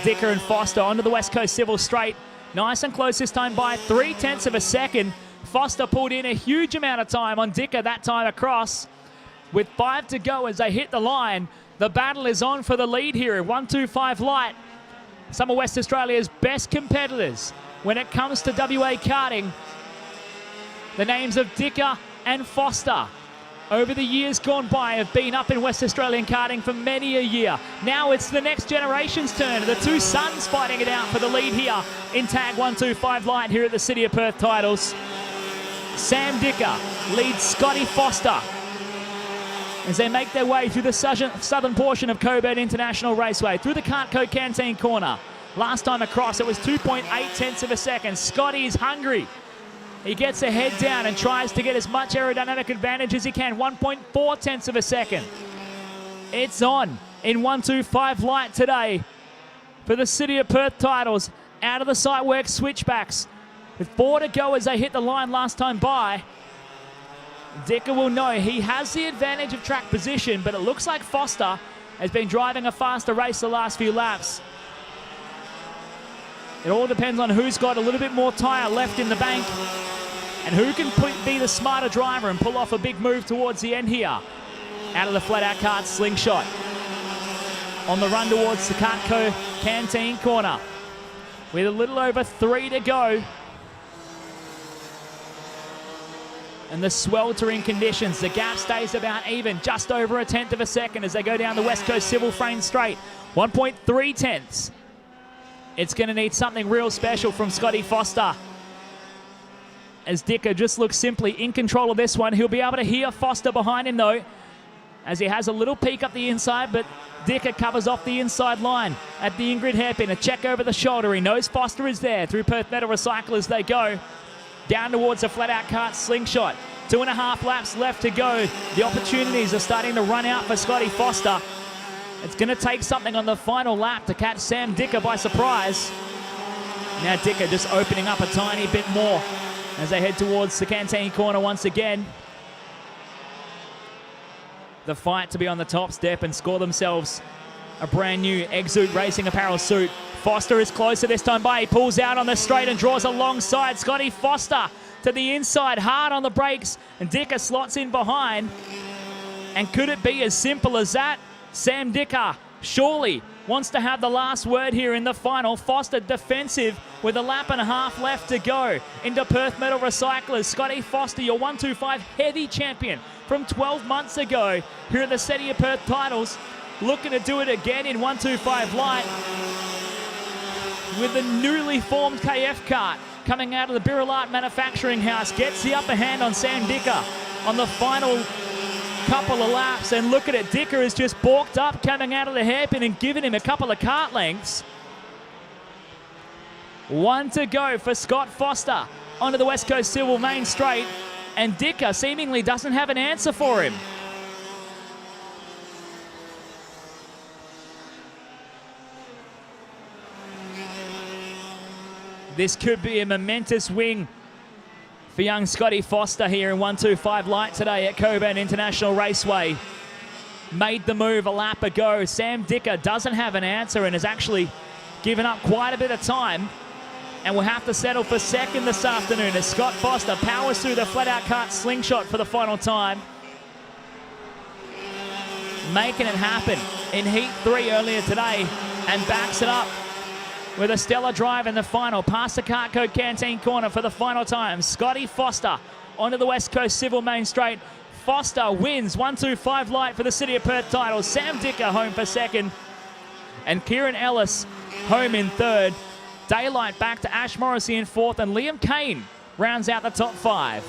Dicker and Foster onto the West Coast Civil Straight. Nice and close this time by 3 tenths of a second. Foster pulled in a huge amount of time on Dicker that time across. With 5 to go as they hit the line, the battle is on for the lead here at 125 Light. Some of West Australia's best competitors when it comes to WA karting. The names of Dicker and Foster over the years gone by have been up in West Australian karting for many a year. Now it's the next generation's turn. The two sons fighting it out for the lead here in Tag 125 Light here at the City of Perth Titles. Sam Dicker leads Scotty Foster as they make their way through the southern portion of Cockburn International Raceway, through the Cartco Canteen corner. Last time across, it was 2.8 tenths of a second. Scotty is hungry. He gets a head down and tries to get as much aerodynamic advantage as he can. 1.4 tenths of a second. It's on in 125 Light today for the City of Perth Titles. Out of the site work switchbacks. With 4 to go as they hit the line last time by. Dicker will know he has the advantage of track position, but it looks like Foster has been driving a faster race the last few laps. It all depends on who's got a little bit more tyre left in the bank and who can be the smarter driver and pull off a big move towards the end here. Out of the flat-out kart slingshot. On the run towards the Cartco Canteen corner. With a little over 3 to go. And the sweltering conditions, the gap stays about even, just over 1/10 of a second as they go down the West Coast Civil Frame Straight. 1.3 tenths. It's going to need something real special from Scotty Foster. As Dicker just looks simply in control of this one. He'll be able to hear Foster behind him though, as he has a little peek up the inside, but Dicker covers off the inside line at the Ingrid hairpin. A check over the shoulder. He knows Foster is there. Through Perth Metal Recycle as they go. Down towards the flat-out kart slingshot. 2.5 laps left to go. The opportunities are starting to run out for Scotty Foster. It's going to take something on the final lap to catch Sam Dicker by surprise. Now Dicker just opening up a tiny bit more as they head towards the Canteen corner once again. The fight to be on the top step and score themselves a brand new Exude Racing apparel suit. Foster is closer this time by. He pulls out on the straight and draws alongside Scotty Foster to the inside, hard on the brakes, and Dicker slots in behind. And could it be as simple as that? Sam Dicker surely wants to have the last word here in the final. Foster defensive with 1.5 laps left to go into Perth Metal Recyclers. Scotty Foster, your 125 heavy champion from 12 months ago here at the City of Perth Titles, looking to do it again in 125 Light with the newly formed KF kart coming out of the Birillart Manufacturing House. Gets the upper hand on Sam Dicker on the final couple of laps, and look at it, Dicker is just balked up coming out of the hairpin and giving him a couple of kart lengths. One to go for Scott Foster onto the West Coast Civil main straight, and Dicker seemingly doesn't have an answer for him. This could be a momentous wing for young Scotty Foster here in 125 light today at Cockburn International Raceway. Made the move a lap ago. Sam Dicker doesn't have an answer and has actually given up quite a bit of time, and will have to settle for second this afternoon as Scott Foster powers through the flat-out kart slingshot for the final time. Making it happen in Heat 3 earlier today, and backs it up with a stellar drive in the final. Past the Cartco Canteen corner for the final time. Scotty Foster onto the West Coast Civil main straight. Foster wins 125 light for the City of Perth titles. Sam Dicker home for second, and Kieran Ellis home in third. Daylight back to Ash Morrissey in fourth, and Liam Kane rounds out the top 5.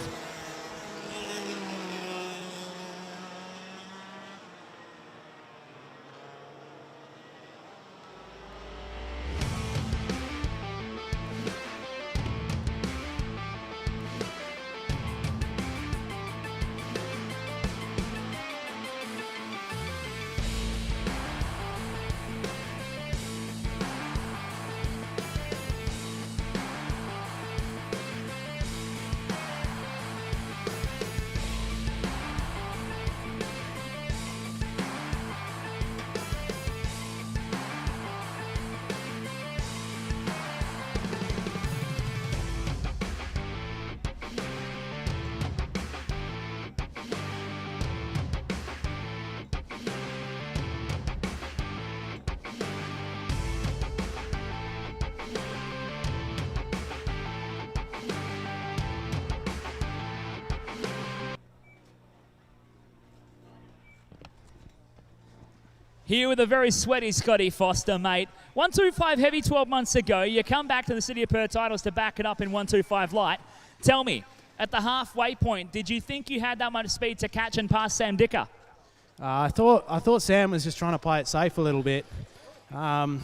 Here with a very sweaty Scotty Foster, mate. 125 heavy 12 months ago. You come back to the City of Perth titles to back it up in 125 light. Tell me, at the halfway point, did you think you had that much speed to catch and pass Sam Dicker? I thought Sam was just trying to play it safe a little bit. I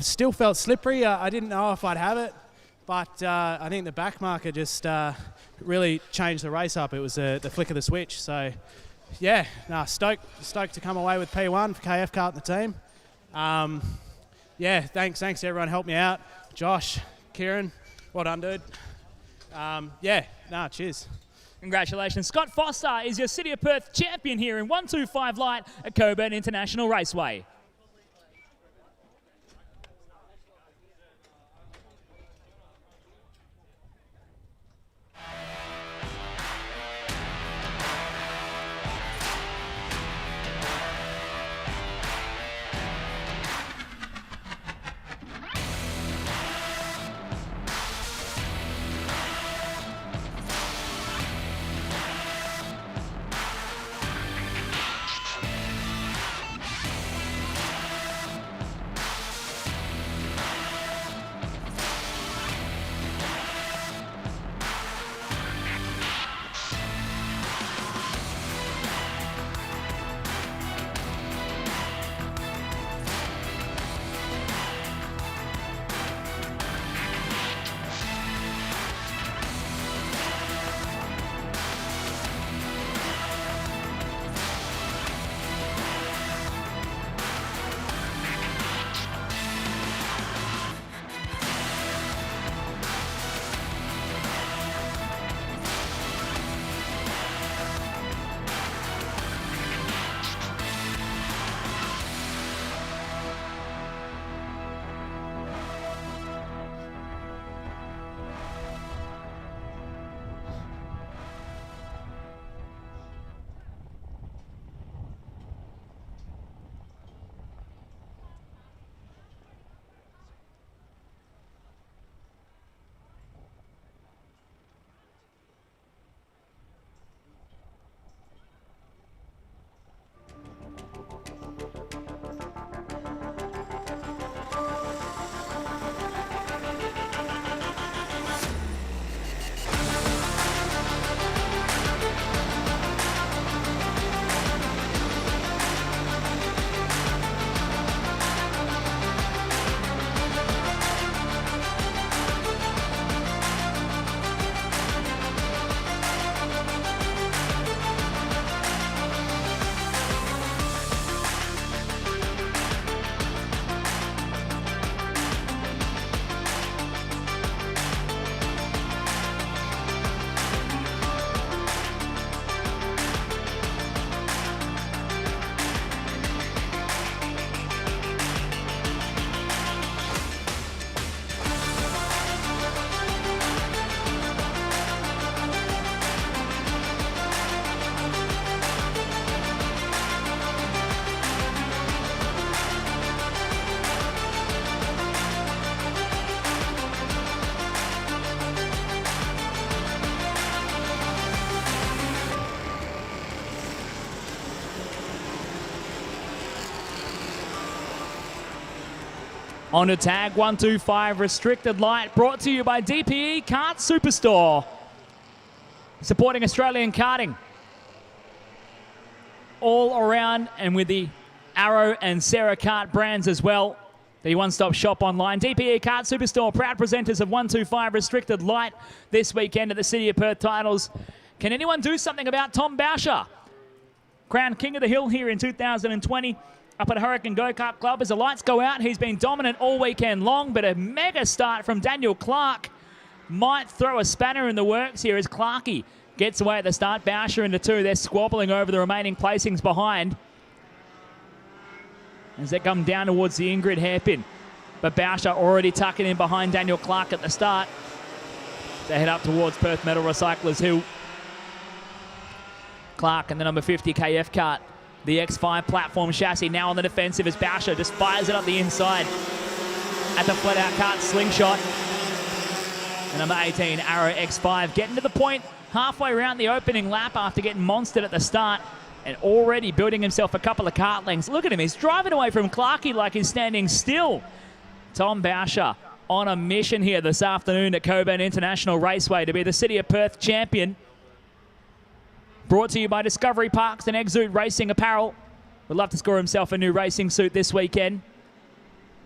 still felt slippery. I didn't know if I'd have it, but I think the back marker just really changed the race up. It was the flick of the switch. So, yeah, stoked to come away with P1 for KF Kart and the team. Yeah, thanks to everyone who helped me out. Josh, Kieran, well done, dude. Cheers. Congratulations. Scott Foster is your City of Perth champion here in 125 light at Cockburn International Raceway. On to tag 125 Restricted Light, brought to you by DPE Kart Superstore, supporting Australian karting all around, and with the Arrow and Sarah Kart brands as well. The one-stop shop online. DPE Kart Superstore, proud presenters of 125 Restricted Light this weekend at the City of Perth Titles. Can anyone do something about Tom Boucher? Crowned King of the Hill here in 2020 up at Hurricane Go-Kart Club. As the lights go out, he's been dominant all weekend long, but a mega start from Daniel Clark might throw a spanner in the works here as Clarkey gets away at the start. Boucher into two. They're squabbling over the remaining placings behind as they come down towards the Ingrid hairpin. But Boucher already tucking in behind Daniel Clark at the start. They head up towards Perth Metal Recyclers Hill. Clark and the number 50 KF kart. The X5 platform chassis now on the defensive as Boucher just fires it up the inside at the flat-out kart slingshot. And number 18, Arrow X5, getting to the point halfway around the opening lap after getting monstered at the start and already building himself a couple of kart lengths. Look at him, he's driving away from Clarkey like he's standing still. Tom Boucher on a mission here this afternoon at Cockburn International Raceway to be the City of Perth champion. Brought to you by Discovery Parks and Exude Racing Apparel. Would love to score himself a new racing suit this weekend.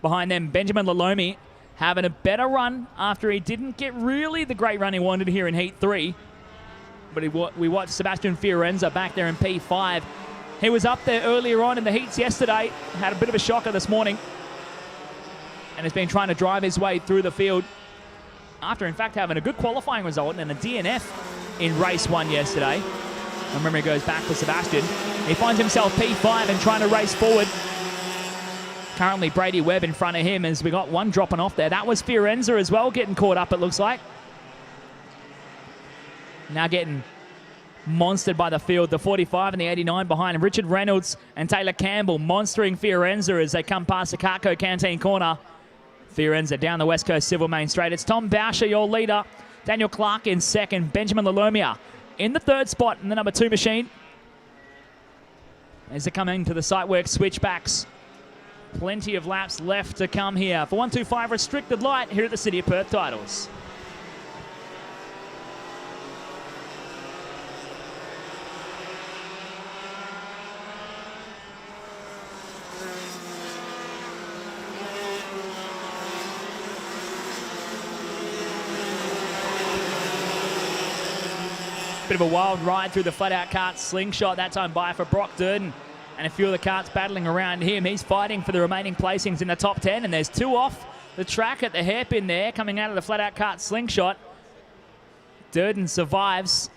Behind them, Benjamin Lalomi having a better run after he didn't get really the great run he wanted here in Heat 3. But we watched Sebastian Fiorenza back there in P5. He was up there earlier on in the heats yesterday. Had a bit of a shocker this morning. And has been trying to drive his way through the field after, in fact, having a good qualifying result and a DNF in race 1 yesterday. My memory goes back for Sebastian. He finds himself P5 and trying to race forward. Currently Brady Webb in front of him as we got one dropping off there. That was Fiorenza as well, getting caught up, it looks like. Now getting monstered by the field. The 45 and the 89 behind him. Richard Reynolds and Taylor Campbell monstering Fiorenza as they come past the Carco Canteen corner. Fiorenza down the West Coast Civil Main Straight. It's Tom Boucher, your leader. Daniel Clark in second. Benjamin Lalomia in the third spot in the number 2 machine. As they come into the Siteworks switchbacks. Plenty of laps left to come here for 125 Restricted Light here at the City of Perth Titles. Bit of a wild ride through the flat-out kart slingshot that time by for Brock Durden. And a few of the karts battling around him. He's fighting for the remaining placings in the top 10. And there's 2 off the track at the hairpin there coming out of the flat-out kart slingshot. Durden survives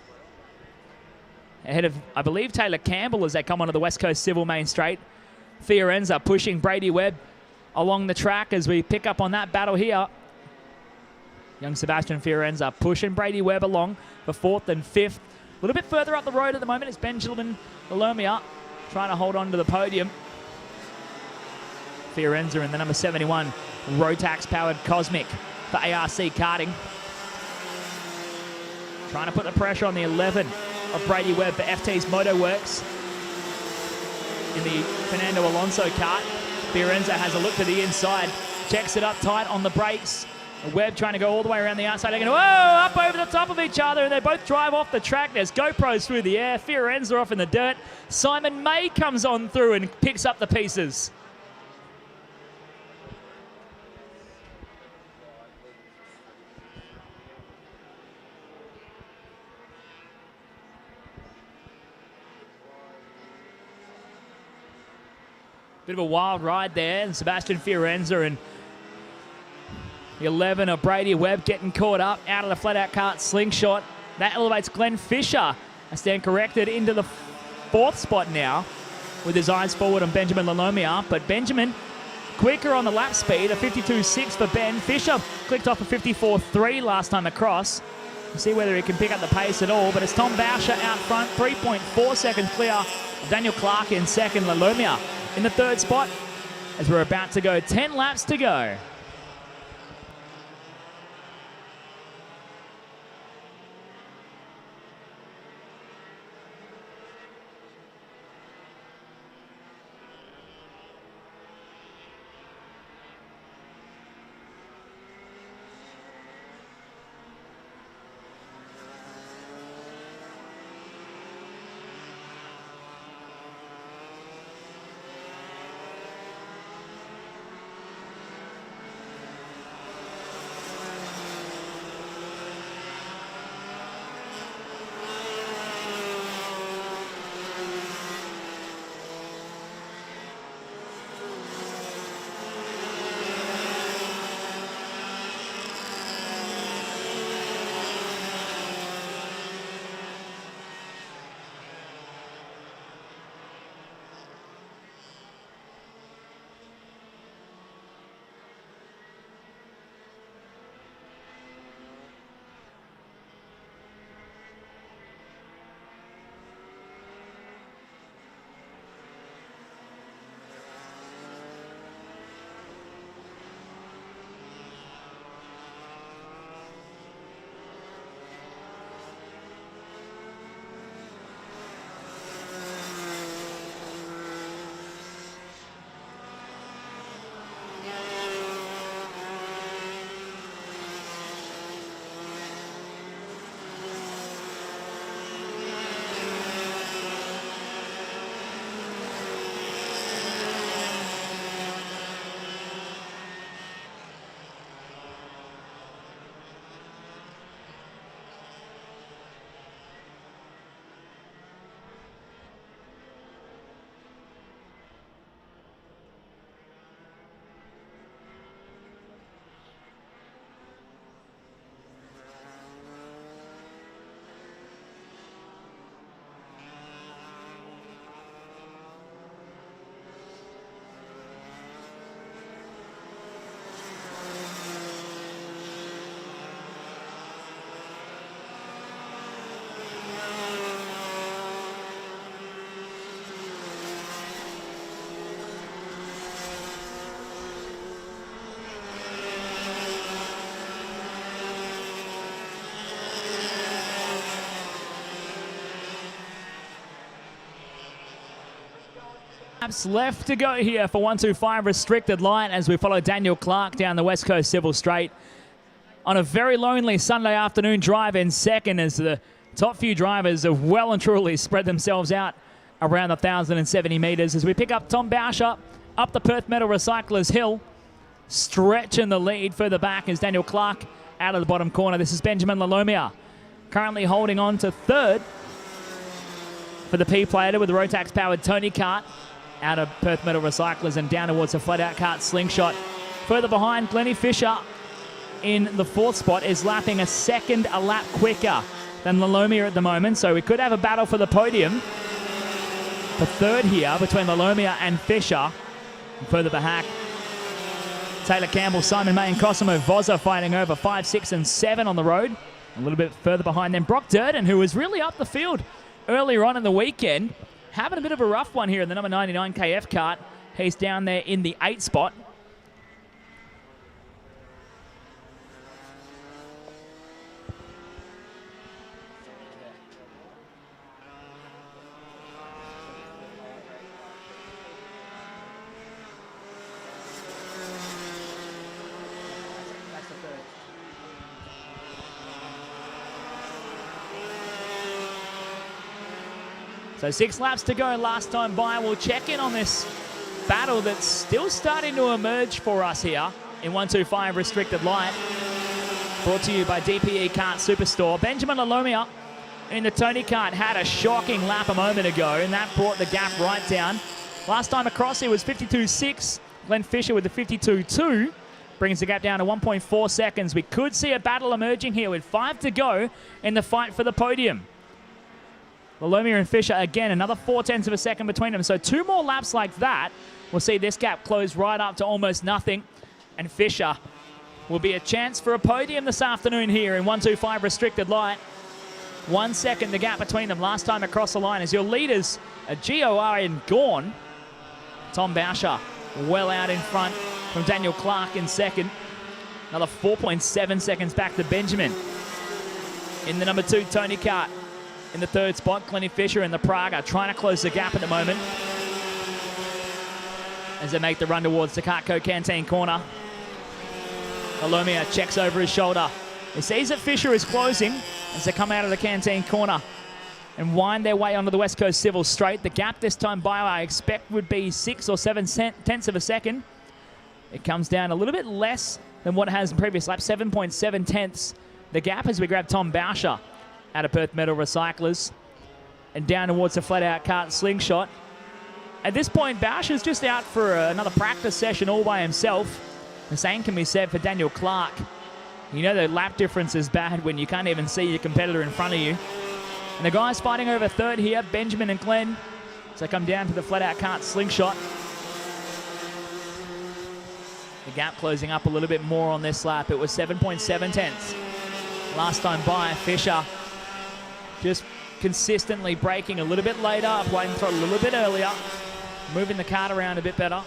ahead of, I believe, Taylor Campbell as they come onto the West Coast Civil Main Straight. Fiorenza pushing Brady Webb along the track as we pick up on that battle here. Young Sebastian Fiorenza pushing Brady Webb along for 4th and 5th. A little bit further up the road at the moment is Benjamin Lalomia trying to hold on to the podium. Fiorenza in the number 71 Rotax-powered Cosmic for ARC Karting. Trying to put the pressure on the 11 of Brady Webb for FT's Motoworks in the Fernando Alonso kart. Fiorenza has a look to the inside, checks it up tight on the brakes. Webb trying to go all the way around the outside. They're going to, whoa, up over the top of each other, and they both drive off the track. There's GoPros through the air. Fiorenza off in the dirt. Simon May comes on through and picks up the pieces. Bit of a wild ride there, and Sebastian Fiorenza and the 11 of Brady Webb getting caught up out of the flat-out kart slingshot. That elevates Glenn Fisher, I stand corrected, into the 4th spot now with his eyes forward on Benjamin Lalomia. But Benjamin quicker on the lap speed, a 52.6 for Ben. Fisher clicked off a 54.3 last time across. We'll see whether he can pick up the pace at all. But it's Tom Boucher out front, 3.4 seconds clear. Daniel Clark in second, Lalomia in the 3rd spot as we're about to go 10 laps to go. Laps left to go here for 125 restricted light as we follow Daniel Clark down the West Coast Civil Straight on a very lonely Sunday afternoon drive in second as the top few drivers have well and truly spread themselves out around 1,070 metres as we pick up Tom Boucher up the Perth Metal Recyclers Hill. Stretching the lead further back is Daniel Clark out of the bottom corner. This is Benjamin Lalomia currently holding on to third for the P-Plater with the Rotax-powered Tony Kart out of Perth Metal Recyclers and down towards the flat-out kart Slingshot. Further behind, Glennie Fisher in the fourth spot is lapping a second a lap quicker than Lalomia at the moment, so we could have a battle for the podium. The third here between Lalomia and Fisher. And further back, Taylor Campbell, Simon May and Cosimo Vozza fighting over 5, 6 and 7 on the road. A little bit further behind them, Brock Durden, who was really up the field earlier on in the weekend, having a bit of a rough one here in the number 99 KF kart. He's down there in the 8th spot. So 6 laps to go last time by. We'll check in on this battle that's still starting to emerge for us here in 125 restricted light. Brought to you by DPE Kart Superstore. Benjamin Lalomia in the Tony Kart had a shocking lap a moment ago, and that brought the gap right down. Last time across it was 52.6. Glenn Fisher with the 52.2 brings the gap down to 1.4 seconds. We could see a battle emerging here with 5 to go in the fight for the podium. Lalomia and Fisher, again, another 0.4 of a second between them. So 2 more laps like that, we'll see this gap close right up to almost nothing. And Fisher will be a chance for a podium this afternoon here in 125 restricted light. 1 second the gap between them last time across the line as your leaders are GOR and Gorn. Tom Boucher well out in front from Daniel Clark in second. Another 4.7 seconds back to Benjamin. In the number 2 Tony Kart. In the 3rd spot, Glennie Fisher and the Praga trying to close the gap at the moment as they make the run towards the Cartco Canteen corner. Lalomia checks over his shoulder. He sees that Fisher is closing as they come out of the Canteen corner and wind their way onto the West Coast Civil Straight. The gap this time by, I expect, would be 6 or 7 tenths of a second. It comes down a little bit less than what it has in previous laps, 7.7 tenths. The gap as we grab Tom Boucher out of Perth Metal Recyclers and down towards the flat-out kart Slingshot. At this point, Boucher's just out for another practice session all by himself. The same can be said for Daniel Clark. You know the lap difference is bad when you can't even see your competitor in front of you. And the guys fighting over third here, Benjamin and Glenn, as they come down to the flat-out kart Slingshot. The gap closing up a little bit more on this lap. It was 7.7 tenths. Last time by, Fisher just consistently braking a little bit later, applying the throttle a little bit earlier, moving the kart around a bit better.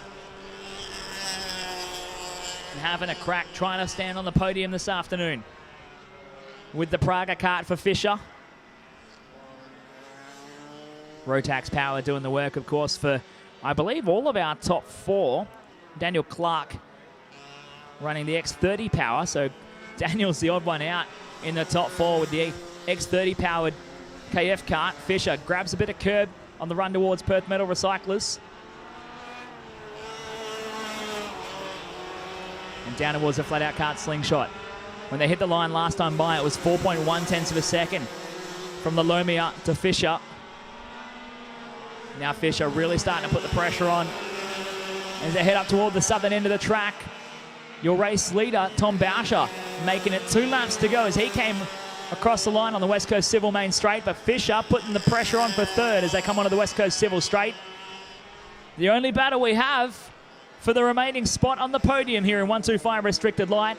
And having a crack trying to stand on the podium this afternoon. With the Praga kart for Fisher. Rotax Power doing the work, of course, for, I believe, all of our top 4. Daniel Clark running the X30 Power, so Daniel's the odd one out in the top 4 with the X30 powered KF kart. Fisher grabs a bit of curb on the run towards Perth Metal Recyclers. And down towards the flat-out kart Slingshot. When they hit the line last time by, it was 4.1 tenths of a second from Lalomia to Fisher. Now Fisher really starting to put the pressure on as they head up toward the southern end of the track. Your race leader, Tom Boucher, making it 2 laps to go as he came across the line on the West Coast Civil Main Straight, but Fisher putting the pressure on for third as they come onto the West Coast Civil Straight. The only battle we have for the remaining spot on the podium here in 125 restricted light.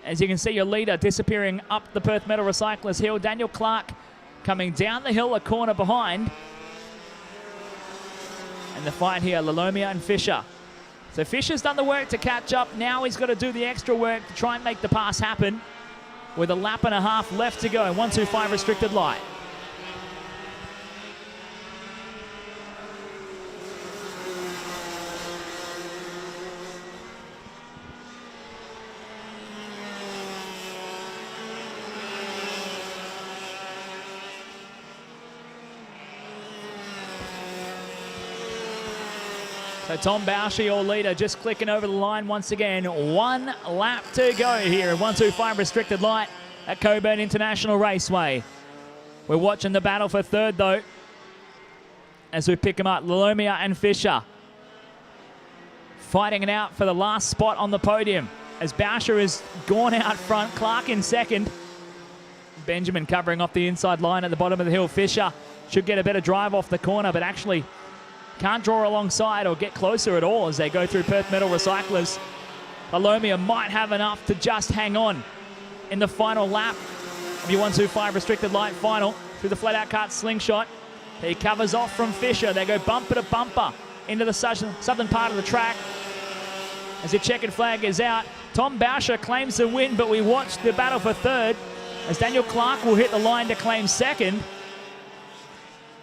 As you can see, your leader disappearing up the Perth Metal Recyclers hill. Daniel Clark coming down the hill a corner behind. And the fight here, Lalomia and Fisher. So Fisher's done the work to catch up. Now he's got to do the extra work to try and make the pass happen with a lap and a half left to go in 125 restricted light. So Tom Bausch, your leader, just clicking over the line once again. 1 lap to go here at 125 restricted light at Cockburn International Raceway. We're watching the battle for third, though, as we pick them up. Lalomia and Fisher fighting it out for the last spot on the podium, as Bausch has gone out front. Clark in second. Benjamin covering off the inside line at the bottom of the hill. Fisher should get a better drive off the corner, but actually can't draw alongside or get closer at all as they go through Perth Metal Recyclers. Lalomia might have enough to just hang on in the final lap of your 125 restricted light final through the flat-out kart slingshot. He covers off from Fisher. They go bumper to bumper into the southern part of the track. As the checkered flag is out, Tom Bausch claims the win, but we watch the battle for third as Daniel Clark will hit the line to claim second.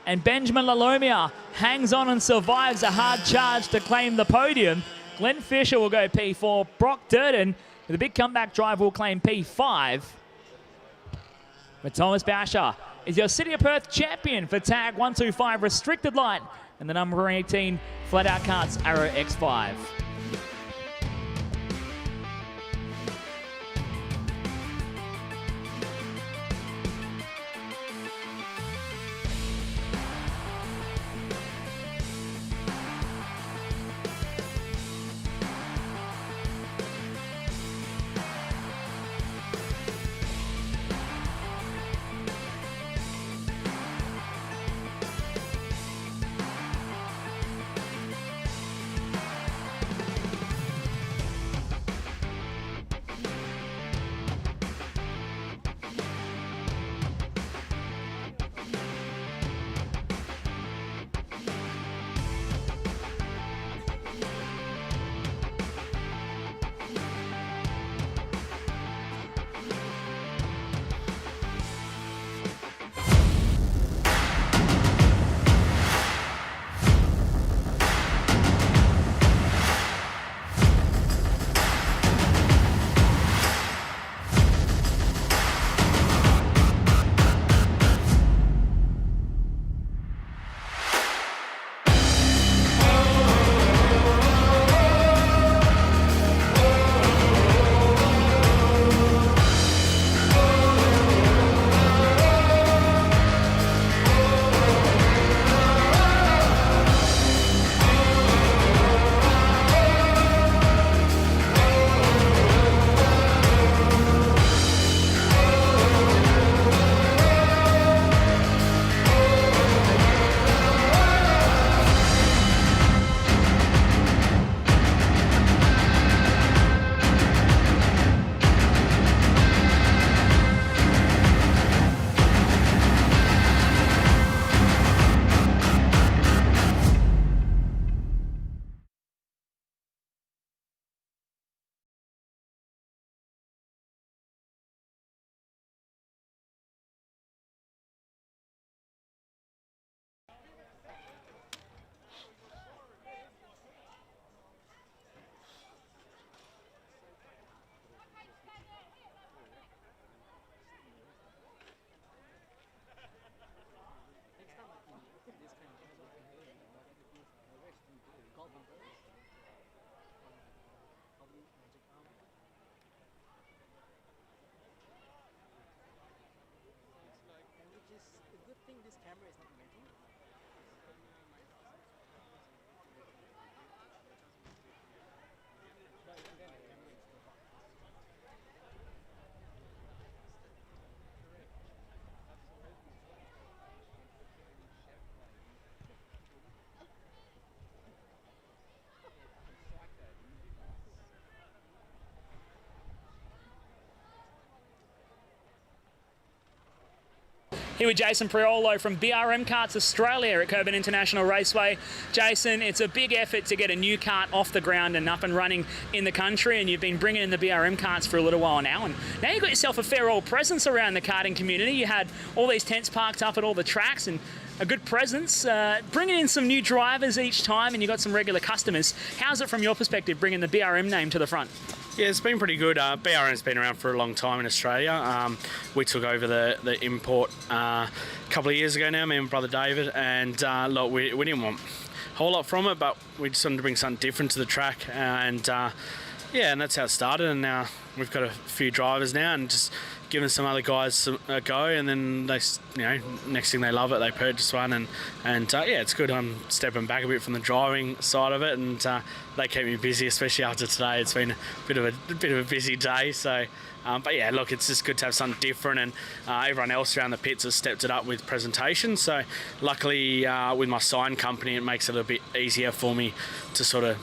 And Benjamin Lalomia hangs on and survives a hard charge to claim the podium. Glenn Fisher will go P4. Brock Durden, with a big comeback drive, will claim P5. But Thomas Bausch is your City of Perth champion for tag 125 restricted light and the number 18 flat-out karts Arrow X5. Here with Jason Priolo from BRM Karts Australia at Cockburn International Raceway. Jason, it's a big effort to get a new kart off the ground and up and running in the country, and you've been bringing in the BRM karts for a little while now, and now you've got yourself a fair old presence around the karting community. You had all these tents parked up at all the tracks, and a good presence, bringing in some new drivers each time, and you got some regular customers. How's it from your perspective, bringing the BRM name to the front? Yeah, it's been pretty good. BRM's been around for a long time in Australia. We took over the import a couple of years ago now, me and brother David, and look, we didn't want a whole lot from it, but we just wanted to bring something different to the track, and yeah, and that's how it started. And now we've got a few drivers now, and just giving some other guys a go, and then they, next thing they love it, they purchase one, and yeah, it's good. I'm stepping back a bit from the driving side of it, and they keep me busy, especially after today. It's been a bit of a busy day, so. But yeah, look, it's just good to have something different, and everyone else around the pits has stepped it up with presentation. So luckily, with my sign company, it makes it a little bit easier for me to sort of,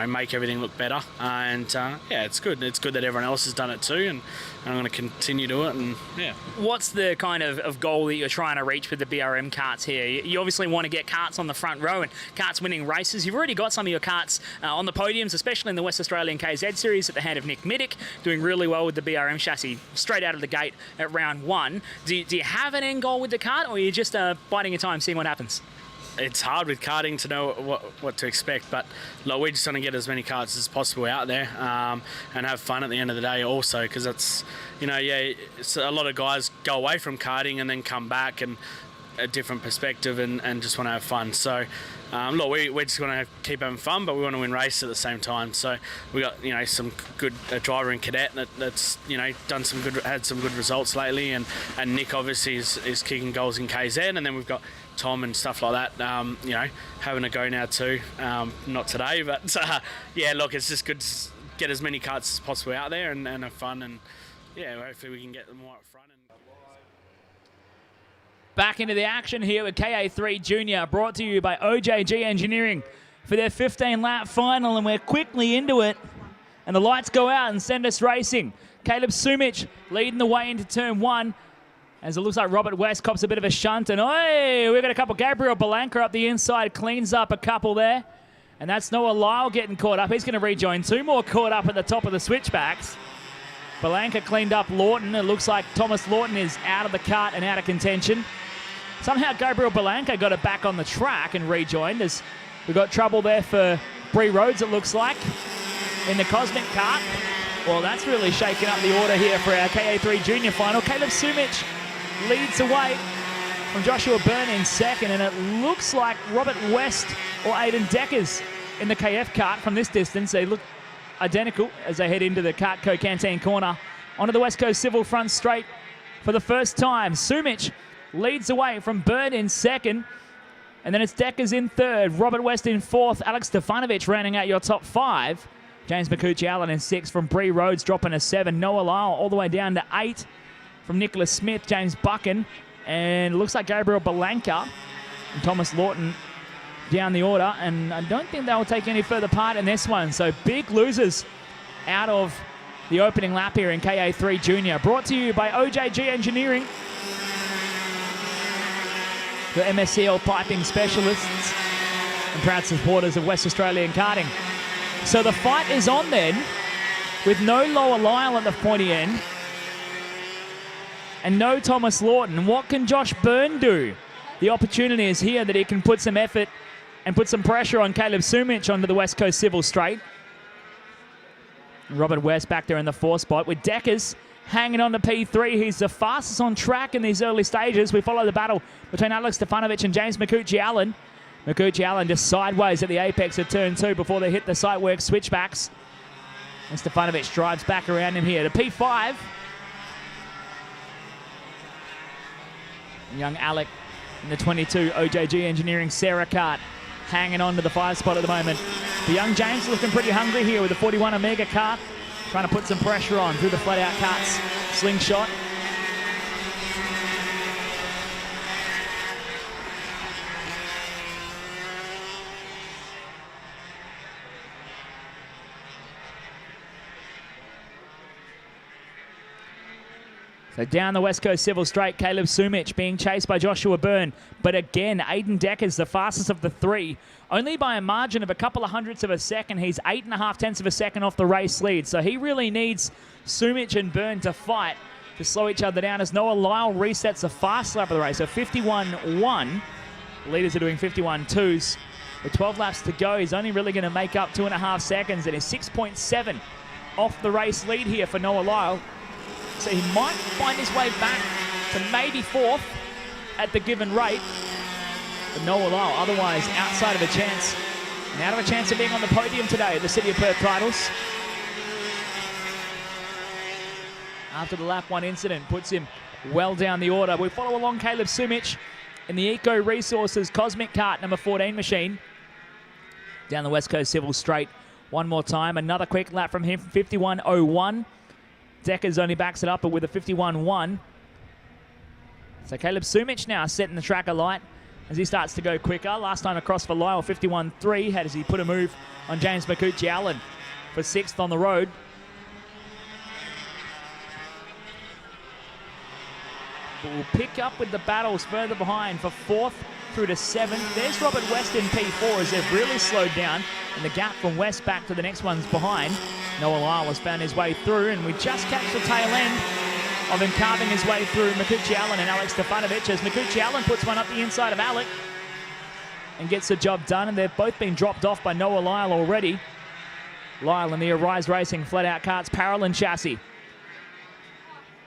make everything look better. And yeah, it's good. It's good that everyone else has done it too, and I'm going to continue to it. And yeah. What's the kind of goal that you're trying to reach with the BRM karts here? You obviously want to get karts on the front row and karts winning races. You've already got some of your karts on the podiums, especially in the West Australian KZ series at the hand of Nick Middick, doing really well with the BRM chassis straight out of the gate at round one. Do you have an end goal with the kart, or are you just biding your time, seeing what happens? It's hard with karting to know what to expect, but look, we just want to get as many karts as possible out there, and have fun at the end of the day also, because it's, it's a lot of guys go away from karting and then come back and a different perspective and just want to have fun. So look, we're just going to keep having fun, but we want to win races at the same time. So we got some good driver in Cadet that's done some good, had some good results lately, and Nick obviously is kicking goals in KZ, and then we've got Tom and stuff like that, having a go now too. Not today, but yeah, look, it's just good to get as many karts as possible out there and have fun, and yeah, hopefully we can get them right up front. Back into the action here with KA3 Junior, brought to you by OJG Engineering for their 15-lap final, and we're quickly into it, and the lights go out and send us racing. Caleb Sumich leading the way into turn one, as it looks like Robert West cops a bit of a shunt, and we've got a couple. Gabriel Belanca up the inside, cleans up a couple there, and that's Noah Lyle getting caught up. He's going to rejoin. Two more caught up at the top of the switchbacks. Belanca cleaned up Lawton. It looks like Thomas Lawton is out of the kart and out of contention. Somehow Gabriel Belanca got it back on the track and rejoined, as we got trouble there for Bree Rhodes, it looks like, in the Cosmic kart. Well, that's really shaken up the order here for our KA3 Junior final. Caleb Sumich leads away from Joshua Byrne in second, and it looks like Robert West or Aidan Deckers in the KF kart from this distance. They look identical as they head into the Kartco Canteen corner onto the West Coast Civil front straight for the first time. Sumich leads away from Byrne in second, and then it's Deckers in third, Robert West in fourth, Alex Stefanovic rounding out your top five. James McCucci-Allen in sixth from Bree Rhodes, dropping a 7. Noah Lyle all the way down to 8 from Nicholas Smith, James Buchan, and it looks like Gabriel Belanca and Thomas Lawton down the order, and I don't think they'll take any further part in this one. So big losers out of the opening lap here in KA3 Junior. Brought to you by OJG Engineering, the MSCL piping specialists and proud supporters of West Australian karting. So the fight is on then, with no Noah Lyle at the pointy end and no Thomas Lawton. What can Josh Byrne do? The opportunity is here that he can put some effort and put some pressure on Caleb Sumich onto the West Coast Civil straight. Robert West back there in the 4th spot with Deckers hanging on to P3. He's the fastest on track in these early stages. We follow the battle between Alex Stefanovic and James McCucci-Allen. McCucci-Allen just sideways at the apex of turn 2 before they hit the Sightworks switchbacks. And Stefanovic drives back around him here to P5. Young Alec in the 22 OJG Engineering Sarah kart hanging on to the 5 spot at the moment. The young James looking pretty hungry here with the 41 Omega kart, trying to put some pressure on through the flat out karts. Slingshot. So down the West Coast Civil straight, Caleb Sumich being chased by Joshua Byrne. But again, Aidan Deckers, the fastest of the 3, only by a margin of a couple of hundredths of a second. He's 8.5 tenths of a second off the race lead. So he really needs Sumich and Byrne to fight to slow each other down, as Noah Lyle resets the fast lap of the race. So 51.1 Leaders are doing 51.2s. With 12 laps to go, he's only really going to make up 2.5 seconds, and he's 6.7 off the race lead here for Noah Lyle. So he might find his way back to maybe 4th at the given rate. But Noah Lyle otherwise outside of a chance, and out of a chance of being on the podium today at the City of Perth Titles. After the lap 1 incident puts him well down the order. We follow along Caleb Sumich in the Eco Resources Cosmic Kart number 14 machine. Down the West Coast Civil Straight one more time. Another quick lap from him, 51.01. Deckers only backs it up, but with a 51.1. So Caleb Sumich now setting the track alight as he starts to go quicker. Last time across for Lyle, 51.3, had as he put a move on James McCucci-Allen for 6th on the road. But we'll pick up with the battles further behind for 4th through to 7th. There's Robert West in P4 as they've really slowed down, and the gap from West back to the next one's behind. Noah Lyle has found his way through, and we just catch the tail end of him carving his way through McCucci-Allen and Alex Stefanovic as McCucci-Allen puts one up the inside of Alec and gets the job done, and they've both been dropped off by Noah Lyle already. Lyle in the Arise Racing flat-out karts Paralyn chassis,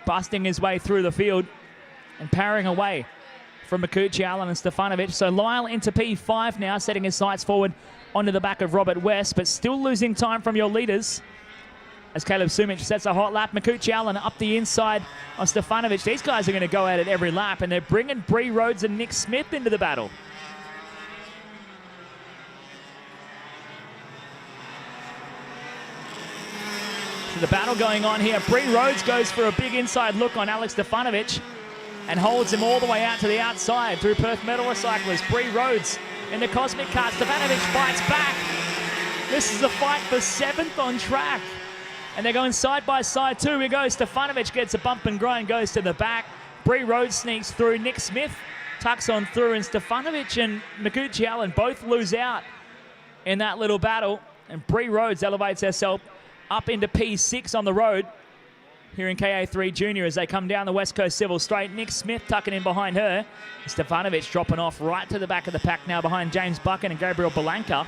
busting his way through the field and powering away from McCucci-Allen and Stefanovic. So Lyle into P5 now, setting his sights forward onto the back of Robert West, but still losing time from your leaders as Caleb Sumich sets a hot lap. McCucci-Allen up the inside on Stefanovic. These guys are going to go at it every lap, and they're bringing Bree Rhodes and Nick Smith into the battle. So the battle going on here. Bree Rhodes goes for a big inside look on Alex Stefanovic and holds him all the way out to the outside through Perth Metal Recyclers. Bree Rhodes in the Cosmic Kart. Stefanovic fights back. This is a fight for 7th on track. And they're going side by side too. Here goes Stefanovic, gets a bump and grind, goes to the back. Bree Rhodes sneaks through. Nick Smith tucks on through, and Stefanovic and McCucci-Allen both lose out in that little battle. And Bree Rhodes elevates herself up into P6 on the road here in KA3 Junior as they come down the West Coast Civil Straight. Nick Smith tucking in behind her. Stefanovic dropping off right to the back of the pack now behind James Buchan and Gabriel Belanca.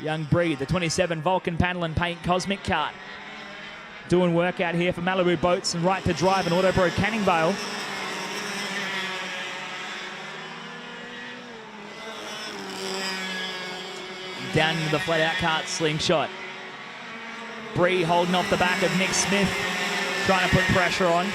Young Bree, the 27 Vulcan Panel and Paint Cosmic Kart, doing work out here for Malibu Boats and Right to Drive and Autobro Canning Vale. Down into the flat-out kart Slingshot. Bree holding off the back of Nick Smith, trying to put pressure on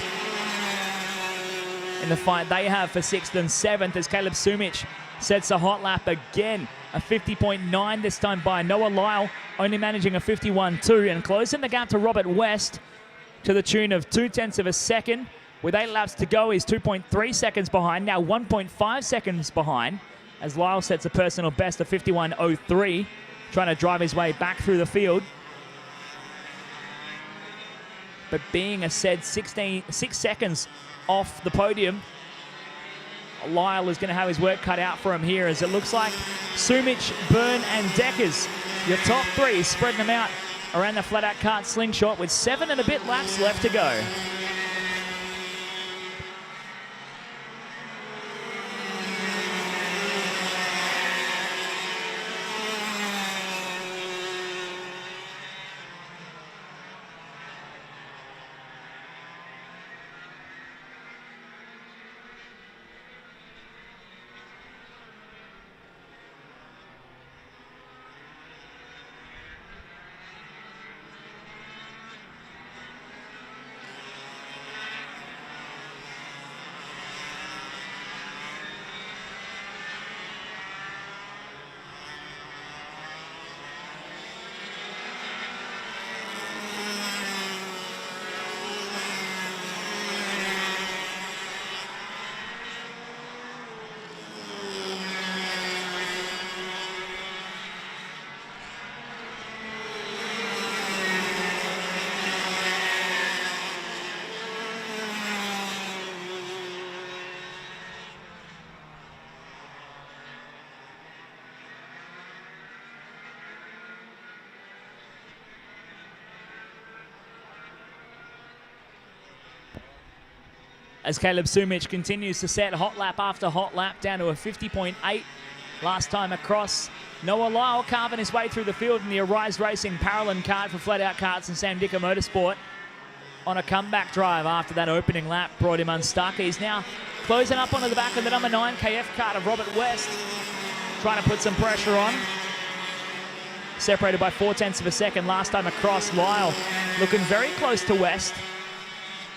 in the fight they have for 6th and 7th as Caleb Sumich sets a hot lap again. A 50.9 this time by Noah Lyle, only managing a 51.2 and closing the gap to Robert West to the tune of 0.2 of a second. With 8 laps to go, he's 2.3 seconds behind, now 1.5 seconds behind as Lyle sets a personal best of 51.03, trying to drive his way back through the field. But being a said 6 seconds off the podium, Lyle is going to have his work cut out for him here as it looks like Sumich, Byrne and Deckers, your top 3, spreading them out around the flat-out kart Slingshot with 7 and a bit laps left to go. as Caleb Sumich continues to set hot lap after hot lap down to a 50.8 last time across. Noah Lyle carving his way through the field in the Arise Racing Parallel cart for Flat Out Karts and Sam Dicker Motorsport on a comeback drive after that opening lap brought him unstuck. He's now closing up onto the back of the number 9 KF cart of Robert West, trying to put some pressure on. Separated by 0.4 of a second last time across. Lyle looking very close to West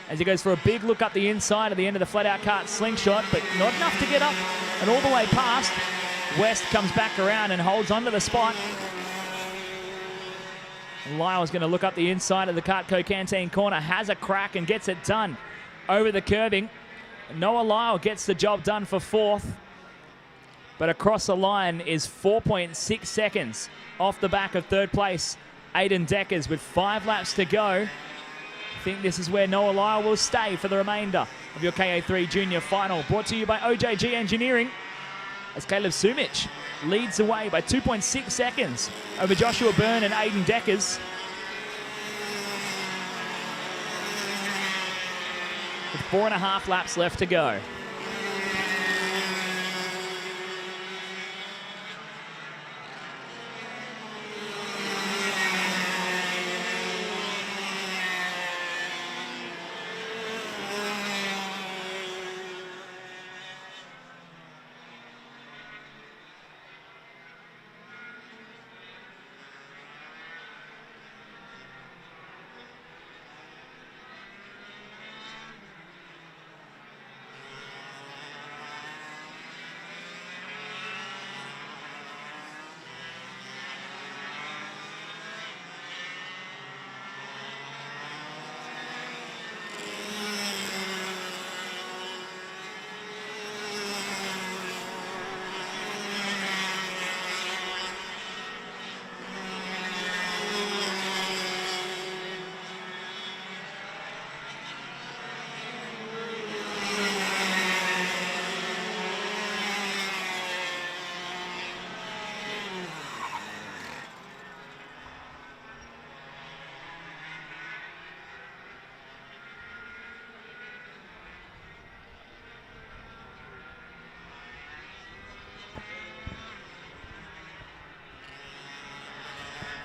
as he goes for a big look up the inside at the end of the Flat Out Kart slingshot, but not enough to get up and all the way past. West comes back around and holds onto the spot. Lyle's going to look up the inside of the Cartco Canteen corner, has a crack and gets it done over the curbing. Noah Lyle gets the job done for 4th, but across the line is 4.6 seconds off the back of 3rd place, Aidan Deckers, with 5 laps to go. I think this is where Noah Lyle will stay for the remainder of your KA3 Junior Final, brought to you by OJG Engineering, as Caleb Sumich leads away by 2.6 seconds over Joshua Byrne and Aidan Deckers. With 4.5 laps left to go.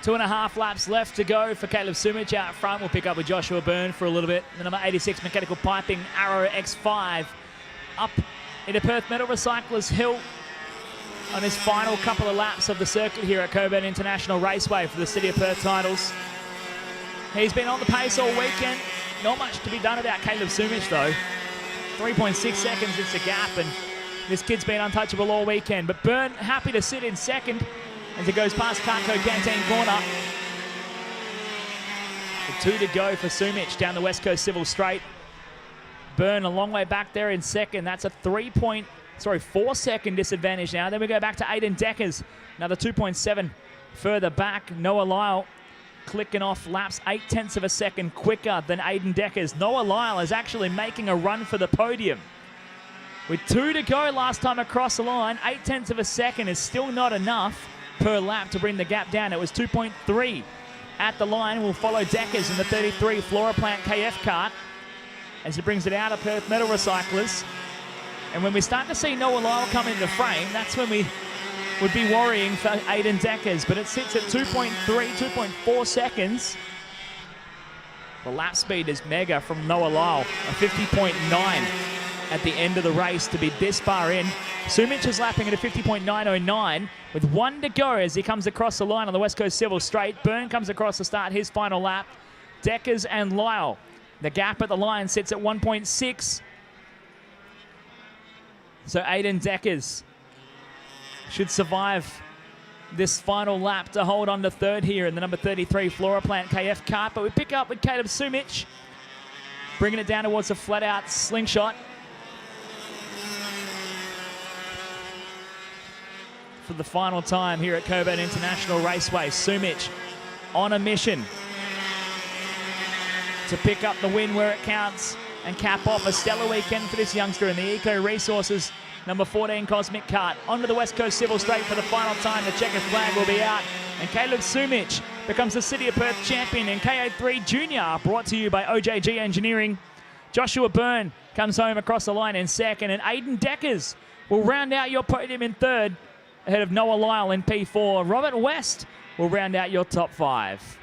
Two and a half laps left to go for Caleb Sumich out front. We'll pick up with Joshua Byrne for a little bit. The number 86 Mechanical Piping Arrow X5 up into Perth Metal Recyclers Hill on his final couple of laps of the circuit here at Cockburn International Raceway for the City of Perth Titles. He's been on the pace all weekend. Not much to be done about Caleb Sumich though. 3.6 seconds is the gap, and this kid's been untouchable all weekend. But Byrne happy to sit in second as he goes past Cartco Canteen corner. The 2 to go for Sumich down the West Coast Civil Straight. Byrne a long way back there in second. That's a 4 second disadvantage now. Then we go back to Aidan Deckers, another 2.7 further back. Noah Lyle clicking off laps 0.8 of a second quicker than Aidan Deckers. Noah Lyle is actually making a run for the podium. With 2 to go last time across the line, 0.8 of a second is still not enough per lap to bring the gap down. It was 2.3 at the line. We'll follow Deckers in the 33 Floraplant KF cart as he brings it out of Perth Metal Recyclers. And when we start to see Noah Lyle come into frame, that's when we would be worrying for Aidan Deckers. But it sits at 2.3, 2.4 seconds. The lap speed is mega from Noah Lyle, a 50.9 at the end of the race to be this far in. Sumich is lapping at a 50.909 with 1 to go as he comes across the line on the West Coast Civil Straight. Byrne comes across to start his final lap. Deckers and Lyle. The gap at the line sits at 1.6. So Aidan Deckers should survive this final lap to hold on to third here in the number 33 Floraplant KF cart. But we pick up with Caleb Sumich, bringing it down towards a flat-out slingshot for the final time here at Cockburn International Raceway. Sumich on a mission to pick up the win where it counts and cap off a stellar weekend for this youngster in the Eco Resources number 14 Cosmic Kart. Onto the West Coast Civil Straight for the final time. The checkered flag will be out, and Caleb Sumich becomes the City of Perth champion in KA3 Junior, brought to you by OJG Engineering. Joshua Byrne comes home across the line in second, and Aiden Deckers will round out your podium in third, ahead of Noah Lyle in P4. Robert West will round out your top 5.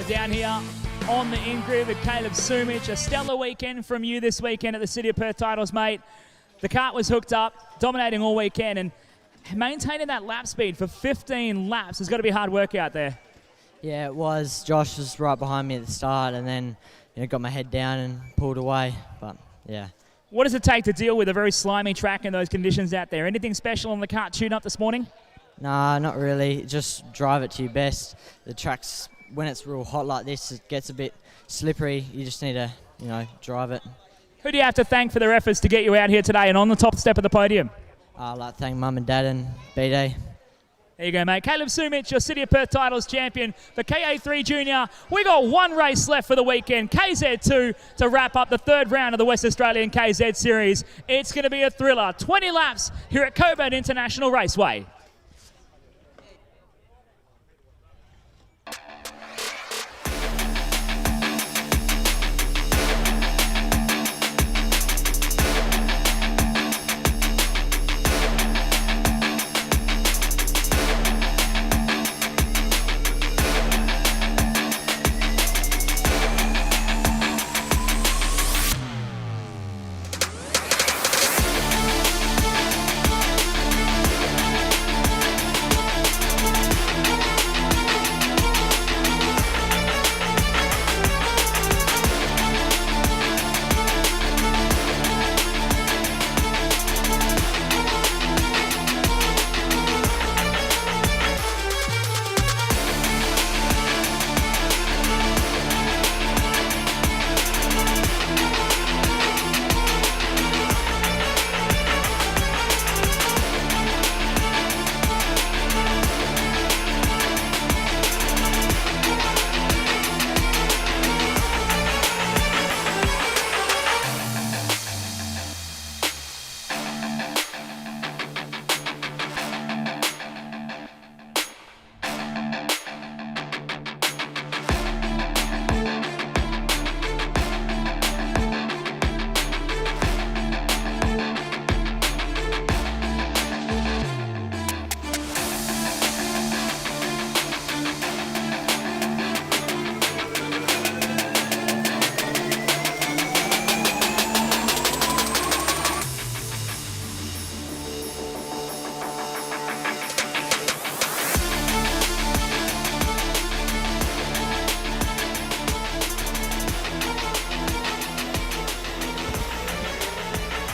Down here on the in-grid with Caleb Sumich. A stellar weekend from you this weekend at the City of Perth Titles, mate. The kart was hooked up, dominating all weekend, and maintaining that lap speed for 15 laps has got to be hard work out there. Yeah, it was. Josh was right behind me at the start, and then got my head down and pulled away. But yeah. What does it take to deal with a very slimy track in those conditions out there? Anything special on the kart tune-up this morning? Nah, not really. Just drive it to your best. The track's, when it's real hot like this, it gets a bit slippery. You just need to, drive it. Who do you have to thank for their efforts to get you out here today and on the top step of the podium? I'd like to thank Mum and Dad and B-Day. There you go, mate. Caleb Sumich, your City of Perth Titles champion for KA3 Junior. We got one race left for the weekend, KZ2, to wrap up the third round of the West Australian KZ Series. It's going to be a thriller. 20 laps here at Cockburn International Raceway.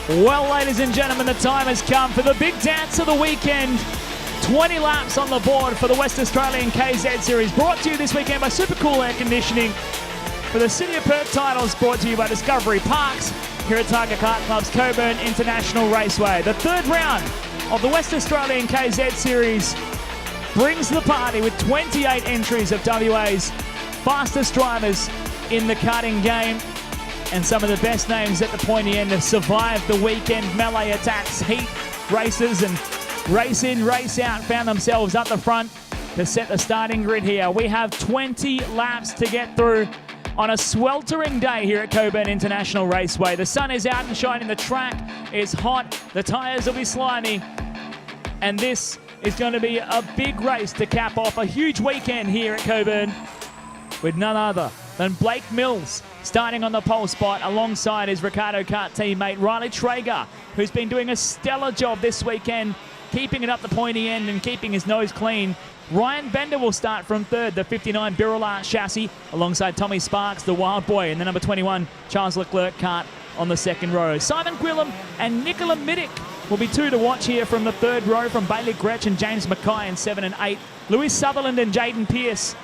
Well, ladies and gentlemen, the time has come for the big dance of the weekend. 20 laps on the board for the West Australian KZ Series, brought to you this weekend by Super Cool Air Conditioning. For the City of Perth Titles, brought to you by Discovery Parks, here at Tiger Kart Club's Cockburn International Raceway. The third round of the West Australian KZ Series brings the party with 28 entries of WA's fastest drivers in the karting game. And some of the best names at the pointy end have survived the weekend melee attacks. Heat races and race in, race out found themselves up the front to set the starting grid here. We have 20 laps to get through on a sweltering day here at Cockburn International Raceway. The sun is out and shining, the track is hot, the tyres will be slimy, and this is going to be a big race to cap off a huge weekend here at Cockburn with none other Then Blake Mills starting on the pole spot alongside his Ricardo Kart teammate Riley Traeger, who's been doing a stellar job this weekend, keeping it up the pointy end and keeping his nose clean. Ryan Bender will start from third, the 59 Birrell chassis, alongside Tommy Sparks, the Wild Boy, and the number 21 Charles Leclerc kart on the second row. Simon Gwilym and Nicola Middick will be two to watch here from the third row from Bailey Gretsch and James Mackay in 7 and 8. Louis Sutherland and Jaden Pearce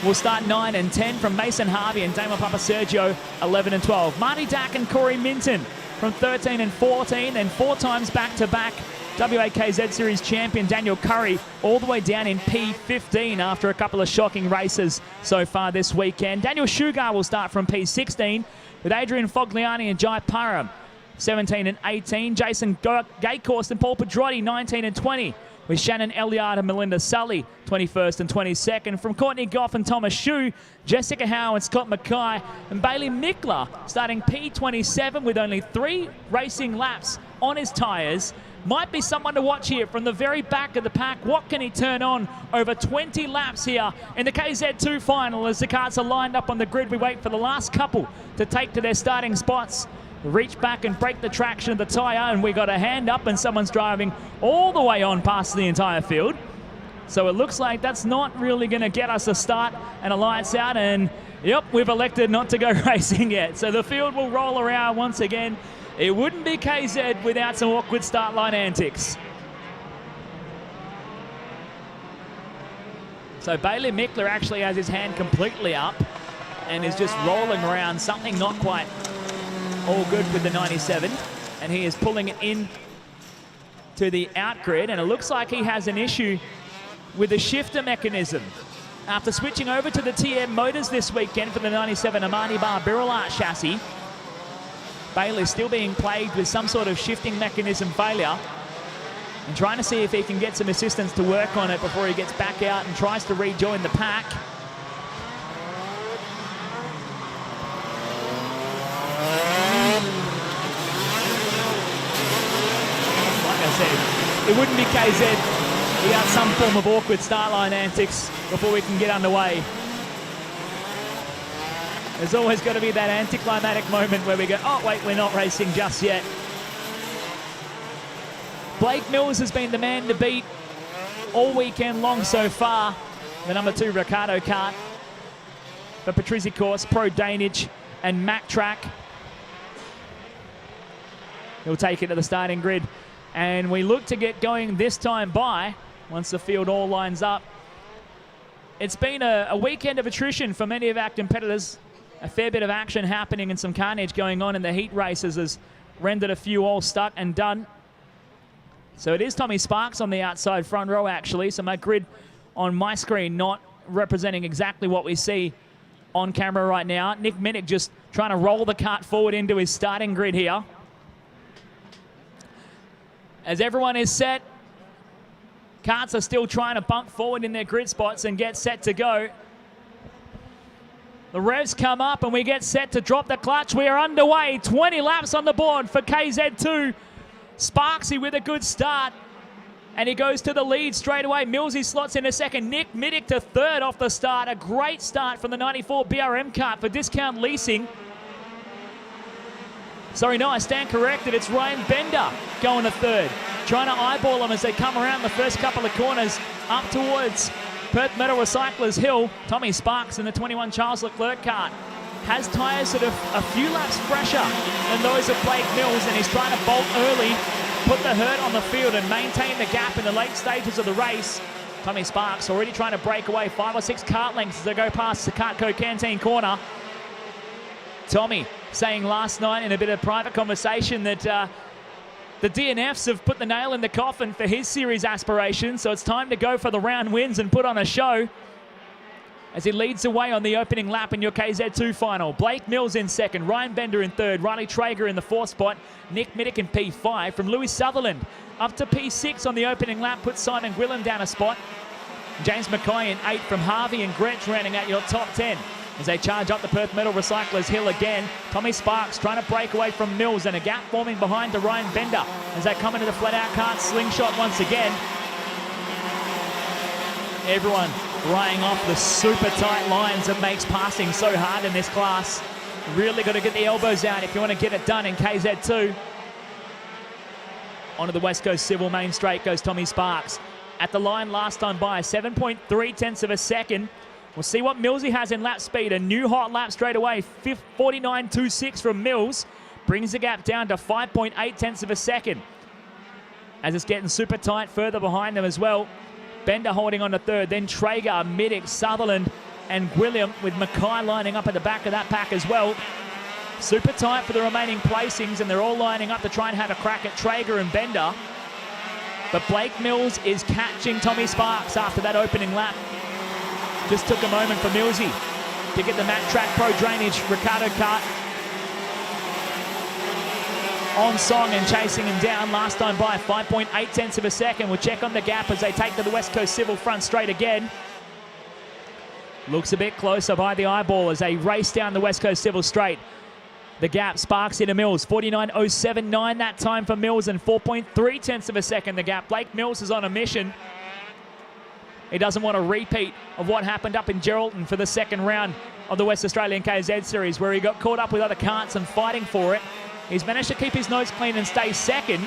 will start 9 and 10 from Mason Harvey and Damon Papa Sergio 11 and 12. Marty Dack and Corey Minton from 13 and 14, and 4 times back-to-back WAKZ Series champion Daniel Curry all the way down in P15 after a couple of shocking races so far this weekend. Daniel Sugar will start from P16 with Adrian Fogliani and Jai Parham 17 and 18. Jason Gaycorst and Paul Pedrotti 19 and 20 with Shannon Elliott and Melinda Sully 21st and 22nd. From Courtney Goff and Thomas Shue, Jessica Howe and Scott Mackay, and Bailey Mickler starting P27 with only 3 racing laps on his tyres. Might be someone to watch here from the very back of the pack. What can he turn on over 20 laps here in the KZ2 final as the karts are lined up on the grid? We wait for the last couple to take to their starting spots. Reach back and break the traction of the tyre, and we got a hand up and someone's driving all the way on past the entire field. So it looks like that's not really going to get us a start and a lights out, and yep, we've elected not to go racing yet. So the field will roll around once again. It wouldn't be KZ without some awkward start line antics. So Bailey Mickler actually has his hand completely up and is just rolling around, something not quite all good with the 97, and he is pulling it in to the out grid, and it looks like he has an issue with the shifter mechanism. After switching over to the TM motors this weekend for the 97 Amani Bar Birrell chassis, Bailey's still being plagued with some sort of shifting mechanism failure and trying to see if he can get some assistance to work on it before he gets back out and tries to rejoin the pack. It wouldn't be KZ without some form of awkward start line antics before we can get underway. There's always got to be that anticlimactic moment where we go, oh wait, we're not racing just yet. Blake Mills has been the man to beat all weekend long so far. The number 2 Ricardo kart for Patrizzi Course, Pro Danage and Mack Track. He'll take it to the starting grid. And we look to get going this time by, once the field all lines up. It's been a weekend of attrition for many of our competitors. A fair bit of action happening and some carnage going on in the heat races has rendered a few all stuck and done. So it is Tommy Sparks on the outside front row, actually. So my grid on my screen not representing exactly what we see on camera right now. Nick Minnick just trying to roll the kart forward into his starting grid here. As everyone is set, karts are still trying to bump forward in their grid spots and get set to go. The revs come up and we get set to drop the clutch. We are underway. 20 laps on the board for KZ2. Sparksy with a good start. And he goes to the lead straight away. Millsy slots in a second. Nick Middick to third off the start. A great start from the 94 BRM kart for Discount Leasing. Sorry, no, I stand corrected. It's Ryan Bender going to third. Trying to eyeball them as they come around the first couple of corners up towards Perth Metal Recyclers Hill. Tommy Sparks in the 21 Charles Leclerc kart has tyres that are a few laps fresher than those of Blake Mills, and he's trying to bolt early, put the hurt on the field and maintain the gap in the late stages of the race. Tommy Sparks already trying to break away 5 or 6 kart lengths as they go past the Cartco Canteen corner. Tommy saying last night in a bit of private conversation that the DNFs have put the nail in the coffin for his series aspirations, so it's time to go for the round wins and put on a show as he leads away on the opening lap in your KZ2 final. Blake Mills in second, Ryan Bender in third, Riley Traeger in the 4th spot, Nick Middick in P5. From Louis Sutherland up to P6 on the opening lap puts Simon Gwilym down a spot. James Mackay in 8 from Harvey and Gretsch rounding out your top 10. As they charge up the Perth Metal Recyclers Hill again, Tommy Sparks trying to break away from Mills and a gap forming behind to Ryan Bender as they come into the flat-out kart slingshot once again. Everyone Raying off the super tight lines that makes passing so hard in this class. Really got to get the elbows out if you want to get it done in KZ2. Onto the West Coast Civil main straight goes Tommy Sparks. At the line last time by 7.3 tenths of a second. We'll see what Millsy has in lap speed. A new hot lap straight away. 49.26 from Mills. Brings the gap down to 5.8 tenths of a second. As it's getting super tight further behind them as well. Bender holding on to third. Then Traeger, Middick, Sutherland and William with Mackay lining up at the back of that pack as well. Super tight for the remaining placings, and they're all lining up to try and have a crack at Traeger and Bender. But Blake Mills is catching Tommy Sparks after that opening lap. Just took a moment for Millsy to get the Matt Track Pro Drainage Ricardo kart on song and chasing him down last time by 5.8 tenths of a second. We'll check on the gap as they take to the West Coast Civil front straight again. Looks a bit closer by the eyeball as they race down the West Coast Civil straight. The gap sparks into Mills, 49.079 that time for Mills and 4.3 tenths of a second the gap. Blake Mills is on a mission. He doesn't want a repeat of what happened up in Geraldton for the second round of the West Australian KZ Series, where he got caught up with other karts and fighting for it. He's managed to keep his nose clean and stay second.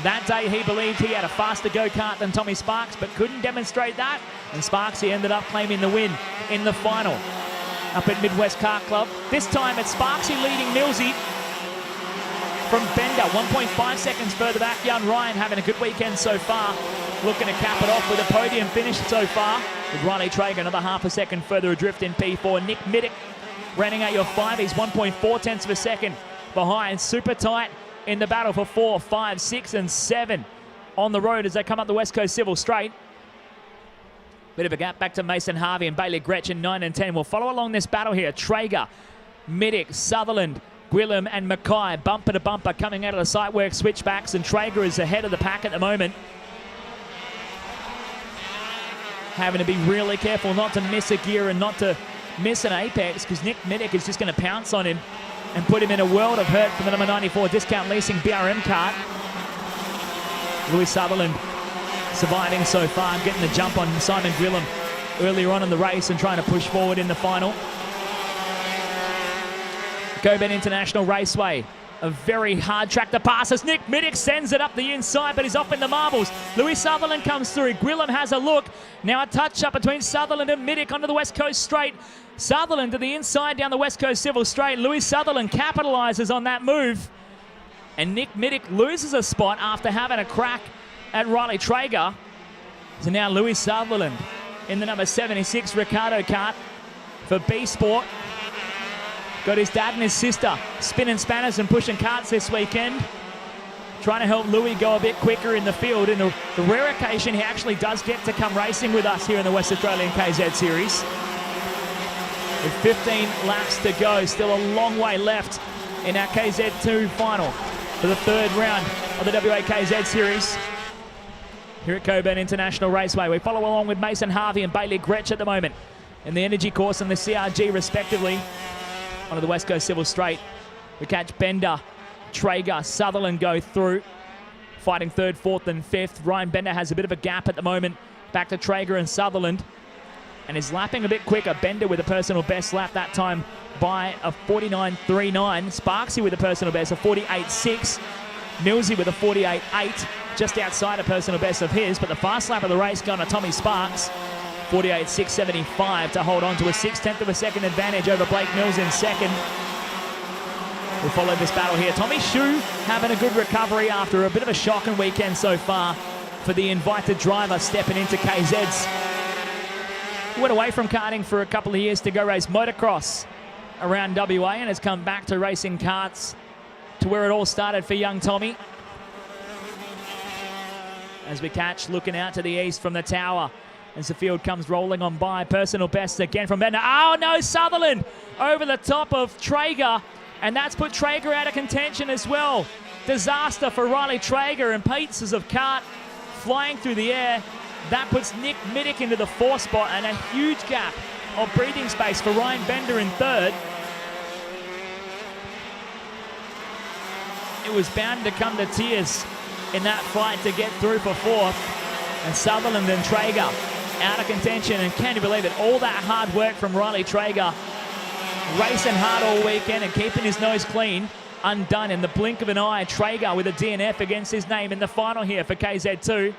That day he believed he had a faster go-kart than Tommy Sparks, but couldn't demonstrate that. And Sparks, he ended up claiming the win in the final up at Midwest Kart Club. This time it's Sparksy leading Millsy from Bender, 1.5 seconds further back. Young Ryan having a good weekend so far, looking to cap it off with a podium finish so far. With Riley Traeger another half a second further adrift in P4. Nick Middick running out your 5. He's 1.4 tenths of a second behind. Super tight in the battle for 4, 5, 6 and 7 on the road as they come up the West Coast Civil straight. Bit of a gap back to Mason Harvey and Bailey Gretchen, 9 and 10. We'll follow along this battle here. Traeger, Middick, Sutherland, Gwilym and Mackay, bumper to bumper, coming out of the site work switchbacks, and Traeger is ahead of the pack at the moment. Having to be really careful not to miss a gear and not to miss an apex, because Nick Middick is just going to pounce on him and put him in a world of hurt for the number 94 Discount Leasing BRM kart. Louis Sutherland surviving so far, getting the jump on Simon Gwilym earlier on in the race and trying to push forward in the final. Cockburn International Raceway, a very hard track to pass as Nick Middick sends it up the inside, but he's off in the marbles. Louis Sutherland comes through. Gwilym has a look. Now a touch up between Sutherland and Middick onto the West Coast straight. Sutherland to the inside down the West Coast Civil straight. Louis Sutherland capitalises on that move. And Nick Middick loses a spot after having a crack at Riley Traeger. So now Louis Sutherland in the number 76 Ricardo kart for B Sport. Got his dad and his sister spinning spanners and pushing karts this weekend, trying to help Louis go a bit quicker in the field. And the rare occasion he actually does get to come racing with us here in the West Australian KZ Series. With 15 laps to go, still a long way left in our KZ2 final for the third round of the WA KZ Series here at Cockburn International Raceway. We follow along with Mason Harvey and Bailey Gretch at the moment in the Energy Course and the CRG respectively. Onto the West Coast Civil straight. We catch Bender, Traeger, Sutherland go through, fighting third, fourth and fifth. Ryan Bender has a bit of a gap at the moment. Back to Traeger and Sutherland, and is lapping a bit quicker. Bender with a personal best lap that time by a 49.39. Sparksy with a personal best of 48.6. Millsy with a 48.8, just outside a personal best of his, but the fast lap of the race gone to Tommy Sparks. 48.675 to hold on to a 6/10 of a second advantage over Blake Mills in second. We'll follow this battle here. Tommy Shu having a good recovery after a bit of a shocking weekend so far for the invited driver stepping into KZ's. He went away from karting for a couple of years to go race motocross around WA and has come back to racing karts to where it all started for young Tommy. As we catch looking out to the east from the tower as the field comes rolling on by. Personal best again from Bender. Oh no, Sutherland over the top of Traeger, and that's put Traeger out of contention as well. Disaster for Riley Traeger and pieces of kart flying through the air. That puts Nick Middick into the 4th spot and a huge gap of breathing space for Ryan Bender in 3rd. It was bound to come to tears in that fight to get through for 4th. And Sutherland and Traeger out of contention. And can you believe it? All that hard work from Riley Traeger, racing hard all weekend and keeping his nose clean, undone in the blink of an eye. Traeger with a DNF against his name in the final here for KZ2.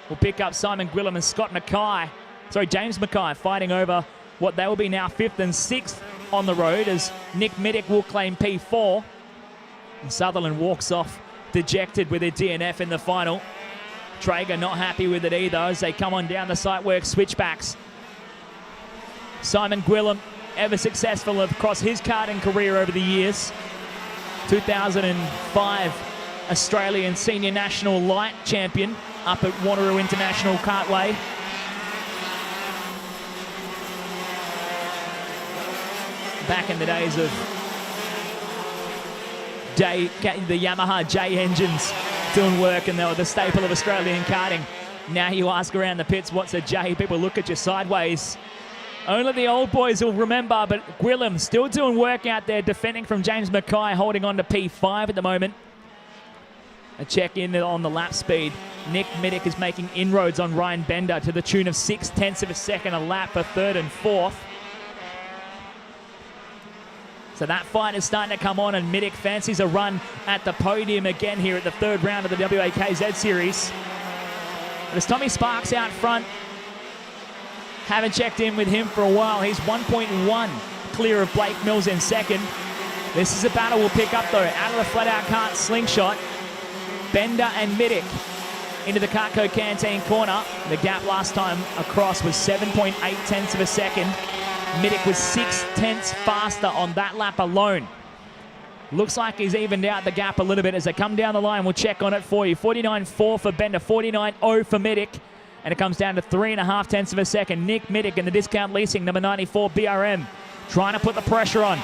Will pick up Simon Gwilym and Scott Mackay. Sorry, James Mackay fighting over what they will be now 5th and 6th on the road, as Nick Middick will claim P4. And Sutherland walks off dejected with a DNF in the final. Traeger not happy with it either as they come on down the site work switchbacks. Simon Gwilym, ever successful across his karting career over the years. 2005 Australian Senior National Light Champion up at Wanneroo International Kartway. Back in the days of the Yamaha J engines doing work, and they were the staple of Australian karting. Now you ask around the pits, what's a J? People look at you sideways. Only the old boys will remember, but Gwilym still doing work out there, defending from James Mackay, holding on to P5 at the moment. A check in on the lap speed. Nick Middick is making inroads on Ryan Bender to the tune of 0.6 of a second a lap for 3rd and 4th. So that fight is starting to come on, and Middick fancies a run at the podium again here at the 3rd round of the WAKZ Series. There's Tommy Sparks out front. Haven't checked in with him for a while. He's 1.1 clear of Blake Mills in 2nd. This is a battle we'll pick up, though. Out of the flat-out kart slingshot, Bender and Middick into the Cartco Canteen corner. The gap last time across was 7.8 of a second. Middick was 0.6 faster on that lap alone. Looks like he's evened out the gap a little bit as they come down the line. We'll check on it for you. 49.4 for Bender, 49.0 for Middick. And it comes down to 3.5 of a second. Nick Middick in the discount leasing, number 94 BRM, trying to put the pressure on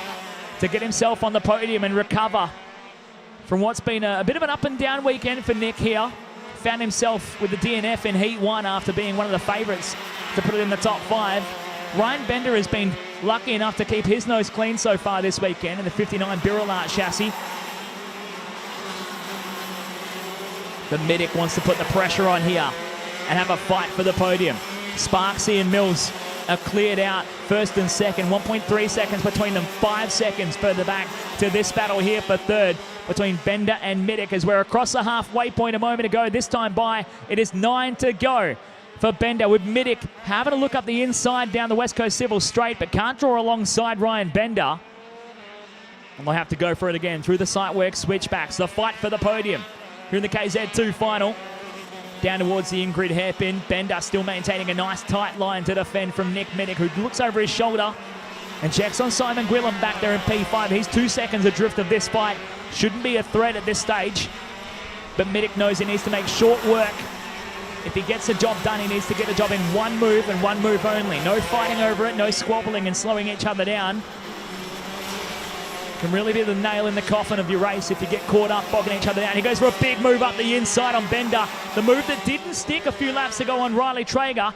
to get himself on the podium and recover from what's been a bit of an up and down weekend for Nick here. Found himself with the DNF in Heat 1 after being one of the favourites to put it in the top 5. Ryan Bender has been lucky enough to keep his nose clean so far this weekend in the 59 Birolart chassis. The Middick wants to put the pressure on here and have a fight for the podium. Sparksy and Mills are cleared out 1st and 2nd, 1.3 seconds between them, 5 seconds further back to this battle here for 3rd between Bender and Middick as we're across the halfway point a moment ago. This time by, it is 9 to go for Bender, with Middick having a look up the inside down the West Coast Civil straight, but can't draw alongside Ryan Bender. And they'll have to go for it again through the site work switchbacks. The fight for the podium here in the KZ2 final. Down towards the in-grid hairpin. Bender still maintaining a nice tight line to defend from Nick Middick, who looks over his shoulder and checks on Simon Gwilym back there in P5. He's 2 seconds adrift of this fight. Shouldn't be a threat at this stage. But Middick knows he needs to make short work. If he gets the job done, he needs to get the job in one move and one move only. No fighting over it, no squabbling and slowing each other down. Can really be the nail in the coffin of your race if you get caught up bogging each other down. He goes for a big move up the inside on Bender. The move that didn't stick a few laps ago on Riley Traeger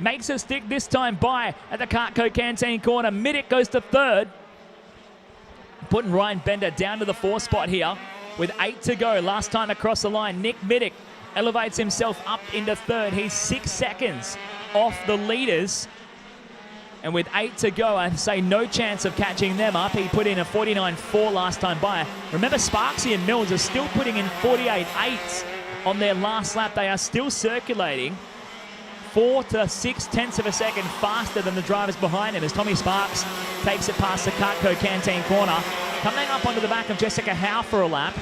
makes it stick this time by at the Cartco Canteen corner. Middick goes to 3rd. Putting Ryan Bender down to the 4th spot here with 8 to go. Last time across the line, Nick Middick elevates himself up into 3rd. He's 6 seconds off the leaders. And with 8 to go, I say no chance of catching them up. He put in a 49.4 last time by. Remember, Sparksy and Mills are still putting in 48.8 on their last lap. They are still circulating 4 to 0.6 of a second faster than the drivers behind him as Tommy Sparks takes it past the Cartco Canteen corner. Coming up onto the back of Jessica Howe for a lap.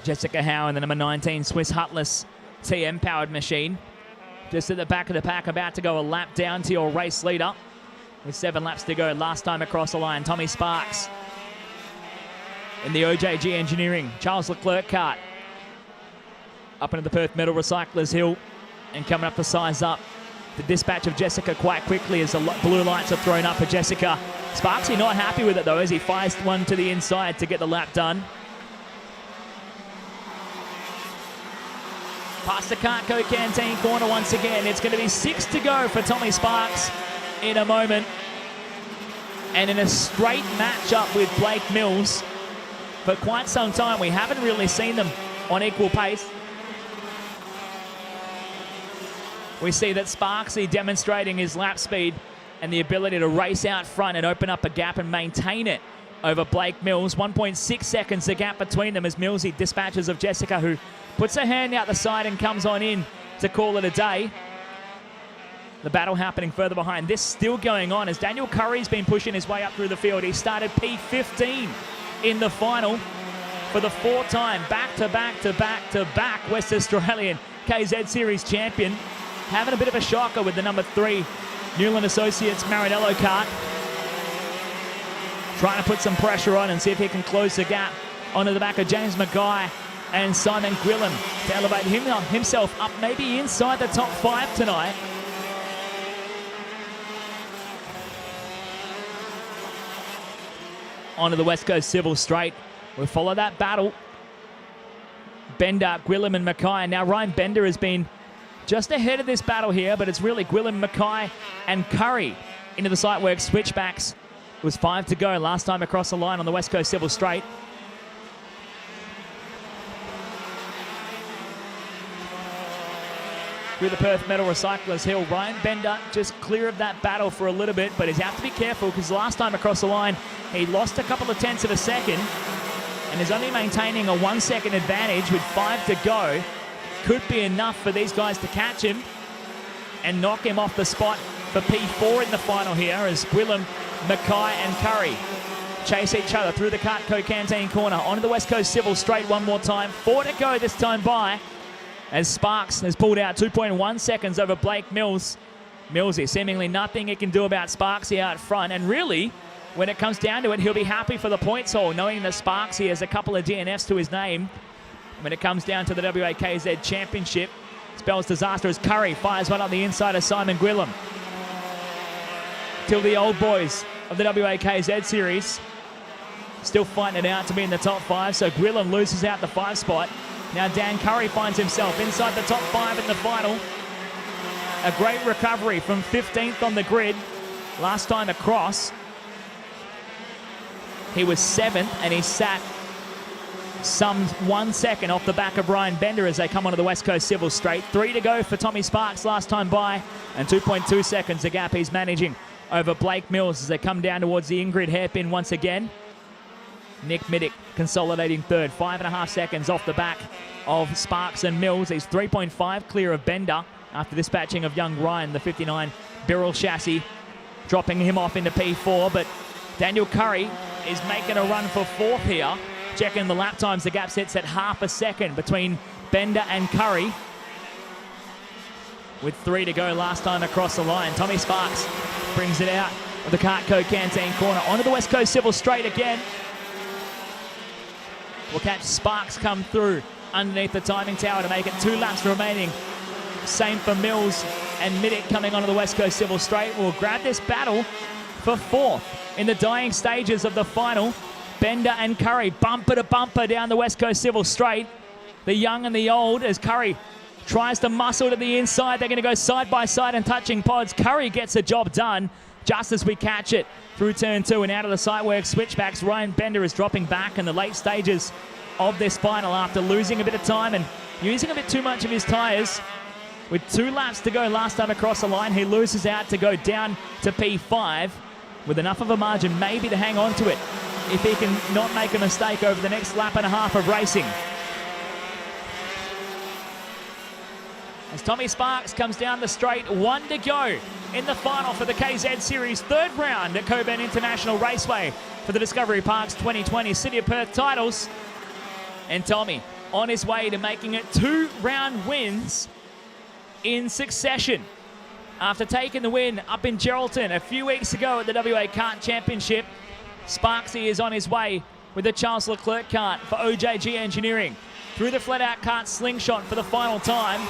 Jessica Howe in the number 19 Swiss Hutless TM-powered machine. Just at the back of the pack, about to go a lap down to your race leader. With 7 laps to go, last time across the line, Tommy Sparks. In the OJG Engineering, Charles Leclerc kart. Up into the Perth Metal Recyclers Hill. And coming up to size up the dispatch of Jessica quite quickly as the blue lights are thrown up for Jessica. Sparksy not happy with it though as he fires one to the inside to get the lap done. Past the Cartco Canteen corner once again. It's going to be 6 to go for Tommy Sparks in a moment. and in a straight matchup with Blake Mills for quite some time. We haven't really seen them on equal pace. We see that Sparksy demonstrating his lap speed and the ability to race out front and open up a gap and maintain it over Blake Mills. 1.6 seconds the gap between them as Millsy dispatches of Jessica, who puts her hand out the side and comes on in to call it a day. The battle happening further behind. This still going on as Daniel Curry's been pushing his way up through the field. He started P15 in the final for the 4th time back-to-back West Australian KZ Series champion. Having a bit of a shocker with the number 3 Newland Associates Marinello kart. Trying to put some pressure on and see if he can close the gap onto the back of James Mackay and Simon Gwilym to elevate himself up maybe inside the top 5 tonight. Onto the West Coast Civil Straight. We'll follow that battle. Bender, Gwilym and Mackay. Now Ryan Bender has been just ahead of this battle here, but it's really Gwilym, Mackay and Curry into the sight work switchbacks. It was 5 to go last time across the line on the West Coast Civil Straight. Through the Perth Metal Recyclers Hill, Ryan Bender just clear of that battle for a little bit, but he's have to be careful because last time across the line, he lost a couple of tenths of a second and is only maintaining a 1 second advantage with 5 to go. Could be enough for these guys to catch him and knock him off the spot for P4 in the final here as Gwilym, Mackay and Curry chase each other through the Cartco Canteen corner. Onto the West Coast Civil Straight one more time. 4 to go this time by as Sparks has pulled out 2.1 seconds over Blake Mills. Millsy, seemingly nothing he can do about Sparksy out front. And really, when it comes down to it, he'll be happy for the points haul, knowing that Sparksy has a couple of DNFs to his name. When it comes down to the WAKZ Championship, spells disaster as Curry fires one on the inside of Simon Gwilym. Till the old boys of the WAKZ Series still fighting it out to be in the top 5, so Gwilym loses out the 5 spot. Now Dan Curry finds himself inside the top 5 in the final. A great recovery from 15th on the grid last time across. He was 7th and he sat some 1 second off the back of Ryan Bender as they come onto the West Coast Civil Straight. 3 to go for Tommy Sparks last time by, and 2.2 seconds the gap he's managing over Blake Mills as they come down towards the Ingrid hairpin once again. Nick Middick consolidating 3rd, 5.5 seconds off the back of Sparks and Mills. He's 3.5 clear of Bender after dispatching of young Ryan, the 59 Birrell chassis, dropping him off into P4, but Daniel Curry is making a run for 4th here. Checking the lap times, the gap sits at half a second between Bender and Curry. With 3 to go last time across the line. Tommy Sparks brings it out of the Cartco Canteen corner. Onto the West Coast Civil Straight again. We'll catch Sparks come through underneath the timing tower to make it 2 laps remaining. Same for Mills and Middick coming onto the West Coast Civil Straight. We'll grab this battle for 4th in the dying stages of the final. Bender and Curry bumper to bumper down the West Coast Civil Straight. The young and the old as Curry tries to muscle to the inside. They're going to go side by side and touching pods. Curry gets the job done just as we catch it through turn 2 and out of the sight work switchbacks. Ryan Bender is dropping back in the late stages of this final after losing a bit of time and using a bit too much of his tyres. With 2 laps to go last time across the line, he loses out to go down to P5 with enough of a margin maybe to hang on to it if he can not make a mistake over the next lap and a half of racing. As Tommy Sparks comes down the straight, 1 to go in the final for the KZ Series 3rd round at Cockburn International Raceway for the Discovery Parks 2020 City of Perth Titles. And Tommy on his way to making it 2 round wins in succession. After taking the win up in Geraldton a few weeks ago at the WA Kart Championship, Sparksy is on his way with the Charles Leclerc kart for OJG Engineering. Through the flat-out kart slingshot for the final time.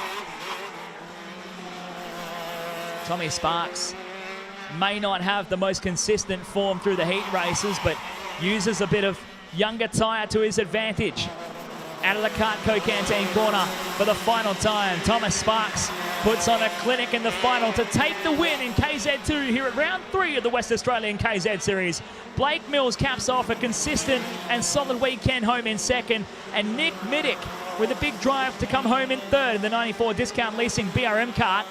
Tommy Sparks may not have the most consistent form through the heat races, but uses a bit of younger tyre to his advantage. out of the Cartco Canteen corner for the final time. Thomas Sparks puts on a clinic in the final to take the win in KZ2 here at round 3 of the West Australian KZ Series. Blake Mills caps off a consistent and solid weekend home in second, and Nick Middick with a big drive to come home in third in the 94 Discount Leasing BRM kart.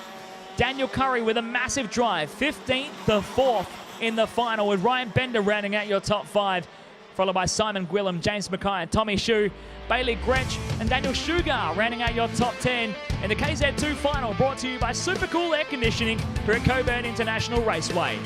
Daniel Curry with a massive drive, 15th to 4th in the final, with Ryan Bender rounding out your top 5, followed by Simon Gwillam, James Mackay and Tommy Shue, Bailey Gretsch and Daniel Sugar rounding out your top 10 in the KZ2 final, brought to you by Super Cool Air Conditioning here at Cockburn International Raceway.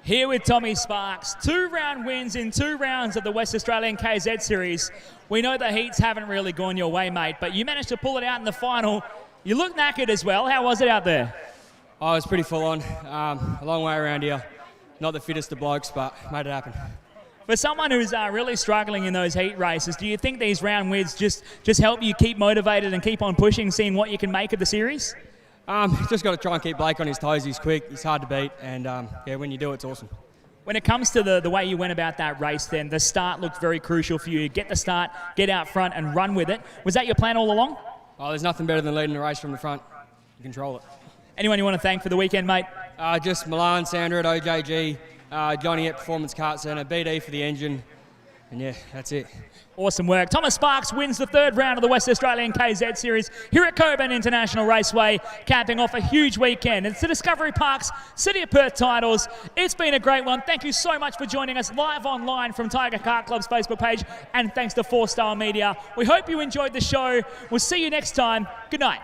Here with Tommy Sparks, 2-round wins in 2 rounds of the West Australian KZ Series. We know the heats haven't really gone your way, mate, but you managed to pull it out in the final. You look knackered as well. How was it out there? Oh, it was pretty full on. A long way around here. Not the fittest of blokes, but made it happen. For someone who's really struggling in those heat races, do you think these round wins just help you keep motivated and keep on pushing, seeing what you can make of the series? Just got to try and keep Blake on his toes. He's quick, he's hard to beat, and yeah, when you do, it's awesome. When it comes to the way you went about that race then, the start looked very crucial for you. Get the start, get out front and run with it. Was that your plan all along? Oh, there's nothing better than leading the race from the front. You control it. Anyone you want to thank for the weekend, mate? Just Milan, Sandra at OJG, Johnny at Performance Kart Centre, BD for the engine, and yeah, that's it. Awesome work. Thomas Sparks wins the 3rd round of the West Australian KZ Series here at Cockburn International Raceway, capping off a huge weekend. It's the Discovery Park's City of Perth Titles. It's been a great one. Thank you so much for joining us live online from Tiger Kart Club's Facebook page, and thanks to 4 Star Media. We hope you enjoyed the show. We'll see you next time. Good night.